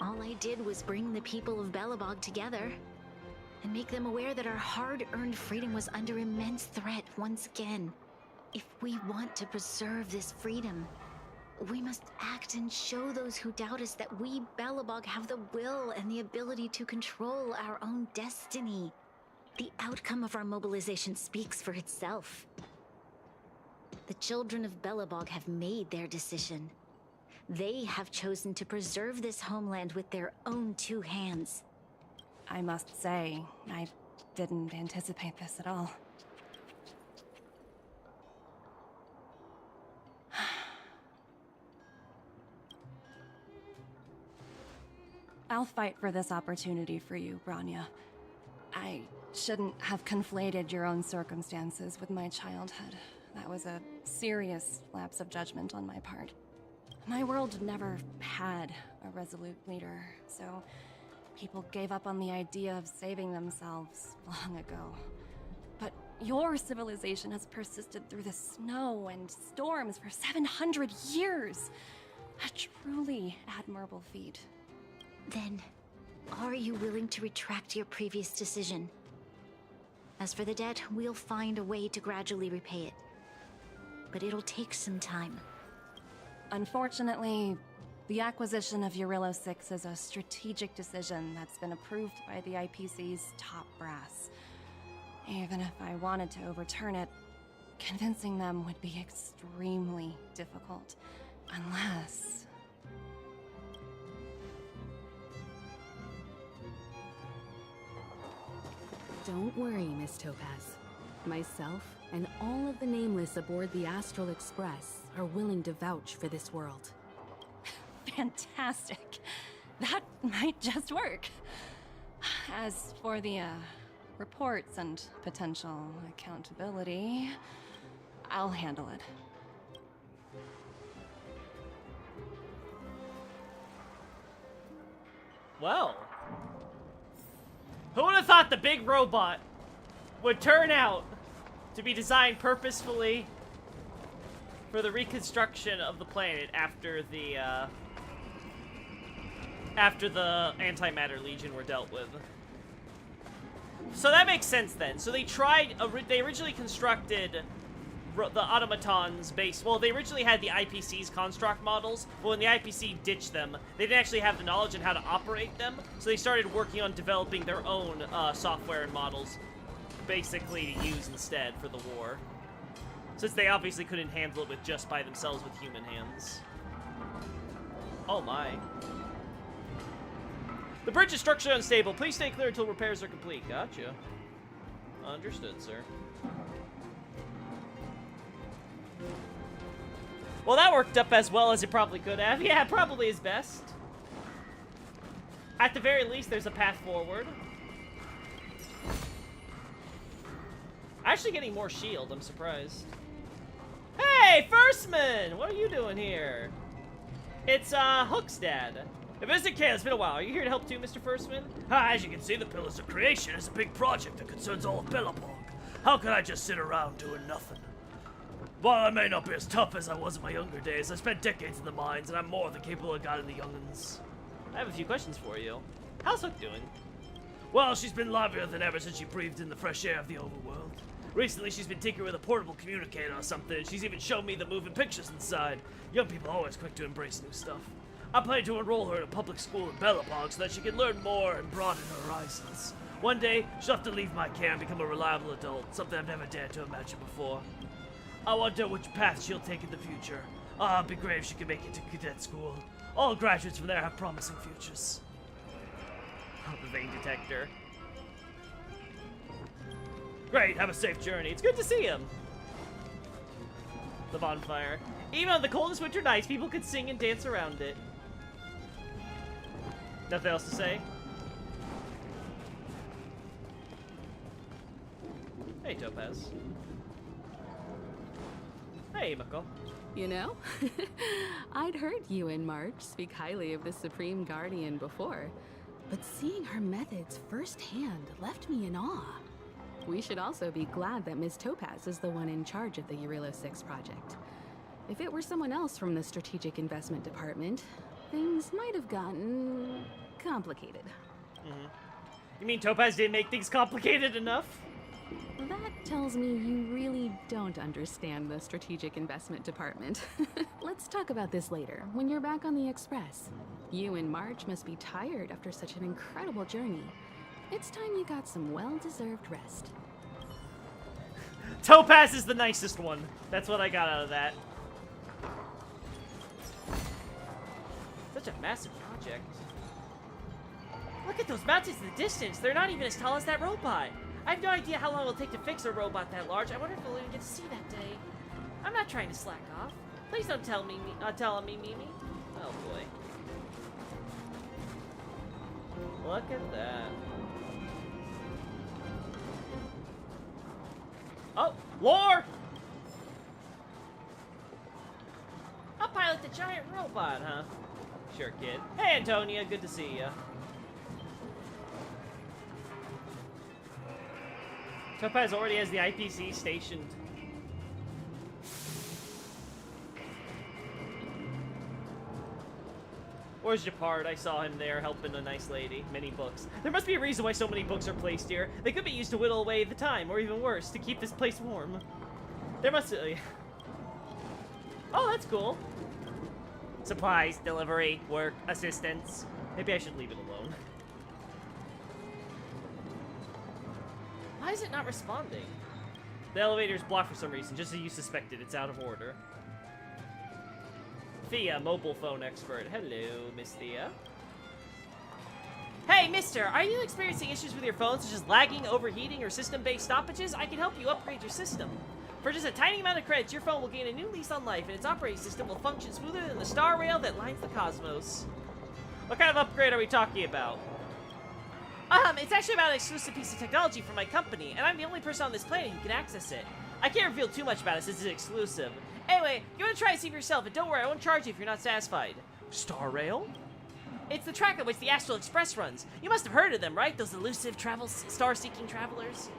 Speaker 22: All I did was bring the people of Belobog together and make them aware that our hard-earned freedom was under immense threat once again. If we want to preserve this freedom, we must act and show those who doubt us that we Belobog have the will and the ability to control our own destiny. The outcome of our mobilization speaks for itself. The children of Belobog have made their decision. They have chosen to preserve this homeland with their own two hands.
Speaker 19: I must say, I didn't anticipate this at all. I'll fight for this opportunity for you, Branya. I shouldn't have conflated your own circumstances with my childhood. That was a serious lapse of judgment on my part. My world never had a resolute leader, so people gave up on the idea of saving themselves long ago. But your civilization has persisted through the snow and storms for 700 years. A truly admirable feat.
Speaker 22: Then, are you willing to retract your previous decision? As for the debt, we'll find a way to gradually repay it. But it'll take some time.
Speaker 19: Unfortunately, the acquisition of Urillo 6 is a strategic decision that's been approved by the IPC's top brass. Even if I wanted to overturn it, convincing them would be extremely difficult. Unless...
Speaker 24: Don't worry, Miss Topaz. Myself and all of the Nameless aboard the Astral Express are willing to vouch for this world.
Speaker 19: Fantastic. That might just work. As for the, reports and potential accountability, I'll handle it.
Speaker 1: Well, who would have thought the big robot would turn out to be designed purposefully for the reconstruction of the planet after the Antimatter Legion were dealt with? So that makes sense then. So they they originally constructed the automatons based, well, they originally had the IPC's construct models, but when the IPC ditched them, they didn't actually have the knowledge on how to operate them, so they started working on developing their own software and models, basically to use instead for the war. Since they obviously couldn't handle it by themselves with human hands. Oh my. The bridge is structurally unstable. Please stay clear until repairs are complete. Gotcha. Understood, sir. Well, that worked up as well as it probably could have. Yeah, probably is best. At the very least, there's a path forward. Actually getting more shield, I'm surprised. Hey, Firstman! What are you doing here? It's, Hook's dad. If it's okay, it's been a while. Are you here to help too, Mr. Firstman?
Speaker 13: As you can see, the Pillars of Creation is a big project that concerns all of Bellabog. How could I just sit around doing nothing? While I may not be as tough as I was in my younger days, I spent decades in the mines, and I'm more than capable of guiding the young'uns.
Speaker 1: I have a few questions for you. How's Hook doing?
Speaker 13: Well, she's been livelier than ever since she breathed in the fresh air of the overworld. Recently, she's been tinkering with a portable communicator or something, and she's even shown me the moving pictures inside. Young people are always quick to embrace new stuff. I plan to enroll her in a public school in Bellapog so that she can learn more and broaden her horizons. One day, she'll have to leave my care and become a reliable adult, something I've never dared to imagine before. I wonder which path she'll take in the future. It'd be great if she could make it to cadet school. All graduates from there have promising futures.
Speaker 1: Oh, the vein detector.
Speaker 13: Great, have a safe journey.
Speaker 1: It's good to see him. The bonfire. Even on the coldest winter nights, people could sing and dance around it. Nothing else to say? Hey, Topaz. Hey, Mako.
Speaker 24: You know, I'd heard you and March speak highly of the Supreme Guardian before, but seeing her methods firsthand left me in awe. We should also be glad that Ms. Topaz is the one in charge of the Eurilo 6 project. If it were someone else from the Strategic Investment Department, things might have gotten complicated.
Speaker 1: Mm-hmm. You mean Topaz didn't make things complicated enough?
Speaker 24: That tells me you really don't understand the Strategic Investment Department. Let's talk about this later, when you're back on the Express. You and March must be tired after such an incredible journey. It's time you got some well-deserved rest.
Speaker 1: Topaz is the nicest one. That's what I got out of that. Such a massive project. Look at those mountains in the distance. They're not even as tall as that robot. I have no idea how long it will take to fix a robot that large. I wonder if we'll even get to see that day. I'm not trying to slack off. Please don't tell me, tell me, Mimi. Oh boy. Look at that. Oh, Lore! I'll pilot the giant robot, huh? Sure, kid. Hey, Antonia, good to see ya. Topaz already has the IPC stationed. Where's Japard? I saw him there helping a nice lady. Many books. There must be a reason why so many books are placed here. They could be used to whittle away the time, or even worse, to keep this place warm. There must be... Oh, that's cool. Supplies, delivery, work, assistance. Maybe I should leave it alone. Why is it not responding? The elevator's blocked for some reason, just as you suspected. It's out of order. Thea, mobile phone expert. Hello, Miss Thea. Hey, mister, are you experiencing issues with your phone, such as lagging, overheating, or system-based stoppages? I can help you upgrade your system. For just a tiny amount of credits, your phone will gain a new lease on life, and its operating system will function smoother than the star rail that lines the cosmos. What kind of upgrade are we talking about? It's actually about an exclusive piece of technology from my company, and I'm the only person on this planet who can access it. I can't reveal too much about it since it's exclusive. Anyway, you want to try and see for yourself, and don't worry, I won't charge you if you're not satisfied. Star Rail? It's the track on which the Astral Express runs. You must have heard of them, right? Those elusive star-seeking travelers?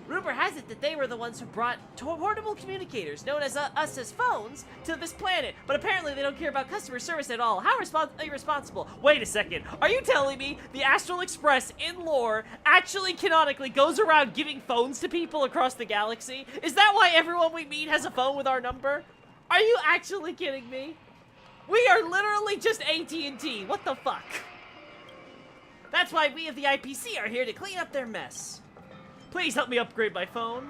Speaker 1: Rumor has it that they were the ones who brought portable communicators, known as us as phones, to this planet, but apparently they don't care about customer service at all. How irresponsible. Wait a second. Are you telling me the Astral Express in lore actually canonically goes around giving phones to people across the galaxy? Is that why everyone we meet has a phone with our number? Are you actually kidding me? We are literally just AT&T. What the fuck? That's why we of the IPC are here to clean up their mess. Please help me upgrade my phone.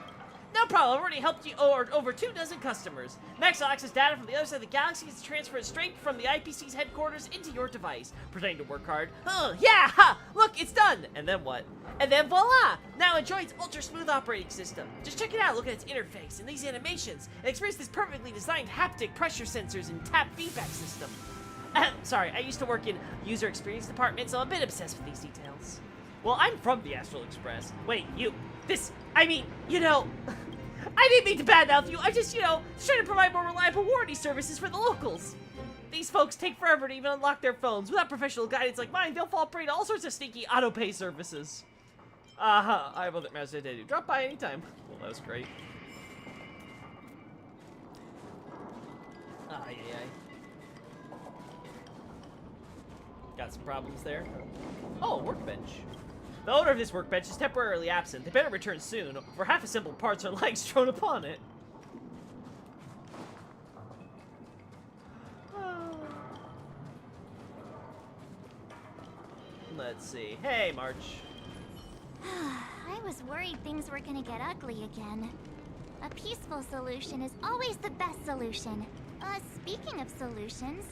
Speaker 1: No problem, I've already helped you over 24 customers. Next, I'll access data from the other side of the galaxy to transfer it straight from the IPC's headquarters into your device. Pretending to work hard. Oh, yeah, ha! Look, it's done! And then what? And then voila! Now enjoy its ultra-smooth operating system. Just check it out, look at its interface and these animations, and experience this perfectly designed haptic pressure sensors and tap feedback system. Sorry, I used to work in user experience department, so I'm a bit obsessed with these details. Well, I'm from the Astral Express. Wait, I mean, you know, I didn't mean to badmouth you. I just, you know, trying to provide more reliable warranty services for the locals. These folks take forever to even unlock their phones. Without professional guidance like mine, they'll fall prey to all sorts of sneaky auto-pay services. I have other matters to do. Drop by anytime. Well, that was great. Yeah. Got some problems there. Oh, workbench. The owner of this workbench is temporarily absent. They better return soon, for half-assembled parts are like strewn upon it. Let's see. Hey, March.
Speaker 18: I was worried things were gonna get ugly again. A peaceful solution is always the best solution. Speaking of solutions,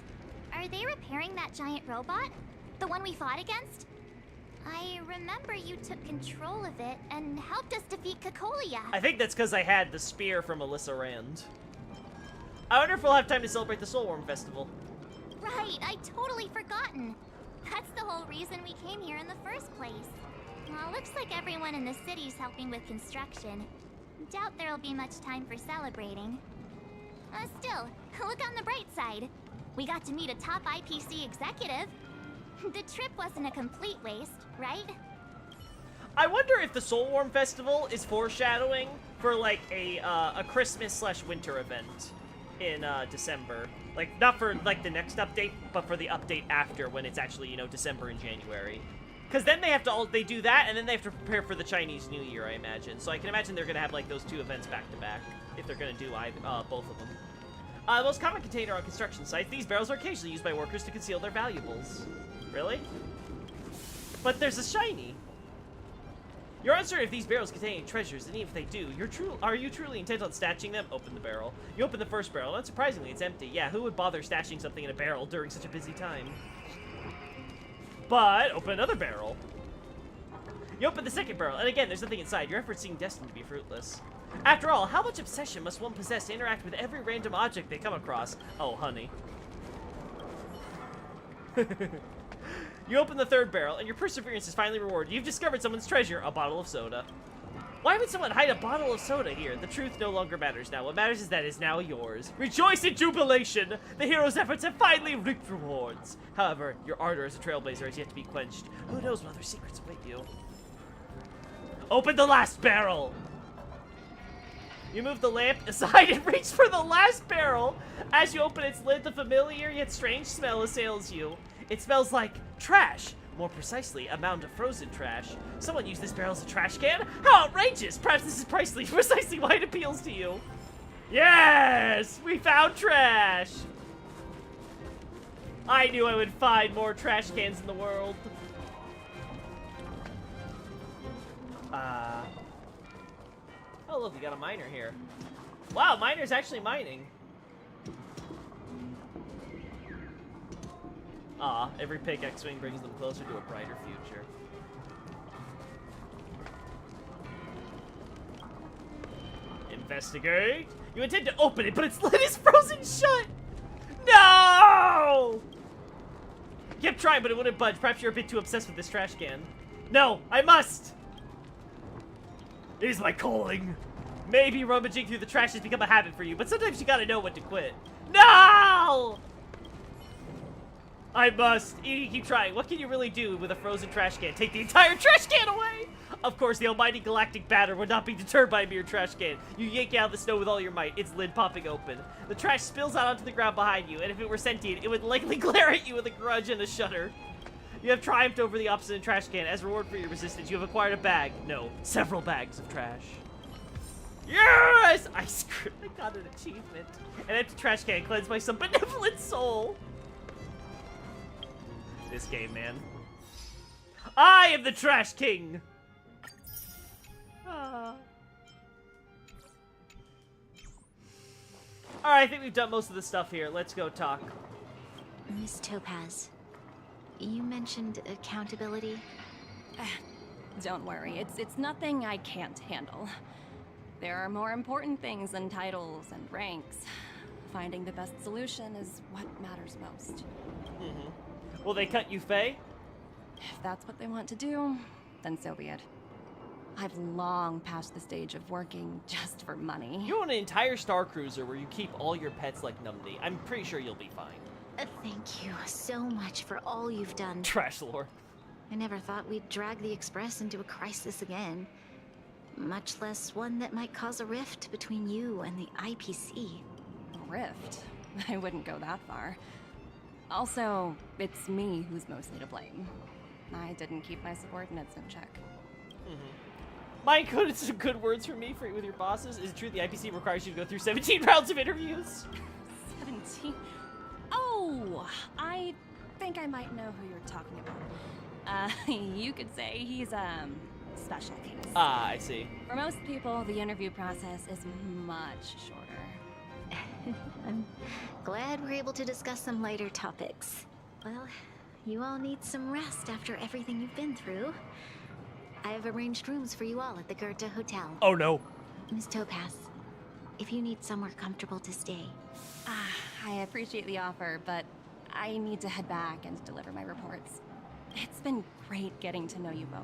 Speaker 18: are they repairing that giant robot? The one we fought against? I remember you took control of it and helped us defeat Cacolia.
Speaker 1: I think that's because I had the spear from Alyssa Rand. I wonder if we'll have time to celebrate the Soulworm Festival.
Speaker 18: Right, I totally forgotten. That's the whole reason we came here in the first place. Well, looks like everyone in the city's helping with construction. Doubt there'll be much time for celebrating. Still, look on the bright side. We got to meet a top IPC executive. The trip wasn't a complete waste, right?
Speaker 1: I wonder if the Soulworm Festival is foreshadowing for like a Christmas/winter event in December. Like, not for like the next update, but for the update after, when it's actually, you know, December and January. Because then they have to they do that, and then they have to prepare for the Chinese New Year, I imagine. So I can imagine they're gonna have like those two events back to back if they're gonna do both of them. The most common container on construction sites, these barrels are occasionally used by workers to conceal their valuables. Really? But there's a shiny. You're uncertain if these barrels contain any treasures, and even if they do, are you truly intent on stashing them? Open the barrel. You open the first barrel, and unsurprisingly, it's empty. Yeah, who would bother stashing something in a barrel during such a busy time? But, open another barrel. You open the second barrel, and again, there's nothing inside. Your efforts seem destined to be fruitless. After all, how much obsession must one possess to interact with every random object they come across? Oh, honey. You open the third barrel, and your perseverance is finally rewarded. You've discovered someone's treasure, a bottle of soda. Why would someone hide a bottle of soda here? The truth no longer matters now. What matters is that it is now yours. Rejoice in jubilation! The hero's efforts have finally reaped rewards. However, your ardor as a trailblazer has yet to be quenched. Who knows what other secrets await you? Open the last barrel! You move the lamp aside and reach for the last barrel. As you open its lid, the familiar yet strange smell assails you. It smells like trash. More precisely, a mound of frozen trash. Someone used this barrel as a trash can? How outrageous! Perhaps this is precisely why it appeals to you. Yes! We found trash! I knew I would find more trash cans in the world. Oh look, we got a miner here. Wow, miner's actually mining. Aw, every pickaxe swing brings them closer to a brighter future. Investigate. You intend to open it, but its lid is frozen shut! No! Kept trying, but it wouldn't budge. Perhaps you're a bit too obsessed with this trash can. No, I must! It is my calling. Maybe rummaging through the trash has become a habit for you, but sometimes you gotta know when to quit. No! I must. You keep trying. What can you really do with a frozen trash can? Take the entire trash can away? Of course, the almighty galactic batter would not be deterred by a mere trash can. You yank it out of the snow with all your might, its lid popping open. The trash spills out onto the ground behind you, and if it were sentient, it would likely glare at you with a grudge and a shudder. You have triumphed over the obstinate trash can. As reward for your resistance, you have acquired a bag. No, several bags of trash. Yes! I got an achievement. An empty trash can cleansed by some benevolent soul. This game, man. I am the Trash King! Alright, I think we've done most of the stuff here. Let's go talk.
Speaker 22: Miss Topaz, you mentioned accountability.
Speaker 19: Don't worry, it's nothing I can't handle. There are more important things than titles and ranks. finding the best solution is what matters most.
Speaker 1: Will they cut you, Faye?
Speaker 19: If that's what they want to do, then so be it. I've long passed the stage of working just for money.
Speaker 1: You own an entire Star Cruiser where you keep all your pets like Numney. I'm pretty sure you'll be fine.
Speaker 22: Thank you so much for all you've done.
Speaker 1: Trash lore.
Speaker 22: I never thought we'd drag the Express into a crisis again. Much less one that might cause a rift between you and the IPC.
Speaker 19: A rift? I wouldn't go that far. Also, it's me who's mostly to blame. I didn't keep my subordinates in check.
Speaker 1: Mike, good, some good words from me with your bosses. Is it true the IPC requires you to go through 17 rounds of interviews?
Speaker 19: 17? Oh, I think I might know who you're talking about. You could say he's a special case.
Speaker 1: Ah, I see.
Speaker 19: For most people, the interview process is much shorter.
Speaker 22: I'm glad we're able to discuss some lighter topics. Well, you all need some rest after everything you've been through. I have arranged rooms for you all at the Goethe Hotel.
Speaker 1: Oh no.
Speaker 22: Miss Topaz, if you need somewhere comfortable to stay.
Speaker 19: I appreciate the offer, but I need to head back and deliver my reports. It's been great getting to know you both.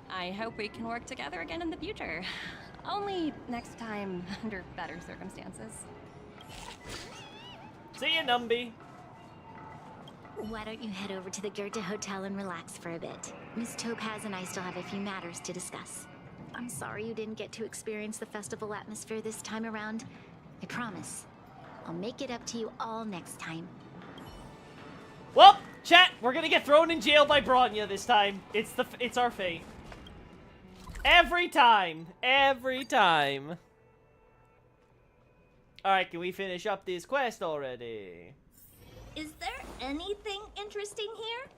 Speaker 19: I hope we can work together again in the future. Only next time under better circumstances.
Speaker 1: See ya, Numby.
Speaker 22: Why don't you head over to the Goethe Hotel and relax for a bit? Miss Topaz and I still have a few matters to discuss. I'm sorry you didn't get to experience the festival atmosphere this time around. I promise. I'll make it up to you all next time.
Speaker 1: Well, chat, we're gonna get thrown in jail by Bronya this time. It's our fate. Every time. Every time. Alright, can we finish up this quest already?
Speaker 5: Is there anything interesting here?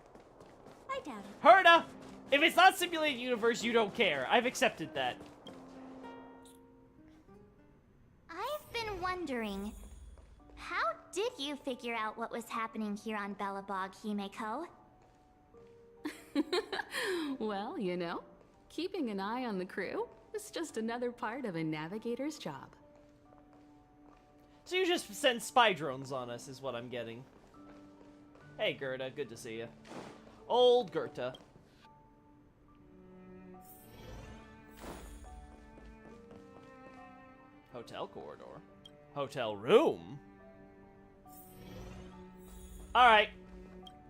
Speaker 5: I doubt it.
Speaker 1: Herda! If it's not simulated universe, you don't care. I've accepted that.
Speaker 18: I've been wondering, how did you figure out what was happening here on Belobog, Himeko?
Speaker 24: Well, you know, keeping an eye on the crew is just another part of a navigator's job.
Speaker 1: So you just send spy drones on us, is what I'm getting. Hey, Gerda, good to see you. Old Gerta. Hotel corridor. Hotel room? Alright.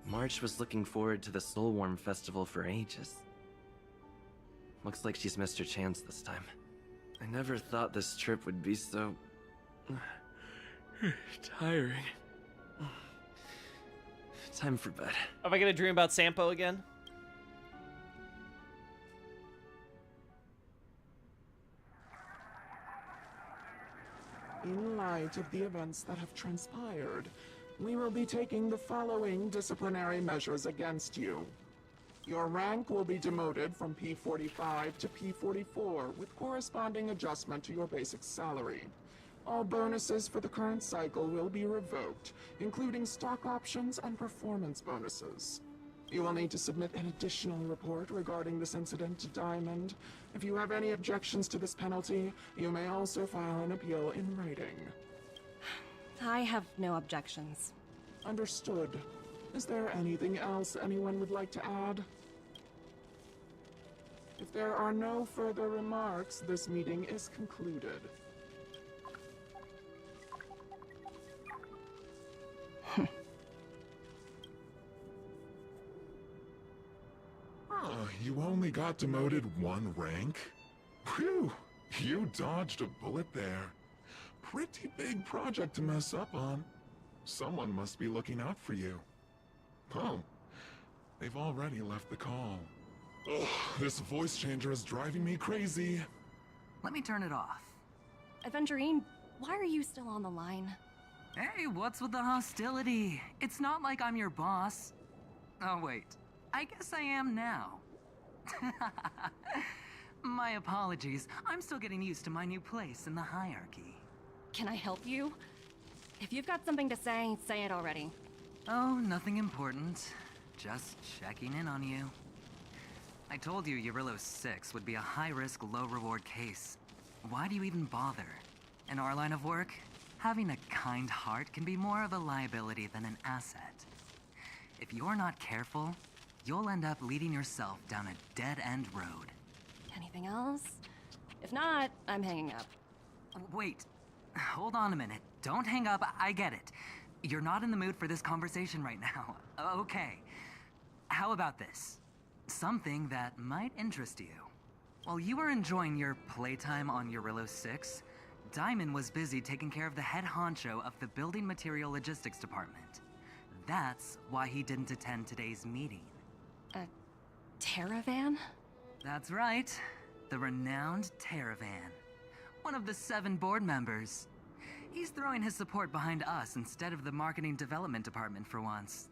Speaker 14: March was looking forward to the Soulworm Festival for ages. Looks like she's missed her chance this time. I never thought this trip would be so... tiring. Time for bed.
Speaker 1: Am I gonna dream about Sampo again?
Speaker 20: In light of the events that have transpired, we will be taking the following disciplinary measures against you. Your rank will be demoted from P45 to P44 with corresponding adjustment to your basic salary. All bonuses for the current cycle will be revoked, including stock options and performance bonuses. You will need to submit an additional report regarding this incident to Diamond. If you have any objections to this penalty, you may also file an appeal in writing.
Speaker 19: I have no objections.
Speaker 20: Understood. Is there anything else anyone would like to add? If there are no further remarks, this meeting is concluded.
Speaker 23: You only got demoted one rank? Phew, you dodged a bullet there. Pretty big project to mess up on. Someone must be looking out for you. Oh, they've already left the call. Ugh, this voice changer is driving me crazy.
Speaker 25: Let me turn it off.
Speaker 19: Aventurine, why are you still on the line?
Speaker 25: Hey, what's with the hostility? It's not like I'm your boss. Oh, wait. I guess I am now. My apologies. I'm still getting used to my new place in the hierarchy.
Speaker 19: Can I help you? If you've got something to say it already.
Speaker 25: Oh, nothing important. Just checking in on you. I told you Eurillo 6 would be a high-risk, low-reward case. Why do you even bother? In our line of work, Having a kind heart can be more of a liability than an asset. If you're not careful, you'll end up leading yourself down a dead-end road.
Speaker 19: Anything else? If not, I'm hanging up.
Speaker 25: Wait, hold on a minute. Don't hang up, I get it. You're not in the mood for this conversation right now. Okay. How about this? Something that might interest you. While you were enjoying your playtime on Eurillo 6, Diamond was busy taking care of the head honcho of the Building Material Logistics Department. That's why he didn't attend today's meeting.
Speaker 19: A Terravan?
Speaker 25: That's right. The renowned Terravan. One of the 7 board members. He's throwing his support behind us instead of the Marketing Development Department for once.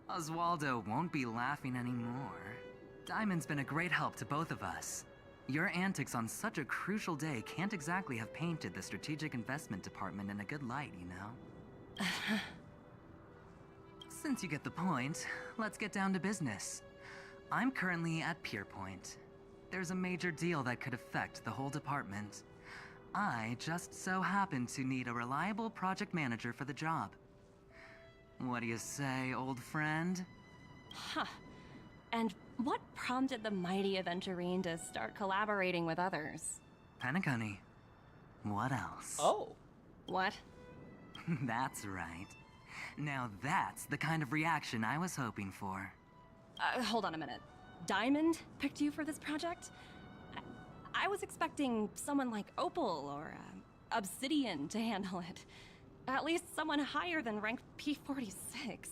Speaker 25: Oswaldo won't be laughing anymore. Diamond's been a great help to both of us. Your antics on such a crucial day can't exactly have painted the Strategic Investment Department in a good light, you know? Since you get the point, let's get down to business. I'm currently at Pierpoint. There's a major deal that could affect the whole department. I just so happen to need a reliable project manager for the job. What do you say, old friend?
Speaker 19: Huh. And what prompted the mighty Aventurine to start collaborating with others?
Speaker 25: Penacony. What else?
Speaker 1: Oh.
Speaker 19: What?
Speaker 25: That's right. Now that's the kind of reaction I was hoping for.
Speaker 19: Hold on a minute. Diamond picked you for this project? I was expecting someone like Opal or Obsidian to handle it. At least someone higher than rank P46.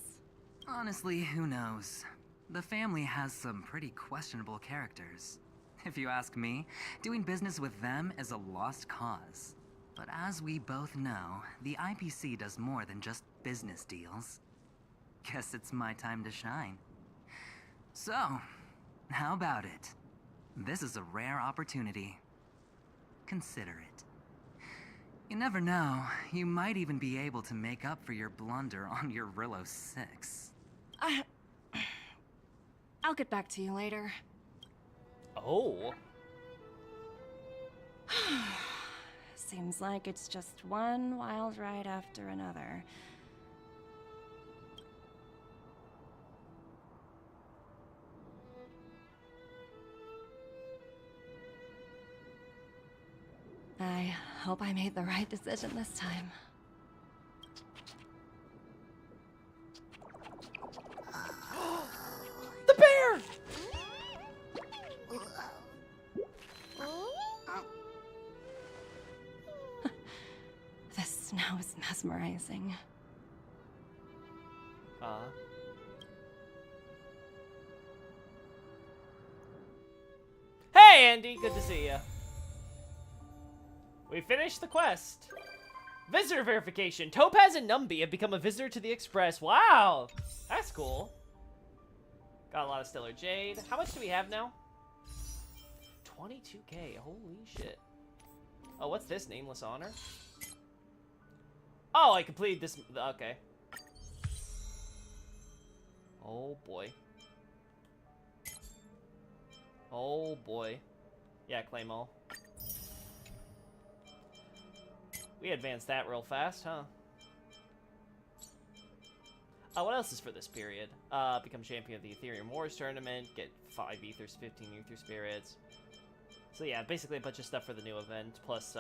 Speaker 25: Honestly, who knows? The family has some pretty questionable characters. If you ask me, doing business with them is a lost cause. But as we both know, the IPC does more than just business deals. Guess it's my time to shine. So, how about it? This is a rare opportunity. Consider it. You never know, you might even be able to make up for your blunder on your Eurillo 6.
Speaker 19: I'll get back to you later.
Speaker 1: Oh.
Speaker 19: Seems like it's just one wild ride after another. I hope I made the right decision this time.
Speaker 1: The bear!
Speaker 19: The snow is mesmerizing.
Speaker 1: Hey, Andy! Good to see ya. We finished the quest. Visitor verification. Topaz and Numby have become a visitor to the Express. Wow! That's cool. Got a lot of Stellar Jade. How much do we have now? 22k. Holy shit. Oh, what's this? Nameless Honor? Oh, I completed this. Okay. Oh, boy. Oh, boy. Yeah, claim all. We advanced that real fast, huh? What else is for this period? Become champion of the Ethereum Wars tournament, get 5 ethers, 15 ether spirits. So yeah, basically a bunch of stuff for the new event, plus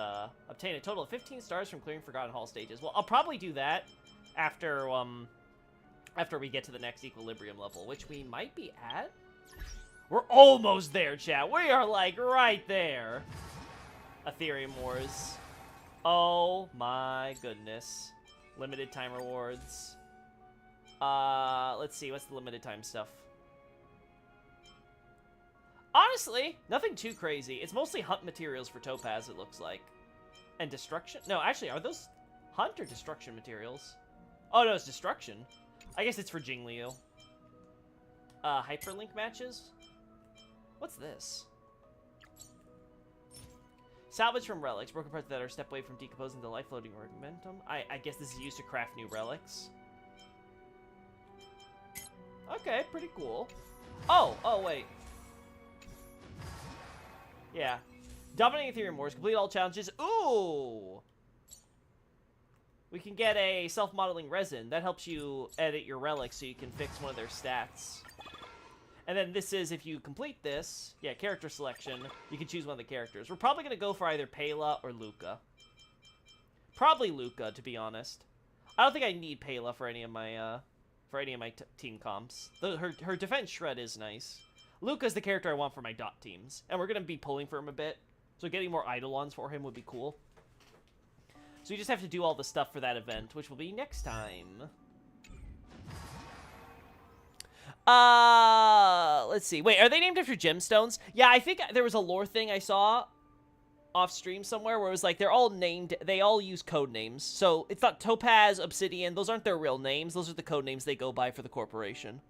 Speaker 1: obtain a total of 15 stars from clearing Forgotten Hall stages. Well, I'll probably do that after after we get to the next Equilibrium level, which we might be at. We're almost there, chat. We are like right there. Ethereum Wars. Oh my goodness. Limited time rewards. Let's see, what's the limited time stuff? Honestly, nothing too crazy. It's mostly hunt materials for Topaz, it looks like. And destruction? No, actually, are those hunt or destruction materials? Oh, no, it's destruction. I guess it's for Jingliu. Hyperlink matches? What's this? Salvage from relics. Broken parts that are step away from decomposing the life-floating momentum. I guess this is used to craft new relics. Okay, pretty cool. Oh, wait. Yeah. Dominating Ethereum Wars. Complete all challenges. Ooh! We can get a self-modeling resin. That helps you edit your relics so you can fix one of their stats. And then this is, if you complete this, yeah, character selection, you can choose one of the characters. We're probably going to go for either Pela or Luca. Probably Luca, to be honest. I don't think I need Pela for any of my, team comps. Her defense shred is nice. Luca's the character I want for my dot teams. And we're going to be pulling for him a bit. So getting more Eidolons for him would be cool. So you just have to do all the stuff for that event, which will be next time. Let's see. Wait, are they named after gemstones? Yeah, I think there was a lore thing I saw off stream somewhere where it was like they're all named, they all use code names. So it's not Topaz, Obsidian, those aren't their real names. Those are the code names they go by for the corporation.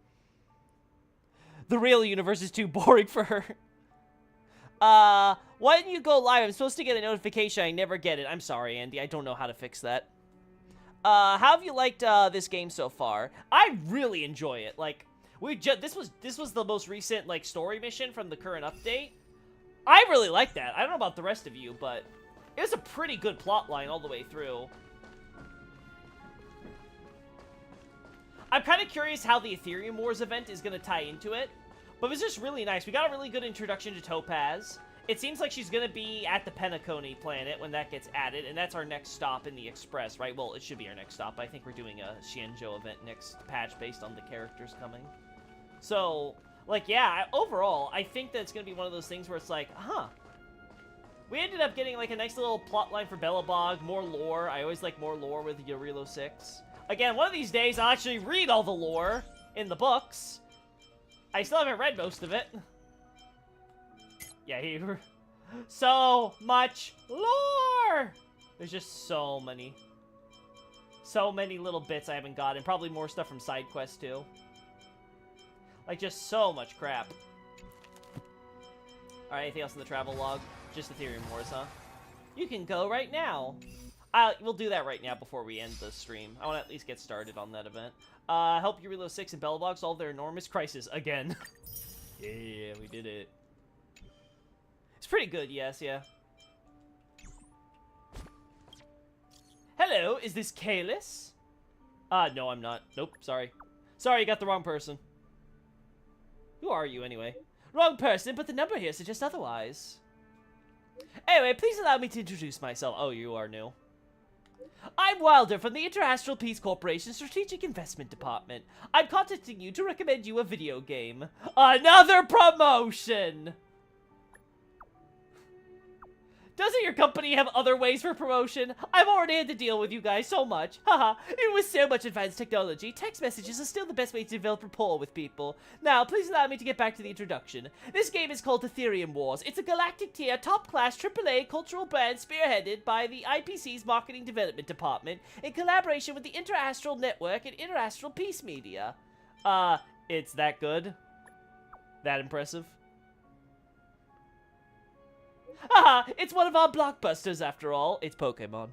Speaker 1: The real universe is too boring for her. Why didn't you go live? I'm supposed to get a notification. I never get it. I'm sorry, Andy. I don't know how to fix that. How have you liked, this game so far? I really enjoy it. Like, this was the most recent, like, story mission from the current update. I really like that. I don't know about the rest of you, but it was a pretty good plot line all the way through. I'm kind of curious how the Ethereum Wars event is going to tie into it. But it was just really nice. We got a really good introduction to Topaz. It seems like she's going to be at the Penacony planet when that gets added, and that's our next stop in the Express, right? Well, it should be our next stop. I think we're doing a Xianzhou event next patch based on the characters coming. So, like, yeah, overall, I think that it's going to be one of those things where it's like, huh. We ended up getting, like, a nice little plot line for Belobog, more lore. I always like more lore with Eurilo 6. Again, one of these days, I'll actually read all the lore in the books. I still haven't read most of it. Yeah, so much lore! There's just so many. So many little bits I haven't gotten. Probably more stuff from side quests, too. Like, just so much crap. Alright, anything else in the travel log? Just Ethereum Wars, huh? You can go right now. We'll do that right now before we end the stream. I want to at least get started on that event. Help Eurilo 6 and Belobog solve their enormous crisis again. Yeah, we did it. It's pretty good, yes, yeah. Hello, is this Kalis? No, I'm not. Nope, sorry. Sorry, you got the wrong person. Who are you, anyway? Wrong person, but the number here suggests otherwise. Anyway, please allow me to introduce myself. Oh, you are new. I'm Wilder from the Interastral Peace Corporation Strategic Investment Department. I'm contacting you to recommend you a video game. Another promotion! Doesn't your company have other ways for promotion? I've already had to deal with you guys so much. Haha, even with so much advanced technology, text messages are still the best way to develop rapport with people. Now, please allow me to get back to the introduction. This game is called Ethereum Wars. It's a galactic tier, top-class AAA cultural brand spearheaded by the IPC's Marketing Development Department in collaboration with the Interastral Network and Interastral Peace Media. It's that good? That impressive? Haha, it's one of our blockbusters after all. It's Pokemon.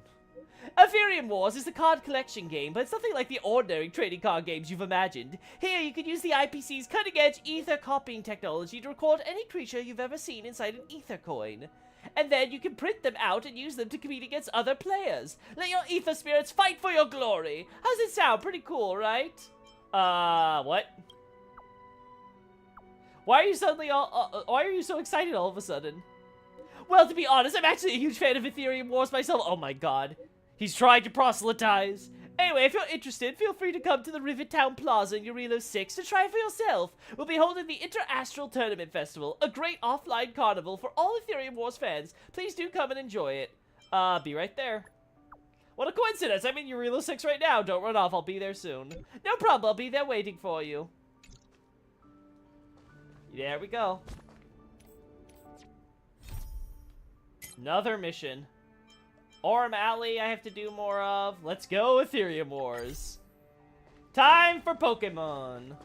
Speaker 1: Ethereum Wars is a card collection game, but it's nothing like the ordinary trading card games you've imagined. Here, you can use the IPC's cutting-edge ether copying technology to record any creature you've ever seen inside an ether coin. And then you can print them out and use them to compete against other players. Let your ether spirits fight for your glory. How's it sound? Pretty cool, right? What? Why are you suddenly why are you so excited all of a sudden? Well, to be honest, I'm actually a huge fan of Ethereum Wars myself. Oh my god. He's trying to proselytize. Anyway, if you're interested, feel free to come to the Rivet Town Plaza in Eurilo 6 to try it for yourself. We'll be holding the Interastral Tournament Festival, a great offline carnival for all Ethereum Wars fans. Please do come and enjoy it. Be right there. What a coincidence. I'm in Eurilo 6 right now. Don't run off. I'll be there soon. No problem. I'll be there waiting for you. There we go. Another mission. Orm Alley I have to do more of. Let's go Ethereum Wars. Time for Pokemon.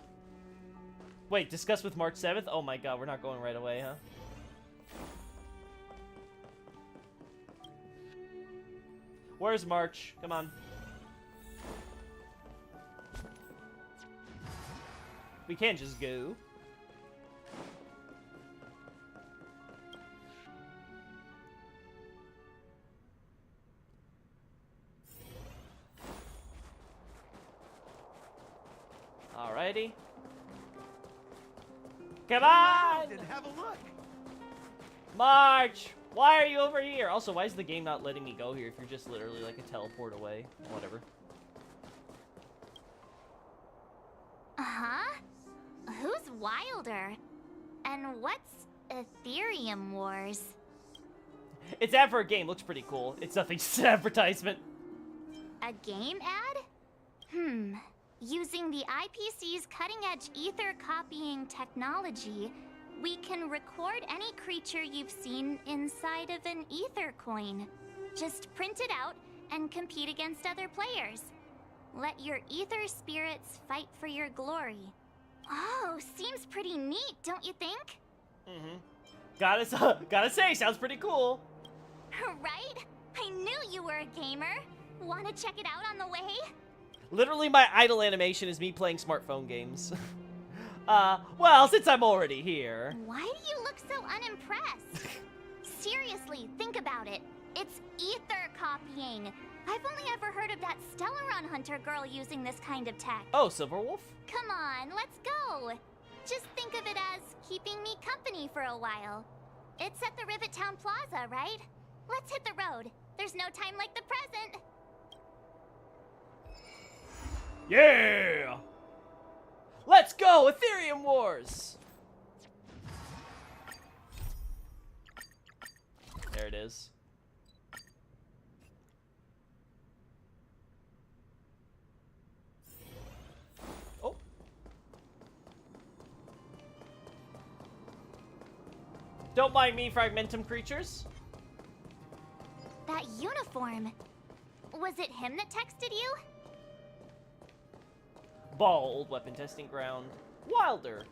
Speaker 1: Wait, discuss with March 7th? Oh my god, we're not going right away, huh? Where's March? Come on. We can't just go. already? Come on!
Speaker 6: And have a look.
Speaker 1: March! Why are you over here? Also, why is the game not letting me go here if you're just literally like a teleport away? Whatever.
Speaker 18: Uh-huh. Who's Wilder? And what's Ethereum Wars?
Speaker 1: It's ad for a game. Looks pretty cool. It's nothing, just an advertisement.
Speaker 18: A game ad? Using the IPC's cutting-edge ether copying technology, we can record any creature you've seen inside of an ether coin. Just print it out and compete against other players. Let your ether spirits fight for your glory. Oh, seems pretty neat, don't you think?
Speaker 1: Gotta say, sounds pretty cool.
Speaker 18: Right? I knew you were a gamer. Wanna check it out on the way?
Speaker 1: Literally, my idle animation is me playing smartphone games. Well, since I'm already here.
Speaker 18: Why do you look so unimpressed? Seriously, think about it. It's ether copying. I've only ever heard of that Stellaron Hunter girl using this kind of tech.
Speaker 1: Oh, Silverwolf?
Speaker 18: Come on, let's go. Just think of it as keeping me company for a while. It's at the Rivet Town Plaza, right? Let's hit the road. There's no time like the present.
Speaker 1: Yeah! Let's go, Ethereum Wars! There it is. Oh. Don't mind me, Fragmentum creatures.
Speaker 18: That uniform. Was it him that texted you?
Speaker 1: Ball, old weapon testing ground. Wilder.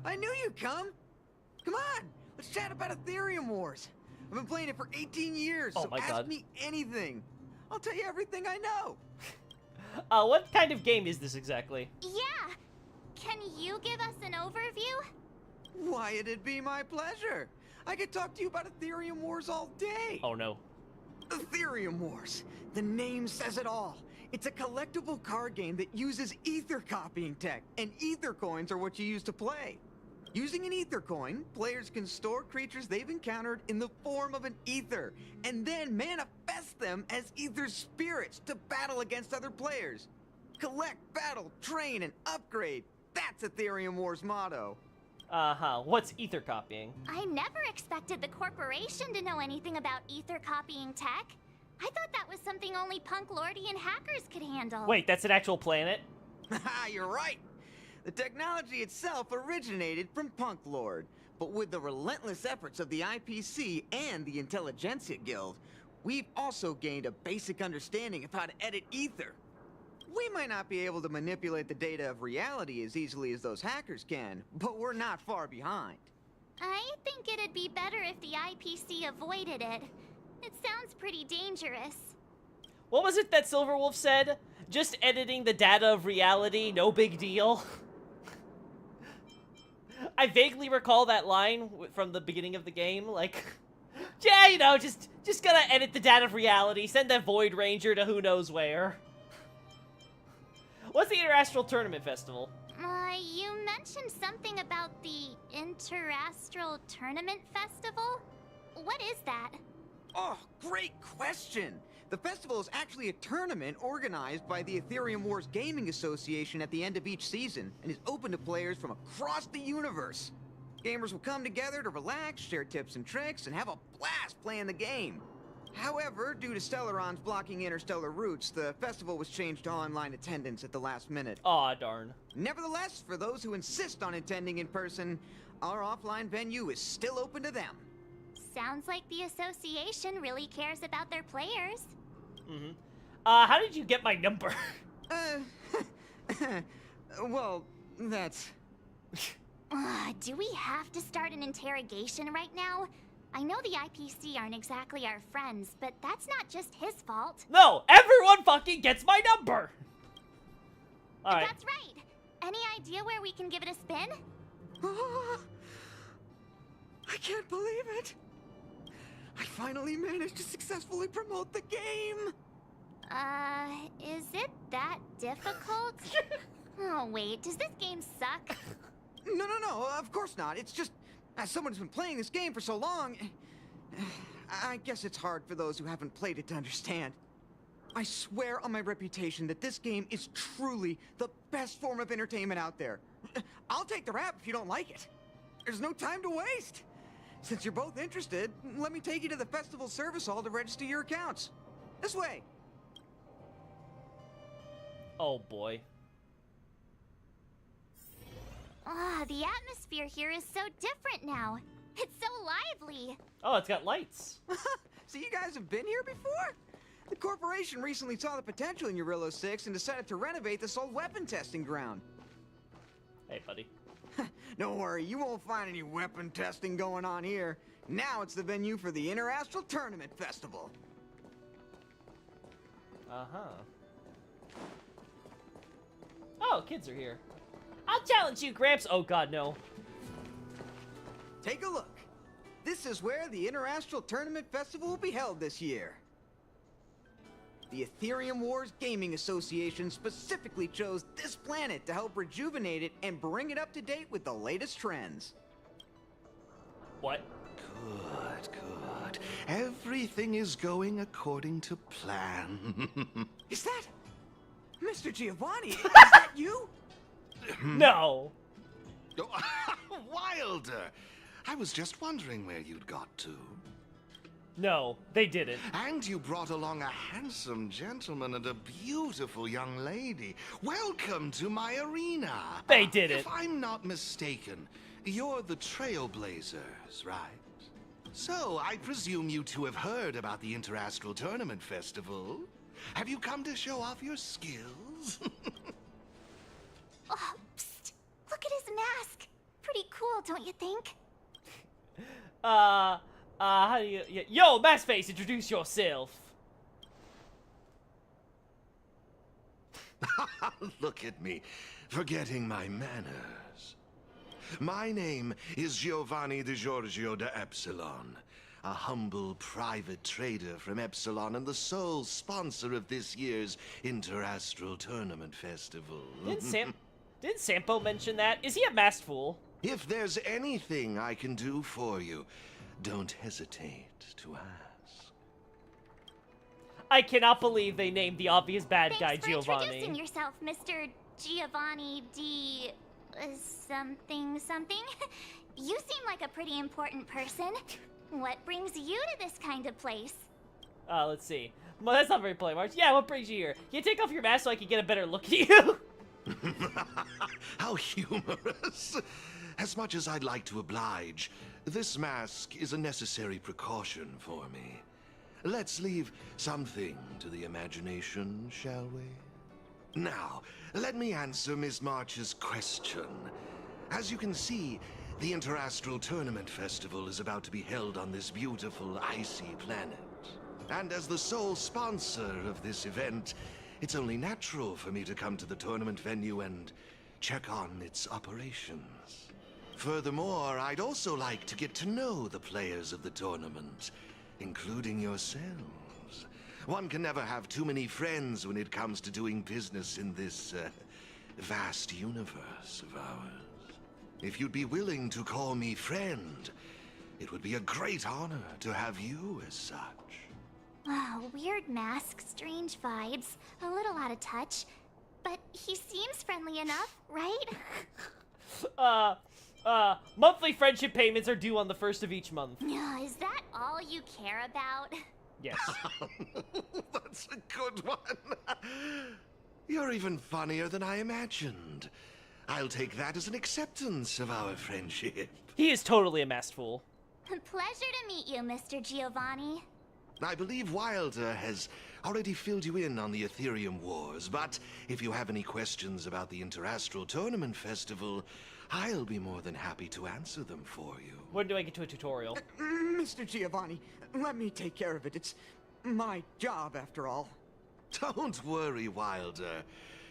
Speaker 3: I knew you'd come. Come on, let's chat about Ethereum Wars. I've been playing it for 18 years,
Speaker 1: Oh
Speaker 3: so
Speaker 1: my
Speaker 3: ask
Speaker 1: God.
Speaker 3: me anything. I'll tell you everything I know.
Speaker 1: What kind of game is this exactly?
Speaker 18: Yeah. Can you give us an overview?
Speaker 3: Why, it'd be my pleasure. I could talk to you about Ethereum Wars all day.
Speaker 1: Oh no.
Speaker 3: Ethereum Wars. The name says it all. It's a collectible card game that uses ether copying tech, and ether coins are what you use to play. Using an ether coin, players can store creatures they've encountered in the form of an ether, and then manifest them as ether spirits to battle against other players. Collect, battle, train, and upgrade. That's Ethereum Wars' motto.
Speaker 1: What's ether copying?
Speaker 18: I never expected the corporation to know anything about ether copying tech. I thought that was something only Punk Lordy and hackers could handle.
Speaker 1: Wait, that's an actual planet?
Speaker 3: Haha, you're right. The technology itself originated from Punk Lord, but with the relentless efforts of the IPC and the Intelligentsia Guild, we've also gained a basic understanding of how to edit ether. We might not be able to manipulate the data of reality as easily as those hackers can, but we're not far behind.
Speaker 18: I think it'd be better if the IPC avoided it. It sounds pretty dangerous.
Speaker 1: What was it that Silverwolf said? Just editing the data of reality, no big deal. I vaguely recall that line from the beginning of the game, like, yeah, you know, just gotta edit the data of reality, send that Void Ranger to who knows where. What's the Interastral Tournament Festival?
Speaker 18: You mentioned something about the Interastral Tournament Festival? What is that?
Speaker 3: Oh, great question! The festival is actually a tournament organized by the Ethereum Wars Gaming Association at the end of each season, and is open to players from across the universe. Gamers will come together to relax, share tips and tricks, and have a blast playing the game. However, due to Stellarons blocking interstellar routes, the festival was changed to online attendance at the last minute.
Speaker 1: Aw, darn.
Speaker 3: Nevertheless, for those who insist on attending in person, our offline venue is still open to them.
Speaker 18: Sounds like the association really cares about their players.
Speaker 1: How did you get my number?
Speaker 3: Well, that's...
Speaker 18: Do we have to start an interrogation right now? I know the IPC aren't exactly our friends, but that's not just his fault.
Speaker 1: No, everyone fucking gets my number! Alright.
Speaker 18: That's right. Any idea where we can give it a spin?
Speaker 3: I can't believe it! I finally managed to successfully promote the game!
Speaker 18: Is it that difficult? Oh, wait, does this game suck?
Speaker 3: No, of course not. It's just, as someone who's been playing this game for so long, I guess it's hard for those who haven't played it to understand. I swear on my reputation that this game is truly the best form of entertainment out there. I'll take the rap if you don't like it. There's no time to waste. Since you're both interested, let me take you to the festival service hall to register your accounts. This way.
Speaker 1: Oh boy.
Speaker 18: Ah, the atmosphere here is so different now. It's so lively.
Speaker 1: Oh, it's got lights.
Speaker 3: So you guys have been here before? The corporation recently saw the potential in Urillo 6 and decided to renovate this old weapon testing ground.
Speaker 1: Hey, buddy.
Speaker 3: Don't worry, you won't find any weapon testing going on here. Now it's the venue for the Interastral Tournament Festival.
Speaker 1: Uh-huh. Oh, kids are here. I'll challenge you, Gramps. Oh, God, no.
Speaker 3: Take a look. This is where the Interastral Tournament Festival will be held this year. The Ethereum Wars Gaming Association specifically chose this planet to help rejuvenate it and bring it up to date with the latest trends.
Speaker 1: What?
Speaker 6: Good. Everything is going according to plan.
Speaker 3: Is that Mr. Giovanni? Is that you?
Speaker 1: No.
Speaker 6: Wilder! I was just wondering where you'd got to.
Speaker 1: No, they didn't.
Speaker 6: And you brought along a handsome gentleman and a beautiful young lady. Welcome to my arena.
Speaker 1: They didn't.
Speaker 6: If I'm not mistaken, you're the Trailblazers, right? So, I presume you two have heard about the Interastral Tournament Festival. Have you come to show off your skills?
Speaker 18: Oh, psst. Look at his mask. Pretty cool, don't you think?
Speaker 1: How do you... Yo, Maskface, introduce yourself.
Speaker 6: Look at me, forgetting my manners. My name is Giovanni Di Giorgio de Epsilon, a humble private trader from Epsilon and the sole sponsor of this year's Interastral Tournament Festival.
Speaker 1: Didn't Sampo mention that? Is he a masked fool?
Speaker 6: If there's anything I can do for you, don't hesitate to ask.
Speaker 1: I cannot believe they named the obvious bad guy
Speaker 18: Thanks for
Speaker 1: Giovanni.
Speaker 18: introducing yourself, Mr. Giovanni D... something. You seem like a pretty important person. What brings you to this kind of place?
Speaker 1: Let's see. Well, that's not very polite, March. Yeah, what brings you here? Can you take off your mask so I can get a better look at you?
Speaker 6: How humorous. As much as I'd like to oblige, this mask is a necessary precaution for me. Let's leave something to the imagination, shall we? Now, let me answer Ms. March's question. As you can see, the Interastral Tournament Festival is about to be held on this beautiful, icy planet. And as the sole sponsor of this event, it's only natural for me to come to the tournament venue and check on its operations. Furthermore, I'd also like to get to know the players of the tournament, including yourselves. One can never have too many friends when it comes to doing business in this vast universe of ours. If you'd be willing to call me friend, it would be a great honor to have you as such.
Speaker 18: Wow, weird mask, strange vibes, a little out of touch. But he seems friendly enough, right?
Speaker 1: Monthly friendship payments are due on the 1st of each month.
Speaker 18: Is that all you care about?
Speaker 1: Yes.
Speaker 6: That's a good one. You're even funnier than I imagined. I'll take that as an acceptance of our friendship.
Speaker 1: He is totally a masked fool.
Speaker 18: Pleasure to meet you, Mr. Giovanni.
Speaker 6: I believe Wilder has already filled you in on the Ethereum Wars, but if you have any questions about the Interastral Tournament Festival, I'll be more than happy to answer them for you.
Speaker 1: When do I get to a tutorial?
Speaker 3: Mr. Giovanni, let me take care of it. It's my job, after all.
Speaker 6: Don't worry, Wilder.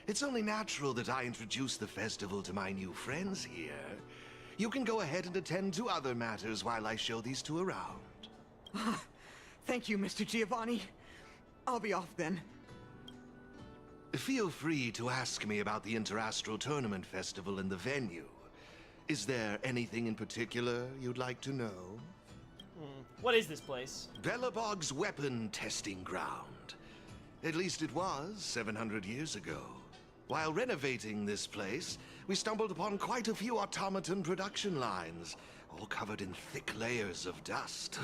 Speaker 6: It's only natural that I introduce the festival to my new friends here. You can go ahead and attend to other matters while I show these two around.
Speaker 3: Thank you, Mr. Giovanni. I'll be off then.
Speaker 6: Feel free to ask me about the Interastral Tournament Festival and the venue. Is there anything in particular you'd like to know?
Speaker 1: What is this place?
Speaker 6: Belobog's weapon testing ground. At least it was 700 years ago. While renovating this place, we stumbled upon quite a few automaton production lines, all covered in thick layers of dust.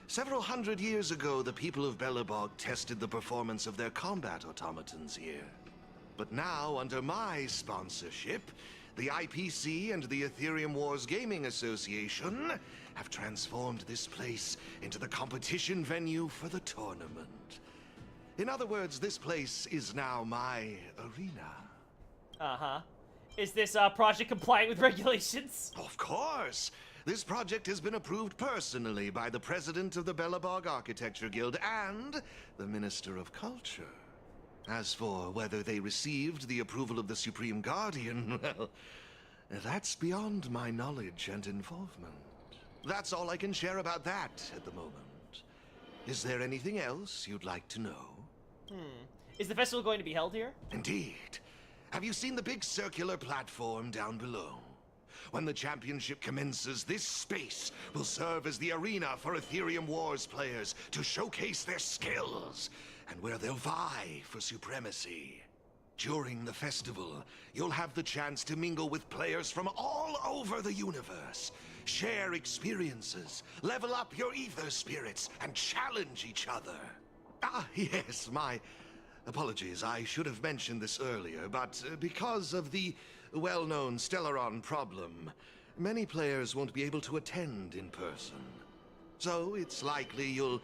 Speaker 6: Several hundred years ago, the people of Belobog tested the performance of their combat automatons here. But now, under my sponsorship, the IPC and the Ethereum Wars Gaming Association have transformed this place into the competition venue for the tournament. In other words, this place is now my arena.
Speaker 1: Uh-huh. Is this project compliant with regulations?
Speaker 6: Of course! This project has been approved personally by the president of the Belobog Architecture Guild and the Minister of Culture. As for whether they received the approval of the Supreme Guardian, well, that's beyond my knowledge and involvement. That's all I can share about that at the moment. Is there anything else you'd like to know?
Speaker 1: Is the festival going to be held here?
Speaker 6: Indeed. Have you seen the big circular platform down below? When the championship commences, this space will serve as the arena for Ethereum Wars players to showcase their skills, and where they'll vie for supremacy. During the festival, you'll have the chance to mingle with players from all over the universe, share experiences, level up your ether spirits, and challenge each other. Ah, yes, my apologies. I should have mentioned this earlier, but because of the well-known Stellaron problem, many players won't be able to attend in person. So it's likely you'll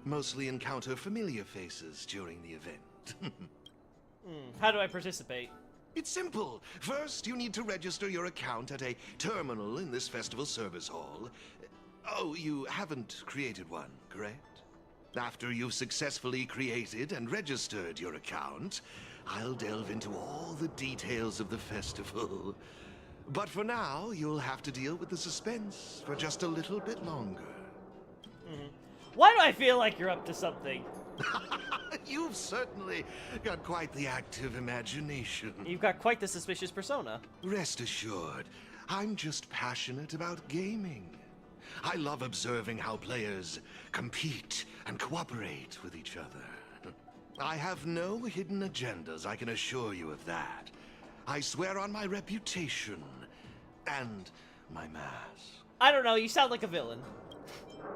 Speaker 6: mostly encounter familiar faces during the event.
Speaker 1: How do I participate?
Speaker 6: It's simple. First, you need to register your account at a terminal in this festival service hall. Oh, you haven't created one, correct? After you've successfully created and registered your account, I'll delve into all the details of the festival. But for now, you'll have to deal with the suspense for just a little bit longer.
Speaker 1: Why do I feel like you're up to something?
Speaker 6: You've certainly got quite the active imagination.
Speaker 1: You've got quite the suspicious persona.
Speaker 6: Rest assured, I'm just passionate about gaming. I love observing how players compete and cooperate with each other. I have no hidden agendas, I can assure you of that. I swear on my reputation and my mask.
Speaker 1: I don't know, you sound like a villain.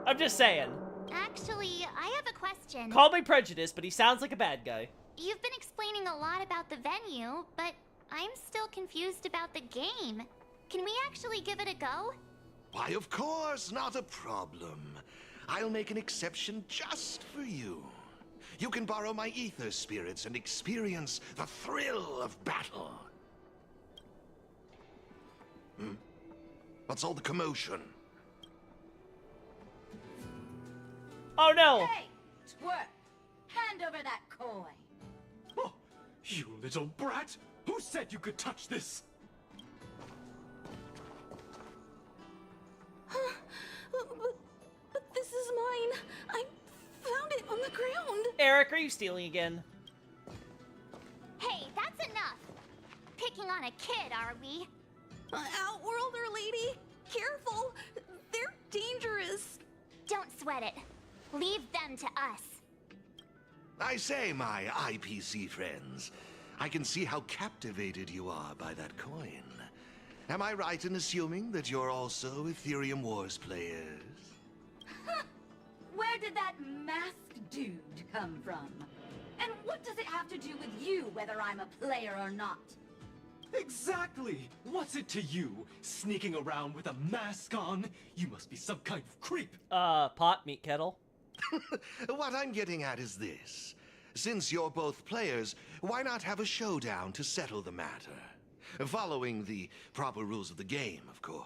Speaker 1: I'm just saying.
Speaker 18: Actually, I have a question.
Speaker 1: Call me prejudiced, but he sounds like a bad guy.
Speaker 18: You've been explaining a lot about the venue, but I'm still confused about the game. Can we actually give it a go?
Speaker 6: Why, of course, not a problem. I'll make an exception just for you. You can borrow my ether spirits and experience the thrill of battle. What's all the commotion?
Speaker 1: Oh no!
Speaker 4: Hey, twerp! Hand over that coin.
Speaker 12: Oh, you little brat! Who said you could touch this?
Speaker 19: But this is mine. I found it on the ground.
Speaker 1: Eric, are you stealing again?
Speaker 18: Hey, that's enough. Picking on a kid, are we?
Speaker 19: Outworlder lady, careful. They're dangerous.
Speaker 18: Don't sweat it. Leave them to us.
Speaker 6: I say, my IPC friends, I can see how captivated you are by that coin. Am I right in assuming that you're also Ethereum Wars players?
Speaker 4: Where did that masked dude come from? And what does it have to do with you, whether I'm a player or not?
Speaker 12: Exactly! What's it to you? Sneaking around with a mask on? You must be some kind of creep.
Speaker 1: Pot, meat kettle.
Speaker 6: What I'm getting at is this. Since you're both players, why not have a showdown to settle the matter? Following the proper rules of the game, of course.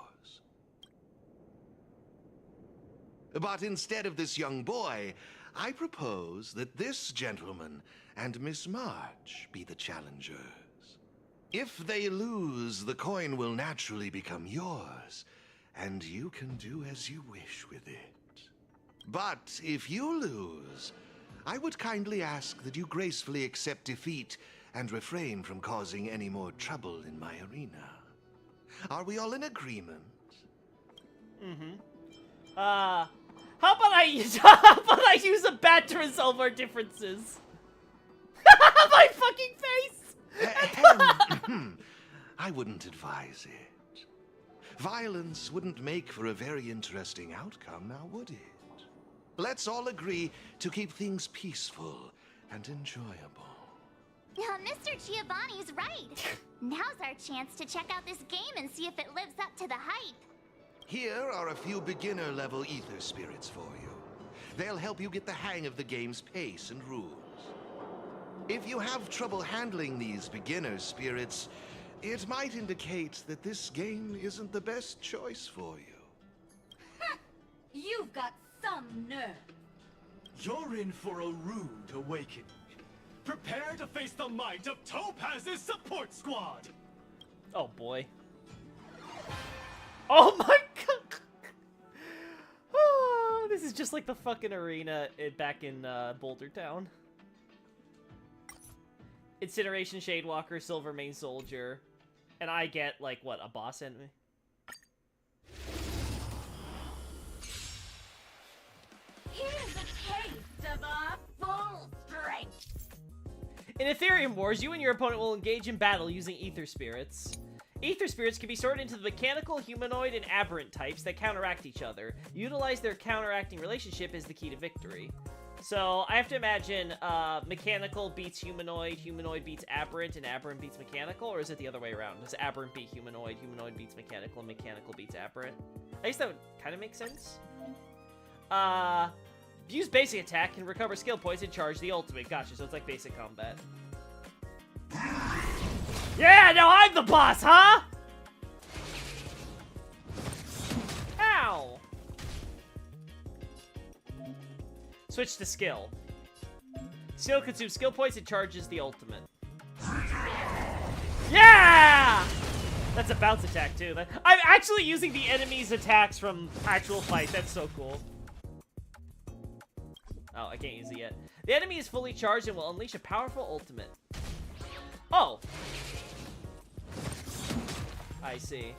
Speaker 6: But instead of this young boy, I propose that this gentleman and Miss March be the challengers. If they lose, the coin will naturally become yours, and you can do as you wish with it. But if you lose, I would kindly ask that you gracefully accept defeat and refrain from causing any more trouble in my arena. Are we all in agreement?
Speaker 1: Mm-hmm. How about I use a bat to resolve our differences? My fucking face!
Speaker 6: I wouldn't advise it. Violence wouldn't make for a very interesting outcome, now would it? Let's all agree to keep things peaceful and enjoyable.
Speaker 18: Mr. Giovanni's right. Now's our chance to check out this game and see if it lives up to the hype.
Speaker 6: Here are a few beginner-level ether spirits for you. They'll help you get the hang of the game's pace and rules. If you have trouble handling these beginner spirits, it might indicate that this game isn't the best choice for you.
Speaker 4: You've got some nerve.
Speaker 9: You're in for a rude awakening. Prepare to face the might of Topaz's support squad!
Speaker 1: Oh boy. Oh my god! Oh, this is just like the fucking arena back in Boulder Town. Incineration, Shadewalker, Silver Main Soldier. And I get, like, what, a boss enemy?
Speaker 4: Here's a taste of our full strength.
Speaker 1: In Ethereum Wars, you and your opponent will engage in battle using Ether Spirits. Ether Spirits can be sorted into the mechanical, humanoid, and aberrant types that counteract each other. Utilize their counteracting relationship as the key to victory. So, I have to imagine, mechanical beats humanoid, humanoid beats aberrant, and aberrant beats mechanical, or is it the other way around? Does aberrant beat humanoid, humanoid beats mechanical, and mechanical beats aberrant? I guess that would kind of make sense. Use basic attack, can recover skill points, and charge the ultimate. Gotcha, so it's like basic combat. Yeah, now I'm the boss, huh? Ow! Switch to skill. Skill consumes skill points and charges the ultimate. Yeah! That's a bounce attack, too. I'm actually using the enemy's attacks from actual fight. That's so cool. Oh, I can't use it yet. The enemy is fully charged and will unleash a powerful ultimate. Oh! I see.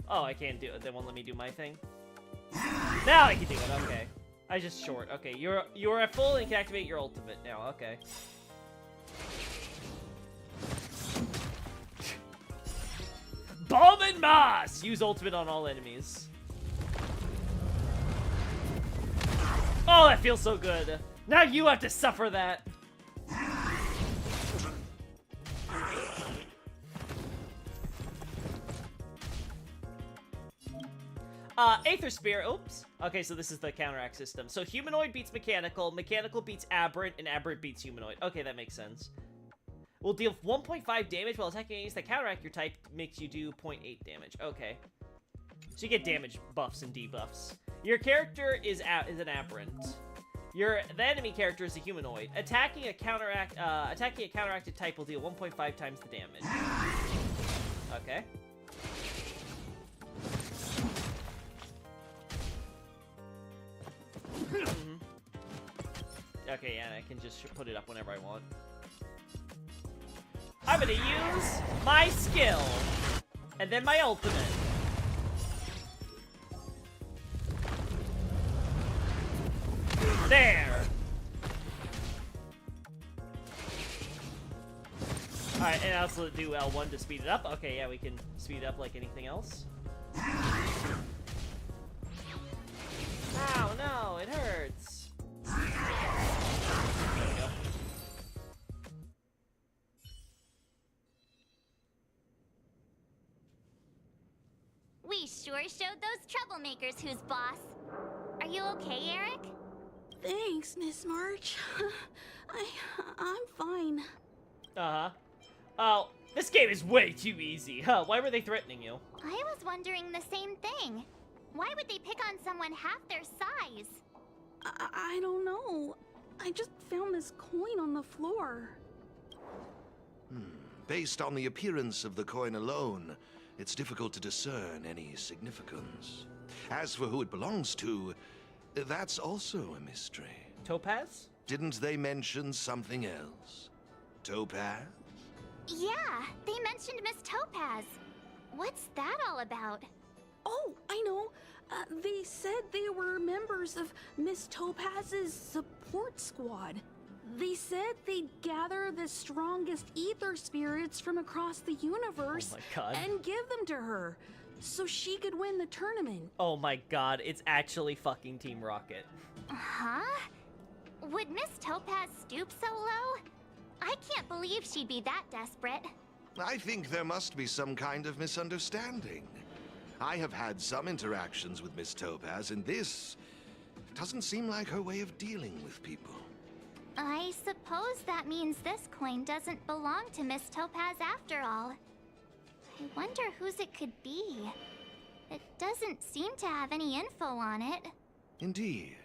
Speaker 1: Oh, I can't do it. They won't let me do my thing. Now I can do it. Okay. I just short. Okay, you're at full and you can activate your ultimate now. Okay. Bomb and Moss! Use ultimate on all enemies. Oh, that feels so good. Now you have to suffer that. Aether Spear, oops. Okay, so this is the counteract system. So humanoid beats mechanical, mechanical beats aberrant, and aberrant beats humanoid. Okay, that makes sense. Will deal 1.5 damage while attacking enemies that counteract your type, makes you do 0.8 damage. Okay. So you get damage buffs and debuffs. Your character is an aberrant. The enemy character is a humanoid. Attacking a counteracted type will deal 1.5 times the damage. Okay. Okay, yeah, I can just put it up whenever I want. I'm gonna use my skill, and then my ultimate. There! Alright, and also do L1 to speed it up. Okay, yeah, we can speed it up like anything else. Ow, no, it hurts. There we go.
Speaker 18: We sure showed those troublemakers who's boss. Are you okay, Eric?
Speaker 2: Thanks, Miss March. I'm fine.
Speaker 1: Uh-huh. Oh, this game is way too easy. Huh, why were they threatening you?
Speaker 18: I was wondering the same thing. Why would they pick on someone half their size?
Speaker 2: I don't know. I just found this coin on the floor.
Speaker 6: Based on the appearance of the coin alone, it's difficult to discern any significance. As for who it belongs to, that's also a mystery.
Speaker 1: Topaz?
Speaker 6: Didn't they mention something else? Topaz?
Speaker 18: Yeah, they mentioned Miss Topaz. What's that all about?
Speaker 7: Oh, I know. They said they were members of Miss Topaz's support squad. They said they'd gather the strongest ether spirits from across the universe and give them to her so she could win the tournament.
Speaker 1: Oh my god, it's actually fucking Team Rocket.
Speaker 18: Huh? Would Miss Topaz stoop so low? I can't believe she'd be that desperate.
Speaker 6: I think there must be some kind of misunderstanding. I have had some interactions with Miss Topaz, and this doesn't seem like her way of dealing with people.
Speaker 18: I suppose that means this coin doesn't belong to Miss Topaz after all. I wonder whose it could be. It doesn't seem to have any info on it.
Speaker 6: Indeed.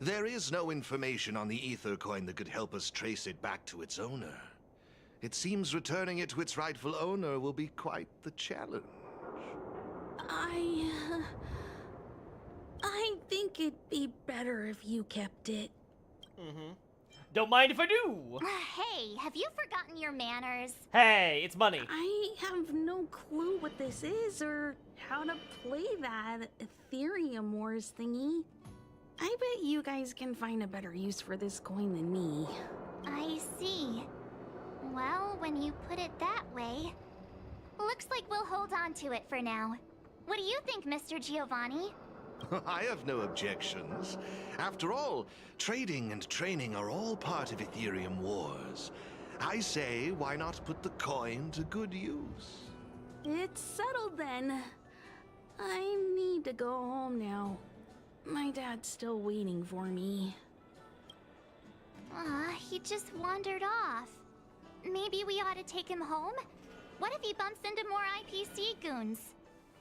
Speaker 6: There is no information on the ether coin that could help us trace it back to its owner. It seems returning it to its rightful owner will be quite the challenge.
Speaker 7: I think it'd be better if you kept it.
Speaker 1: Mm-hmm. Don't mind if I do!
Speaker 18: Hey, have you forgotten your manners?
Speaker 1: Hey, it's money.
Speaker 7: I have no clue what this is or how to play that Ethereum Wars thingy. I bet you guys can find a better use for this coin than me.
Speaker 18: I see. Well, when you put it that way, looks like we'll hold on to it for now. What do you think, Mr. Giovanni?
Speaker 6: I have no objections. After all, trading and training are all part of Ethereum Wars. I say, why not put the coin to good use?
Speaker 7: It's settled then. I need to go home now. My dad's still waiting for me.
Speaker 18: He just wandered off. Maybe we ought to take him home? What if he bumps into more IPC goons?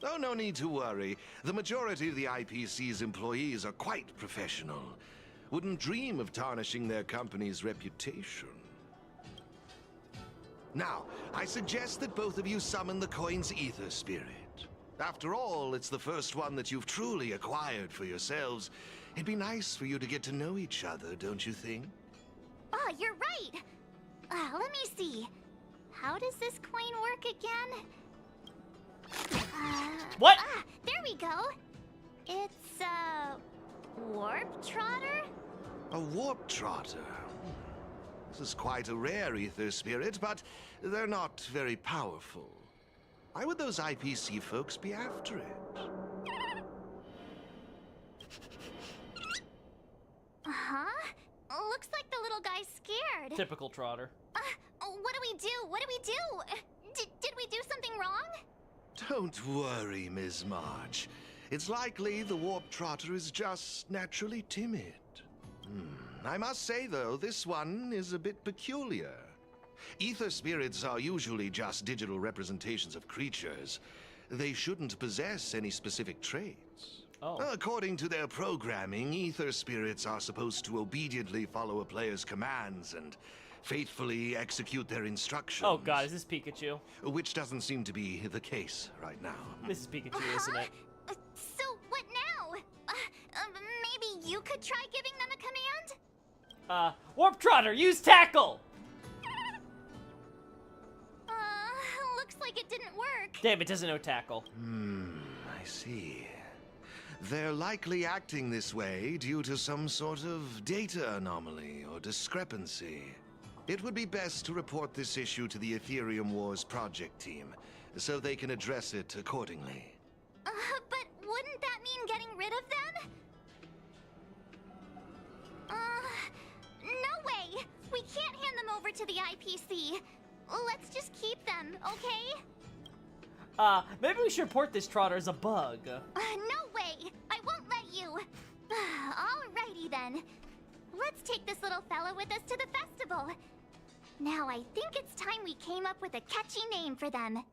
Speaker 6: Oh, no need to worry. The majority of the IPC's employees are quite professional. Wouldn't dream of tarnishing their company's reputation. Now, I suggest that both of you summon the coin's ether spirit. After all, it's the first one that you've truly acquired for yourselves. It'd be nice for you to get to know each other, don't you think?
Speaker 18: Oh, you're right! Let me see. How does this coin work again?
Speaker 1: What?
Speaker 18: There we go. It's a warp trotter?
Speaker 6: A warp trotter. This is quite a rare ether spirit, but they're not very powerful. Why would those IPC folks be after it?
Speaker 18: Looks like the little guy's scared.
Speaker 1: Typical trotter.
Speaker 18: What do we do? What do we do? Did we do something wrong?
Speaker 6: Don't worry, Ms. March. It's likely the warp trotter is just naturally timid. I must say, though, this one is a bit peculiar. Ether spirits are usually just digital representations of creatures. They shouldn't possess any specific traits. According to their programming, ether spirits are supposed to obediently follow a player's commands and faithfully execute their instructions.
Speaker 1: Oh god, is this Pikachu?
Speaker 6: Which doesn't seem to be the case right now.
Speaker 1: This is Pikachu, isn't it?
Speaker 18: So what now? Maybe you could try giving them a command?
Speaker 1: Warp Trotter, use tackle!
Speaker 18: Looks like it didn't work.
Speaker 1: Damn, it doesn't know tackle.
Speaker 6: I see. They're likely acting this way due to some sort of data anomaly or discrepancy. It would be best to report this issue to the Ethereum Wars project team, so they can address it accordingly.
Speaker 18: But wouldn't that mean getting rid of them? No way! We can't hand them over to the IPC. Let's just keep them, okay?
Speaker 1: Maybe we should report this Trotter as a bug.
Speaker 18: No way! I won't let you! Alrighty then. Let's take this little fella with us to the festival. Now I think it's time we came up with a catchy name for them.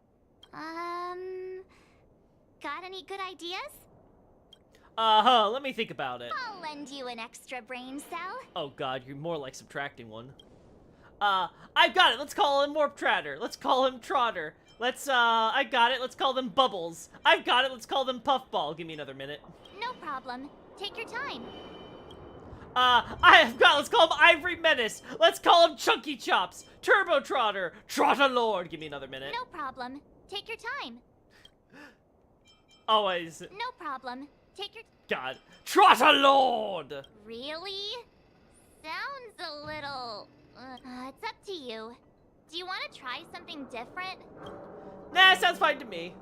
Speaker 18: Got any good ideas?
Speaker 1: Let me think about it.
Speaker 18: I'll lend you an extra brain cell.
Speaker 1: Oh god, you're more like subtracting one. I've got it! Let's call him Warp Trotter. Let's call him Trotter. I got it. Let's call them Bubbles. I've got it. Let's call them Puffball. Give me another minute.
Speaker 18: No problem. Take your time.
Speaker 1: let's call him Ivory Menace. Let's call him Chunky Chops. Turbo Trotter. Trotter Lord. Give me another minute.
Speaker 18: No problem. Take your time.
Speaker 1: Always.
Speaker 18: No problem. Take your...
Speaker 1: God. Trotter Lord!
Speaker 18: Really? Sounds a little... it's up to you. Do you want to try something different?
Speaker 1: Nah, sounds fine to me.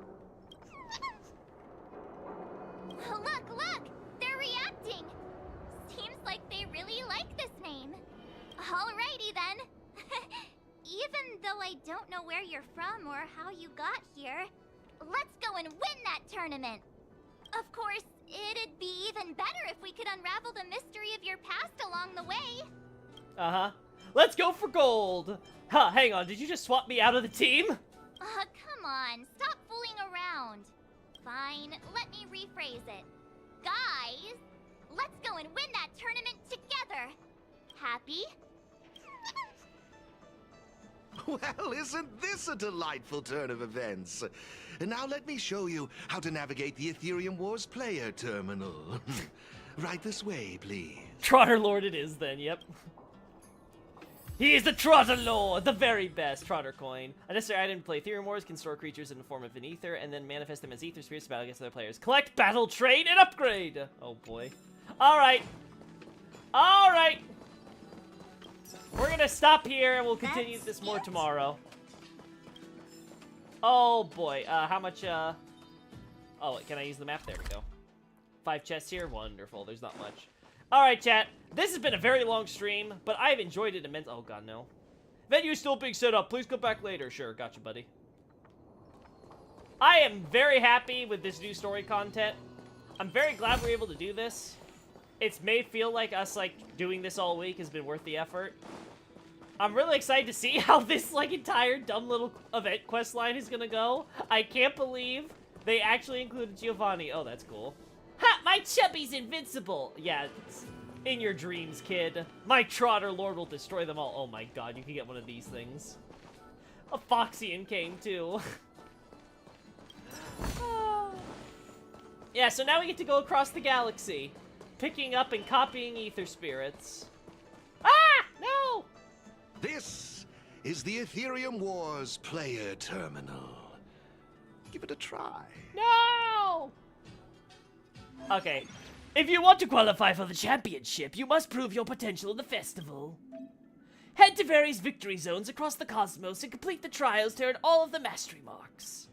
Speaker 18: Look! They're reacting! Seems like they really like this name. Alrighty then. Even though I don't know where you're from or how you got here, let's go and win that tournament. Of course, it'd be even better if we could unravel the mystery of your past along the way.
Speaker 1: Uh-huh. Let's go for gold. Huh, hang on, did you just swap me out of the team?
Speaker 18: Come on, stop fooling around. Fine, let me rephrase it. Guys, let's go and win that tournament together. Happy?
Speaker 6: Well, isn't this a delightful turn of events? Now let me show you how to navigate the Ethereum Wars player terminal. Right this way, please.
Speaker 1: Trotter Lord it is then, yep. He is the Trotter Lord, the very best Trotter coin. A necessary item to play Ethereum Wars can store creatures in the form of an ether and then manifest them as ether spirits to battle against other players. Collect, battle, trade, and upgrade! Oh boy. Alright. Alright. We're gonna stop here and we'll continue this more tomorrow. Oh boy. How much, Oh, can I use the map? There we go. 5 chests here? Wonderful. There's not much. Alright, chat. This has been a very long stream, but I've enjoyed it immensely. Oh, God, no. Venue's still being set up. Please come back later. Sure, gotcha, buddy. I am very happy with this new story content. I'm very glad we're able to do this. It's made feel like us, like, doing this all week has been worth the effort. I'm really excited to see how this, like, entire dumb little event quest line is gonna go. I can't believe they actually included Giovanni. Oh, that's cool. Ha! My chubby's invincible! Yeah, it's in your dreams, kid. My Trotter Lord will destroy them all. Oh my god, you can get one of these things. A Foxian came, too. Yeah, so now we get to go across the galaxy, picking up and copying ether spirits. Ah! No!
Speaker 6: This is the Ethereum Wars player terminal. Give it a try.
Speaker 1: No! Okay.
Speaker 13: If you want to qualify for the championship, you must prove your potential in the festival. Head to various victory zones across the cosmos and complete the trials to earn all of the mastery marks.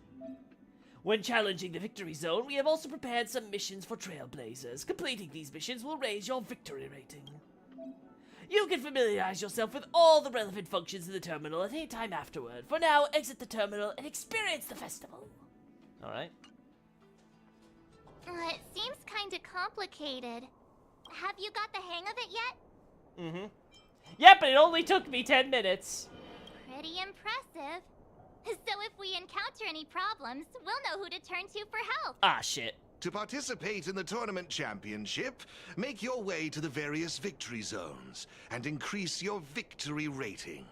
Speaker 13: When challenging the victory zone, we have also prepared some missions for trailblazers. Completing these missions will raise your victory rating. You can familiarize yourself with all the relevant functions in the terminal at any time afterward. For now, exit the terminal and experience the festival.
Speaker 1: Alright.
Speaker 18: It seems kinda complicated. Have you got the hang of it yet?
Speaker 1: Mm-hmm. Yeah, but it only took me 10 minutes.
Speaker 18: Pretty impressive. So if we encounter any problems, we'll know who to turn to for help.
Speaker 1: Ah, shit.
Speaker 6: To participate in the tournament championship, make your way to the various victory zones and increase your victory rating.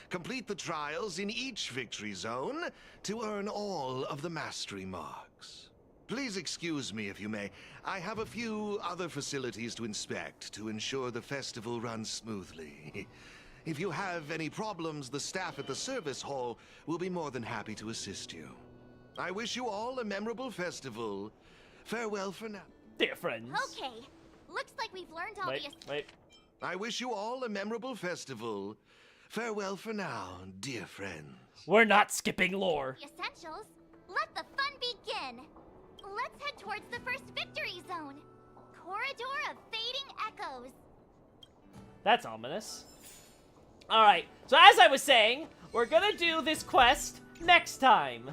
Speaker 6: Complete the trials in each victory zone to earn all of the mastery marks. Please excuse me if you may. I have a few other facilities to inspect to ensure the festival runs smoothly. If you have any problems, the staff at the service hall will be more than happy to assist you. I wish you all a memorable festival. Farewell for now.
Speaker 1: Dear friends.
Speaker 18: Okay. Looks like we've learned all
Speaker 1: Wait.
Speaker 6: I wish you all a memorable festival. Farewell for now, dear friends.
Speaker 1: We're not skipping lore.
Speaker 18: the essentials. Let the fun begin. Let's head towards the first victory zone. Corridor of Fading Echoes.
Speaker 1: That's ominous. Alright, so as I was saying, we're gonna do this quest next time.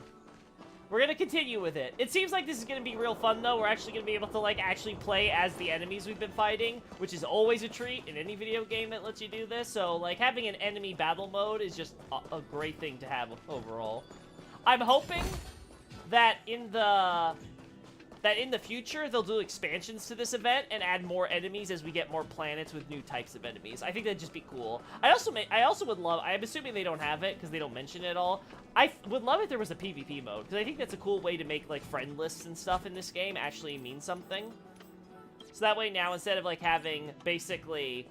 Speaker 1: We're gonna continue with it. It seems like this is gonna be real fun, though. We're actually gonna be able to, like, actually play as the enemies we've been fighting, which is always a treat in any video game that lets you do this. So, like, having an enemy battle mode is just a great thing to have overall. I'm hoping that in the future, they'll do expansions to this event and add more enemies as we get more planets with new types of enemies. I think that'd just be cool. I also would love, I'm assuming they don't have it because they don't mention it at all. I would love if there was a PvP mode, because I think that's a cool way to make, like, friend lists and stuff in this game actually mean something. So that way now, instead of, like, having basically,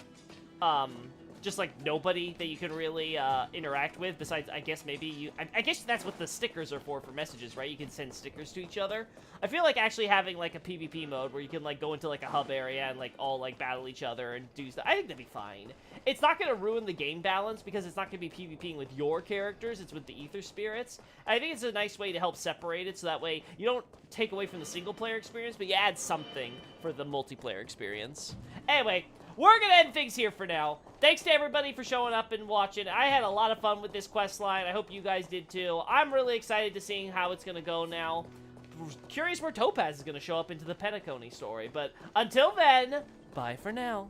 Speaker 1: just, like, nobody that you can really, interact with, besides, I guess, maybe you... I guess that's what the stickers are for messages, right? You can send stickers to each other. I feel like actually having, like, a PvP mode where you can, like, go into, like, a hub area and, like, all, like, battle each other and do stuff. I think that'd be fine. It's not gonna ruin the game balance because it's not gonna be PvPing with your characters, it's with the Ether Spirits. I think it's a nice way to help separate it so that way you don't take away from the single-player experience, but you add something for the multiplayer experience. Anyway, we're gonna end things here for now. Thanks to everybody for showing up and watching. I had a lot of fun with this quest line. I hope you guys did too. I'm really excited to seeing how it's gonna go now. Curious where Topaz is gonna show up into the Penacony story. But until then, bye for now.